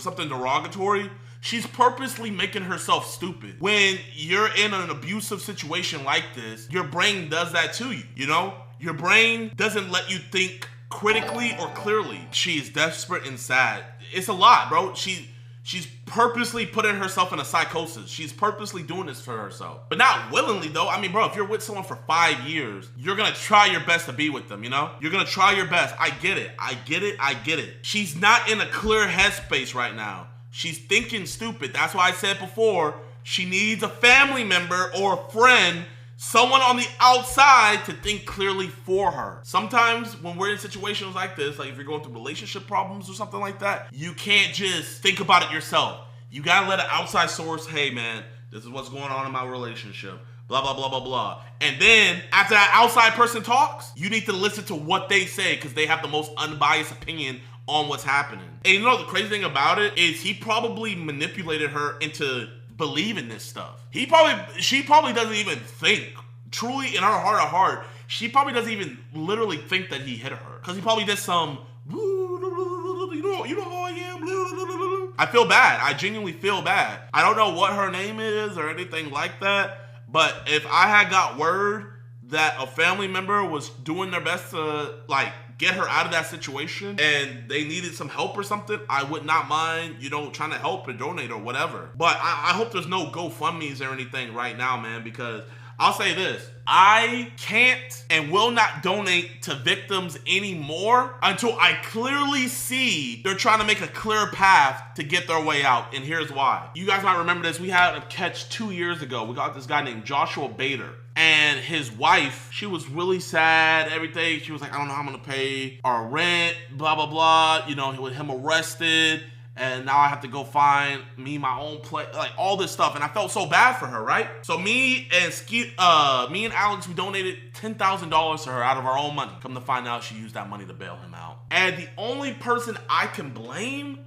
something derogatory. She's purposely making herself stupid. When you're in an abusive situation like this, your brain does that to you, you know? Your brain doesn't let you think critically or clearly. She is desperate and sad. It's a lot, bro. She's purposely putting herself in a psychosis. She's purposely doing this for herself. But not willingly, though. I mean, bro, if you're with someone for 5 years, you're gonna try your best to be with them, you know? You're gonna try your best. I get it. She's not in a clear headspace right now. She's thinking stupid. That's why I said before, she needs a family member or a friend, someone on the outside to think clearly for her. Sometimes when we're in situations like this, like if you're going through relationship problems or something like that, you can't just think about it yourself. You gotta let an outside source, hey man, this is what's going on in my relationship, blah, blah, blah, blah, blah. And then after that outside person talks, you need to listen to what they say because they have the most unbiased opinion on what's happening. And you know the crazy thing about it is he probably manipulated her into believing this stuff. She probably doesn't even think, truly in her heart of heart, she probably doesn't even literally think that he hit her. Because he probably did some, you know how I am. I feel bad. I genuinely feel bad. I don't know what her name is or anything like that, but if I had got word that a family member was doing their best to like get her out of that situation and they needed some help or something, I would not mind, you know, trying to help or donate or whatever. But I hope there's no GoFundMe's or anything right now, man, because I'll say this, I can't and will not donate to victims anymore until I clearly see they're trying to make a clear path to get their way out. And here's why. You guys might remember this. We had a catch 2 years ago. We got this guy named Joshua Bader. And his wife, she was really sad, everything. She was like, I don't know how I'm gonna pay our rent, blah, blah, blah. You know, with him arrested. And now I have to go find me my own place, like all this stuff. And I felt so bad for her, right? So me and Alex, we donated $10,000 to her out of our own money. Come to find out, she used that money to bail him out. And the only person I can blame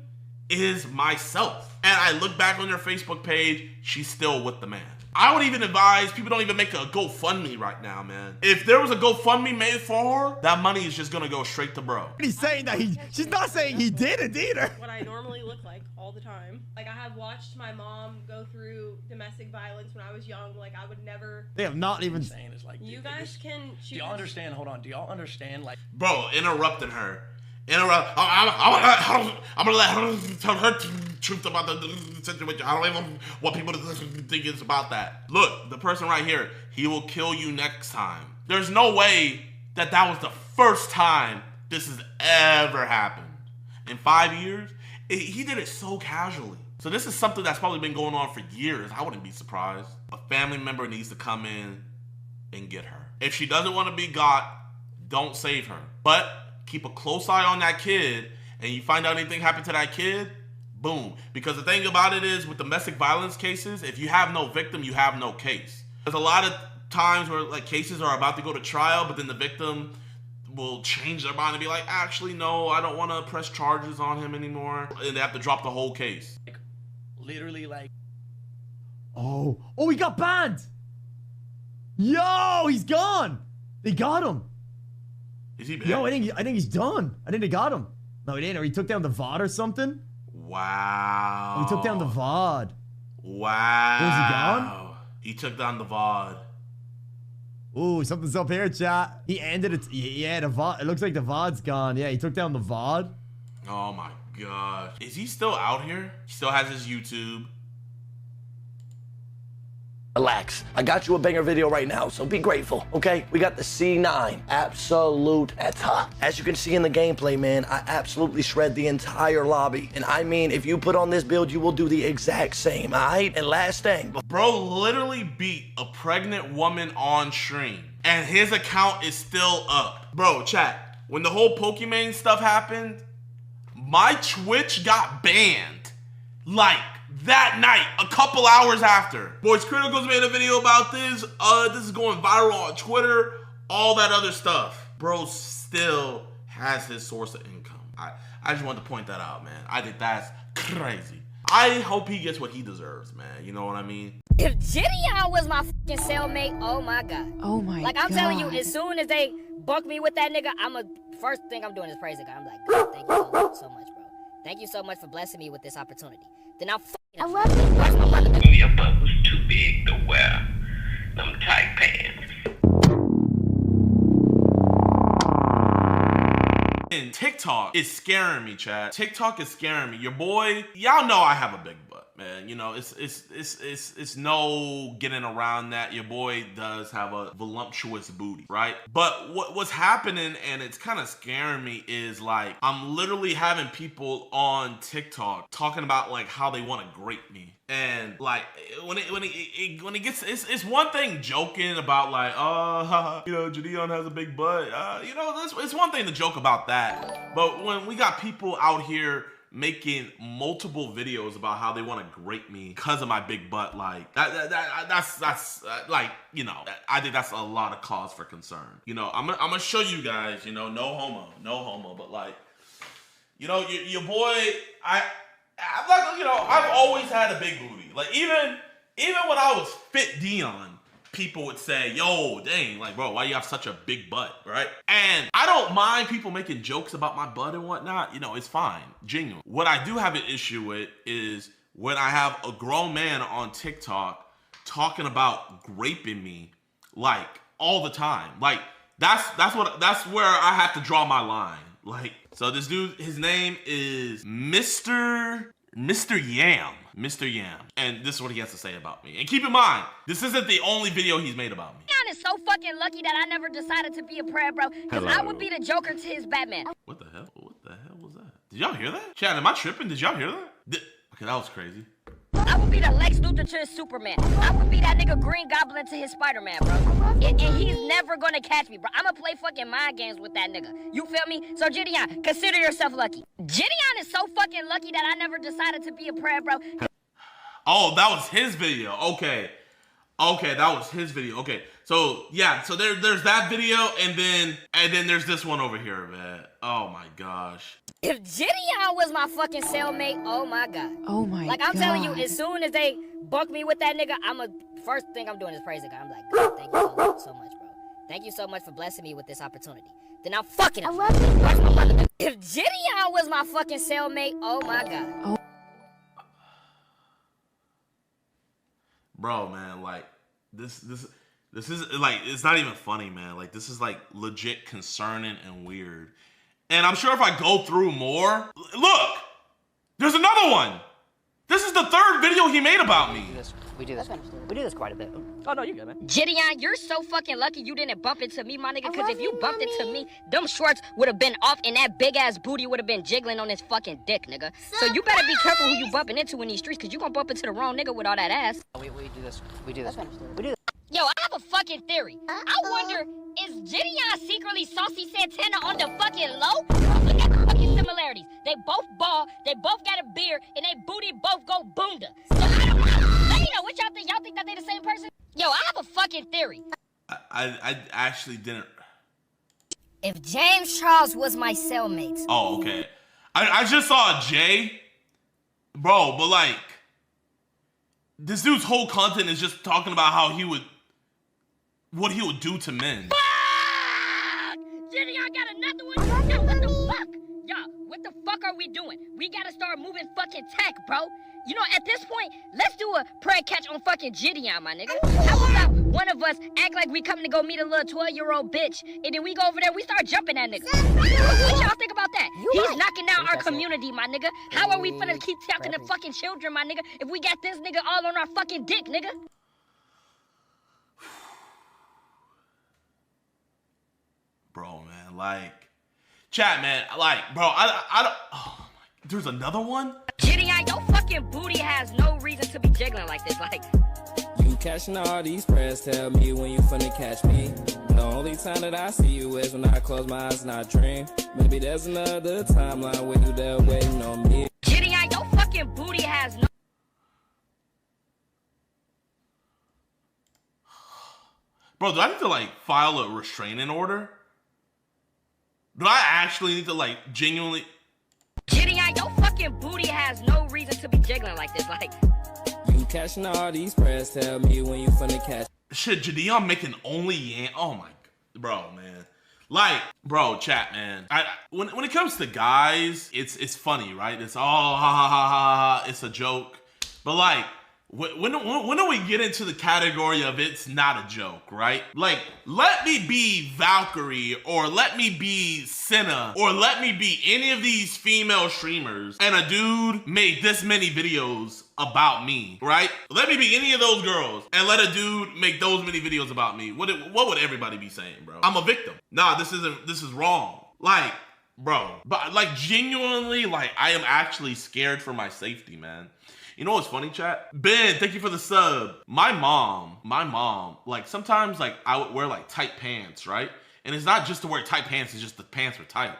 is myself. And I look back on their Facebook page, she's still with the man. I would even advise people don't even make a GoFundMe right now, man. If there was a GoFundMe made for her, that money is just gonna go straight to bro. He's saying that she's not saying he did it either. What I normally look like all the time. Like, I have watched my mom go through domestic violence when I was young. Like, I would never. They have not even saying is like, you guys can. Do y'all understand? Hold on. Do y'all understand? Like, bro, interrupting her. I'm gonna let her tell her truth about the situation. I don't even want people to think it's about that. Look, the person right here, he will kill you next time. There's no way that was the first time this has ever happened. In 5 years, he did it so casually. So this is something that's probably been going on for years. I wouldn't be surprised. A family member needs to come in and get her. If she doesn't want to be got, don't save her. But keep a close eye on that kid, and you find out anything happened to that kid, boom. Because the thing about it is, with domestic violence cases, if you have no victim, you have no case. There's a lot of times where like cases are about to go to trial, but then the victim will change their mind and be like, actually, no, I don't want to press charges on him anymore. And they have to drop the whole case. Literally, like. Oh, he got banned. Yo, he's gone. They got him. Is he banned? Yo, I think he's done. I think they got him. No, he didn't. Or he took down the VOD or something. Wow. Oh, he took down the VOD. Wow. Was he gone? He took down the VOD. Ooh, something's up here, chat. He ended it. Yeah, the VOD. It looks like the VOD's gone. Yeah, he took down the VOD. Oh my gosh. Is he still out here? He still has his YouTube. Relax. I got you a banger video right now, so be grateful, okay? We got the C9, absolute etta. As you can see in the gameplay, man, I absolutely shred the entire lobby. And I mean, if you put on this build, you will do the exact same, all right? And last thing. Bro literally beat a pregnant woman on stream, and his account is still up. Bro, chat, when the whole Pokimane stuff happened, my Twitch got banned. Like, that night, a couple hours after. Boys Critical's made a video about this. This is going viral on Twitter, all that other stuff. Bro still has his source of income. I just wanted to point that out, man. I think that's crazy. I hope he gets what he deserves, man. You know what I mean? If JiDion was my fucking cellmate, oh my God. Oh my God. Like, I'm telling you, as soon as they buck me with that nigga, first thing I'm doing is praise the guy. I'm like, God, thank you so much, bro. Thank you so much for blessing me with this opportunity. Then I love Knew your butt was too big to wear them tight pants. And TikTok is scaring me, Chad. TikTok is scaring me. Your boy, y'all know I have a big butt, man. You know, it's no getting around that. Your boy does have a voluptuous booty, right? But what's happening, and it's kind of scaring me, is like I'm literally having people on TikTok talking about like how they want to grape me. And like when it gets, it's one thing joking about like, you know, JiDion has a big butt. You know, it's one thing to joke about that. But when we got people out here making multiple videos about how they want to grape me because of my big butt, like that's like, you know, I think that's a lot of cause for concern. You know, I'm gonna show you guys, you know, no homo, but like, you know, your boy, I'm like, you know, I've always had a big booty. Like even when I was fit Dion, people would say, yo, dang, like, bro, why you have such a big butt, right? And I don't mind people making jokes about my butt and whatnot. You know, it's fine, genuine. What I do have an issue with is when I have a grown man on TikTok talking about graping me, like, all the time. Like, that's where I have to draw my line. Like, so this dude, his name is Mr. Yam. Mr. Yam. And this is what he has to say about me. And keep in mind, this isn't the only video he's made about me. JiDion is so fucking lucky that I never decided to be a prayer, bro. Because I would be the Joker to his Batman. What the hell? What the hell was that? Did y'all hear that? Chad, am I tripping? Did y'all hear that? Okay, that was crazy. I would be the Lex Luthor to his Superman. I would be that nigga Green Goblin to his Spider-Man, bro. And he's never gonna catch me, bro. I'ma play fucking mind games with that nigga. You feel me? So JiDion, consider yourself lucky. JiDion is so fucking lucky that I never decided to be a prayer, bro. Oh, that was his video. Okay, that was his video. Okay, so yeah, so there's that video, and then there's this one over here, man. Oh my gosh. If JiDion was my fucking cellmate, oh my God. Oh my God. Like, I'm telling you, as soon as they buck me with that nigga, first thing I'm doing is praise the guy. I'm like, God, thank you so much, bro. Thank you so much for blessing me with this opportunity. Then I'm fucking him. If JiDion was my fucking cellmate, oh my God. Oh. Bro, man, like, this is like, it's not even funny, man. Like, this is like legit concerning and weird. And I'm sure if I go through more, look, there's another one. This is the third video he made about me. We do this quite a bit. Oh no, you good, man. JiDion, you're so fucking lucky you didn't bump into me, my nigga. Because if you bumped into me, them shorts would have been off, and that big ass booty would have been jiggling on his fucking dick, nigga. So you better be careful who you bumping into in these streets, because you gonna bump into the wrong nigga with all that ass. We do this. Yo, I have a fucking theory. I wonder, is JiDion secretly Saucy Santana on the fucking low? Look at the fucking similarities. They both bald, they both got a beard, and they booty both go boonda. So I don't know. Let me know what y'all think. Y'all think that they the same person? Yo, I have a fucking theory. I actually didn't. If James Charles was my cellmate. Oh, okay. I just saw Jay. Bro, but like, this dude's whole content is just talking about how what he would do to men. Fuck! Jenny, I got another one. Yo, what the fuck? Yo, what the fuck are we doing? We gotta start moving fucking tech, bro. You know, at this point, let's do a prayer catch on fucking Jidionpremium'S, my nigga. How about one of us act like we coming to go meet a little 12-year-old bitch, and then we go over there, we start jumping that nigga. What y'all think about that? He's knocking down our community, my nigga. How are we finna keep talking to fucking children, my nigga, if we got this nigga all on our fucking dick, nigga? Bro, man, like, chat, man, like, bro, I don't, oh my, there's another one? Jidion, your fucking booty has no reason to be jiggling like this, like. You catching all these prayers, tell me when you finna catch me. The only time that I see you is when I close my eyes and I dream. Maybe there's another timeline where you there waiting on me. Jidion, your fucking booty has no. Bro, do I need to, like, file a restraining order? Do I actually need to, like, genuinely... Jidion, your fucking booty has no reason to be jiggling like this, like. You catching all these prayers, tell me when you finna catch. Shit, Jidionpremium'S making only oh my god, bro, man. Like, bro, chat, man. When it comes to guys, it's funny, right? It's all ha ha ha ha ha. It's a joke, but like, when do we get into the category of it's not a joke, right? Like, let me be Valkyrie, or let me be Cenat, or let me be any of these female streamers, and a dude made this many videos about me, right? Let me be any of those girls, and let a dude make those many videos about me. What would everybody be saying, bro? I'm a victim. Nah, this is wrong. Like, bro, but like genuinely, like I am actually scared for my safety, man. You know what's funny, chat? Ben, thank you for the sub. My mom, like sometimes like I would wear like tight pants, right? And it's not just to wear tight pants, it's just the pants were tight.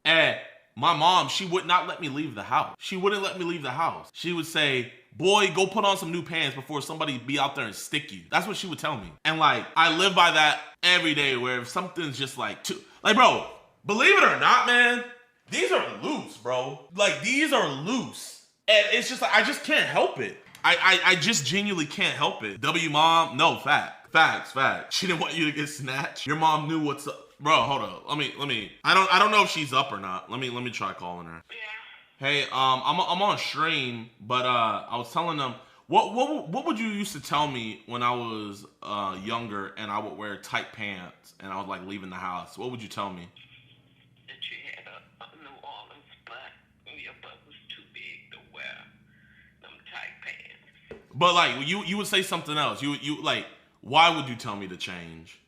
And my mom, she would not let me leave the house. She wouldn't let me leave the house. She would say, boy, go put on some new pants before somebody be out there and stick you. That's what she would tell me. And like, I live by that every day where if something's just like, like bro, believe it or not, man, these are loose, bro. Like these are loose. And it's just like, I just can't help it. I just genuinely can't help it. W mom, no, facts. She didn't want you to get snatched. Your mom knew what's up. Bro, hold on. Let me. I don't know if she's up or not. Let me try calling her. Yeah. Hey, I'm on stream, but I was telling them what would you used to tell me when I was younger and I would wear tight pants and I was like leaving the house. What would you tell me? But like you would say something else. You like, why would you tell me to change?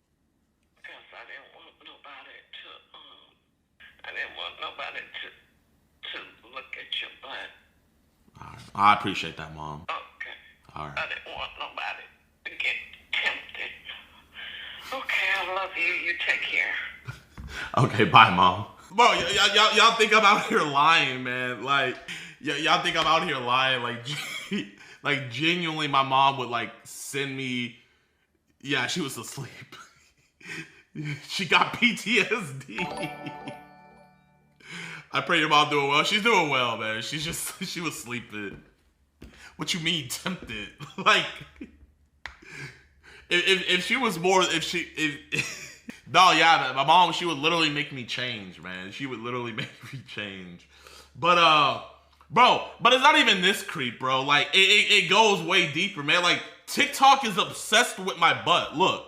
Because I didn't want nobody to look at your butt. All right. I appreciate that, Mom. Okay. All right. I didn't want nobody to get tempted. Okay, I love you. You take care. Okay, bye, Mom. Bro, y'all think I'm out here lying, man. Like, y'all think I'm out here lying, like. Like, genuinely, my mom would, like, send me... Yeah, she was asleep. She got PTSD. I pray your mom doing well. She's doing well, man. She was sleeping. What you mean, tempted? Like, if she was more... No, yeah, my mom, she would literally make me change, man. She would literally make me change. But, bro, but it's not even this creep, bro. Like, it goes way deeper, man. Like, TikTok is obsessed with my butt. Look.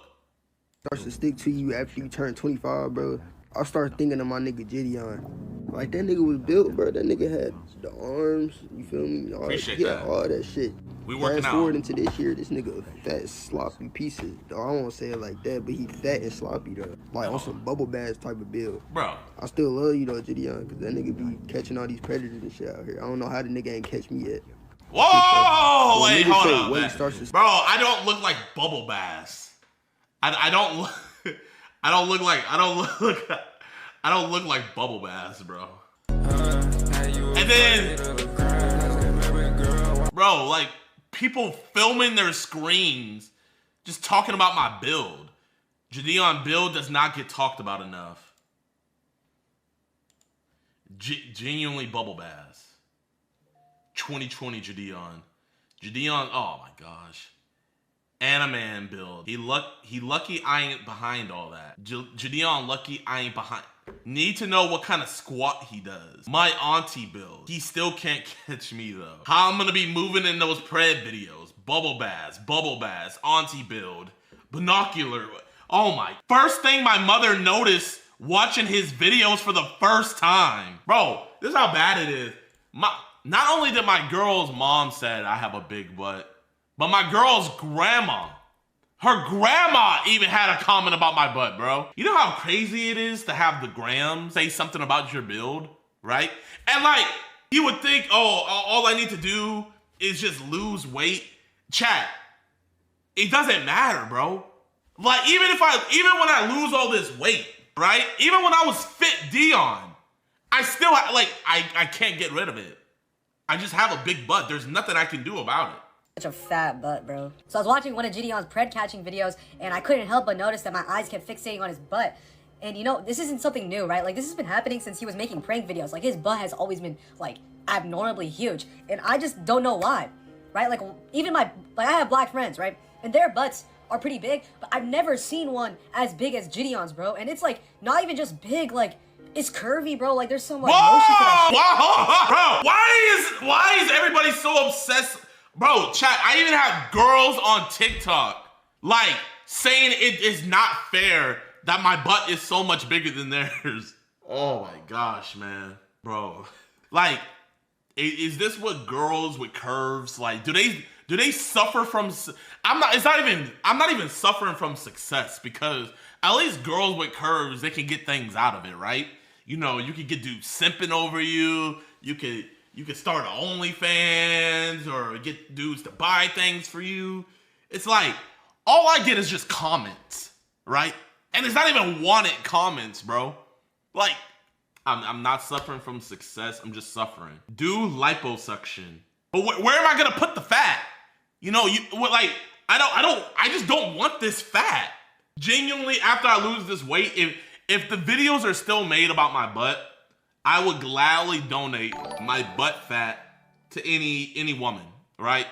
Starts to stick to you after you turn 25, bro. I start thinking of my nigga Jidion. Like, that nigga was built, bro. That nigga had the arms, you feel me? Appreciate that. that. All that shit. We working Fast forward out. into this year, this nigga a fat, sloppy piece of... I won't say it like that, but he fat and sloppy, though. Like, on some bubble bath type of build. Bro. I still love you, though, Jidion, because that nigga be catching all these predators and shit out here. I don't know how the nigga ain't catch me yet. Whoa! Wait, hold on, man. man. Bro, I don't look like bubble bass. I don't look like bubble bass, bro. And then, bro, like people filming their screens Just talking about my build. Jidion's build does not get talked about enough. Genuinely bubble bass. 2020 Jidon. Jidon, oh my gosh. Animan build. He lucky I ain't behind all that. Jidon lucky I ain't behind. Need to know what kind of squat he does. My auntie build. He still can't catch me though. How I'm gonna be moving in those pred videos. Bubble bass, auntie build, binocular. Oh my. First thing my mother noticed watching his videos for the first time. Bro, this is how bad it is. Not only did my girl's mom said I have a big butt, but my girl's grandma, her grandma even had a comment about my butt, bro. You know how crazy it is to have the gram say something about your build, right? And like, you would think, oh, all I need to do is just lose weight. Chat, it doesn't matter, bro. Like, even when I lose all this weight, right? Even when I was fit Dion, I still, I can't get rid of it. I just have a big butt. There's nothing I can do about it. Such a fat butt, bro. So I was watching one of Jidion's pred catching videos, and I couldn't help but notice that my eyes kept fixating on his butt. And you know, this isn't something new, right? Like, this has been happening since he was making prank videos. Like, his butt has always been, like, abnormally huge. And I just don't know why, right? Like, even I have black friends, right? And their butts are pretty big, but I've never seen one as big as Jidion's, bro. And it's, like, not even just big, like, it's curvy, bro. Like, there's some, like, motion to that shit. Bro, why is everybody so obsessed? Bro, chat, I even have girls on TikTok, like, saying it is not fair that my butt is so much bigger than theirs. Oh my gosh, man. Bro, like, is this what girls with curves, like, do they suffer from, I'm not even suffering from success, because at least girls with curves, they can get things out of it, right? You know, you can get dudes simping over you, you can start an OnlyFans or get dudes to buy things for you. It's like, all I get is just comments, right? And it's not even wanted comments, bro. Like, I'm not suffering from success. I'm just suffering. Do liposuction. But where am I gonna put the fat? You know, I just don't want this fat. Genuinely, after I lose this weight, if the videos are still made about my butt, I would gladly donate my butt fat to any woman, right?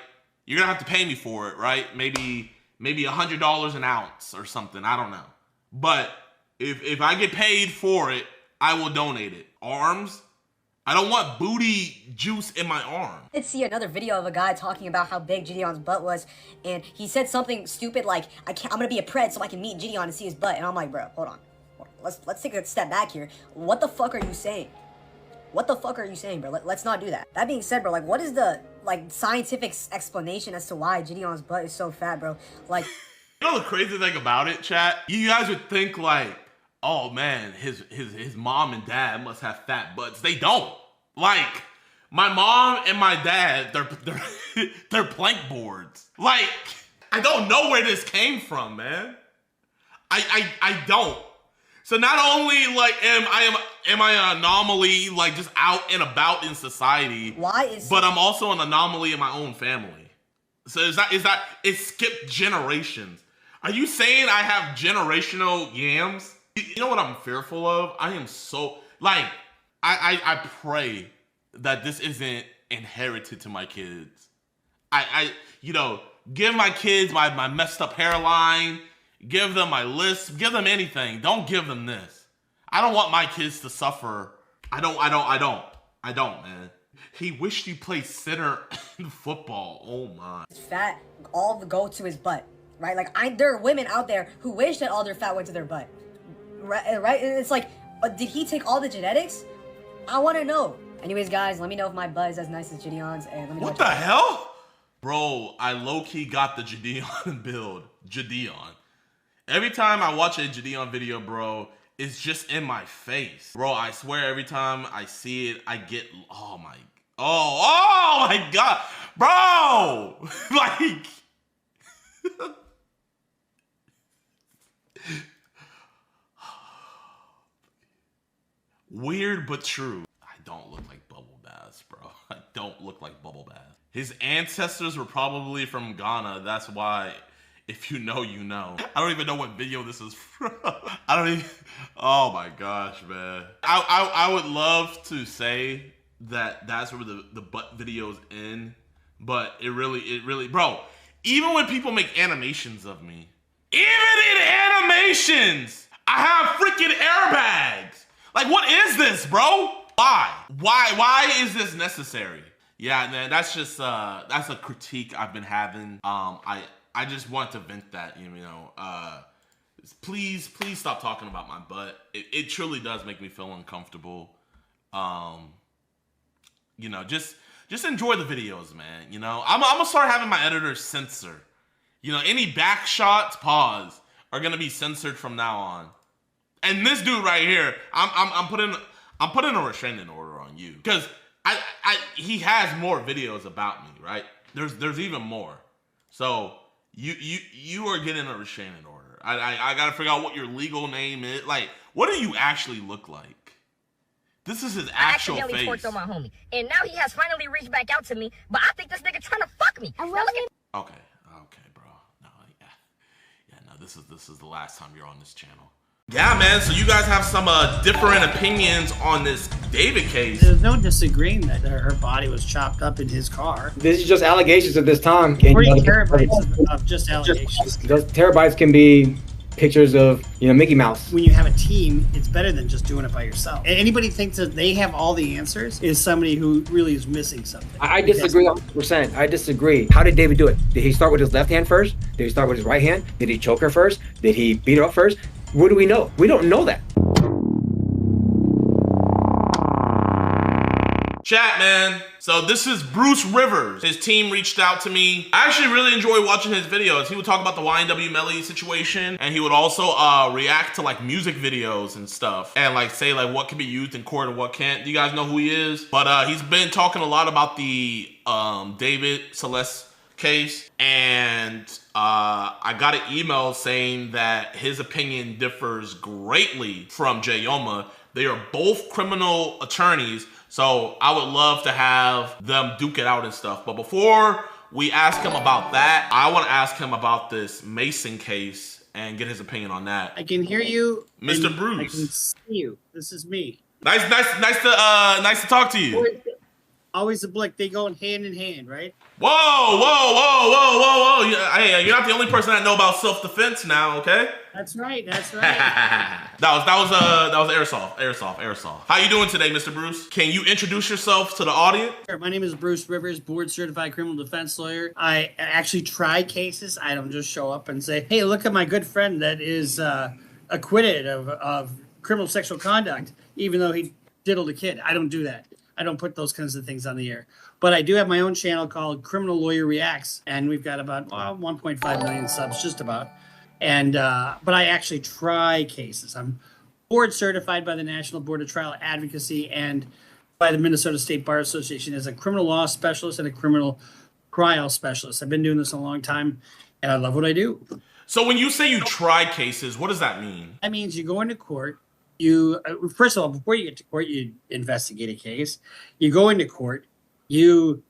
You're gonna have to pay me for it, right? Maybe $100 an ounce or something, I don't know. But if I get paid for it, I will donate it. Arms, I don't want booty juice in my arm. I did see another video of a guy talking about how big Jidion's butt was, and he said something stupid like, I'm gonna be a pred so I can meet Jidion and see his butt. And I'm like, bro, hold on. Let's take a step back here. What the fuck are you saying? What the fuck are you saying, bro? Let's not do that. That being said, bro, like, what is the, like, scientific explanation as to why Jidion's butt is so fat, bro? Like, you know the crazy thing about it, chat? You guys would think, like, oh man, his mom and dad must have fat butts. They don't. Like, my mom and my dad, they're plank boards. Like, I don't know where this came from, man. I don't. So not only, like, am I an anomaly, like, just out and about in society, but I'm also an anomaly in my own family. So it skipped generations. Are you saying I have generational yams? You know what I'm fearful of? I am so, like, I pray that this isn't inherited to my kids. I you know, give my kids my messed up hairline, give them my lisp, give them anything. Don't give them this. I don't want my kids to suffer. I don't, man. He wished he played center in football. Oh my. Fat all go to his butt, right? Like, there are women out there who wish that all their fat went to their butt, right? It's like, did he take all the genetics? I want to know. Anyways, guys, let me know if my butt is as nice as Jidion's, and let me know what the hell? Bro, I low-key got the Jidon build. Jidon. Every time I watch a Jidon video, bro, it's just in my face. Bro, I swear every time I see it, I get, oh my God. Bro! Like, weird but true. I don't look like Bubble Bass, bro. I don't look like Bubble Bass. His ancestors were probably from Ghana. That's why If you know, you know. I don't even know what video this is from. I don't even. Oh my gosh, man. I would love to say that that's where the butt videos end, but it really, bro. Even when people make animations of me, even in animations, I have freaking airbags. Like, what is this, bro? Why is this necessary? Yeah, man, that's just that's a critique I've been having. I just want to vent that, you know. Please stop talking about my butt. It truly does make me feel uncomfortable. You know, just enjoy the videos, man. You know, I'm gonna start having my editors censor. You know, any back shots, pause, are gonna be censored from now on. And this dude right here, I'm putting a restraining order on you because he has more videos about me, right? There's even more. So you are getting a restraining order. I gotta figure out what your legal name is. Like, what do you actually look like? This is his actual face. I accidentally torched on my homie, and now he has finally reached back out to me. But I think this nigga trying to fuck me. Okay, bro. No, no. This is the last time you're on this channel. Yeah, man, so you guys have some different opinions on this David case. There's no disagreeing that her body was chopped up in his car. This is just allegations at this time. 40 terabytes of just allegations. Those terabytes can be pictures of, Mickey Mouse. When you have a team, it's better than just doing it by yourself. And anybody thinks that they have all the answers is somebody who really is missing something. I disagree 100%. I disagree. How did David do it? Did he start with his left hand first? Did he start with his right hand? Did he choke her first? Did he beat her up first? What do we know? We don't know that. Chat, man. So this is Bruce Rivers. His team reached out to me. I actually really enjoy watching his videos. He would talk about the YNW Melly situation, and he would also react to like music videos and stuff, and like say like what can be used in court and what can't. Do you guys know who he is? But he's been talking a lot about the David Celeste case, and I got an email saying that his opinion differs greatly from Jayoma. They are both criminal attorneys, so I would love to have them duke it out and stuff. But before we ask him about that, I want to ask him about this Mason case and get his opinion on that. I can hear you, Mr. Bruce. I can see you. This is me. Nice to talk to you. Always a blick. They go hand in hand, right? Whoa. Hey, you're not the only person that know about self-defense now, okay? That's right. that was airsoft. How you doing today, Mr. Bruce? Can you introduce yourself to the audience? My name is Bruce Rivers, board certified criminal defense lawyer. I actually try cases. I don't just show up and say, hey, look at my good friend that is acquitted of criminal sexual conduct, even though he diddled a kid. I don't do that. I don't put those kinds of things on the air. But I do have my own channel called Criminal Lawyer Reacts, and we've got about 1.5 million subs, just about. And but I actually try cases. I'm board certified by the National Board of Trial Advocacy and by the Minnesota State Bar Association as a criminal law specialist and a criminal trial specialist. I've been doing this a long time, and I love what I do. So when you say you try cases, what does that mean? That means you go into court. You first of all, before you get to court, you investigate a case. You go into court. You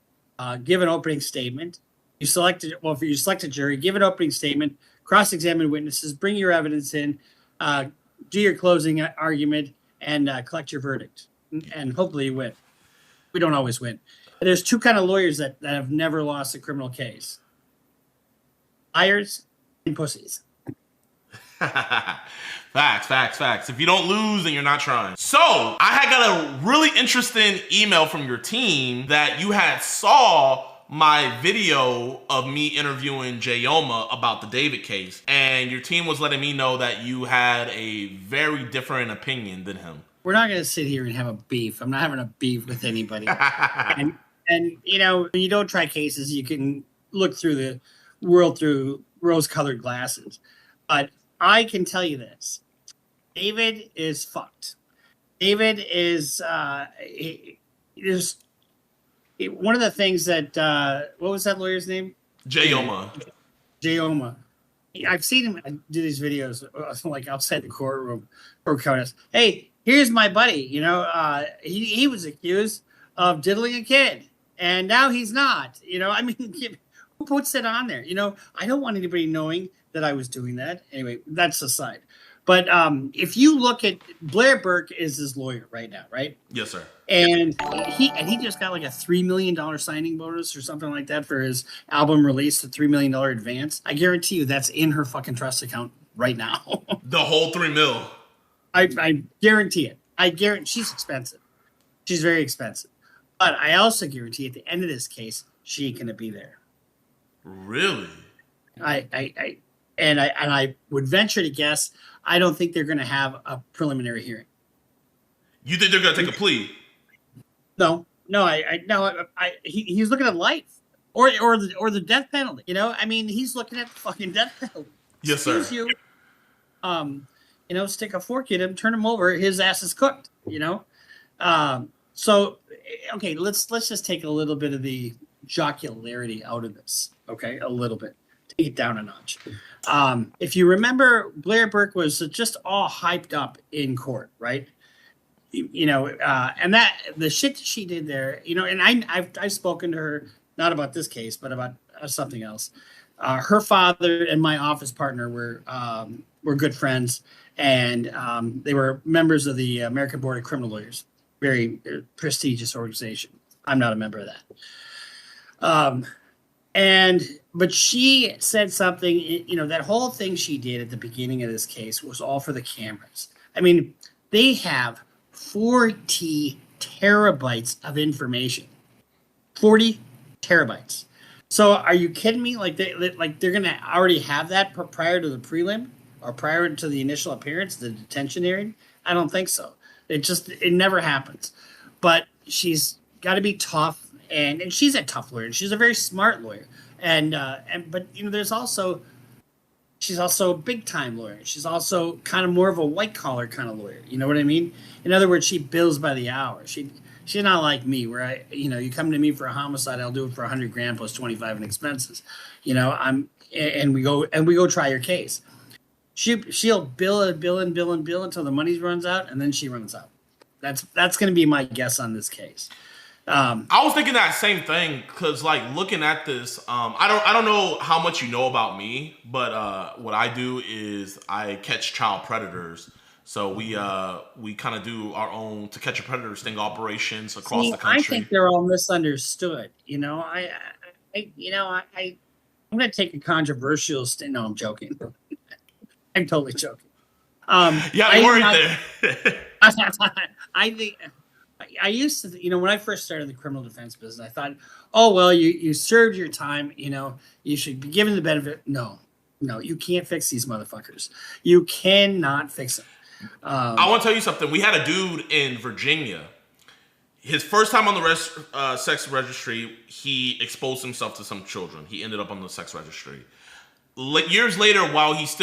give an opening statement. You select a jury, give an opening statement, cross-examine witnesses, bring your evidence in, do your closing argument, and collect your verdict. And hopefully you win. We don't always win. But there's two kind of lawyers that have never lost a criminal case: liars and pussies. Facts. If you don't lose, then you're not trying. So, I had got a really interesting email from your team that you had saw my video of me interviewing Jayoma about the David case, and your team was letting me know that you had a very different opinion than him. We're not going to sit here and have a beef. I'm not having a beef with anybody. and when you don't try cases, you can look through the world through rose-colored glasses. But I can tell you this. David is fucked. David is one of the things that what was that lawyer's name? Jayoma. I've seen him do these videos like outside the courtroom or comments. Hey, here's my buddy. He was accused of diddling a kid, and now he's not. Who puts it on there? You know, I don't want anybody knowing that I was doing that. Anyway, that's aside. But if you look at Blair Burke is his lawyer right now, right? Yes, sir. And he just got like a $3 million signing bonus or something like that for his album release, a $3 million advance. I guarantee you that's in her fucking trust account right now. The whole $3 million. I guarantee it. I guarantee she's expensive. She's very expensive. But I also guarantee at the end of this case, she ain't gonna be there. Really? I would venture to guess I don't think they're gonna have a preliminary hearing. You think they're gonna take a plea? No. He's looking at life or the death penalty. You know, I mean, he's looking at the fucking death penalty. Yes, sir. You, stick a fork in him, turn him over, his ass is cooked. You know, so okay, let's just take a little bit of the jocularity out of this. Okay, a little bit, take it down a notch. If you remember, Blair Burke was just all hyped up in court, right? You know, and that the shit that she did there, you know, and I've spoken to her, not about this case, but about something else. Her father and my office partner were good friends, and they were members of the American Board of Criminal Lawyers, very prestigious organization. I'm not a member of that. But she said something, you know, that whole thing she did at the beginning of this case was all for the cameras. I mean, they have 40 terabytes of information. 40 terabytes. So are you kidding me? Like they're gonna already have that prior to the prelim or prior to the initial appearance, the detention hearing? I don't think so. It never happens. But she's got to be tough, and she's a tough lawyer. And she's a very smart lawyer. But you know, she's also a big time lawyer. She's also kind of more of a white collar kind of lawyer. You know what I mean? In other words, she bills by the hour. She's not like me, where you come to me for a homicide, I'll do it for $100,000 plus 25 in expenses. You know, and we go try your case. She'll bill until the money runs out, and then she runs out. That's going to be my guess on this case. I was thinking that same thing because, like, looking at this, I don't know how much you know about me, but what I do is I catch child predators. So we kind of do our own To Catch a Predator sting operations across the country. I think they're all misunderstood. You know, I'm going to take a controversial stand. No, I'm joking. I'm totally joking. Yeah, worried there. I think I used to, you know, when I first started the criminal defense business, I thought, oh, well, you served your time, you know, you should be given the benefit. No, you can't fix these motherfuckers. You cannot fix them. I want to tell you something. We had a dude in Virginia. His first time on the sex registry, he exposed himself to some children. He ended up on the sex registry. Years later, while he's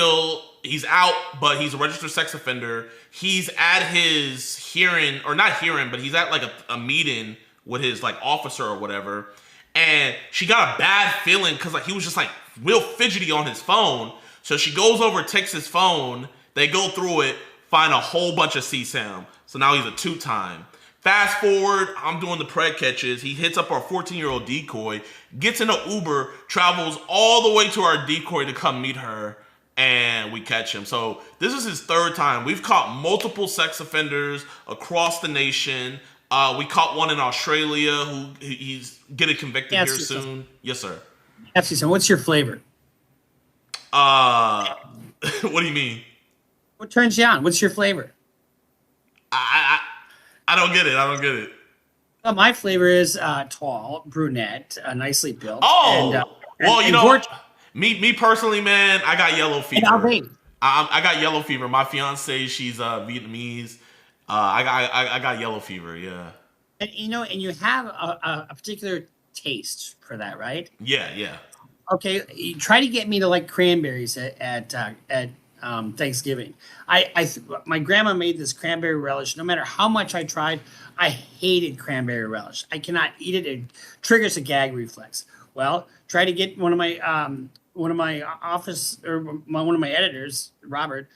out, but he's a registered sex offender, he's at his hearing, or not hearing, but he's at like a meeting with his like officer or whatever, and she got a bad feeling because like he was just like real fidgety on his phone. So she goes over, takes his phone, they go through it, find a whole bunch of CSAM. So now he's a 2-time. Fast forward, I'm doing the pred catches. He hits up our 14-year-old decoy, gets in an Uber, travels all the way to our decoy to come meet her, and we catch him. So this is his 3rd time. We've caught multiple sex offenders across the nation. We caught one in Australia who he's getting convicted here soon. Yes, sir. So what's your flavor? What do you mean? What turns you on? What's your flavor? I don't get it. Well, my flavor is tall, brunette, nicely built. Oh, me personally, man, I got yellow fever. I got yellow fever. My fiance, she's Vietnamese. I got yellow fever. Yeah. And you have a particular taste for that, right? Yeah. Okay, you try to get me to like cranberries at Thanksgiving. My grandma made this cranberry relish. No matter how much I tried, I hated cranberry relish. I cannot eat it. It triggers a gag reflex. Well, try to get one of my editors, Robert,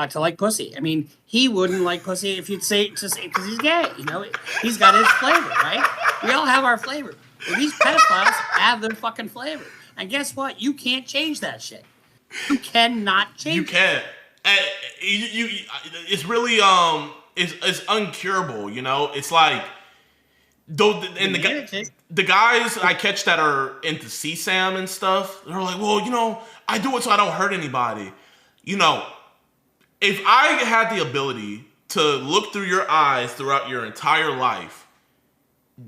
to like pussy. I mean, he wouldn't like pussy if you'd say because he's gay. You know, he's got his flavor, right? We all have our flavor. Well, these pedophiles have their fucking flavor. And guess what? You can't change that shit. You cannot change. You can't. It's really it's uncurable. You know, it's like and the guys I catch that are into CSAM and stuff, they're like, well, you know, I do it so I don't hurt anybody. You know, if I had the ability to look through your eyes throughout your entire life,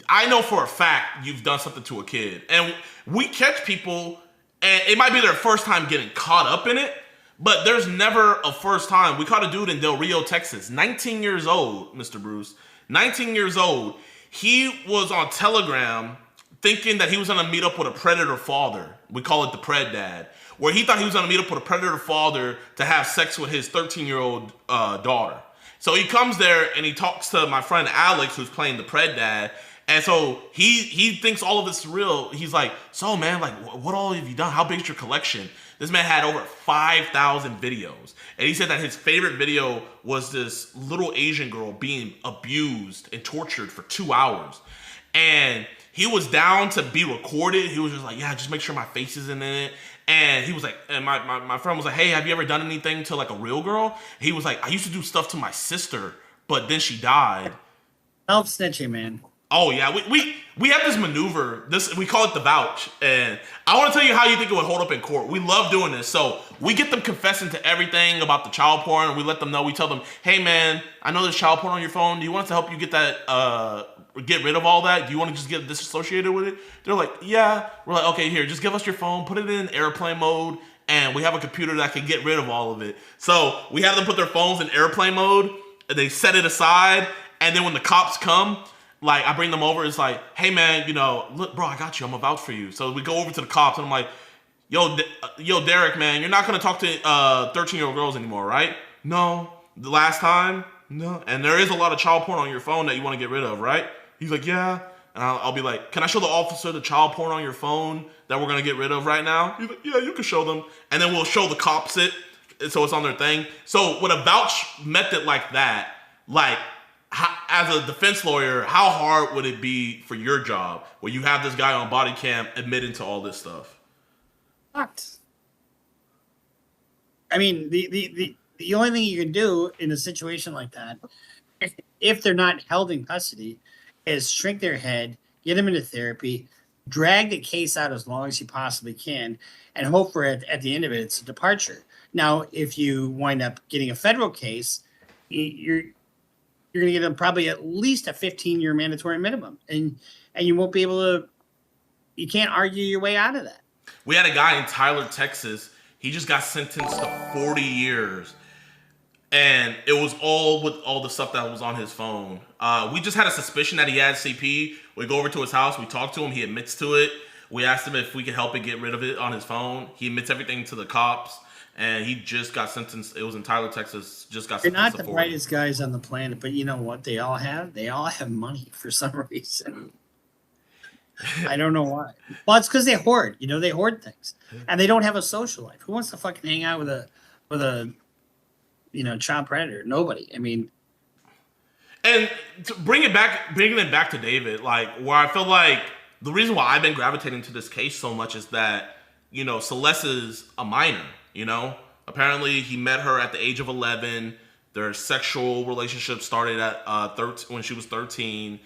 I know for a fact you've done something to a kid. And we catch people, and it might be their first time getting caught up in it, but there's never a first time. We caught a dude in Del Rio, Texas, 19 years old, Mr. Bruce, 19 years old. He was on Telegram thinking that he was going to meet up with a predator father. We call it the Pred Dad, where he thought he was going to meet up with a predator father to have sex with his 13-year-old daughter. So he comes there and he talks to my friend Alex, who's playing the Pred Dad. And so he thinks all of this is real. He's like, so man, like, what all have you done? How big is your collection? This man had over 5,000 videos. And he said that his favorite video was this little Asian girl being abused and tortured for 2 hours. And he was down to be recorded. He was just like, yeah, just make sure my face isn't in it. And he was like, and my friend was like, hey, have you ever done anything to like a real girl? He was like, I used to do stuff to my sister, but then she died. Self-snitching, man. Oh yeah, we have this maneuver. We call it the vouch, and I want to tell you how you think it would hold up in court. We love doing this. So we get them confessing to everything about the child porn, and we let them know. We tell them, hey man, I know there's child porn on your phone. Do you want us to help you get that? Get rid of all that? Do you want to just get disassociated with it? They're like, yeah. We're like, okay, here, just give us your phone, put it in airplane mode, and we have a computer that can get rid of all of it. So we have them put their phones in airplane mode, and they set it aside, and then when the cops come, like, I bring them over. It's like, hey, man, you know, look, bro, I got you. I'm going to vouch for you. So we go over to the cops, and I'm like, yo, Derek, man, you're not going to talk to 13-year-old girls anymore, right? No. The last time? No. And there is a lot of child porn on your phone that you want to get rid of, right? He's like, yeah. And I'll be like, can I show the officer the child porn on your phone that we're going to get rid of right now? He's like, yeah, you can show them. And then we'll show the cops it, so it's on their thing. So with a vouch method like that, like, as a defense lawyer, how hard would it be for your job where you have this guy on body cam admitting to all this stuff? Fucked. I mean, the only thing you can do in a situation like that, if they're not held in custody, is shrink their head, get them into therapy, drag the case out as long as you possibly can, and hope for at the end of it, it's a departure. Now, if you wind up getting a federal case, you're going to get them probably at least a 15-year mandatory minimum. And you won't be able to, you can't argue your way out of that. We had a guy in Tyler, Texas. He just got sentenced to 40 years. And it was all with all the stuff that was on his phone. We just had a suspicion that he had CP. We go over to his house. We talk to him. He admits to it. We asked him if we could help him get rid of it on his phone. He admits everything to the cops. And he just got sentenced. It was in Tyler, Texas. Just got sentenced. They're not to the 40. brightest guys on the planet, but you know what they all have? They all have money for some reason. I don't know why. Well, it's because they hoard. You know, they hoard things, and they don't have a social life. Who wants to fucking hang out with a child predator? Nobody. I mean, and to bringing it back to David, like where I feel like the reason why I've been gravitating to this case so much is that Celeste is a minor. Apparently he met her at the age of 11. Their sexual relationship started at when she was 13,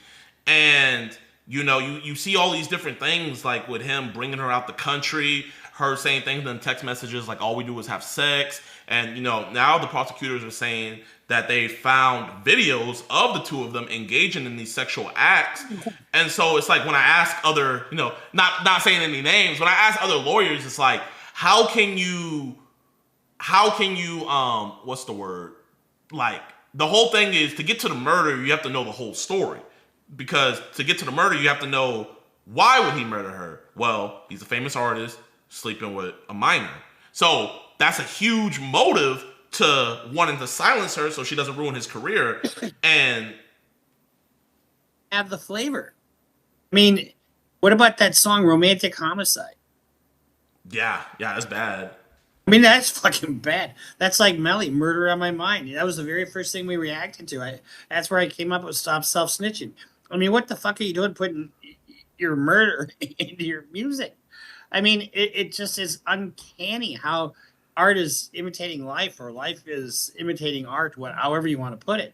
and you see all these different things, like with him bringing her out the country, her saying things in text messages like all we do is have sex, and now the prosecutors are saying that they found videos of the two of them engaging in these sexual acts. And so it's like when I ask other, not saying any names, when I ask other lawyers, it's like, how can you what's the word? Like, the whole thing is, to get to the murder, you have to know the whole story. Because to get to the murder, you have to know, why would he murder her? Well, he's a famous artist sleeping with a minor. So that's a huge motive to wanting to silence her so she doesn't ruin his career and have the flavor. I mean, what about that song Romantic Homicide? Yeah, that's bad. I mean, that's fucking bad. That's like Melly, Murder on My Mind. That was the very first thing we reacted to. That's where I came up with Stop Self-Snitching. I mean, what the fuck are you doing putting your murder into your music? I mean, it just is uncanny how art is imitating life, or life is imitating art, however you want to put it.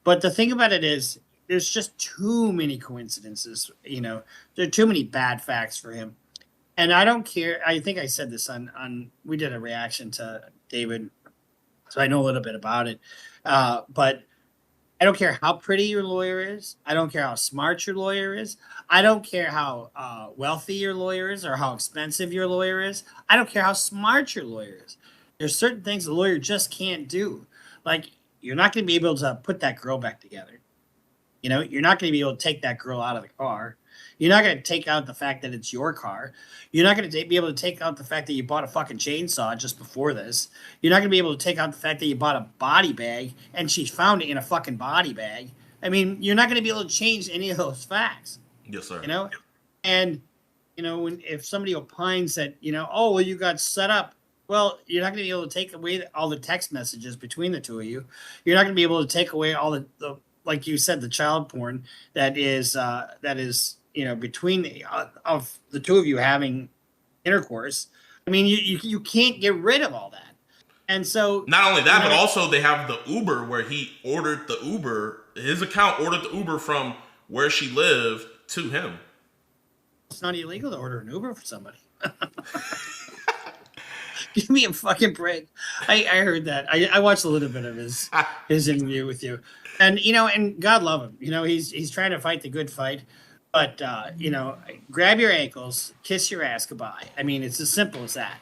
But the thing about it is, there's just too many coincidences. You know, there are too many bad facts for him. And I don't care. I think I said this on we did a reaction to David, so I know a little bit about it. But I don't care how pretty your lawyer is. I don't care how smart your lawyer is. I don't care how wealthy your lawyer is or how expensive your lawyer is. I don't care how smart your lawyer is. There's certain things the lawyer just can't do. Like, you're not going to be able to put that girl back together. You know, you're not going to be able to take that girl out of the car. You're not going to take out the fact that it's your car. You're not going to be able to take out the fact that you bought a fucking chainsaw just before this. You're not going to be able to take out the fact that you bought a body bag and she found it in a fucking body bag. I mean, you're not going to be able to change any of those facts. Yes, sir. You know? And, you know, if somebody opines that, you know, oh, well, you got set up. Well, you're not going to be able to take away all the text messages between the two of you. You're not going to be able to take away all the like you said, the child porn that is, you know, between of the two of you having intercourse. I mean, you can't get rid of all that. And so not only that, but also they have the Uber where he ordered the Uber. His account ordered the Uber from where she lived to him. It's not illegal to order an Uber for somebody. Give me a fucking break. I heard that. I watched a little bit of his interview with you, and you know, and God love him. You know, he's trying to fight the good fight, but you know, grab your ankles, kiss your ass goodbye. I mean, it's as simple as that.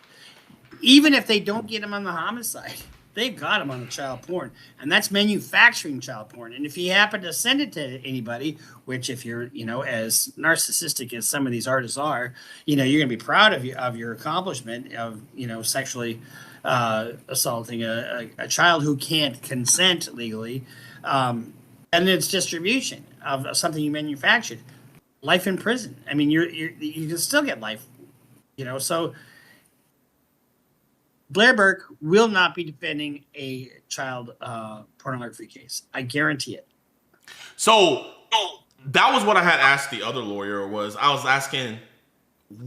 Even if they don't get him on the homicide, they've got him on the child porn, and that's manufacturing child porn. And if he happened to send it to anybody, which if you're, you know, as narcissistic as some of these artists are, you know, you're gonna be proud of your accomplishment of, you know, sexually assaulting a child who can't consent legally, and it's distribution of something you manufactured. Life in prison. I mean, you can still get life, you know. So Blair Burke will not be defending a child pornography case. I guarantee it. So that was what I had asked the other lawyer. I was asking,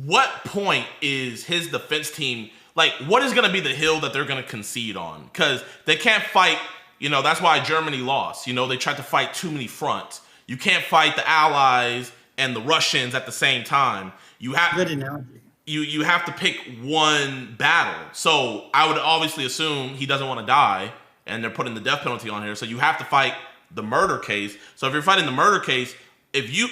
what point is his defense team, like, what is going to be the hill that they're going to concede on? Because they can't fight, you know, that's why Germany lost. You know, they tried to fight too many fronts. You can't fight the Allies and the Russians at the same time. You have good analogy. You have to pick one battle. So I would obviously assume he doesn't want to die, and they're putting the death penalty on here. So you have to fight the murder case. So if you're fighting the murder case,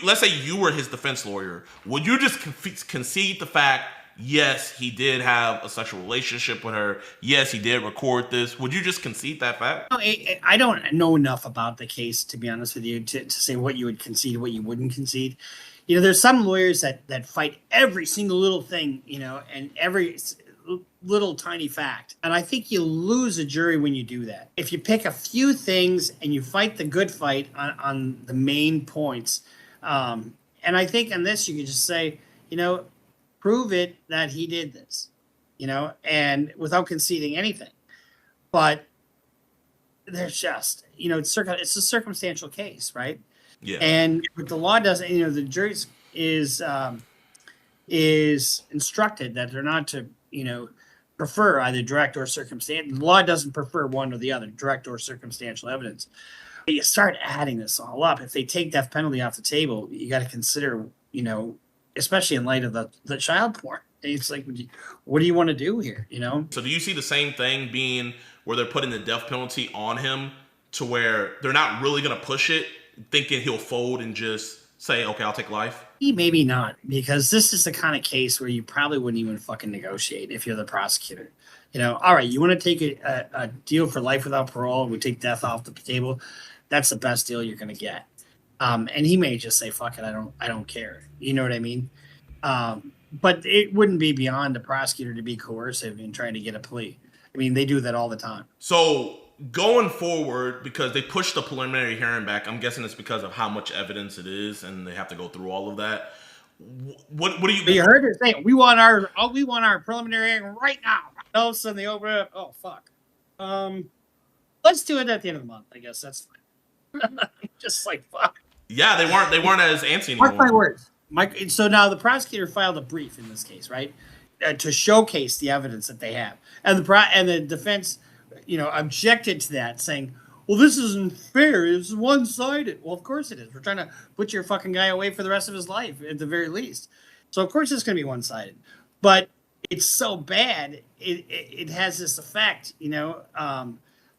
let's say you were his defense lawyer, would you just concede the fact, yes, he did have a sexual relationship with her, yes, he did record this? Would you just concede that fact? No, I don't know enough about the case, to be honest with you, to say what you would concede, what you wouldn't concede. You know, there's some lawyers that fight every single little thing, you know, and every little tiny fact. And I think you lose a jury when you do that. If you pick a few things and you fight the good fight on the main points, and I think on this you could just say, you know, prove it that he did this, you know, and without conceding anything. But there's just, you know, it's a circumstantial case, right? Yeah. And what the law doesn't, you know, the jury is instructed that they're not to, you know, prefer either direct or circumstantial. The law doesn't prefer one or the other, direct or circumstantial evidence. But you start adding this all up. If they take death penalty off the table, you got to consider, you know, especially in light of the child porn. And it's like, what do you want to do here, you know? So do you see the same thing being where they're putting the death penalty on him to where they're not really going to push it, thinking he'll fold and just say, okay, I'll take life? Maybe not, because this is the kind of case where you probably wouldn't even fucking negotiate if you're the prosecutor. You know, all right, you want to take a deal for life without parole and we take death off the table, that's the best deal you're going to get. And he may just say, fuck it, I don't care. You know what I mean? But it wouldn't be beyond the prosecutor to be coercive in trying to get a plea. I mean, they do that all the time. So going forward, because they pushed the preliminary hearing back, I'm guessing it's because of how much evidence it is, and they have to go through all of that. What do you? You heard her say, we want our preliminary hearing right now. All of a sudden they open it up. Oh fuck. Let's do it at the end of the month. I guess that's fine. Just like fuck. Yeah, they weren't as antsy anymore. Mark my words. So now the prosecutor filed a brief in this case, right, to showcase the evidence that they have, and the defense, objected to that, saying, "Well, this isn't fair. It's one-sided." Well, of course it is. We're trying to put your fucking guy away for the rest of his life, at the very least. So of course it's going to be one-sided. But it's so bad, it has this effect.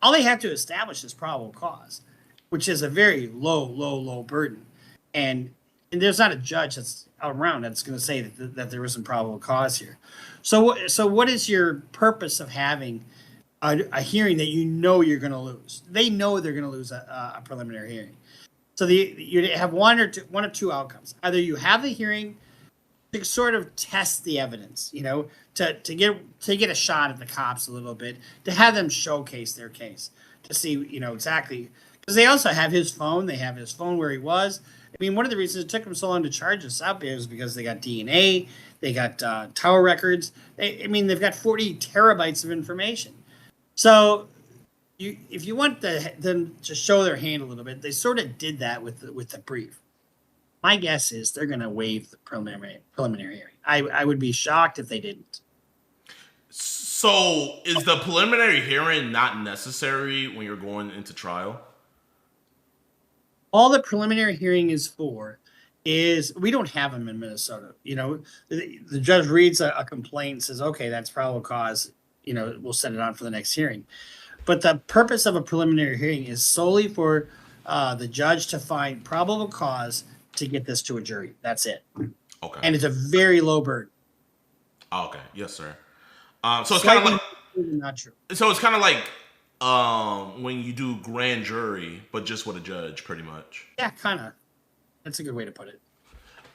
All they have to establish is probable cause, which is a very low burden, and there's not a judge that's around that's going to say that there isn't probable cause here. So what is your purpose of having a hearing that you're going to lose? They know they're going to lose a preliminary hearing. So you have one of two outcomes. Either you have the hearing to sort of test the evidence, to get a shot at the cops a little bit, to have them showcase their case, to see, exactly, because they also have his phone. They have his phone where he was. I mean, one of the reasons it took them so long to charge us out there is because they got DNA, they got tower records. They've got 40 terabytes of information. So if you want them to show their hand a little bit, they sort of did that with the brief. My guess is they're going to waive the preliminary hearing. I would be shocked if they didn't. So is the preliminary hearing not necessary when you're going into trial? All the preliminary hearing is for is we don't have them in Minnesota. The judge reads a complaint and says, okay, that's probable cause. We'll set it on for the next hearing. But the purpose of a preliminary hearing is solely for the judge to find probable cause to get this to a jury. That's it. Okay. And it's a very low burden. Okay. Yes, sir. So it's kind of like not true. So it's kind of like when you do grand jury, but just with a judge, pretty much. Yeah, kind of. That's a good way to put it.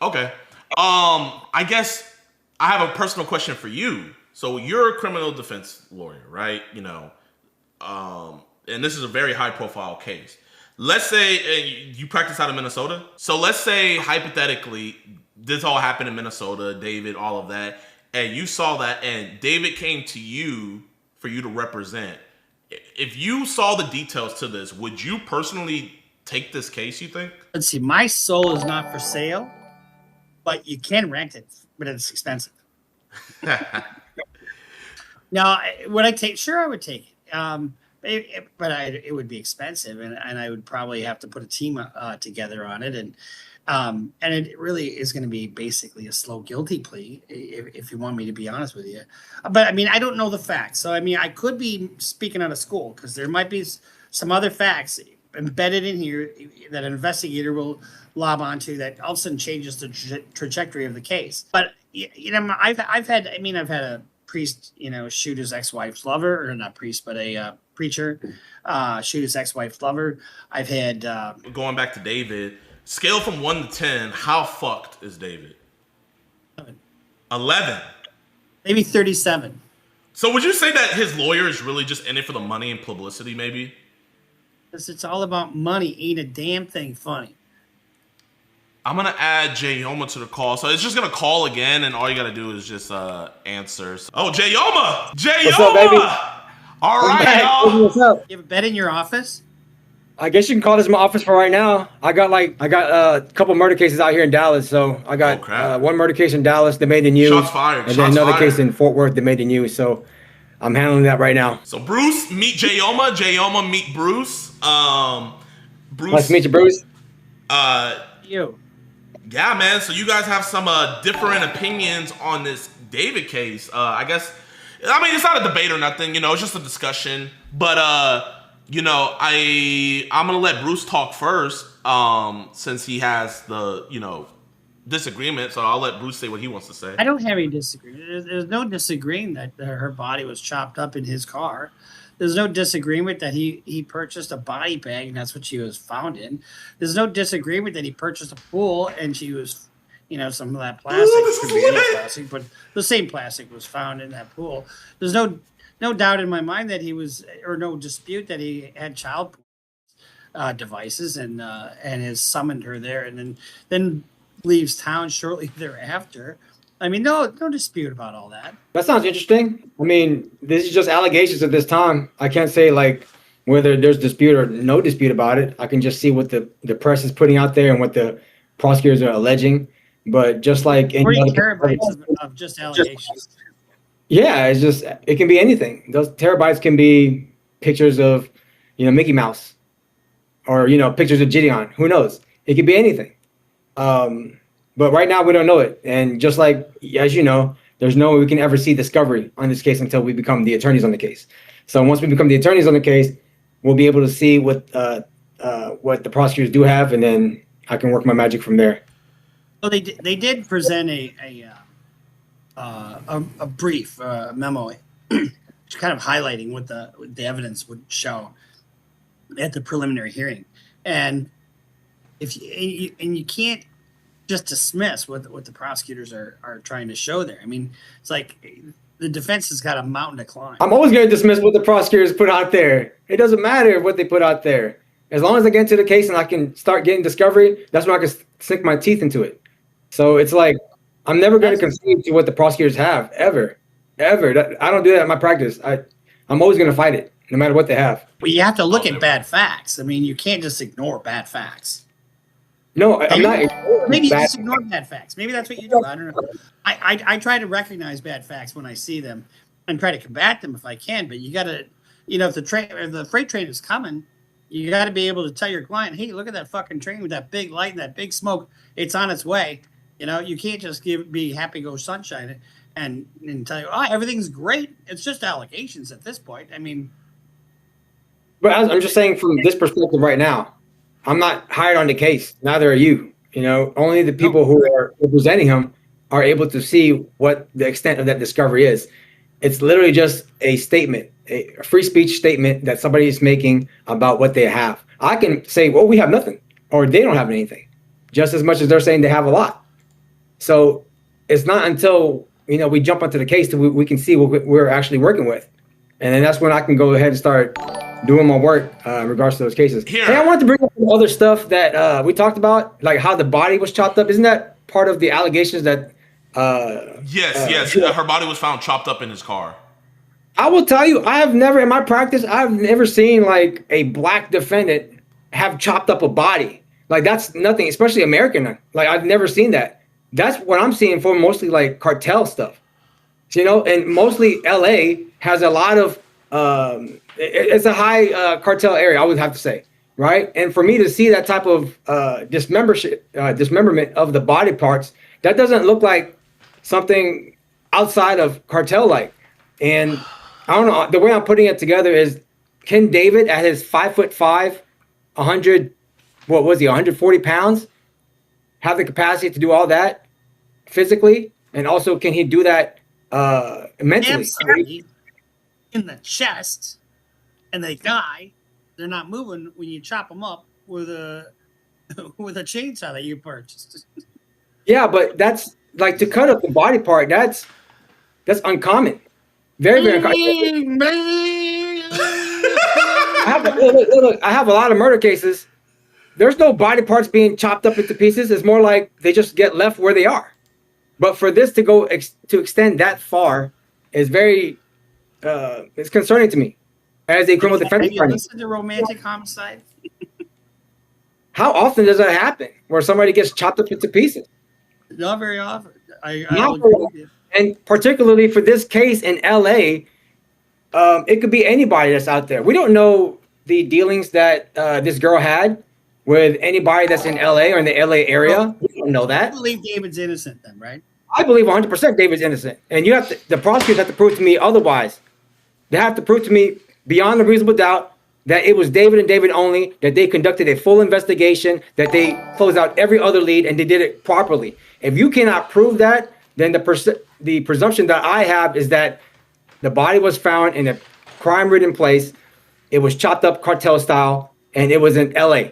Okay. I guess I have a personal question for you. So you're a criminal defense lawyer, right? And this is a very high profile case. Let's say you practice out of Minnesota. So let's say hypothetically, this all happened in Minnesota, David, all of that. And you saw that and David came to you for you to represent. If you saw the details to this, would you personally take this case, you think? Let's see. My soul is not for sale, but you can rent it, but it's expensive. Now, would I take? Sure, I would take it. But it would be expensive, and I would probably have to put a team together on it, and it really is going to be basically a slow guilty plea, if you want me to be honest with you. But I don't know the facts, so I could be speaking out of school because there might be some other facts embedded in here that an investigator will lob onto that all of a sudden changes the trajectory of the case. But I've had a priest, shoot his ex-wife's lover, or not priest, but a preacher shoot his ex-wife's lover. I've had going back to David, scale from 1 to 10, how fucked is David? 11. Maybe 37. So would you say that his lawyer is really just in it for the money and publicity, maybe? Because it's all about money. Ain't a damn thing funny. I'm going to add Jayoma to the call. So it's just going to call again, and all you got to do is just answer. Oh, Jayoma! Jayoma! What's up, baby? All right, y'all. What's up? You have a bed in your office? I guess you can call this my office for right now. I got a couple murder cases out here in Dallas. So I got one murder case in Dallas that made the news. Shots fired. And then another case in Fort Worth that made the news. So I'm handling that right now. So Bruce, meet Jayoma. Jayoma, meet Bruce. Bruce. Nice to meet you, Bruce. You. Yeah, man. So you guys have some different opinions on this David case. I guess, it's not a debate or nothing. It's just a discussion. But I'm gonna let Bruce talk first, since he has the disagreement. So I'll let Bruce say what he wants to say. I don't have any disagreement. There's no disagreeing that her body was chopped up in his car. There's no disagreement that he purchased a body bag and that's what she was found in. There's no disagreement that he purchased a pool and she was, some of that plastic, could be any plastic, but the same plastic was found in that pool. There's no doubt in my mind that no dispute that he had child devices and has summoned her there and then leaves town shortly thereafter. No dispute about all that. That sounds interesting. This is just allegations at this time. I can't say whether there's dispute or no dispute about it. I can just see what the press is putting out there and what the prosecutors are alleging. But just like any 40 other terabytes of just allegations. yeah, it's just it can be anything. Those terabytes can be pictures of, Mickey Mouse, or pictures of JiDion. Who knows? It could be anything. But right now we don't know it. And just like, as you know, there's no way we can ever see discovery on this case until we become the attorneys on the case. So once we become the attorneys on the case, we'll be able to see what the prosecutors do have, and then I can work my magic from there. Well, they did present a brief memo, kind of highlighting what the evidence would show at the preliminary hearing, and you can't just dismiss what the prosecutors are trying to show there. I mean, it's like the defense has got a mountain to climb. I'm always going to dismiss what the prosecutors put out there. It doesn't matter what they put out there. As long as I get into the case and I can start getting discovery, that's when I can sink my teeth into it. So it's like, I'm never going to concede to what the prosecutors have, ever. I don't do that in my practice. I'm always going to fight it, no matter what they have. Well, you have to look at bad facts. I mean, you can't just ignore bad facts. No, I'm not. Maybe you just ignore bad facts. Maybe that's what you do. I don't know. I try to recognize bad facts when I see them and try to combat them if I can. But you got to, if the freight train is coming, you got to be able to tell your client, hey, look at that fucking train with that big light and that big smoke. It's on its way. You can't just be happy go sunshine and tell you, oh, everything's great. It's just allegations at this point. I mean, but I'm just saying from this perspective right now, I'm not hired on the case. Neither are you. Only the people who are representing him are able to see what the extent of that discovery is. It's literally just a statement, a free speech statement that somebody is making about what they have. I can say, well, we have nothing, or they don't have anything, just as much as they're saying they have a lot. So it's not until, we jump onto the case that we can see what we're actually working with. And then that's when I can go ahead and start doing my work in regards to those cases. Hey, I wanted to bring up some other stuff that we talked about, like how the body was chopped up. Isn't that part of the allegations that... Yes. Her body was found chopped up in his car. I will tell you, in my practice, I've never seen like a black defendant have chopped up a body. Like that's nothing, especially American. Like I've never seen that. That's what I'm seeing for mostly like cartel stuff, and mostly LA has a lot of, it's a high cartel area, I would have to say, right? And for me to see that type of dismemberment of the body parts, that doesn't look like something outside of cartel-like. And I don't know, the way I'm putting it together is, can David at his 5'5", 140 pounds, have the capacity to do all that physically? And also, can he do that mentally? In the chest, and they die. They're not moving when you chop them up with a chainsaw that you purchased. Yeah, but that's like to cut up the body part. That's uncommon. Very, very uncommon. I have a lot of murder cases. There's no body parts being chopped up into pieces. It's more like they just get left where they are. But for this to go to extend that far is very, it's concerning to me as a criminal defense attorney. Have you listened to romantic homicide? How often does that happen where somebody gets chopped up into pieces? Not very often. And particularly for this case in LA, it could be anybody that's out there. We don't know the dealings that this girl had with anybody that's in LA or in the LA area. We don't know that. I believe David's innocent then, right? I believe 100% David's innocent. And the prosecutors have to prove to me otherwise. They have to prove to me beyond a reasonable doubt that it was David and David only, that they conducted a full investigation, that they closed out every other lead, and they did it properly. If you cannot prove that, then the presumption that I have is that the body was found in a crime-ridden place, it was chopped up cartel style, and it was in LA.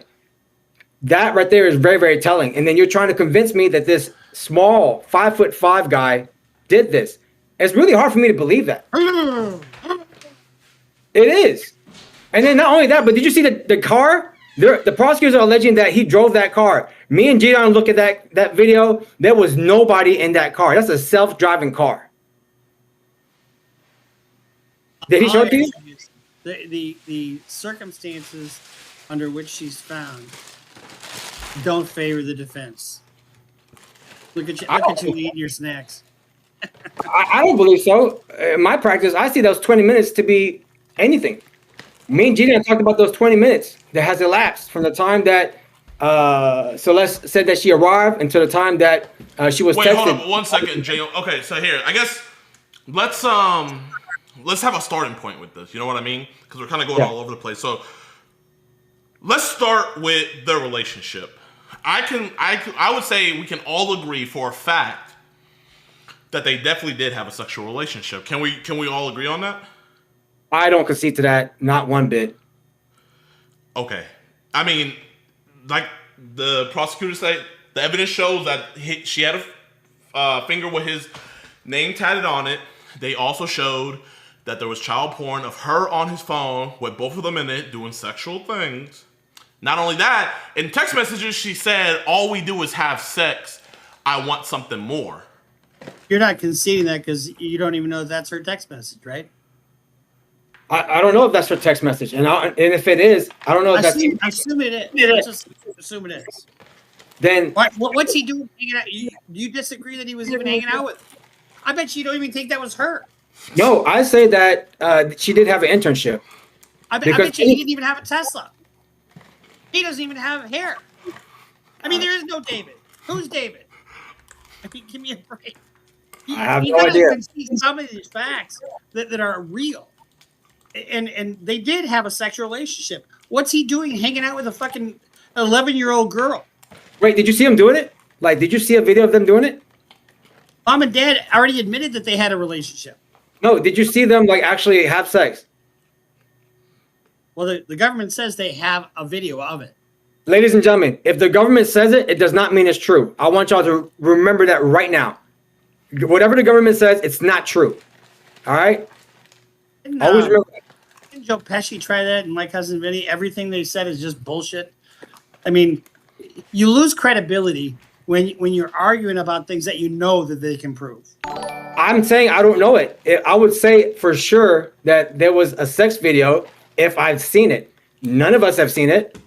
That right there is very, very telling. And then you're trying to convince me that this small 5'5" guy did this. It's really hard for me to believe that. It is. And then not only that, but did you see the car? The prosecutors are alleging that he drove that car. Me and JiDon look at that video. There was nobody in that car. That's a self-driving car. Did he show it to you? The circumstances under which she's found don't favor the defense. Look at you eating your snacks. I don't believe so. In my practice, I see those 20 minutes to be anything. Me and JiDion talked about those 20 minutes that has elapsed from the time that Celeste said that she arrived until the time that she was texted. Hold on 1 second, Jay. Okay, so here, I guess let's have a starting point with this. You know what I mean? Because we're kind of going all over the place. So let's start with their relationship. I would say we can all agree for a fact that they definitely did have a sexual relationship. Can we all agree on that? I don't concede to that, not one bit. Okay. I mean, like the prosecutor said, the evidence shows that she had a finger with his name tatted on it. They also showed that there was child porn of her on his phone with both of them in it doing sexual things. Not only that, in text messages, she said, all we do is have sex. I want something more. You're not conceding that because you don't even know that's her text message, right? I don't know if that's her text message. And if it is, I don't know if assume it is. Let's just assume it is. Then what's he doing hanging out? You disagree that he was even hanging out with her? I bet you don't even think that was her. No, I say that she did have an internship. I bet you he didn't even have a Tesla. He doesn't even have hair. I mean, there is no David. Who's David? I mean, give me a break. I have no idea. Some of these facts that are real. And they did have a sexual relationship. What's he doing hanging out with a fucking 11-year-old girl? Wait, did you see him doing it? Like, did you see a video of them doing it? Mom and Dad already admitted that they had a relationship. No, did you see them, like, actually have sex? Well, the government says they have a video of it. Ladies and gentlemen, if the government says it, it does not mean it's true. I want y'all to remember that right now. Whatever the government says, it's not true. All right? Always remember that. Didn't Joe Pesci try that and My Cousin Vinny? Everything they said is just bullshit. I mean, you lose credibility when you're arguing about things that you know that they can prove. I'm saying I don't know it. I would say for sure that there was a sex video if I've seen it. None of us have seen it.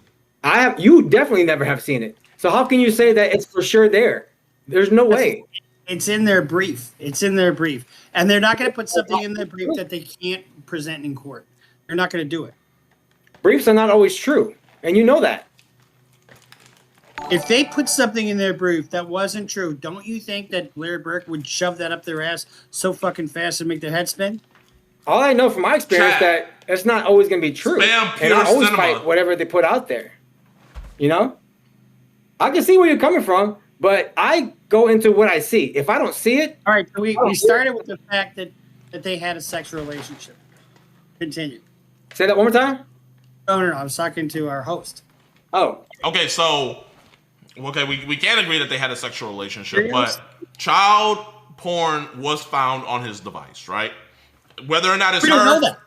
You definitely never have seen it. So how can you say that it's for sure there? There's no way. It's in their brief. It's in their brief. And they're not going to put something in their brief that they can't present in court. They're not going to do it. Briefs are not always true. And you know that. If they put something in their brief that wasn't true, don't you think that Larry Burke would shove that up their ass so fucking fast and make their head spin? All I know from my experience that it's not always going to be true. And I always fight whatever they put out there. You know? I can see where you're coming from, but I go into what I see. If I don't see it... All right, so we started with the fact that they had a sexual relationship. Continue. Say that one more time? No, I was talking to our host. Oh. Okay, so... Okay, we can't agree that they had a sexual relationship, but child porn was found on his device, right? Whether or not it's We don't know that.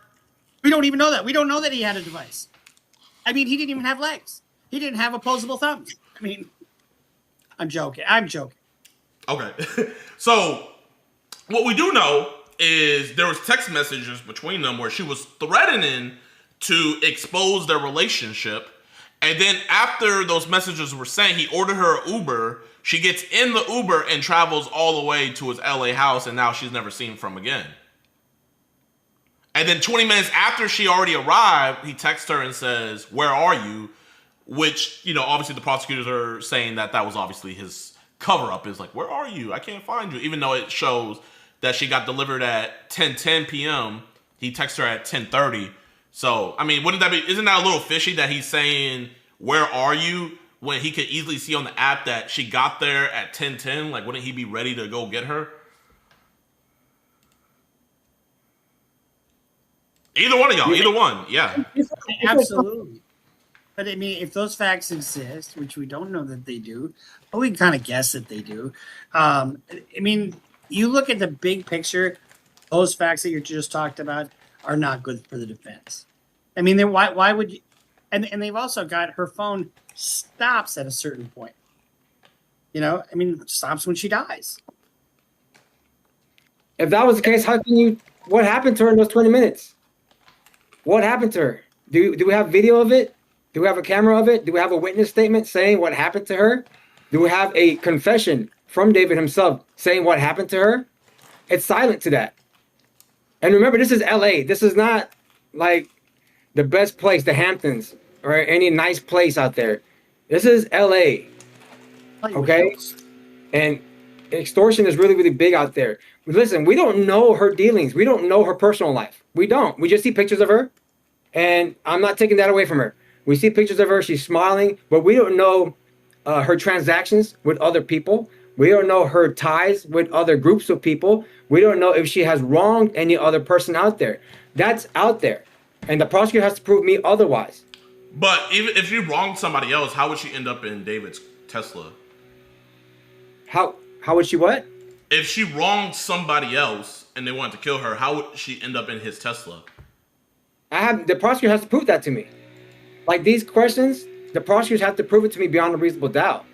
We don't even know that. We don't know that he had a device. I mean, he didn't even have legs. He didn't have opposable thumbs. I mean, I'm joking. Okay. So, what we do know is there was text messages between them where she was threatening to expose their relationship. And then after those messages were sent, he ordered her an Uber. She gets in the Uber and travels all the way to his LA house, and now she's never seen from again. And then 20 minutes after she already arrived, he texts her and says, "Where are you?" Which, you know, obviously the prosecutors are saying that was obviously his cover-up. Is like, "Where are you? I can't find you." Even though it shows that she got delivered at 10:10 p.m., he texts her at 10:30. So, I mean, isn't that a little fishy that he's saying, "Where are you?" when he could easily see on the app that she got there at 10:10? Like, wouldn't he be ready to go get her? Either one of y'all, either one, yeah. Absolutely. But I mean, if those facts exist, which we don't know that they do, but we can kind of guess that they do. I mean, you look at the big picture, those facts that you just talked about are not good for the defense. I mean, then why would you? And they've also got her phone stops at a certain point. You know, I mean, stops when she dies. If that was the case, what happened to her in those 20 minutes? What happened to her? Do we have video of it? Do we have a camera of it? Do we have a witness statement saying what happened to her? Do we have a confession from David himself saying what happened to her, it's silent to that. And remember, this is LA. This is not like the best place, the Hamptons, or any nice place out there. This is LA. Okay? And extortion is really, really big out there. Listen, we don't know her dealings. We don't know her personal life. We don't. We just see pictures of her. And I'm not taking that away from her. We see pictures of her. She's smiling. But we don't know her transactions with other people. We don't know her ties with other groups of people. We don't know if she has wronged any other person out there. That's out there. And the prosecutor has to prove me otherwise. But even if she wronged somebody else, how would she end up in David's Tesla? How would she what? If she wronged somebody else and they wanted to kill her, how would she end up in his Tesla? The prosecutor has to prove that to me. Like these questions, the prosecutors have to prove it to me beyond a reasonable doubt.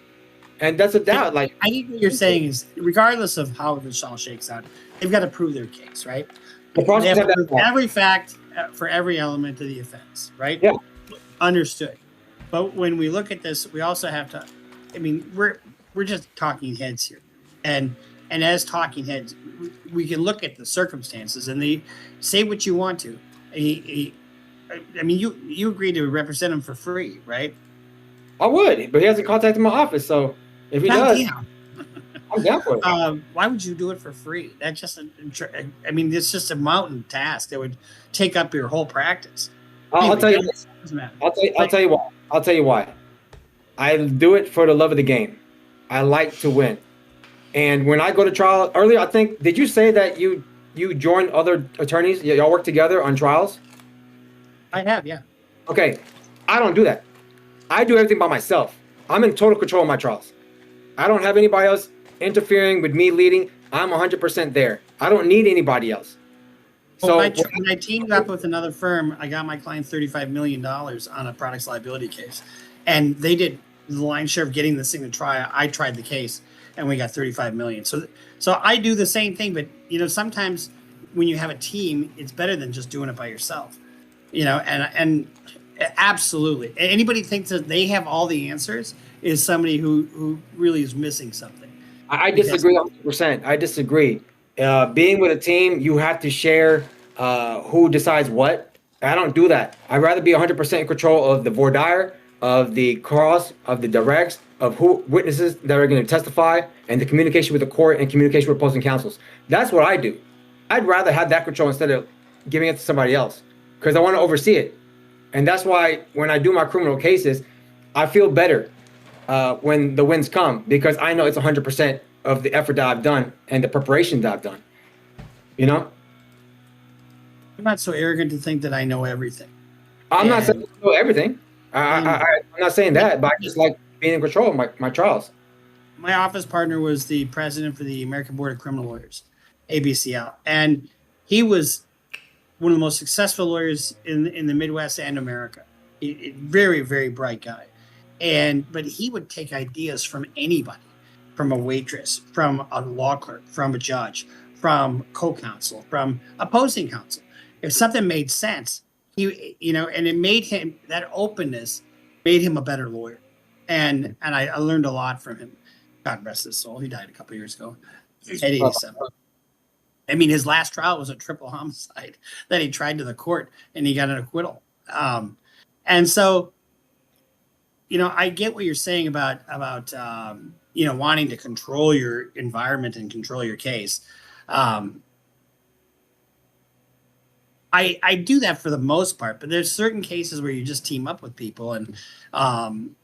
And that's a doubt. Like I think what you're saying is, regardless of how this all shakes out, they've got to prove their case, right? The prosecutors They have to have prove that. every fact for every element of the offense, right? Yeah. Understood. But when we look at this, we also have to. I mean, we're just talking heads here, and as talking heads, we can look at the circumstances and they say what you want to. I mean, you agreed to represent him for free, right? I would, but he hasn't contacted my office, so if he does, I'm down for it. Why would you do it for free? That's just I mean, it's just a mountain task that would take up your whole practice. I'll tell you this. I'll tell you why. I'll tell you why. I do it for the love of the game. I like to win. And when I go to trial earlier, I think, did you say that you joined other attorneys? Y'all work together on trials? I have, yeah. Okay. I don't do that. I do everything by myself. I'm in total control of my trials. I don't have anybody else interfering with me leading. I'm 100% there. I don't need anybody else. So when I teamed up with another firm, I got my client $35 million on a products liability case. And they did the lion's share of getting this thing to trial. I tried the case and we got $35 million. So I do the same thing, but sometimes when you have a team, it's better than just doing it by yourself. And absolutely. Anybody thinks that they have all the answers is somebody who really is missing something. I disagree 100%. I disagree. Being with a team, you have to share who decides what. I don't do that. I'd rather be 100% in control of the voir dire, of the cross, of the directs, of who witnesses that are going to testify, and the communication with the court and communication with opposing counsels. That's what I do. I'd rather have that control instead of giving it to somebody else because I want to oversee it. And that's why when I do my criminal cases, I feel better when the wins come because I know it's 100% of the effort that I've done and the preparation that I've done. I'm not so arrogant to think that I know everything. I'm not saying I know everything. I'm not saying that, but I just like being in control of my trials. My office partner was the president for the American Board of Criminal Lawyers, ABCL, and he was one of the most successful lawyers in the Midwest and America. Very, very bright guy. But he would take ideas from anybody, from a waitress, from a law clerk, from a judge, from co-counsel, from opposing counsel. If something made sense, and it made him, that openness made him a better lawyer. And I learned a lot from him. God rest his soul. He died a couple years ago at 87. I mean, his last trial was a triple homicide that he tried to the court and he got an acquittal. And so, I get what you're saying about wanting to control your environment and control your case. I do that for the most part, but there's certain cases where you just team up with people and, and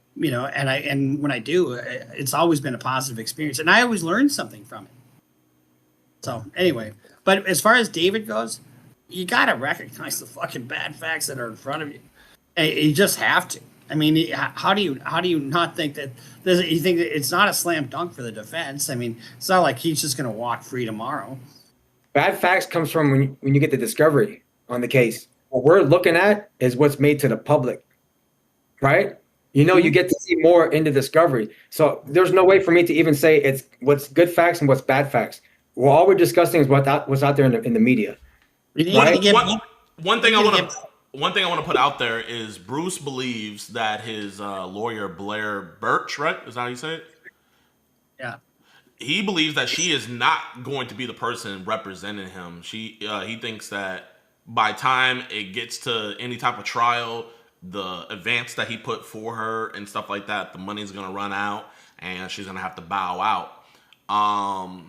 when I do, it's always been a positive experience and I always learn something from it. So anyway, but as far as David goes, you got to recognize the fucking bad facts that are in front of you. You just have to. I mean, how do you not think that you think that it's not a slam dunk for the defense? I mean, it's not like he's just going to walk free tomorrow. Bad facts comes from when you get the discovery on the case. What we're looking at is what's made to the public, right? You get to see more into discovery. So there's no way for me to even say it's what's good facts and what's bad facts. Well, all we're discussing is what's out there in the media. Right? One thing I want to put out there is Bruce believes that his lawyer Blair Birch, right? Is that how you say it? Yeah. he believes that she is not going to be the person representing him. He thinks that by time it gets to any type of trial, the advance that he put for her and stuff like that, the money's gonna run out and she's gonna have to bow out. I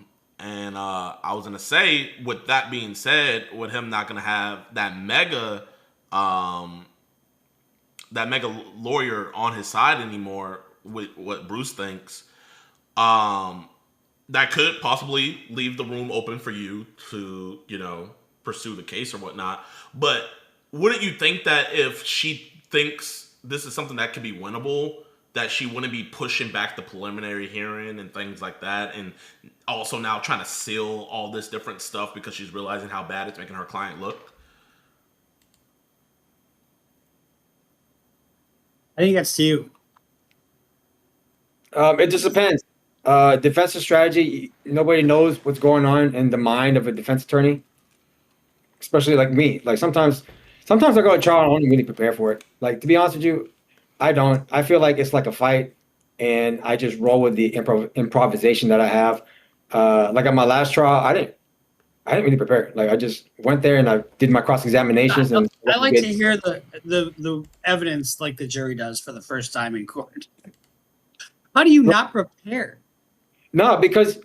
was gonna say, with that being said, with him not gonna have that mega lawyer on his side anymore, with what Bruce thinks, that could possibly leave the room open for you to, pursue the case or whatnot. But wouldn't you think that if she thinks this is something that could be winnable, that she wouldn't be pushing back the preliminary hearing and things like that, and also now trying to seal all this different stuff because she's realizing how bad it's making her client look? I think that's to you. It just depends. Defensive strategy, nobody knows what's going on in the mind of a defense attorney, especially like me. Like sometimes I go to trial and I don't really prepare for it. Like, to be honest with you, I don't. I feel like it's like a fight, and I just roll with the improvisation that I have. Like at my last trial, I didn't really prepare. Like I just went there and I did my cross examinations. And I like to hear the evidence like the jury does for the first time in court. How do you not prepare? No, because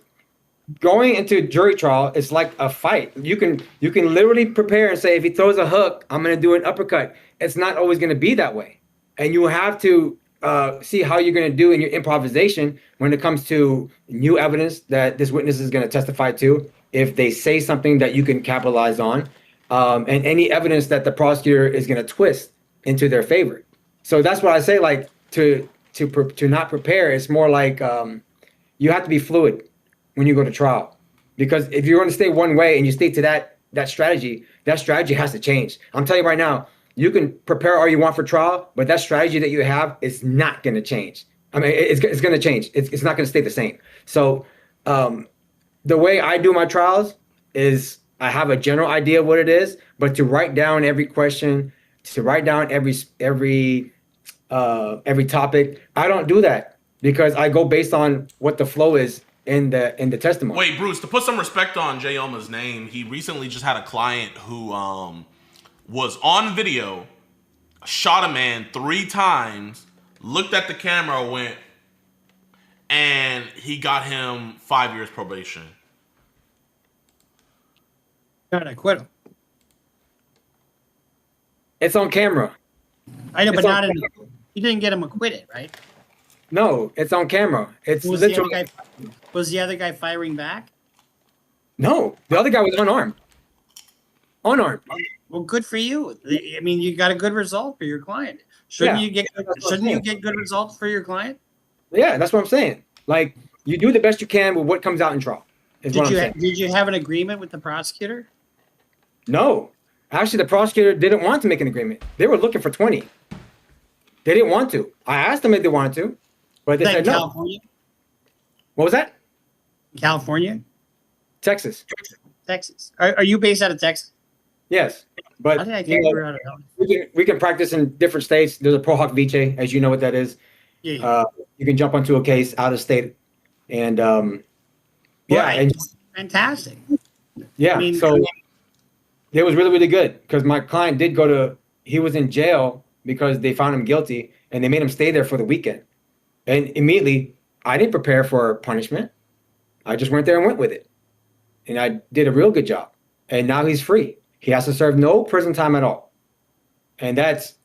going into jury trial is like a fight. You can literally prepare and say, if he throws a hook, I'm going to do an uppercut. It's not always going to be that way. And you have to see how you're going to do in your improvisation when it comes to new evidence that this witness is going to testify to, if they say something that you can capitalize on, and any evidence that the prosecutor is going to twist into their favor. So that's what I say, like, to not prepare. It's more like you have to be fluid when you go to trial, because if you're going to stay one way and you stay to that strategy has to change. I'm telling you right now, you can prepare all you want for trial, but that strategy that you have is not going to change. I mean, it's going to change. It's not going to stay the same. So the way I do my trials is I have a general idea of what it is, but to write down every question, to write down every topic, I don't do that, because I go based on what the flow is in the testimony. Wait, Bruce, to put some respect on Jayoma's name, he recently just had a client who was on video, shot a man 3 times, looked at the camera, went, and he got him 5 years probation. Gotta quit him. It's on camera. I know, but not in. You didn't get him acquitted, right? No, it's on camera. It's was literally. Was the other guy firing back? No, the other guy was unarmed. Unarmed. Well, good for you. I mean, you got a good result for your client. Shouldn't you get good results for your client? Yeah, that's what I'm saying. Like, you do the best you can with what comes out in trial. Did you have an agreement with the prosecutor? No. Actually, the prosecutor didn't want to make an agreement. They were looking for 20. They didn't want to. I asked them if they wanted to, but they said no. California? What was that? California? Texas. Texas. Are you based out of Texas? Yes. But I think you were out of we can practice in different states. There's a pro hoc vice, as you know what that is. Yeah. You can jump onto a case out of state. And right. And, fantastic. Yeah. So it was really, really good, because my client he was in jail because they found him guilty and they made him stay there for the weekend. And immediately, I didn't prepare for punishment. I just went there and went with it. And I did a real good job. And now he's free. He has to serve no prison time at all. And that's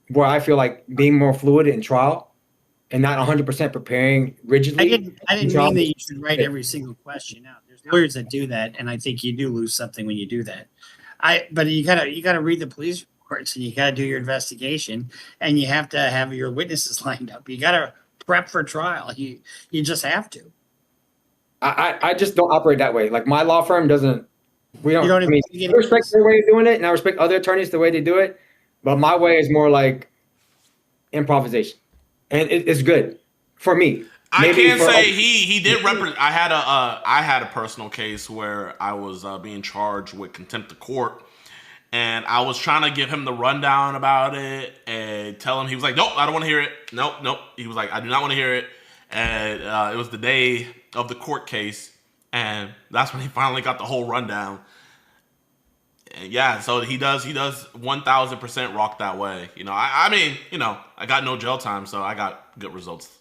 where I feel like being more fluid in trial and not 100% preparing rigidly. I didn't mean that you should write every single question out. There's lawyers that do that, and I think you do lose something when you do that. But you gotta read the police reports, and you gotta do your investigation, and you have to have your witnesses lined up. You gotta prep for trial. You just have to. I just don't operate that way. Like, my law firm doesn't. We don't. I mean, I respect their way of doing it, and I respect other attorneys the way they do it. But my way is more like improvisation, and it's good for me. I can say he did represent. I had a personal case where I was being charged with contempt of court, and I was trying to give him the rundown about it and tell him. He was like, "Nope, I don't want to hear it. Nope." He was like, "I do not want to hear it." and it was the day of the court case, and that's when he finally got the whole rundown. And yeah, so he does 1000% rock that way. You know, I mean, you know, I got no jail time, so I got good results.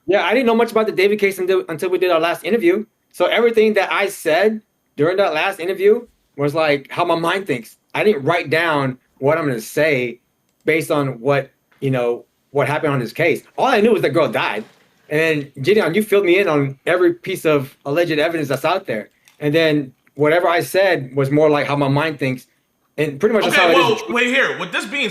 Yeah, I didn't know much about the David case until we did our last interview. So everything that I said during that last interview was like how my mind thinks. I didn't write down what I'm going to say based on what, you know, what happened on this case. All I knew was the girl died. And then, JiDion, you filled me in on every piece of alleged evidence that's out there. And then whatever I said was more like how my mind thinks. And pretty much that's how it is. Wait here. With this being